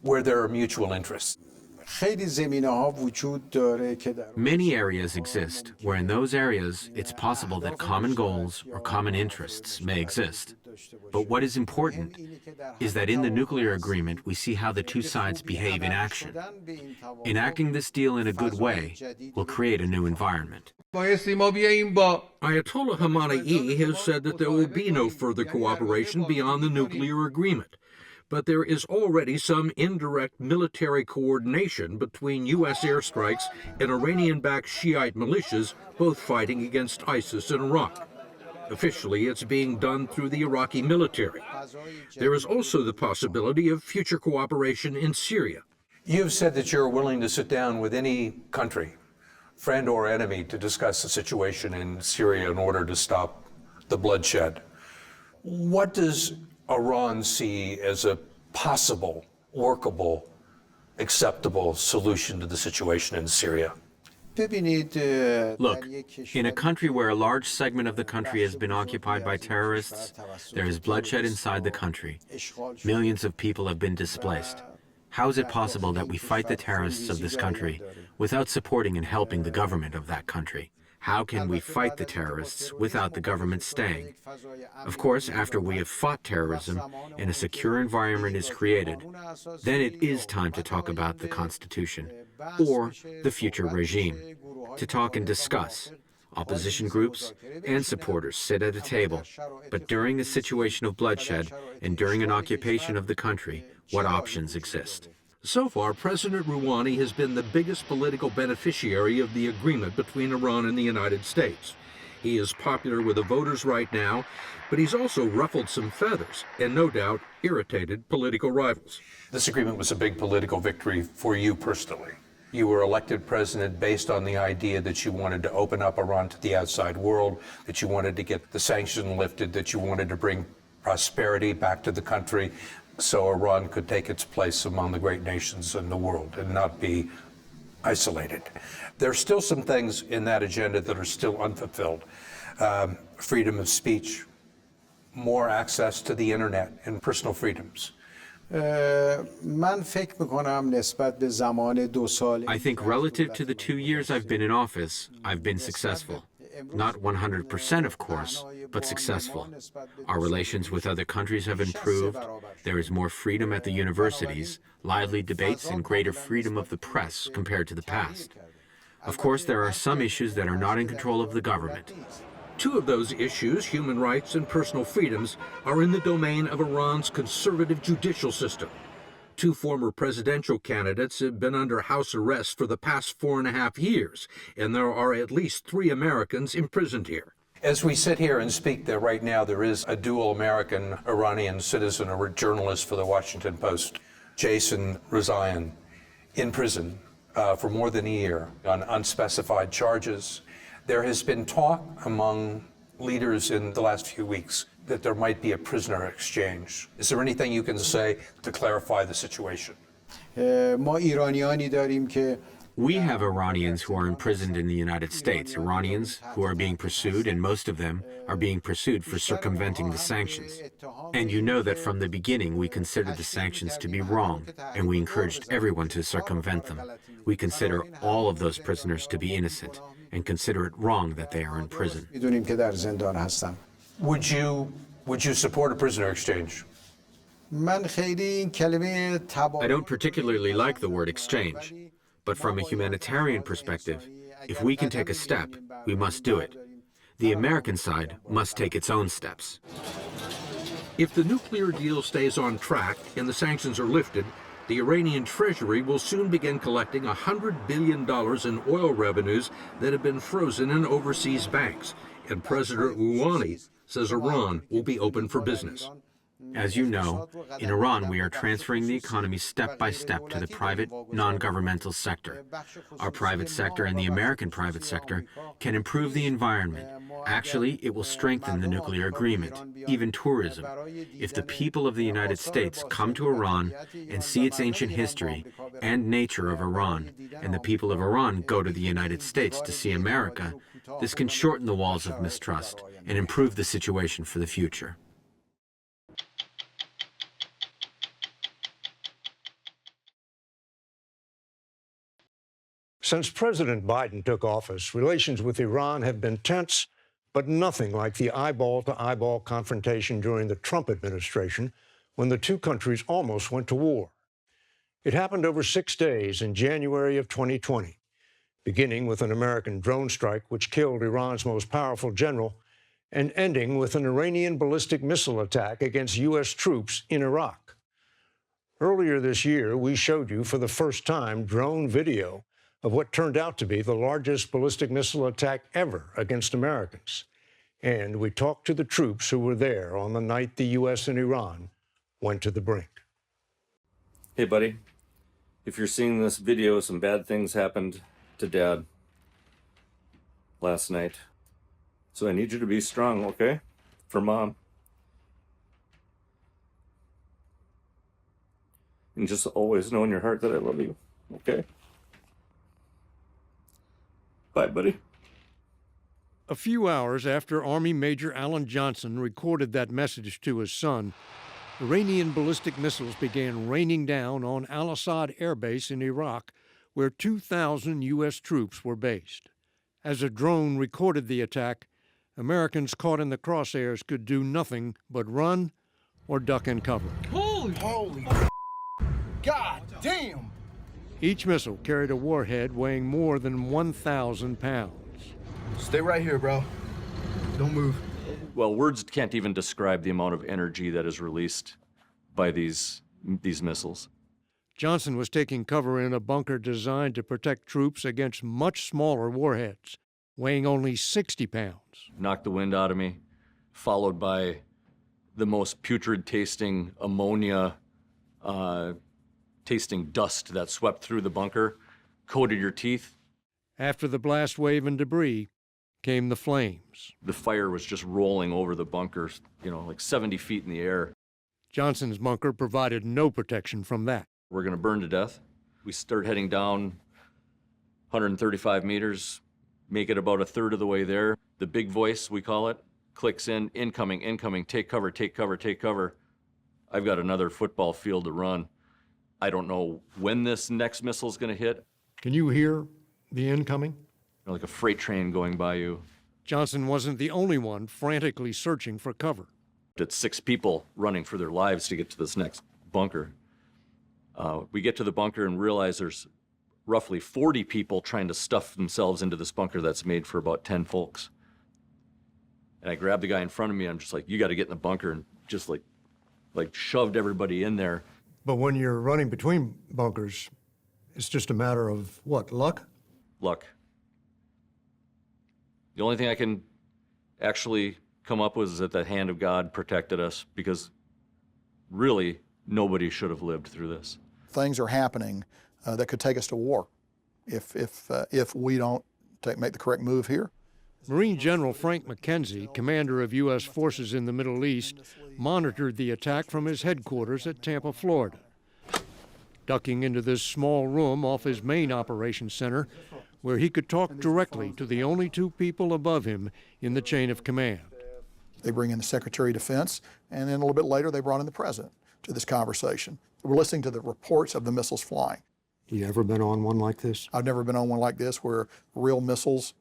[SPEAKER 10] where there are mutual interests.
[SPEAKER 13] Many areas exist where in those areas it's possible that common goals or common interests may exist. But what is important is that in the nuclear agreement we see how the two sides behave in action. Enacting this deal in a good way will create a new environment.
[SPEAKER 11] Ayatollah Khamenei has said that there will be no further cooperation beyond the nuclear agreement. But there is already some indirect military coordination between U.S. airstrikes and Iranian-backed Shiite militias, both fighting against ISIS in Iraq. Officially, it's being done through the Iraqi military. There is also the possibility of future cooperation in Syria.
[SPEAKER 10] You've said that you're willing to sit down with any country, friend or enemy, to discuss the situation in Syria in order to stop the bloodshed. What does Iran see as a possible, workable, acceptable solution to the situation in Syria?
[SPEAKER 13] Look, in a country where a large segment of the country has been occupied by terrorists, there is bloodshed inside the country. Millions of people have been displaced. How is it possible that we fight the terrorists of this country without supporting and helping the government of that country? How can we fight the terrorists without the government staying? Of course, after we have fought terrorism and a secure environment is created, then it is time to talk about the Constitution or the future regime, to talk and discuss. Opposition groups and supporters sit at a table, but during a situation of bloodshed and during an occupation of the country, what options exist?
[SPEAKER 11] So far, President Rouhani has been the biggest political beneficiary of the agreement between Iran and the United States. He is popular with the voters right now, but he's also ruffled some feathers and no doubt irritated political rivals.
[SPEAKER 10] This agreement was a big political victory for you personally. You were elected president based on the idea that you wanted to open up Iran to the outside world, that you wanted to get the sanctions lifted, that you wanted to bring prosperity back to the country so Iran could take its place among the great nations in the world and not be isolated. There's still some things in that agenda that are still unfulfilled. Freedom of speech, more access to the internet and personal freedoms.
[SPEAKER 13] I think relative to the 2 years I've been in office, I've been successful. Not 100%, of course, but successful. Our relations with other countries have improved. There is more freedom at the universities, lively debates, and greater freedom of the press compared to the past. Of course, there are some issues that are not in control of the government.
[SPEAKER 11] Two of those issues, human rights and personal freedoms, are in the domain of Iran's conservative judicial system. Two former presidential candidates have been under house arrest for the past 4.5 years, and there are at least 3 Americans imprisoned here.
[SPEAKER 10] As we sit here and speak, there right now there is a dual American Iranian citizen, a journalist for the Washington Post, Jason Rezaian, in prison for more than a year on unspecified charges. There has been talk among leaders in the last few weeks that there might be a prisoner exchange. Is there anything you can say to clarify the situation?
[SPEAKER 13] We have Iranians who are imprisoned in the United States, Iranians who are being pursued, and most of them are being pursued for circumventing the sanctions. And you know that from the beginning we considered the sanctions to be wrong, and we encouraged everyone to circumvent them. We consider all of those prisoners to be innocent, and consider it wrong that they are in prison.
[SPEAKER 10] Would you support a prisoner exchange?
[SPEAKER 13] I don't particularly like the word exchange, but from a humanitarian perspective, if we can take a step, we must do it. The American side must take its own steps.
[SPEAKER 11] If the nuclear deal stays on track and the sanctions are lifted, the Iranian treasury will soon begin collecting $100 billion in oil revenues that have been frozen in overseas banks, and President Rouhani says Iran will be open for business.
[SPEAKER 13] As you know, in Iran we are transferring the economy step by step to the private, non-governmental sector. Our private sector and the American private sector can improve the environment. Actually, it will strengthen the nuclear agreement, even tourism. If the people of the United States come to Iran and see its ancient history and nature of Iran, and the people of Iran go to the United States to see America, this can shorten the walls of mistrust and improve the situation for the future.
[SPEAKER 12] Since President Biden took office, relations with Iran have been tense, but nothing like the eyeball-to-eyeball confrontation during the Trump administration when the two countries almost went to war. It happened over 6 days in January of 2020, beginning with an American drone strike which killed Iran's most powerful general, and ending with an Iranian ballistic missile attack against U.S. troops in Iraq. Earlier this year, we showed you for the first time drone video of what turned out to be the largest ballistic missile attack ever against Americans. And we talked to the troops who were there on the night the U.S. and Iran went to the brink.
[SPEAKER 14] Hey, buddy. If you're seeing this video, some bad things happened to Dad last night. So I need you to be strong, okay? For Mom. And just always know in your heart that I love you, okay? Bye, buddy.
[SPEAKER 12] A few hours after Army Major Alan Johnson recorded that message to his son, Iranian ballistic missiles began raining down on Al-Assad Air Base in Iraq, where 2,000 U.S. troops were based. As a drone recorded the attack, Americans caught in the crosshairs could do nothing but run or duck and cover.
[SPEAKER 21] Holy God damn!
[SPEAKER 12] Each missile carried a warhead weighing more than 1,000 pounds.
[SPEAKER 21] Stay right here, bro. Don't move.
[SPEAKER 14] Well, words can't even describe the amount of energy that is released by these missiles.
[SPEAKER 12] Johnson was taking cover in a bunker designed to protect troops against much smaller warheads.
[SPEAKER 15] weighing only 60 pounds.
[SPEAKER 14] Knocked the wind out of me, followed by the most putrid tasting ammonia, tasting dust that swept through the bunker, coated your teeth.
[SPEAKER 15] After the blast wave and debris came the flames.
[SPEAKER 14] The fire was just rolling over the bunkers, like 70 feet in the air.
[SPEAKER 15] Johnson's bunker provided no protection from that.
[SPEAKER 14] We're going to burn to death. We start heading down 135 meters, make it about a third of the way there. The big voice, we call it, clicks in, incoming, incoming, take cover, take cover, take cover. I've got another football field to run. I don't know when this next missile is going to hit.
[SPEAKER 15] Can you hear the incoming?
[SPEAKER 14] Like a freight train going by you.
[SPEAKER 15] Johnson wasn't the only one frantically searching for cover.
[SPEAKER 14] It's 6 people running for their lives to get to this next bunker. We get to the bunker and realize there's roughly 40 people trying to stuff themselves into this bunker that's made for about 10 folks. And I grabbed the guy in front of me. I'm just like, you got to get in the bunker, and just like shoved everybody in there.
[SPEAKER 12] But when you're running between bunkers, it's just a matter of what, luck?
[SPEAKER 14] Luck. The only thing I can actually come up with is that the hand of God protected us, because really nobody should have lived through this.
[SPEAKER 16] Things are happening that could take us to war if we don't make the correct move here.
[SPEAKER 15] Marine General Frank McKenzie, commander of U.S. forces in the Middle East, monitored the attack from his headquarters at Tampa, Florida. Ducking into this small room off his main operations center, where he could talk directly to the only 2 people above him in the chain of command.
[SPEAKER 16] They bring in the Secretary of Defense, and then a little bit later they brought in the President to this conversation. We're listening to the reports of the missiles flying.
[SPEAKER 12] You ever been on one like this?
[SPEAKER 16] I've never been on one like this, where real missiles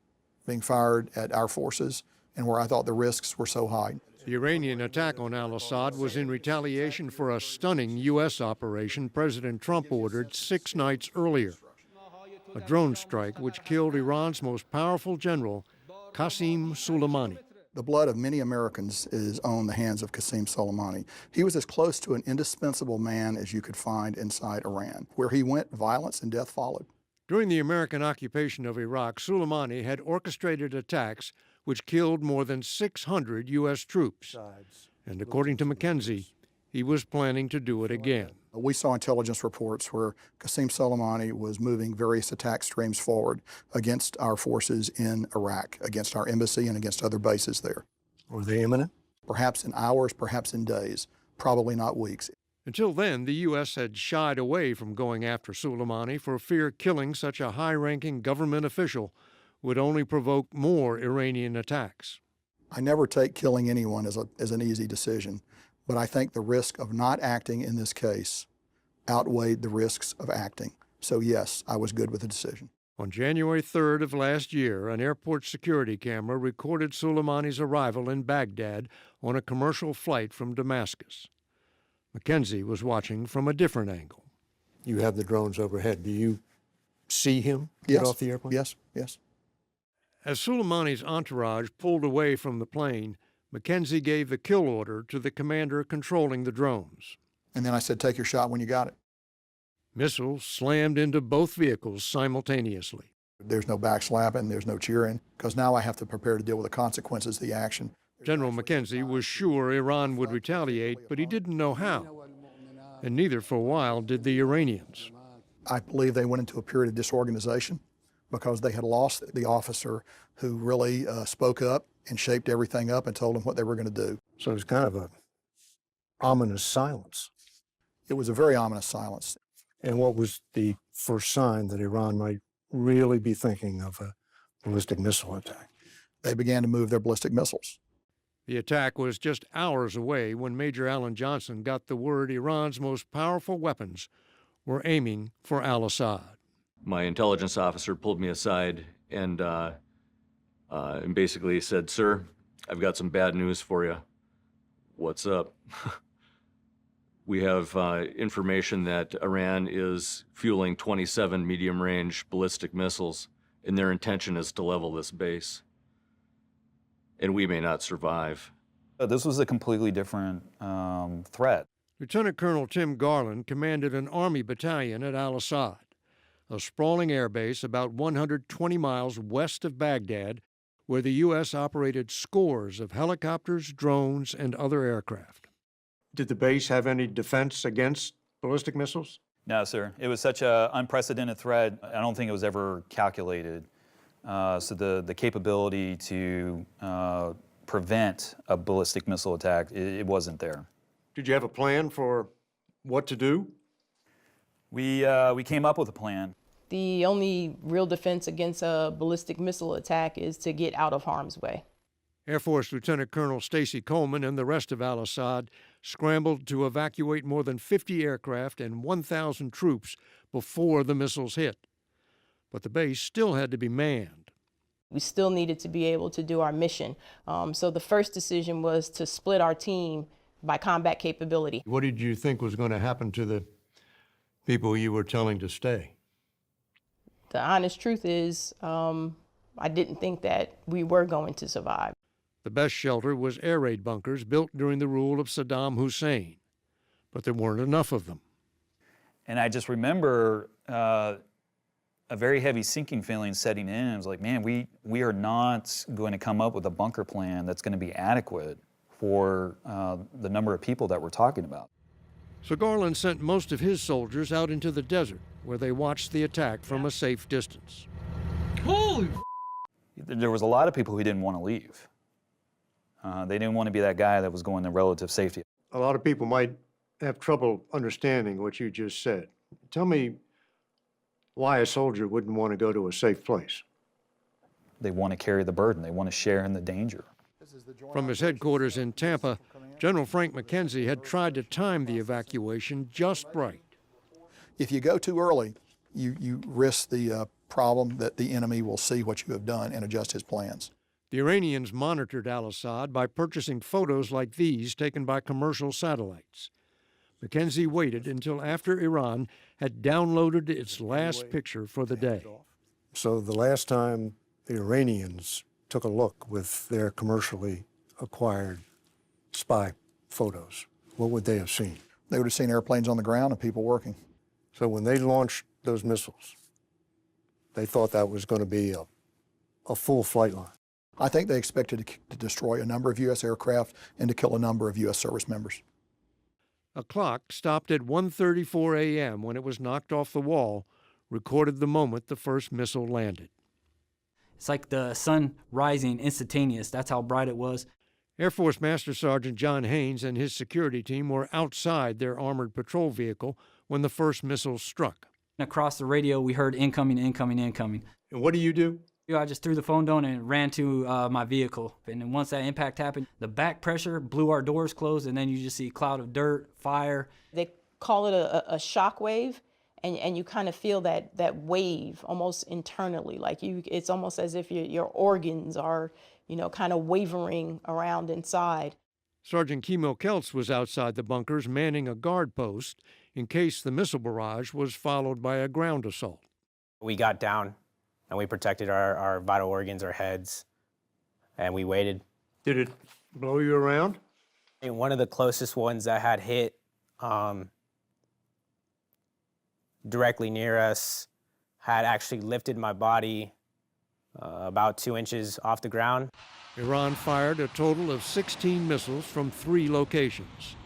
[SPEAKER 16] being fired at our forces, and where I thought the risks were so high.
[SPEAKER 15] The Iranian attack on al-Assad was in retaliation for a stunning U.S. operation President Trump ordered 6 nights earlier. A drone strike which killed Iran's most powerful general, Qasem Soleimani.
[SPEAKER 16] The blood of many Americans is on the hands of Qasem Soleimani. He was as close to an indispensable man as you could find inside Iran. Where he went, violence and death followed.
[SPEAKER 15] During the American occupation of Iraq, Soleimani had orchestrated attacks which killed more than 600 U.S. troops. And according to McKenzie, he was planning to do it again.
[SPEAKER 16] We saw intelligence reports where Qasem Soleimani was moving various attack streams forward against our forces in Iraq, against our embassy and against other bases there.
[SPEAKER 12] Were they imminent?
[SPEAKER 16] Perhaps in hours, perhaps in days, probably not weeks.
[SPEAKER 15] Until then, the U.S. had shied away from going after Soleimani for fear killing such a high-ranking government official would only provoke more Iranian attacks.
[SPEAKER 16] I never take killing anyone as an easy decision, but I think the risk of not acting in this case outweighed the risks of acting. So yes, I was good with the decision.
[SPEAKER 15] On January 3rd of last year, an airport security camera recorded Soleimani's arrival in Baghdad on a commercial flight from Damascus. McKenzie was watching from a different angle.
[SPEAKER 12] You have the drones overhead. Do you see him get off the airplane?
[SPEAKER 16] Yes, yes.
[SPEAKER 15] As Soleimani's entourage pulled away from the plane, McKenzie gave the kill order to the commander controlling the drones.
[SPEAKER 16] And then I said, take your shot when you got it.
[SPEAKER 15] Missiles slammed into both vehicles simultaneously.
[SPEAKER 16] There's no backslapping, there's no cheering, because now I have to prepare to deal with the consequences of the action.
[SPEAKER 15] General McKenzie was sure Iran would retaliate, but he didn't know how. And neither, for a while, did the Iranians.
[SPEAKER 16] I believe they went into a period of disorganization because they had lost the officer who really spoke up and shaped everything up and told them what they were going to do.
[SPEAKER 12] So it was kind of an ominous silence.
[SPEAKER 16] It was a very ominous silence.
[SPEAKER 12] And what was the first sign that Iran might really be thinking of a ballistic missile attack?
[SPEAKER 16] They began to move their ballistic missiles.
[SPEAKER 15] The attack was just hours away when Major Alan Johnson got the word Iran's most powerful weapons were aiming for al-Assad.
[SPEAKER 14] My intelligence officer pulled me aside and basically said, "Sir, I've got some bad news for you." "What's up?" "We have information that Iran is fueling 27 medium-range ballistic missiles, and their intention is to level this base. And we may not survive."
[SPEAKER 17] This was a completely different threat.
[SPEAKER 15] Lieutenant Colonel Tim Garland commanded an Army battalion at al-Assad. a sprawling airbase about 120 miles west of Baghdad, where the U.S. operated scores of helicopters, drones, and other aircraft.
[SPEAKER 12] Did the base have any defense against ballistic missiles?
[SPEAKER 17] No, sir. It was such an unprecedented threat. I don't think it was ever calculated. So the capability to prevent a ballistic missile attack, it wasn't there.
[SPEAKER 12] Did you have a plan for what to do?
[SPEAKER 17] We came up with a plan.
[SPEAKER 3] The only real defense against a ballistic missile attack is to get out of harm's way.
[SPEAKER 15] Air Force Lieutenant Colonel Stacy Coleman and the rest of al-Assad scrambled to evacuate more than 50 aircraft and 1,000 troops before the missiles hit. But the base still had to be manned.
[SPEAKER 3] We still needed to be able to do our mission. So the first decision was to split our team by combat capability.
[SPEAKER 12] What did you think was going to happen to the people you were telling to stay?
[SPEAKER 3] The honest truth is, I didn't think that we were going to survive.
[SPEAKER 15] The best shelter was air raid bunkers built during the rule of Saddam Hussein, but there weren't enough of them.
[SPEAKER 17] And I just remember a very heavy sinking feeling setting in. I was like, man, we are not going to come up with a bunker plan that's going to be adequate for the number of people that we're talking about.
[SPEAKER 15] So Garland sent most of his soldiers out into the desert, where they watched the attack from a safe distance.
[SPEAKER 17] Holy! There was a lot of people who didn't want to leave. They didn't want to be that guy that was going to relative safety.
[SPEAKER 12] A lot of people might have trouble understanding what you just said. Tell me why a soldier wouldn't want to go to a safe place.
[SPEAKER 17] They want to carry the burden. They want to share in the danger.
[SPEAKER 15] From his headquarters in Tampa, General Frank McKenzie had tried to time the evacuation just right.
[SPEAKER 16] If you go too early, you risk the problem that the enemy will see what you have done and adjust his plans.
[SPEAKER 15] The Iranians monitored al-Assad by purchasing photos like these taken by commercial satellites. McKenzie waited until after Iran had downloaded its last picture for the day.
[SPEAKER 12] So the last time the Iranians took a look with their commercially acquired spy photos, what would they have seen?
[SPEAKER 16] They would have seen airplanes on the ground and people working.
[SPEAKER 12] So when they launched those missiles, they thought that was going to be a full flight line.
[SPEAKER 16] I think they expected to destroy a number of U.S. aircraft and to kill a number of U.S. service members.
[SPEAKER 15] A clock stopped at 1:34 a.m. when it was knocked off the wall, recorded the moment the first missile landed.
[SPEAKER 7] It's like the sun rising instantaneous. That's how bright it was.
[SPEAKER 15] Air Force Master Sergeant John Haynes and his security team were outside their armored patrol vehicle when the first missile struck.
[SPEAKER 7] Across the radio, we heard incoming, incoming, incoming.
[SPEAKER 12] And what do you do?
[SPEAKER 7] I just threw the phone down and ran to my vehicle. And then once that impact happened, the back pressure blew our doors closed, and then you just see a cloud of dirt, fire.
[SPEAKER 3] They call it a shock wave, and you kind of feel that wave almost internally. Like it's almost as if your organs are, kind of wavering around inside.
[SPEAKER 15] Sergeant Kimo Keltz was outside the bunkers manning a guard post in case the missile barrage was followed by a ground assault.
[SPEAKER 18] We got down and we protected our vital organs, our heads, and we waited.
[SPEAKER 12] Did it blow you around?
[SPEAKER 18] And one of the closest ones that had hit directly near us had actually lifted my body about 2 inches off the ground.
[SPEAKER 15] Iran fired a total of 16 missiles from 3 locations.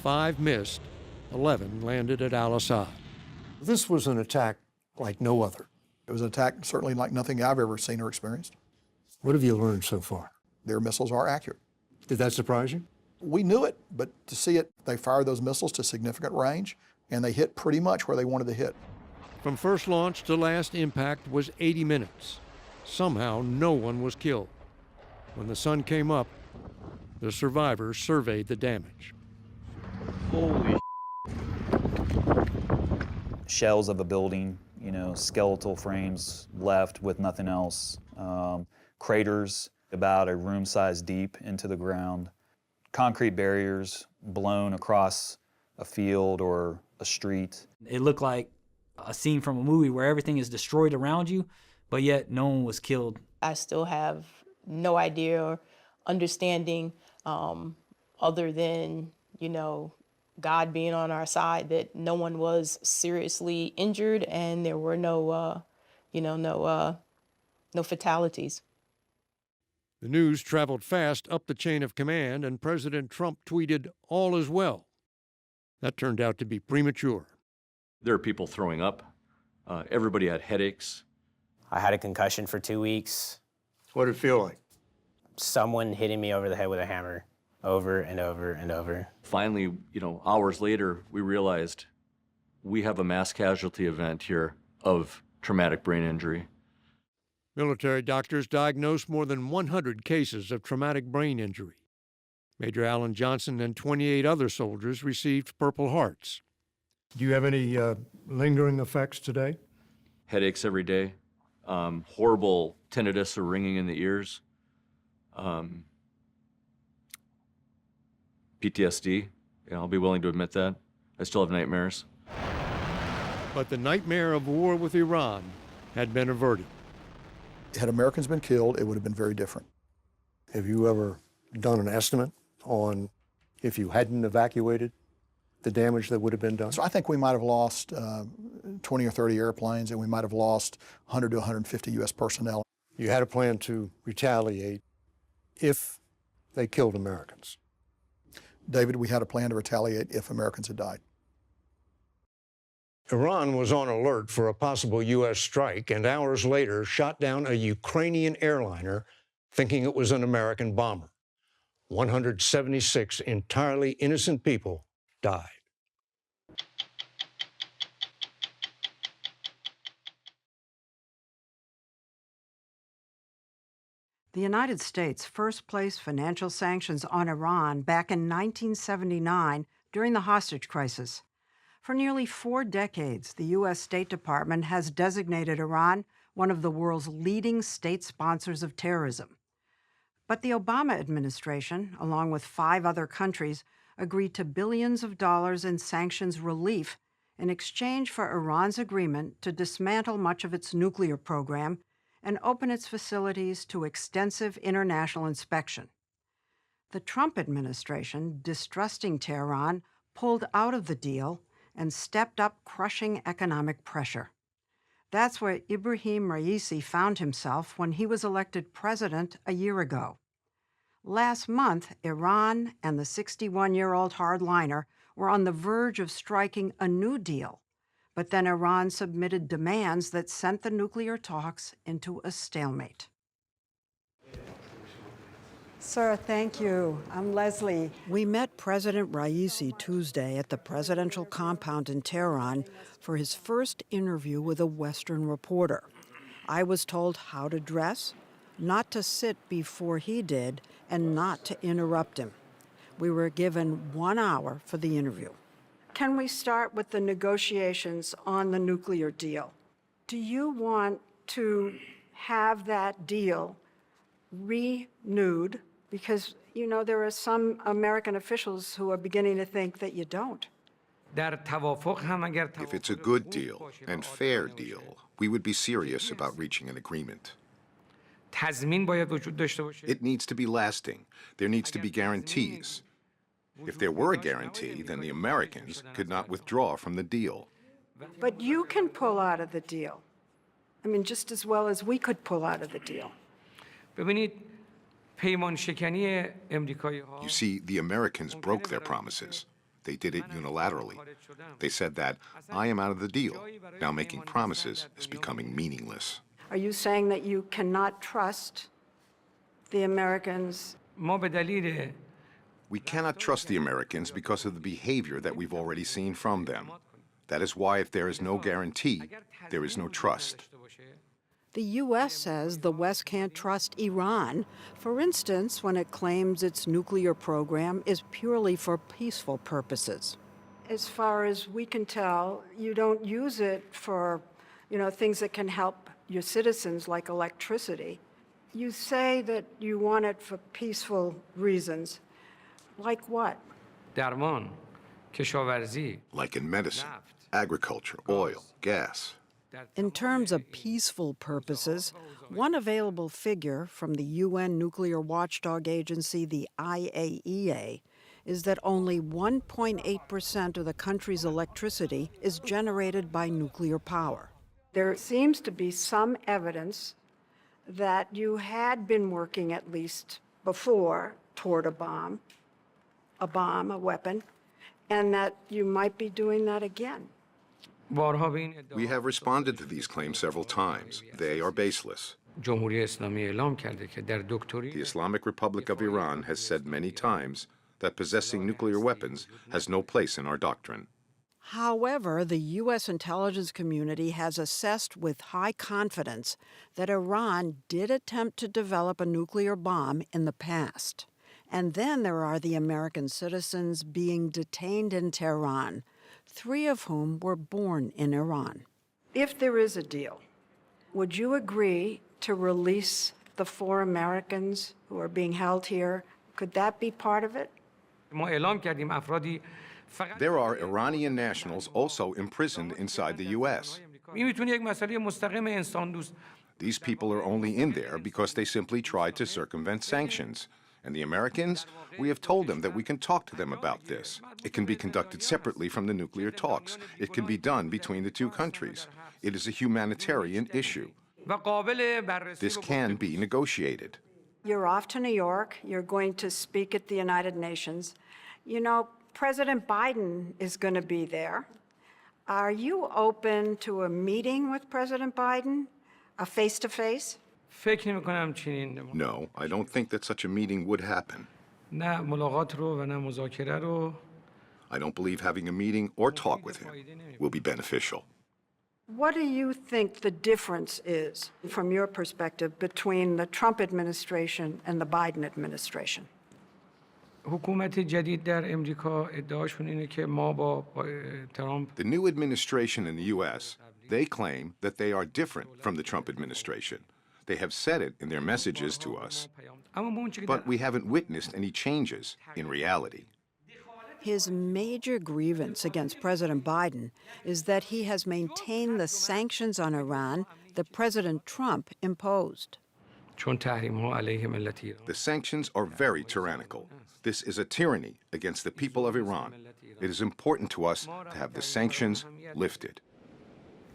[SPEAKER 15] 5 missed, 11 landed at al-Assad.
[SPEAKER 12] This was an attack like no other.
[SPEAKER 16] It was an attack certainly like nothing I've ever seen or experienced.
[SPEAKER 12] What have you learned so far?
[SPEAKER 16] Their missiles are accurate.
[SPEAKER 12] Did that surprise you?
[SPEAKER 16] We knew it, but to see it, they fired those missiles to significant range, and they hit pretty much where they wanted to hit.
[SPEAKER 15] From first launch to last impact was 80 minutes. Somehow, no one was killed. When the sun came up, the survivors surveyed the damage.
[SPEAKER 17] Holy shells of a building, skeletal frames left with nothing else. Craters about a room size deep into the ground. Concrete barriers blown across a field or a street.
[SPEAKER 7] It looked like a scene from a movie where everything is destroyed around you, but yet no one was killed.
[SPEAKER 3] I still have no idea or understanding other than, God being on our side, that no one was seriously injured and there were no fatalities.
[SPEAKER 15] The news traveled fast up the chain of command, and President Trump tweeted, "All is well." That turned out to be premature.
[SPEAKER 14] There are people throwing up. Everybody had headaches.
[SPEAKER 18] I had a concussion for 2 weeks.
[SPEAKER 12] What did it feel like?
[SPEAKER 18] Someone hitting me over the head with a hammer over and over and over.
[SPEAKER 14] Finally, hours later, we realized we have a mass casualty event here of traumatic brain injury.
[SPEAKER 15] Military doctors diagnosed more than 100 cases of traumatic brain injury. Major Alan Johnson and 28 other soldiers received Purple Hearts. Do you have any lingering effects today?
[SPEAKER 14] Headaches every day, horrible tinnitus or ringing in the ears, PTSD. I'll be willing to admit that. I still have nightmares.
[SPEAKER 15] But the nightmare of war with Iran had been averted.
[SPEAKER 16] Had Americans been killed, it would have been very different.
[SPEAKER 12] Have you ever done an estimate on if you hadn't evacuated, the damage that would have been done?
[SPEAKER 16] So I think we might have lost 20 or 30 airplanes, and we might have lost 100 to 150 U.S. personnel.
[SPEAKER 12] You had a plan to retaliate if they killed Americans.
[SPEAKER 16] David, we had a plan to retaliate if Americans had died.
[SPEAKER 12] Iran was on alert for a possible U.S. strike, and hours later shot down a Ukrainian airliner thinking it was an American bomber. 176 entirely innocent people died.
[SPEAKER 1] The United States first placed financial sanctions on Iran back in 1979 during the hostage crisis. For nearly 4 decades, the U.S. State Department has designated Iran one of the world's leading state sponsors of terrorism. But the Obama administration, along with 5 other countries, agreed to billions of dollars in sanctions relief in exchange for Iran's agreement to dismantle much of its nuclear program and open its facilities to extensive international inspection. The Trump administration, distrusting Tehran, pulled out of the deal and stepped up crushing economic pressure. That's where Ibrahim Raisi found himself when he was elected president a year ago. Last month, Iran and the 61-year-old hardliner were on the verge of striking a new deal, but then Iran submitted demands that sent the nuclear talks into a stalemate. Sir, thank you. I'm Leslie. We met President Raisi Tuesday at the presidential compound in Tehran for his first interview with a Western reporter. I was told how to dress, not to sit before he did, and not to interrupt him. We were given 1 hour for the interview. Can we start with the negotiations on the nuclear deal? Do you want to have that deal renewed? Because, there are some American officials who are beginning to think that you don't.
[SPEAKER 8] If it's a good deal and fair deal, we would be serious about reaching an agreement. It needs to be lasting. There needs to be guarantees. If there were a guarantee, then the Americans could not withdraw from the deal.
[SPEAKER 1] But you can pull out of the deal. Just as well as we could pull out of the deal.
[SPEAKER 8] You see, the Americans broke their promises. They did it unilaterally. They said that, I am out of the deal. Now making promises is becoming meaningless.
[SPEAKER 1] Are you saying that you cannot trust the Americans?
[SPEAKER 8] We cannot trust the Americans because of the behavior that we've already seen from them. That is why if there is no guarantee, there is no trust.
[SPEAKER 1] The U.S. says the West can't trust Iran, for instance, when it claims its nuclear program is purely for peaceful purposes. As far as we can tell, you don't use it for, things that can help your citizens, like electricity. You say that you want it for peaceful reasons. Like what?
[SPEAKER 8] Like in medicine, agriculture, oil, gas.
[SPEAKER 1] In terms of peaceful purposes, one available figure from the UN nuclear watchdog agency, the IAEA, is that only 1.8% of the country's electricity is generated by nuclear power. There seems to be some evidence that you had been working at least before toward a weapon, and that you might be doing that again.
[SPEAKER 8] We have responded to these claims several times. They are baseless. The Islamic Republic of Iran has said many times that possessing nuclear weapons has no place in our doctrine.
[SPEAKER 1] However, the U.S. intelligence community has assessed with high confidence that Iran did attempt to develop a nuclear bomb in the past. And then there are the American citizens being detained in Tehran, 3 of whom were born in Iran. If there is a deal, would you agree to release the 4 Americans who are being held here? Could that be part of it?
[SPEAKER 8] There are Iranian nationals also imprisoned inside the U.S. These people are only in there because they simply tried to circumvent sanctions. And the Americans, we have told them that we can talk to them about this. It can be conducted separately from the nuclear talks. It can be done between the 2 countries. It is a humanitarian issue. This can be negotiated.
[SPEAKER 1] You're off to New York. You're going to speak at the United Nations. You know, President Biden is going to be there. Are you open to a meeting with President Biden, a face-to-face?
[SPEAKER 8] No, I don't think that such a meeting would happen. I don't believe having a meeting or talk with him will be beneficial.
[SPEAKER 1] What do you think the difference is, from your perspective, between the Trump administration and the Biden administration?
[SPEAKER 8] The new administration in the U.S., they claim that they are different from the Trump administration. They have said it in their messages to us. But we haven't witnessed any changes in reality.
[SPEAKER 1] His major grievance against President Biden is that he has maintained the sanctions on Iran that President Trump imposed.
[SPEAKER 8] The sanctions are very tyrannical. This is a tyranny against the people of Iran. It is important to us to have the sanctions lifted.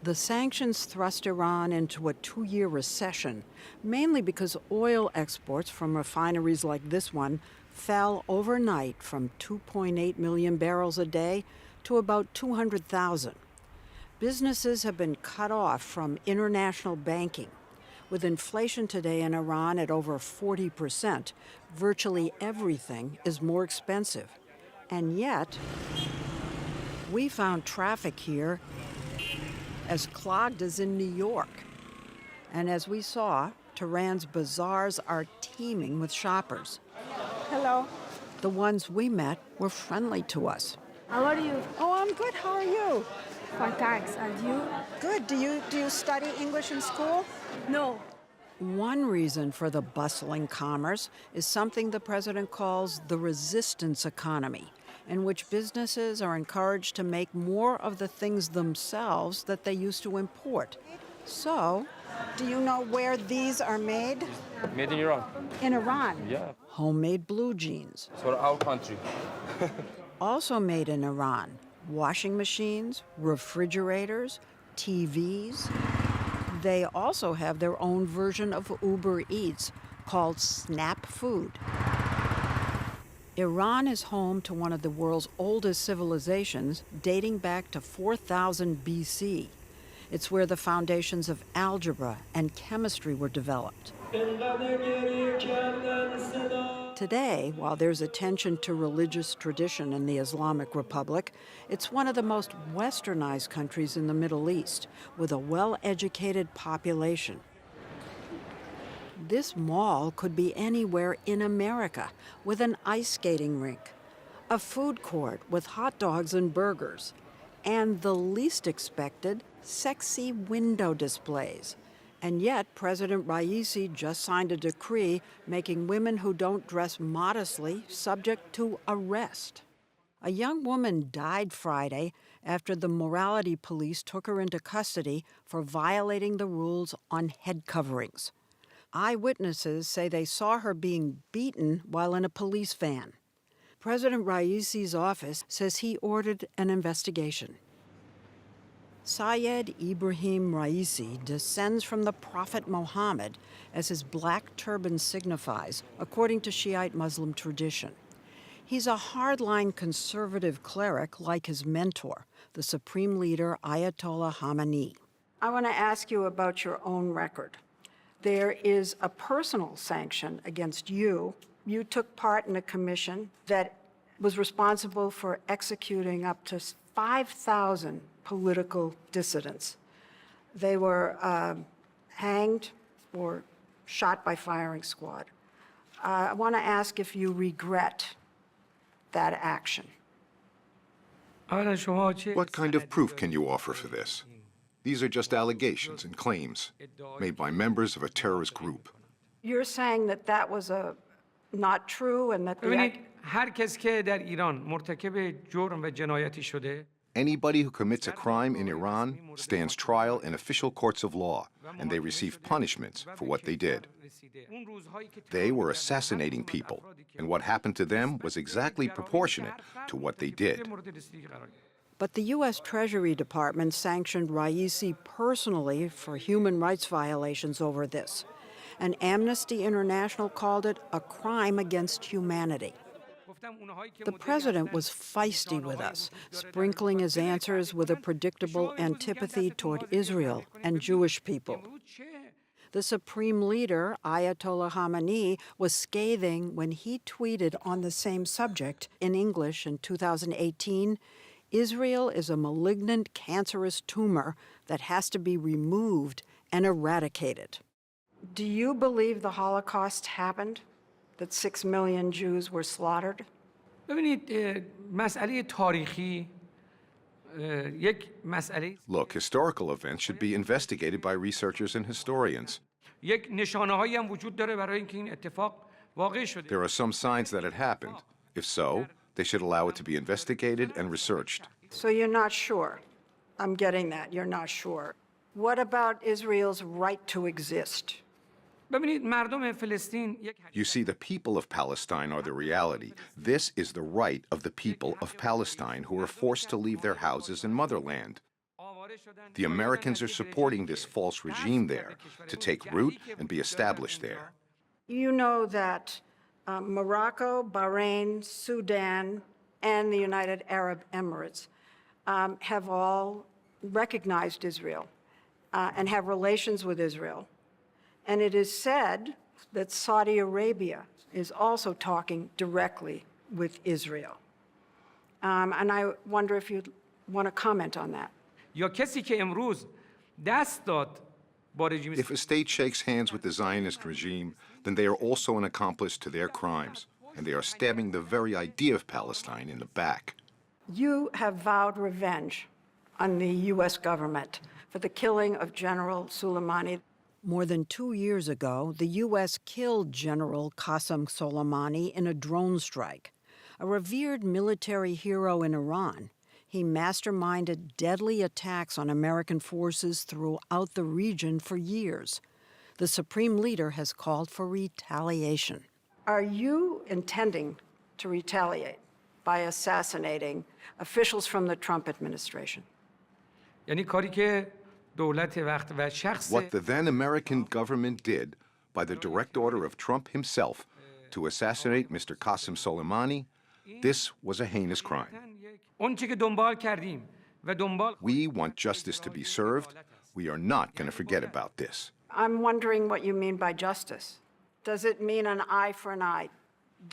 [SPEAKER 1] The sanctions thrust Iran into a 2-year recession, mainly because oil exports from refineries like this one fell overnight from 2.8 million barrels a day to about 200,000. Businesses have been cut off from international banking. With inflation today in Iran at over 40%, virtually everything is more expensive. And yet, we found traffic here as clogged as in New York. And as we saw, Tehran's bazaars are teeming with shoppers.
[SPEAKER 5] Hello.
[SPEAKER 1] The ones we met were friendly to us.
[SPEAKER 5] How are you?
[SPEAKER 1] Oh, I'm good. How are you?
[SPEAKER 5] Fine, thanks. And you?
[SPEAKER 1] Good. Do you study English in school?
[SPEAKER 5] No.
[SPEAKER 1] One reason for the bustling commerce is something the president calls the resistance economy, in which businesses are encouraged to make more of the things themselves that they used to import. So, do you know where these are made?
[SPEAKER 22] Made in Iran.
[SPEAKER 1] In Iran?
[SPEAKER 22] Yeah.
[SPEAKER 1] Homemade blue jeans.
[SPEAKER 22] For our country.
[SPEAKER 1] Also made in Iran, washing machines, refrigerators, TVs. They also have their own version of Uber Eats called Snap Food. Iran is home to one of the world's oldest civilizations, dating back to 4000 BC. It's where the foundations of algebra and chemistry were developed. Today, while there's attention to religious tradition in the Islamic Republic, it's one of the most westernized countries in the Middle East, with a well-educated population. This mall could be anywhere in America, with an ice skating rink, a food court with hot dogs and burgers, and the least expected, sexy window displays. And yet, President Raisi just signed a decree making women who don't dress modestly subject to arrest. A young woman died Friday after the morality police took her into custody for violating the rules on head coverings. Eyewitnesses say they saw her being beaten while in a police van. President Raisi's office says he ordered an investigation. Syed Ibrahim Raisi descends from the Prophet Muhammad, as his black turban signifies, according to Shiite Muslim tradition. He's a hardline conservative cleric like his mentor, the supreme leader Ayatollah Khamenei. I want to ask you about your own record. There is a personal sanction against you. You took part in a commission that was responsible for executing up to 5,000 political dissidents. They were hanged or shot by firing squad. I want to ask if you regret that action.
[SPEAKER 8] What kind of proof can you offer for this? These are just allegations and claims made by members of a terrorist group.
[SPEAKER 1] You're saying that that was not true and that
[SPEAKER 2] هر کس که در ایران مرتکب جرم و جنایتی شده
[SPEAKER 8] Anybody who commits a crime in Iran stands trial in official courts of law, and they receive punishments for what they did. They were assassinating people, and what happened to them was exactly proportionate to what they did.
[SPEAKER 1] But the U.S. Treasury Department sanctioned Raisi personally for human rights violations over this, and Amnesty International called it a crime against humanity. The president was feisty with us, sprinkling his answers with a predictable antipathy toward Israel and Jewish people. The supreme leader, Ayatollah Khamenei, was scathing when he tweeted on the same subject in English in 2018, "Israel is a malignant, cancerous tumor that has to be removed and eradicated." Do you believe the Holocaust happened? That 6 million Jews were slaughtered?
[SPEAKER 2] ببینید مسئله تاریخی یک مسئله
[SPEAKER 8] Look, historical events should be investigated by researchers and historians.
[SPEAKER 2] یک نشانه‌هایی هم وجود داره برای اینکه این اتفاق واقع شده.
[SPEAKER 8] There are some signs that it happened. If so, they should allow it to be investigated and researched.
[SPEAKER 1] So you're not sure. I'm getting that. You're not sure. What about Israel's right to exist?
[SPEAKER 2] ببینید مردم فلسطین
[SPEAKER 8] You see, the people of Palestine are the reality. This is the right of the people of Palestine who are forced to leave their houses and motherland. The Americans are supporting this false regime there to take root and be established there.
[SPEAKER 1] You know that Morocco, Bahrain, Sudan, and the United Arab Emirates have all recognized Israel and have relations with Israel. And it is said that Saudi Arabia is also talking directly with Israel. And I wonder if you'd want to comment on that.
[SPEAKER 2] یا کسی که امروز دست داد با رژیم
[SPEAKER 8] If a state shakes hands with the Zionist regime, then they are also an accomplice to their crimes, and they are stabbing the very idea of Palestine in the back.
[SPEAKER 1] You have vowed revenge on the U.S. government for the killing of General Soleimani. More than 2 years ago, the U.S. killed General Qasem Soleimani in a drone strike. A revered military hero in Iran, he masterminded deadly attacks on American forces throughout the region for years. The supreme leader has called for retaliation. Are you intending to retaliate by assassinating officials from the Trump administration?
[SPEAKER 2] یعنی کاری که دولت وقت و شخص
[SPEAKER 8] What the then American government did by the direct order of Trump himself to assassinate Mr. Qasem Soleimani, this was a heinous crime.
[SPEAKER 2] اونچه که دنبال کردیم و دنبال
[SPEAKER 8] We want justice to be served. We are not going to forget about this.
[SPEAKER 1] I'm wondering what you mean by justice. Does it mean an eye for an eye?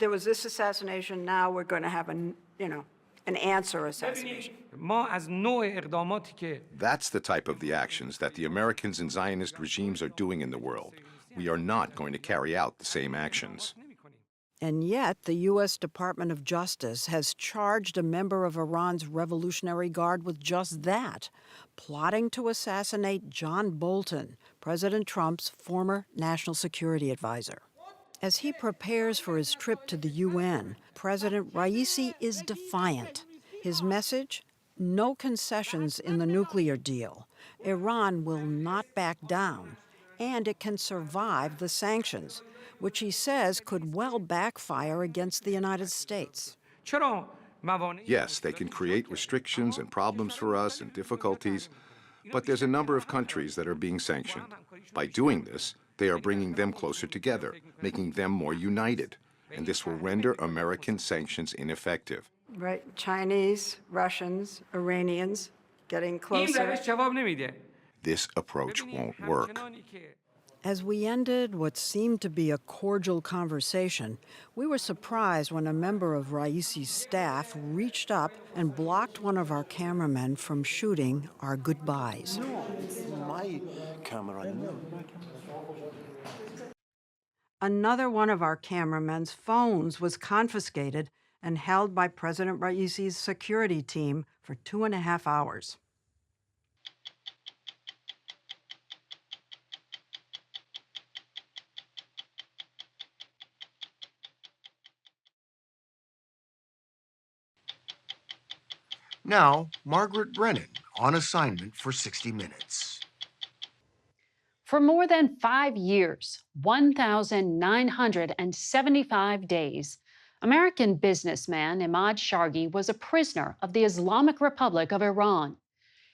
[SPEAKER 1] There was this assassination, now we're going to have an answer assassination.
[SPEAKER 2] ما از نوع اقداماتی که
[SPEAKER 8] That's the type of the actions that the Americans and Zionist regimes are doing in the world. We are not going to carry out the same actions.
[SPEAKER 1] And yet, the U.S. Department of Justice has charged a member of Iran's Revolutionary Guard with just that, plotting to assassinate John Bolton, President Trump's former national security advisor. As he prepares for his trip to the UN, President Raisi is defiant. His message? No concessions in the nuclear deal. Iran will not back down, and it can survive the sanctions, which he says could well backfire against the United States.
[SPEAKER 2] چرا
[SPEAKER 8] Yes, they can create restrictions and problems for us and difficulties, but there's a number of countries that are being sanctioned. By doing this, they are bringing them closer together, making them more united, and this will render American sanctions ineffective.
[SPEAKER 1] Right, Chinese, Russians, Iranians getting
[SPEAKER 2] این
[SPEAKER 1] closer.
[SPEAKER 2] روش جواب نمیده.
[SPEAKER 8] This approach won't work.
[SPEAKER 1] As we ended what seemed to be a cordial conversation, we were surprised when a member of Raisi's staff reached up and blocked one of our cameramen from shooting our goodbyes.
[SPEAKER 9] No, it's my camera. No.
[SPEAKER 1] Another one of our cameramen's phones was confiscated and held by President Raisi's security team for 2.5 hours.
[SPEAKER 20] Now, Margaret Brennan on assignment for 60 Minutes.
[SPEAKER 23] For more than 5 years, 1,975 days, American businessman Ahmad Shargi was a prisoner of the Islamic Republic of Iran.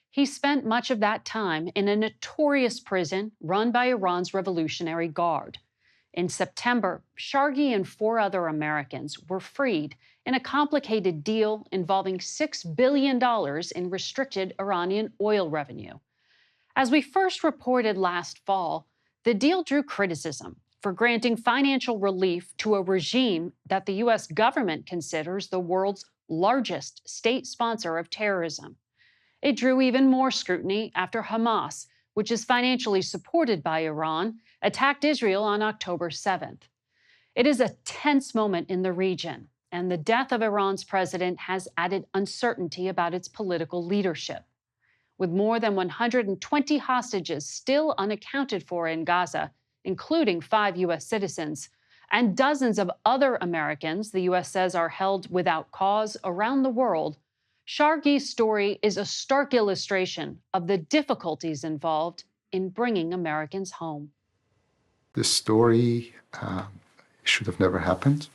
[SPEAKER 23] He spent much of that time in a notorious prison run by Iran's Revolutionary Guard. In September, Shargi and 4 other Americans were freed in a complicated deal involving $6 billion in restricted Iranian oil revenue. As we first reported last fall, the deal drew criticism for granting financial relief to a regime that the U.S. government considers the world's largest state sponsor of terrorism. It drew even more scrutiny after Hamas, which is financially supported by Iran, attacked Israel on October 7th. It is a tense moment in the region, and the death of Iran's president has added uncertainty about its political leadership. With more than 120 hostages still unaccounted for in Gaza, including 5 U.S. citizens, and dozens of other Americans the U.S. says are held without cause around the world, Shargi's story is a stark illustration of the difficulties involved in bringing Americans home.
[SPEAKER 24] This story should have never happened.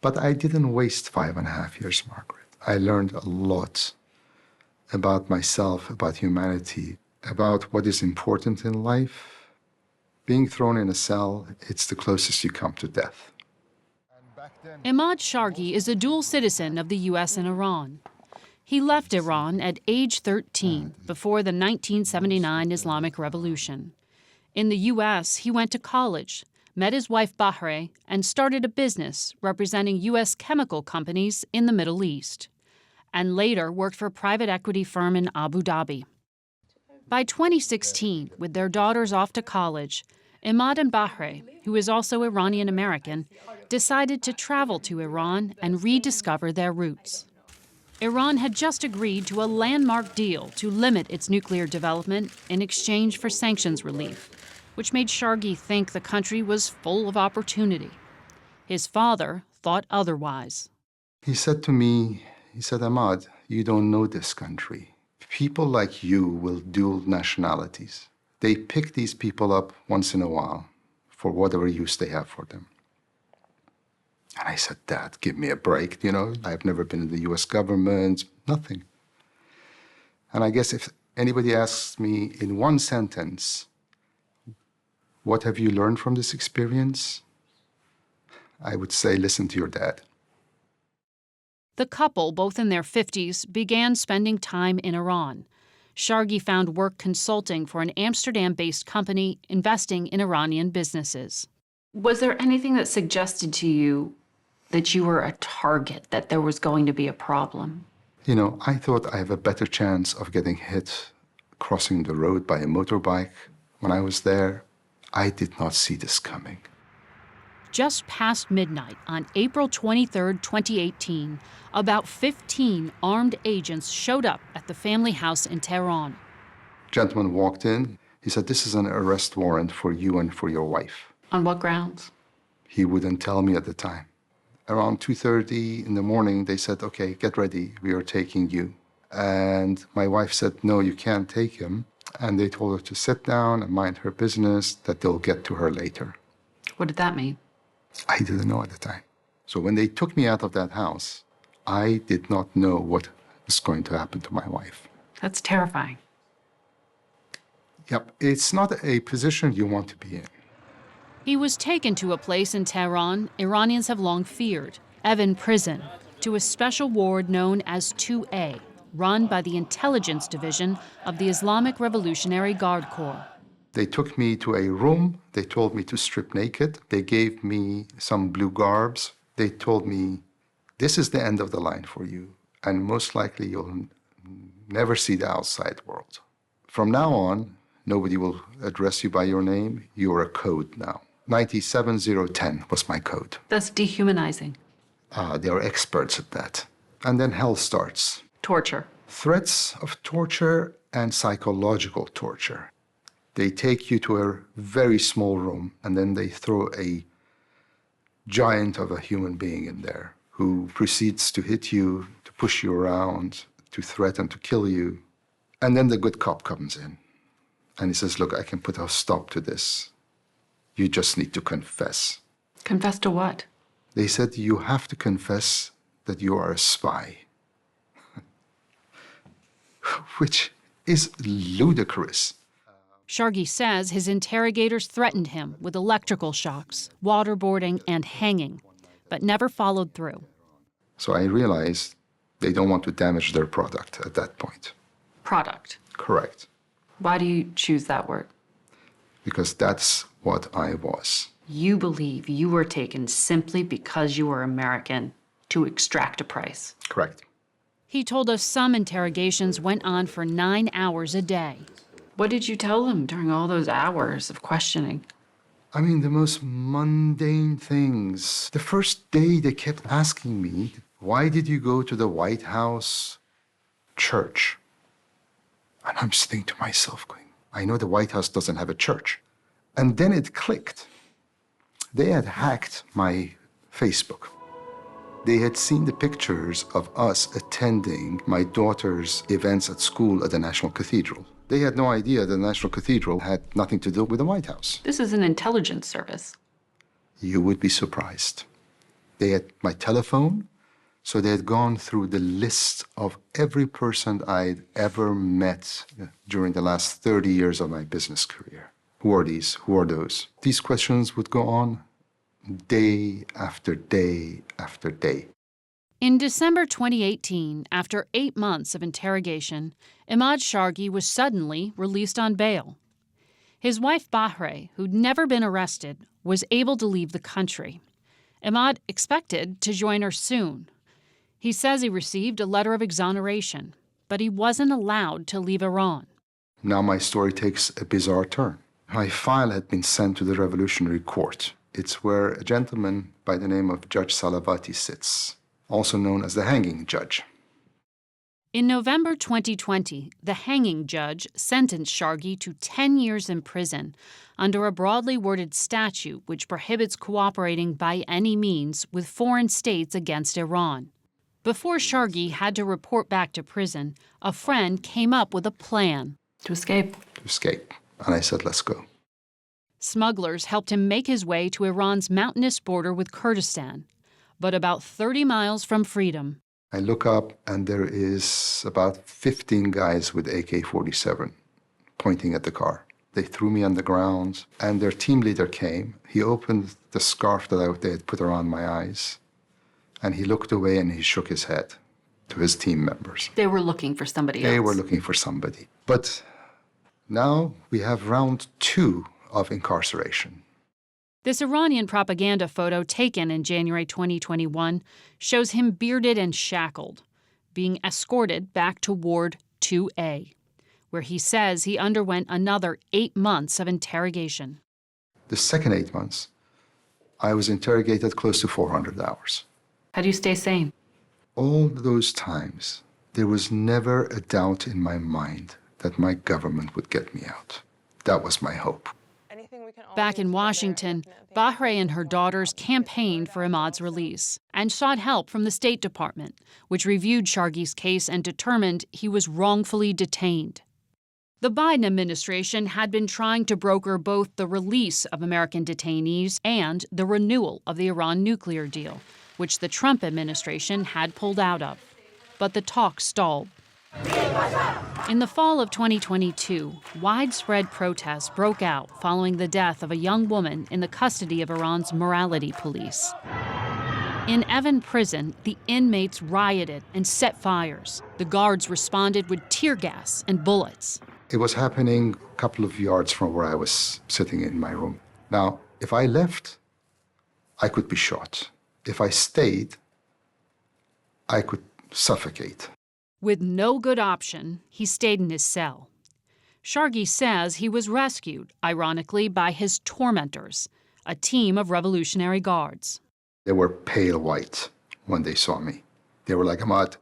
[SPEAKER 24] But I didn't waste 5.5 years, Margaret. I learned a lot about myself, about humanity, about what is important in life. Being thrown in a cell, it's the closest you come to death.
[SPEAKER 23] Ahmad Shargi is a dual citizen of the U.S. and Iran. He left Iran at age 13 before the 1979 Islamic Revolution. In the U.S., he went to college, met his wife Bahre, and started a business representing U.S. chemical companies in the Middle East, and later worked for a private equity firm in Abu Dhabi. By 2016, with their daughters off to college, Ahmad and Bahre, who is also Iranian-American, decided to travel to Iran and rediscover their roots. Iran had just agreed to a landmark deal to limit its nuclear development in exchange for sanctions relief, which made Shargi think the country was full of opportunity. His father thought otherwise.
[SPEAKER 24] He said to me, Ahmad, you don't know this country. People like you will dual nationalities. They pick these people up once in a while for whatever use they have for them. And I said, Dad, give me a break. You know, I've never been in the U.S. government, nothing. And I guess if anybody asks me in one sentence, what have you learned from this experience? I would say, listen to your dad.
[SPEAKER 23] The couple, both in their 50s, began spending time in Iran. Shargi found work consulting for an Amsterdam-based company investing in Iranian businesses.
[SPEAKER 25] Was there anything that suggested to you that you were a target, that there was going to be a problem?
[SPEAKER 24] You know, I thought I have a better chance of getting hit crossing the road by a motorbike. When I was there, I did not see this coming.
[SPEAKER 23] Just past midnight on April 23, 2018, about 15 armed agents showed up at the family house in Tehran.
[SPEAKER 24] Gentleman walked in. He said, this is an arrest warrant for you and for your wife.
[SPEAKER 25] On what grounds?
[SPEAKER 24] He wouldn't tell me at the time. Around 2:30 in the morning, they said, okay, get ready, we are taking you. And my wife said, no, you can't take him. And they told her to sit down and mind her business, that they'll get to her later.
[SPEAKER 25] What did that mean?
[SPEAKER 24] I didn't know at the time. So when they took me out of that house, I did not know what was going to happen to my wife.
[SPEAKER 25] That's terrifying.
[SPEAKER 24] Yep, it's not a position you want to be in.
[SPEAKER 23] He was taken to a place in Tehran Iranians have long feared, Evin Prison, to a special ward known as 2A, run by the intelligence division of the Islamic Revolutionary Guard Corps.
[SPEAKER 24] They took me to a room. They told me to strip naked. They gave me some blue garbs. They told me, this is the end of the line for you, and most likely you'll never see the outside world. From now on, nobody will address you by your name. You're a code now. 97010 was my code.
[SPEAKER 25] That's dehumanizing.
[SPEAKER 24] They are experts at that. And then hell starts.
[SPEAKER 25] Torture.
[SPEAKER 24] Threats of torture and psychological torture. They take you to a very small room, and then they throw a giant of a human being in there who proceeds to hit you, to push you around, to threaten to kill you. And then the good cop comes in, and he says, look, I can put a stop to this. You just need to confess.
[SPEAKER 25] Confess to what?
[SPEAKER 24] They said, you have to confess that you are a spy. Which is ludicrous.
[SPEAKER 23] Shargi says his interrogators threatened him with electrical shocks, waterboarding, and hanging, but never followed through.
[SPEAKER 24] So I realized they don't want to damage their product at that point.
[SPEAKER 25] Product.
[SPEAKER 24] Correct.
[SPEAKER 25] Why do you choose that word?
[SPEAKER 24] Because that's what I was.
[SPEAKER 25] You believe you were taken simply because you were American to extract a price.
[SPEAKER 24] Correct.
[SPEAKER 23] He told us some interrogations went on for 9 hours a day.
[SPEAKER 25] What did you tell them during all those hours of questioning?
[SPEAKER 24] I mean, the most mundane things. The first day they kept asking me, why did you go to the White House church? And I'm just thinking to myself, going, I know the White House doesn't have a church. And then it clicked. They had hacked my Facebook. They had seen the pictures of us attending my daughter's events at school at the National Cathedral. They had no idea the National Cathedral had nothing to do with the White House.
[SPEAKER 25] This is an intelligence service.
[SPEAKER 24] You would be surprised. They had my telephone, so they had gone through the list of every person I'd ever met during the last 30 years of my business career. Who are these? Who are those? These questions would go on day after day after day.
[SPEAKER 23] In December 2018, after 8 months of interrogation, Ahmad Shargi was suddenly released on bail. His wife Bahre, who'd never been arrested, was able to leave the country. Ahmad expected to join her soon. He says he received a letter of exoneration, but he wasn't allowed to leave Iran.
[SPEAKER 24] Now my story takes a bizarre turn. My file had been sent to the Revolutionary Court. It's where a gentleman by the name of Judge Salavati sits, also known as the hanging judge.
[SPEAKER 23] In November 2020, the hanging judge sentenced Shargi to 10 years in prison under a broadly worded statute which prohibits cooperating by any means with foreign states against Iran. Before Shargi had to report back to prison, a friend came up with a plan.
[SPEAKER 25] To escape.
[SPEAKER 24] To escape. And I said, let's go.
[SPEAKER 23] Smugglers helped him make his way to Iran's mountainous border with Kurdistan, but about 30 miles from freedom.
[SPEAKER 24] I look up, and there is about 15 guys with AK-47 pointing at the car. They threw me on the ground, and their team leader came. He opened the scarf that they had put around my eyes, and he looked away and he shook his head to his team members.
[SPEAKER 25] They were looking for somebody else.
[SPEAKER 24] They were looking for somebody. But now we have round 2 of incarceration.
[SPEAKER 23] This Iranian propaganda photo taken in January 2021 shows him bearded and shackled, being escorted back to Ward 2A, where he says he underwent another 8 months of interrogation.
[SPEAKER 24] The second 8 months, I was interrogated close to 400 hours.
[SPEAKER 25] How do you stay sane?
[SPEAKER 24] All those times, there was never a doubt in my mind that my government would get me out. That was my hope.
[SPEAKER 23] Back in Washington, Bahre and her daughters campaigned for Ahmad's release and sought help from the State Department, which reviewed Shargi's case and determined he was wrongfully detained. The Biden administration had been trying to broker both the release of American detainees and the renewal of the Iran nuclear deal, which the Trump administration had pulled out of. But the talks stalled. In the fall of 2022, widespread protests broke out following the death of a young woman in the custody of Iran's morality police. In Evin prison, the inmates rioted and set fires. The guards responded with tear gas and bullets.
[SPEAKER 24] It was happening a couple of yards from where I was sitting in my room. Now, if I left, I could be shot. If I stayed, I could suffocate.
[SPEAKER 23] With no good option, he stayed in his cell. Shargi says he was rescued, ironically, by his tormentors, a team of Revolutionary Guards.
[SPEAKER 24] They were pale white when they saw me. They were like, Ahmad,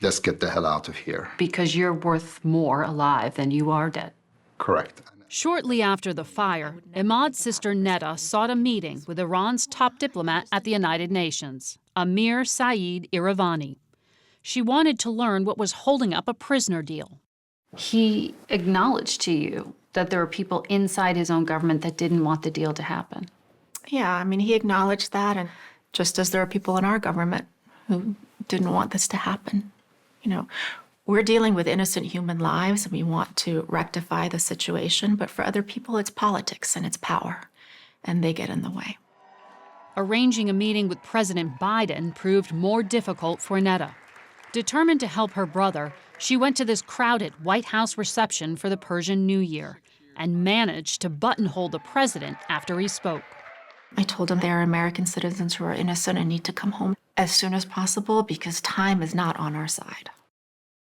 [SPEAKER 24] let's get the hell out of here.
[SPEAKER 25] Because you're worth more alive than you are dead.
[SPEAKER 24] Correct.
[SPEAKER 23] Shortly after the fire, Ahmad's sister Neda sought a meeting with Iran's top diplomat at the United Nations, Amir Saeed Iravani. She wanted to learn what was holding up a prisoner deal.
[SPEAKER 25] He acknowledged to you that there were people inside his own government that didn't want the deal to happen.
[SPEAKER 4] Yeah, I mean, he acknowledged that, and just as there are people in our government who didn't want this to happen. You know, we're dealing with innocent human lives, and we want to rectify the situation, but for other people, it's politics and it's power, and they get in the way.
[SPEAKER 23] Arranging a meeting with President Biden proved more difficult for Neda. Determined to help her brother, she went to this crowded White House reception for the Persian New Year and managed to buttonhole the president after he spoke.
[SPEAKER 4] I told him they are American citizens who are innocent and need to come home as soon as possible because time is not on our side.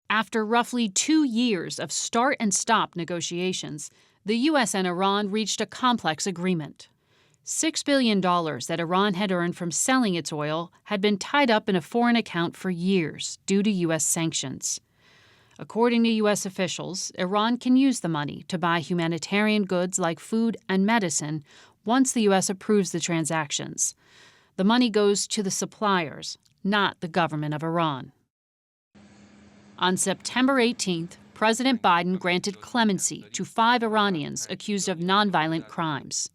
[SPEAKER 23] After roughly 2 years of start and stop negotiations, the U.S. and Iran reached a complex agreement. $6 billion that Iran had earned from selling its oil had been tied up in a foreign account for years due to U.S. sanctions. According to U.S. officials, Iran can use the money to buy humanitarian goods like food and medicine once the U.S. approves the transactions. The money goes to the suppliers, not the government of Iran. On September 18th, President Biden granted clemency to 5 Iranians accused of nonviolent crimes.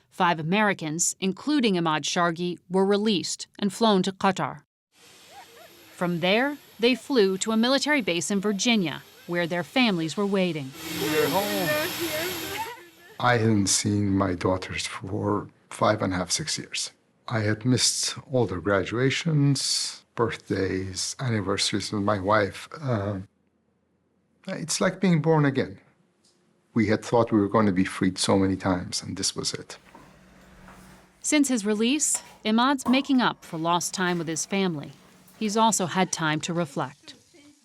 [SPEAKER 23] 5 Americans, including Ahmad Shargi, were released and flown to Qatar. From there, they flew to a military base in Virginia, where their families were waiting.
[SPEAKER 24] We're home. I hadn't seen my daughters for 5.5, 6 years. I had missed all their graduations, birthdays, anniversaries with my wife. It's like being born again. We had thought we were going to be freed so many times, and this was it.
[SPEAKER 23] Since his release, Ahmad's making up for lost time with his family. He's also had time to reflect.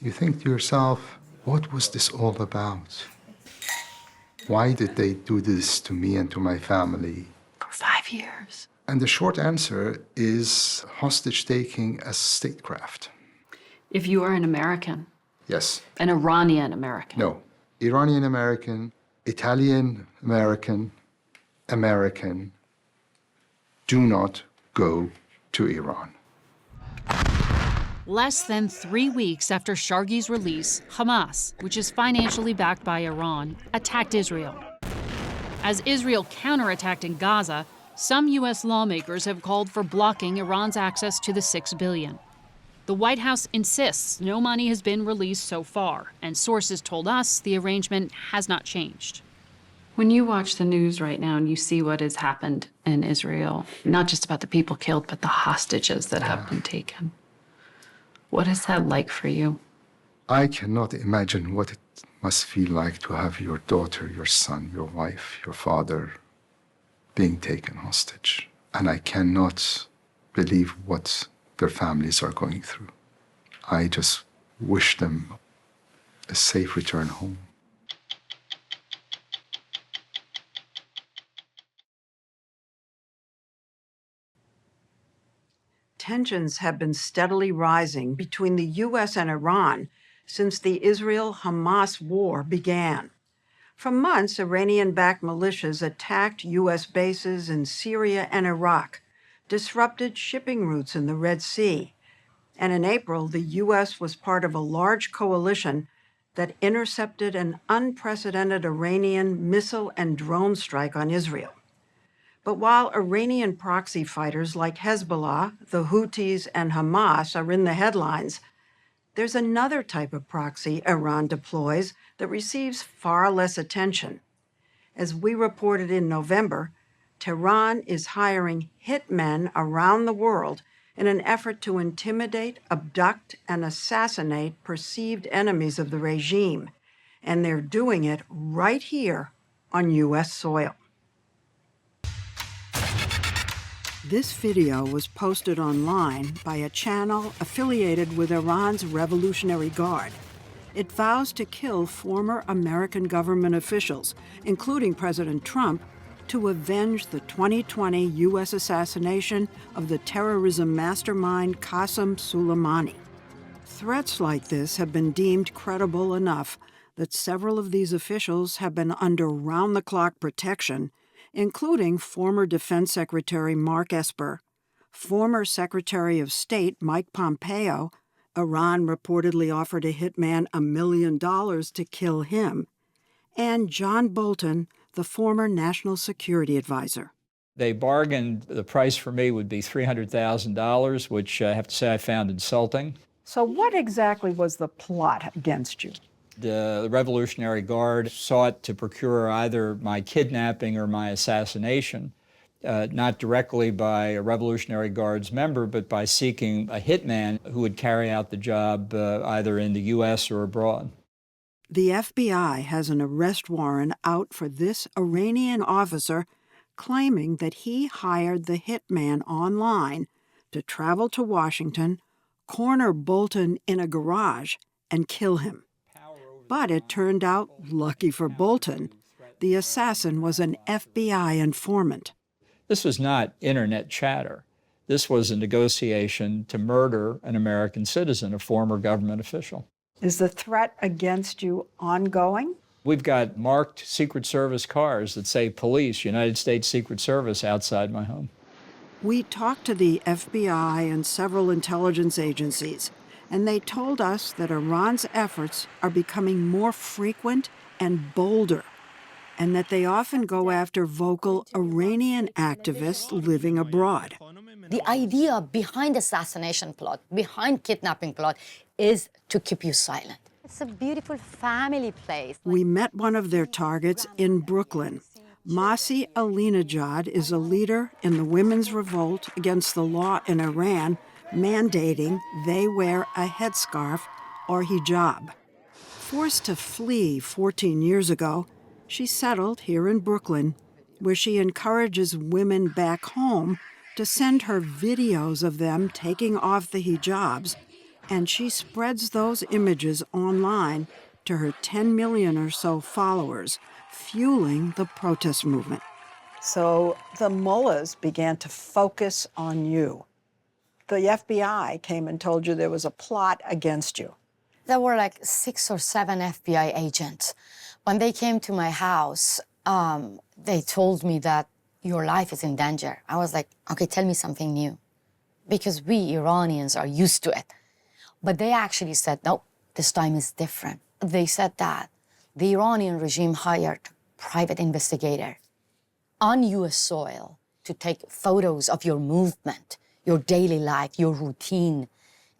[SPEAKER 24] You think to yourself, what was this all about? Why did they do this to me and to my family?
[SPEAKER 25] For 5 years.
[SPEAKER 24] And the short answer is hostage-taking as statecraft.
[SPEAKER 25] If you are an American.
[SPEAKER 24] Yes.
[SPEAKER 25] An Iranian American.
[SPEAKER 24] No. Iranian American, Italian American, American, do not go to Iran.
[SPEAKER 23] Less than 3 weeks after Shargi's release, Hamas, which is financially backed by Iran, attacked Israel. As Israel counterattacked in Gaza, some U.S. lawmakers have called for blocking Iran's access to the $6 billion. The White House insists no money has been released so far, and sources told us the arrangement has not changed.
[SPEAKER 25] When you watch the news right now and you see what has happened in Israel, not just about the people killed, but the hostages that have been taken, what is that like for you?
[SPEAKER 24] I cannot imagine what it must feel like to have your daughter, your son, your wife, your father being taken hostage. And I cannot believe what their families are going through. I just wish them a safe return home.
[SPEAKER 1] Tensions have been steadily rising between the U.S. and Iran since the Israel-Hamas war began. For months, Iranian-backed militias attacked U.S. bases in Syria and Iraq, disrupted shipping routes in the Red Sea, and in April, the U.S. was part of a large coalition that intercepted an unprecedented Iranian missile and drone strike on Israel. But while Iranian proxy fighters like Hezbollah, the Houthis, and Hamas are in the headlines, there's another type of proxy Iran deploys that receives far less attention. As we reported in November, Tehran is hiring hitmen around the world in an effort to intimidate, abduct, and assassinate perceived enemies of the regime. And they're doing it right here on U.S. soil. This video was posted online by a channel affiliated with Iran's Revolutionary Guard. It vows to kill former American government officials, including President Trump, to avenge the 2020 U.S. assassination of the terrorism mastermind Qasem Soleimani. Threats like this have been deemed credible enough that several of these officials have been under round-the-clock protection, including former Defense Secretary Mark Esper, former Secretary of State Mike Pompeo. Iran reportedly offered a hitman $1 million to kill him, and John Bolton, the former National Security Advisor.
[SPEAKER 6] They bargained the price for me would be $300,000, which I have to say I found insulting.
[SPEAKER 1] So what exactly was the plot against you?
[SPEAKER 6] The Revolutionary Guard sought to procure either my kidnapping or my assassination, not directly by a Revolutionary Guard's member, but by seeking a hitman who would carry out the job either in the U.S. or abroad.
[SPEAKER 1] The FBI has an arrest warrant out for this Iranian officer claiming that he hired the hitman online to travel to Washington, corner Bolton in a garage, and kill him. But it turned out, lucky for Bolton, the assassin was an FBI informant.
[SPEAKER 6] This was not internet chatter. This was a negotiation to murder an American citizen, a former government official.
[SPEAKER 1] Is the threat against you ongoing?
[SPEAKER 6] We've got marked Secret Service cars that say police, United States Secret Service, outside my home.
[SPEAKER 1] We talked to the FBI and several intelligence agencies, and they told us that Iran's efforts are becoming more frequent and bolder, and that they often go after vocal Iranian activists living abroad.
[SPEAKER 10] The idea behind assassination plot, behind kidnapping plot, is to keep you silent. It's a beautiful family place.
[SPEAKER 1] We met one of their targets in Brooklyn. Masih Ahmadinejad is a leader in the women's revolt against the law in Iran mandating they wear a headscarf or hijab. Forced to flee 14 years ago, she settled here in Brooklyn, where she encourages women back home to send her videos of them taking off the hijabs, and she spreads those images online to her 10 million or so followers, fueling the protest movement. So the mullahs began to focus on you. The FBI came and told you there was a plot against you.
[SPEAKER 10] There were like 6 or 7 FBI agents. When they came to my house, they told me that your life is in danger. I was like, okay, tell me something new. Because we Iranians are used to it. But they actually said, no, this time is different. They said that the Iranian regime hired private investigator on U.S. soil to take photos of your movement, your daily life, your routine.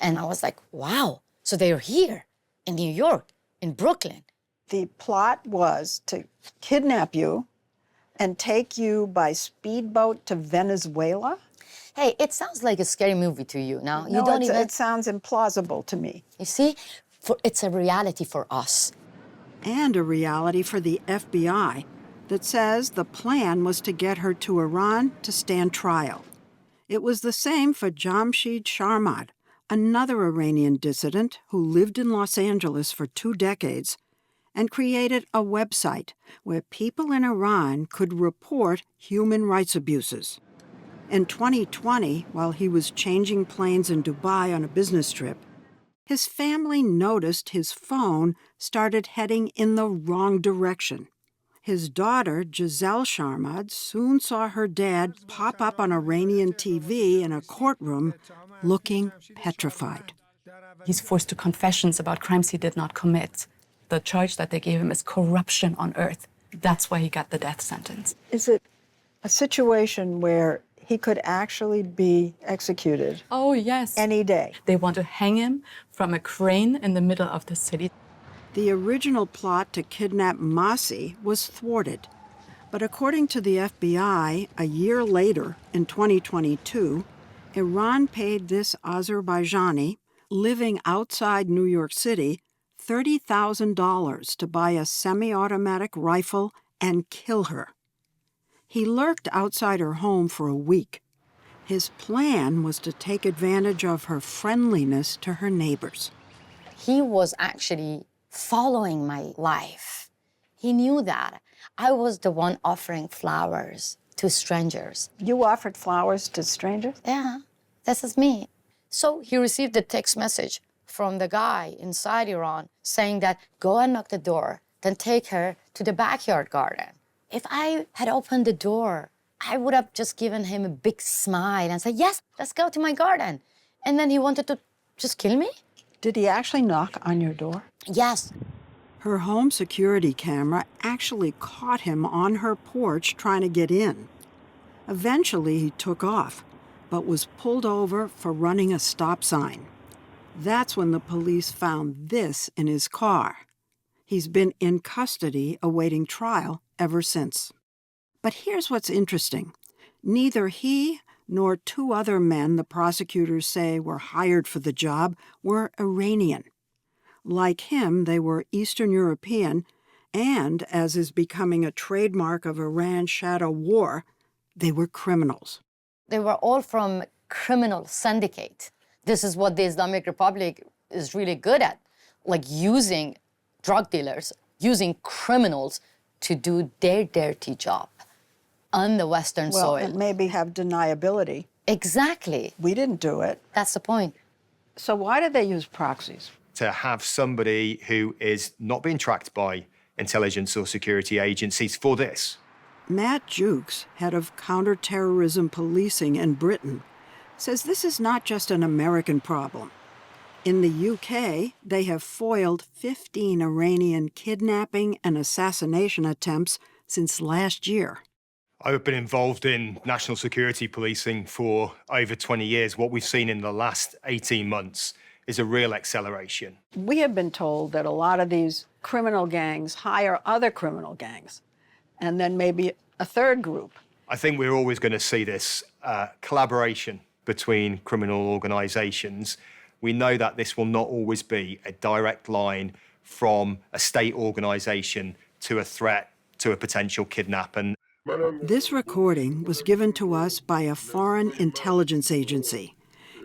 [SPEAKER 10] And I was like, wow, so they're here in New York, in Brooklyn.
[SPEAKER 1] The plot was to kidnap you and take you by speedboat to Venezuela?
[SPEAKER 10] Hey, it sounds like a scary movie to you. Now,
[SPEAKER 1] No,
[SPEAKER 10] you don't even...
[SPEAKER 1] it sounds implausible to me.
[SPEAKER 10] You see, it's a reality for us.
[SPEAKER 1] And a reality for the FBI that says the plan was to get her to Iran to stand trial. It was the same for Jamshid Sharmad, another Iranian dissident who lived in Los Angeles for 2 decades and created a website where people in Iran could report human rights abuses. In 2020, while he was changing planes in Dubai on a business trip, his family noticed his phone started heading in the wrong direction. His daughter, Giselle Sharmad, soon saw her dad pop up on Iranian TV in a courtroom looking petrified.
[SPEAKER 11] He's forced to confessions about crimes he did not commit. The charge that they gave him is corruption on earth. That's why he got the death sentence.
[SPEAKER 1] Is it A situation where he could actually be executed.
[SPEAKER 11] Oh, yes.
[SPEAKER 1] Any day.
[SPEAKER 11] They want to hang him from a crane in the middle of the city.
[SPEAKER 1] The original plot to kidnap Masih was thwarted. But according to the FBI, a year later, in 2022, Iran paid this Azerbaijani, living outside New York City, $30,000 to buy a semi-automatic rifle and kill her. He lurked outside her home for a week. His plan was to take advantage of her friendliness to her neighbors.
[SPEAKER 10] He was actually following my life. He knew that. I was the one offering flowers to strangers.
[SPEAKER 1] You offered flowers to strangers?
[SPEAKER 10] Yeah, this is me. So he received a text message from the guy inside Iran saying that, go and knock the door, then take her to the backyard garden. If I had opened the door, I would have just given him a big smile and said, yes, let's go to my garden. And then he wanted to just kill me?
[SPEAKER 1] Did he actually knock on your door?
[SPEAKER 10] Yes.
[SPEAKER 1] Her home security camera actually caught him on her porch trying to get in. Eventually, he took off, but was pulled over for running a stop sign. That's when the police found this in his car. He's been in custody awaiting trial ever since. But here's what's interesting. Neither he nor two other men the prosecutors say were hired for the job were Iranian. Like him, they were Eastern European, and, as is becoming a trademark of Iran's shadow war, they were criminals.
[SPEAKER 10] They were all from criminal syndicate. This is what the Islamic Republic is really good at, like using drug dealers, using criminals to do their dirty job on the Western soil.
[SPEAKER 1] And maybe have deniability.
[SPEAKER 10] Exactly.
[SPEAKER 1] We didn't do it.
[SPEAKER 10] That's the point.
[SPEAKER 1] So why did they use proxies?
[SPEAKER 7] To have somebody who is not being tracked by intelligence or security agencies for this.
[SPEAKER 1] Matt Jukes, head of counterterrorism policing in Britain, says this is not just an American problem. In the UK, they have foiled 15 Iranian kidnapping and assassination attempts since last year.
[SPEAKER 7] I've been involved in national security policing for over 20 years. What we've seen in the last 18 months is a real acceleration.
[SPEAKER 1] We have been told that a lot of these criminal gangs hire other criminal gangs, and then maybe a third group.
[SPEAKER 7] I think we're always going to see this collaboration between criminal organizations. We know that this will not always be a direct line from a state organization to a threat to a potential kidnap. And
[SPEAKER 1] this recording was given to us by a foreign intelligence agency.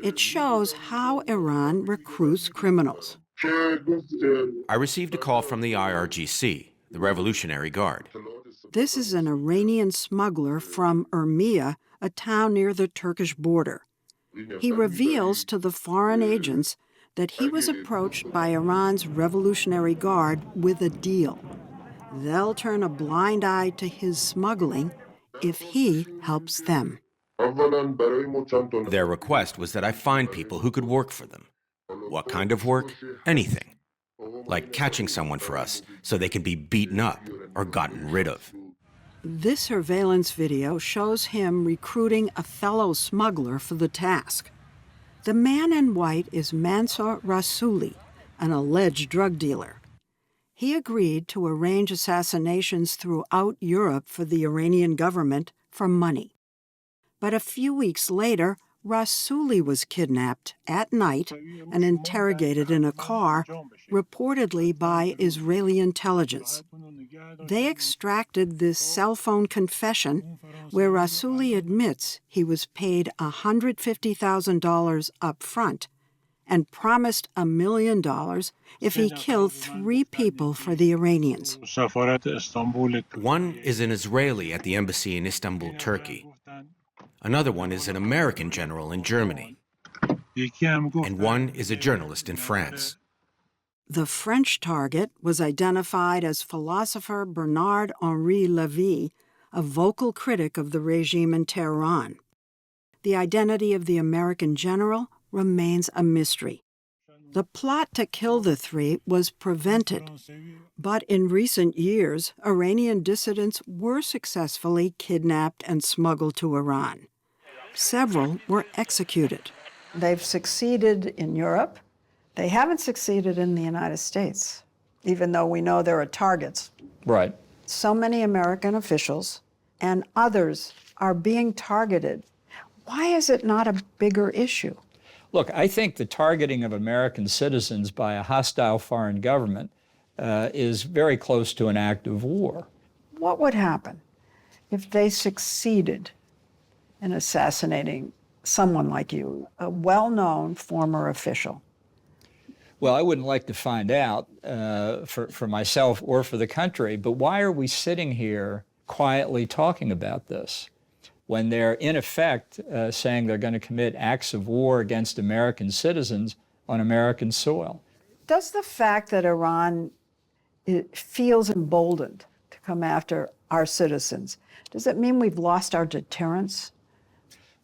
[SPEAKER 1] It shows how Iran recruits criminals.
[SPEAKER 13] I received a call from the IRGC, the Revolutionary Guard.
[SPEAKER 1] This is an Iranian smuggler from Urmia, a town near the Turkish border. He reveals to the foreign agents that he was approached by Iran's Revolutionary Guard with a deal. They'll turn a blind eye to his smuggling if he helps them.
[SPEAKER 13] Their request was that I find people who could work for them. What kind of work? Anything. Like catching someone for us so they can be beaten up or gotten rid of.
[SPEAKER 1] This surveillance video shows him recruiting a fellow smuggler for the task. The man in white is Mansour Rassouli, an alleged drug dealer. He agreed to arrange assassinations throughout Europe for the Iranian government for money. But a few weeks later, Rassouli was kidnapped at night and interrogated in a car, reportedly by Israeli intelligence. They extracted this cell phone confession where Rassouli admits he was paid $150,000 up front and promised $1 million if he killed 3 people for the Iranians.
[SPEAKER 13] One is an Israeli at the embassy in Istanbul, Turkey. Another one is an American general in Germany. And one is a journalist in France.
[SPEAKER 1] The French target was identified as philosopher Bernard-Henri Lévy, a vocal critic of the regime in Tehran. The identity of the American general remains a mystery. The plot to kill the three was prevented, but in recent years, Iranian dissidents were successfully kidnapped and smuggled to Iran. Several were executed. They've succeeded in Europe. They haven't succeeded in the United States, even though we know there are targets.
[SPEAKER 6] Right.
[SPEAKER 1] So many American officials and others are being targeted. Why is it not a bigger issue?
[SPEAKER 6] Look, I think the targeting of American citizens by a hostile foreign government is very close to an act of war.
[SPEAKER 1] What would happen if they succeeded in assassinating someone like you, a well-known former official?
[SPEAKER 6] Well, I wouldn't like to find out for myself or for the country, but why are we sitting here quietly talking about this when they're in effect saying they're going to commit acts of war against American citizens on American soil?
[SPEAKER 1] Does the fact that Iran feels emboldened to come after our citizens, does it mean we've lost our deterrence?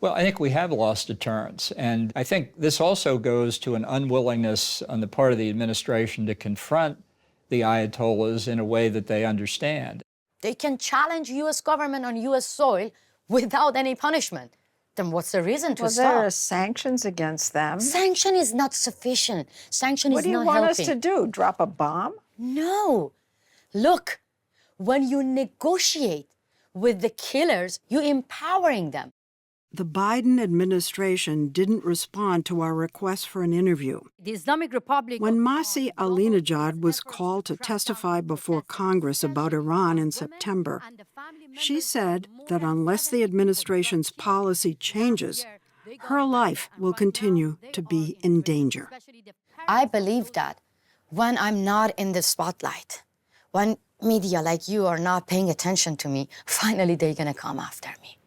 [SPEAKER 6] Well, I think we have lost deterrence, and I think this also goes to an unwillingness on the part of the administration to confront the Ayatollahs in a way that they understand.
[SPEAKER 10] They can challenge U.S. government on U.S. soil without any punishment. Then what's the reason to stop?
[SPEAKER 1] There are sanctions against them.
[SPEAKER 10] Sanction is not sufficient. Sanction is not helping.
[SPEAKER 1] What do you want us to do, drop a bomb?
[SPEAKER 10] No. Look, when you negotiate with the killers, you're empowering them.
[SPEAKER 1] The Biden administration didn't respond to our request for an interview.
[SPEAKER 10] The Islamic Republic...
[SPEAKER 1] When Masih Alinejad was called to testify before Congress about Iran in September, she said that unless the administration's policy changes, her life will continue to be in danger.
[SPEAKER 10] I believe that when I'm not in the spotlight, when media like you are not paying attention to me, finally they're going to come after me.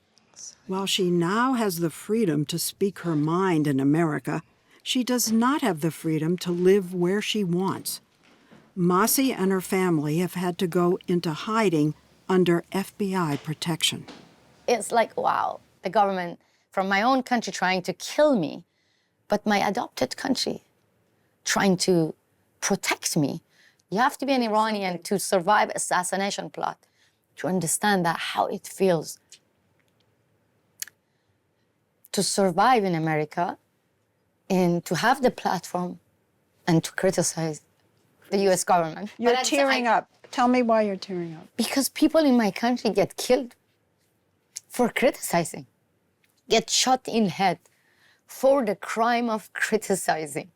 [SPEAKER 1] While she now has the freedom to speak her mind in America, she does not have the freedom to live where she wants. Masih and her family have had to go into hiding under FBI protection.
[SPEAKER 10] It's like, wow, the government from my own country trying to kill me, but my adopted country trying to protect me. You have to be an Iranian to survive assassination plot, to understand that how it feels to survive in America and to have the platform and to criticize the U.S. government.
[SPEAKER 1] You're tearing up. Tell me why you're tearing up.
[SPEAKER 10] Because people in my country get killed for criticizing, get shot in head for the crime of criticizing.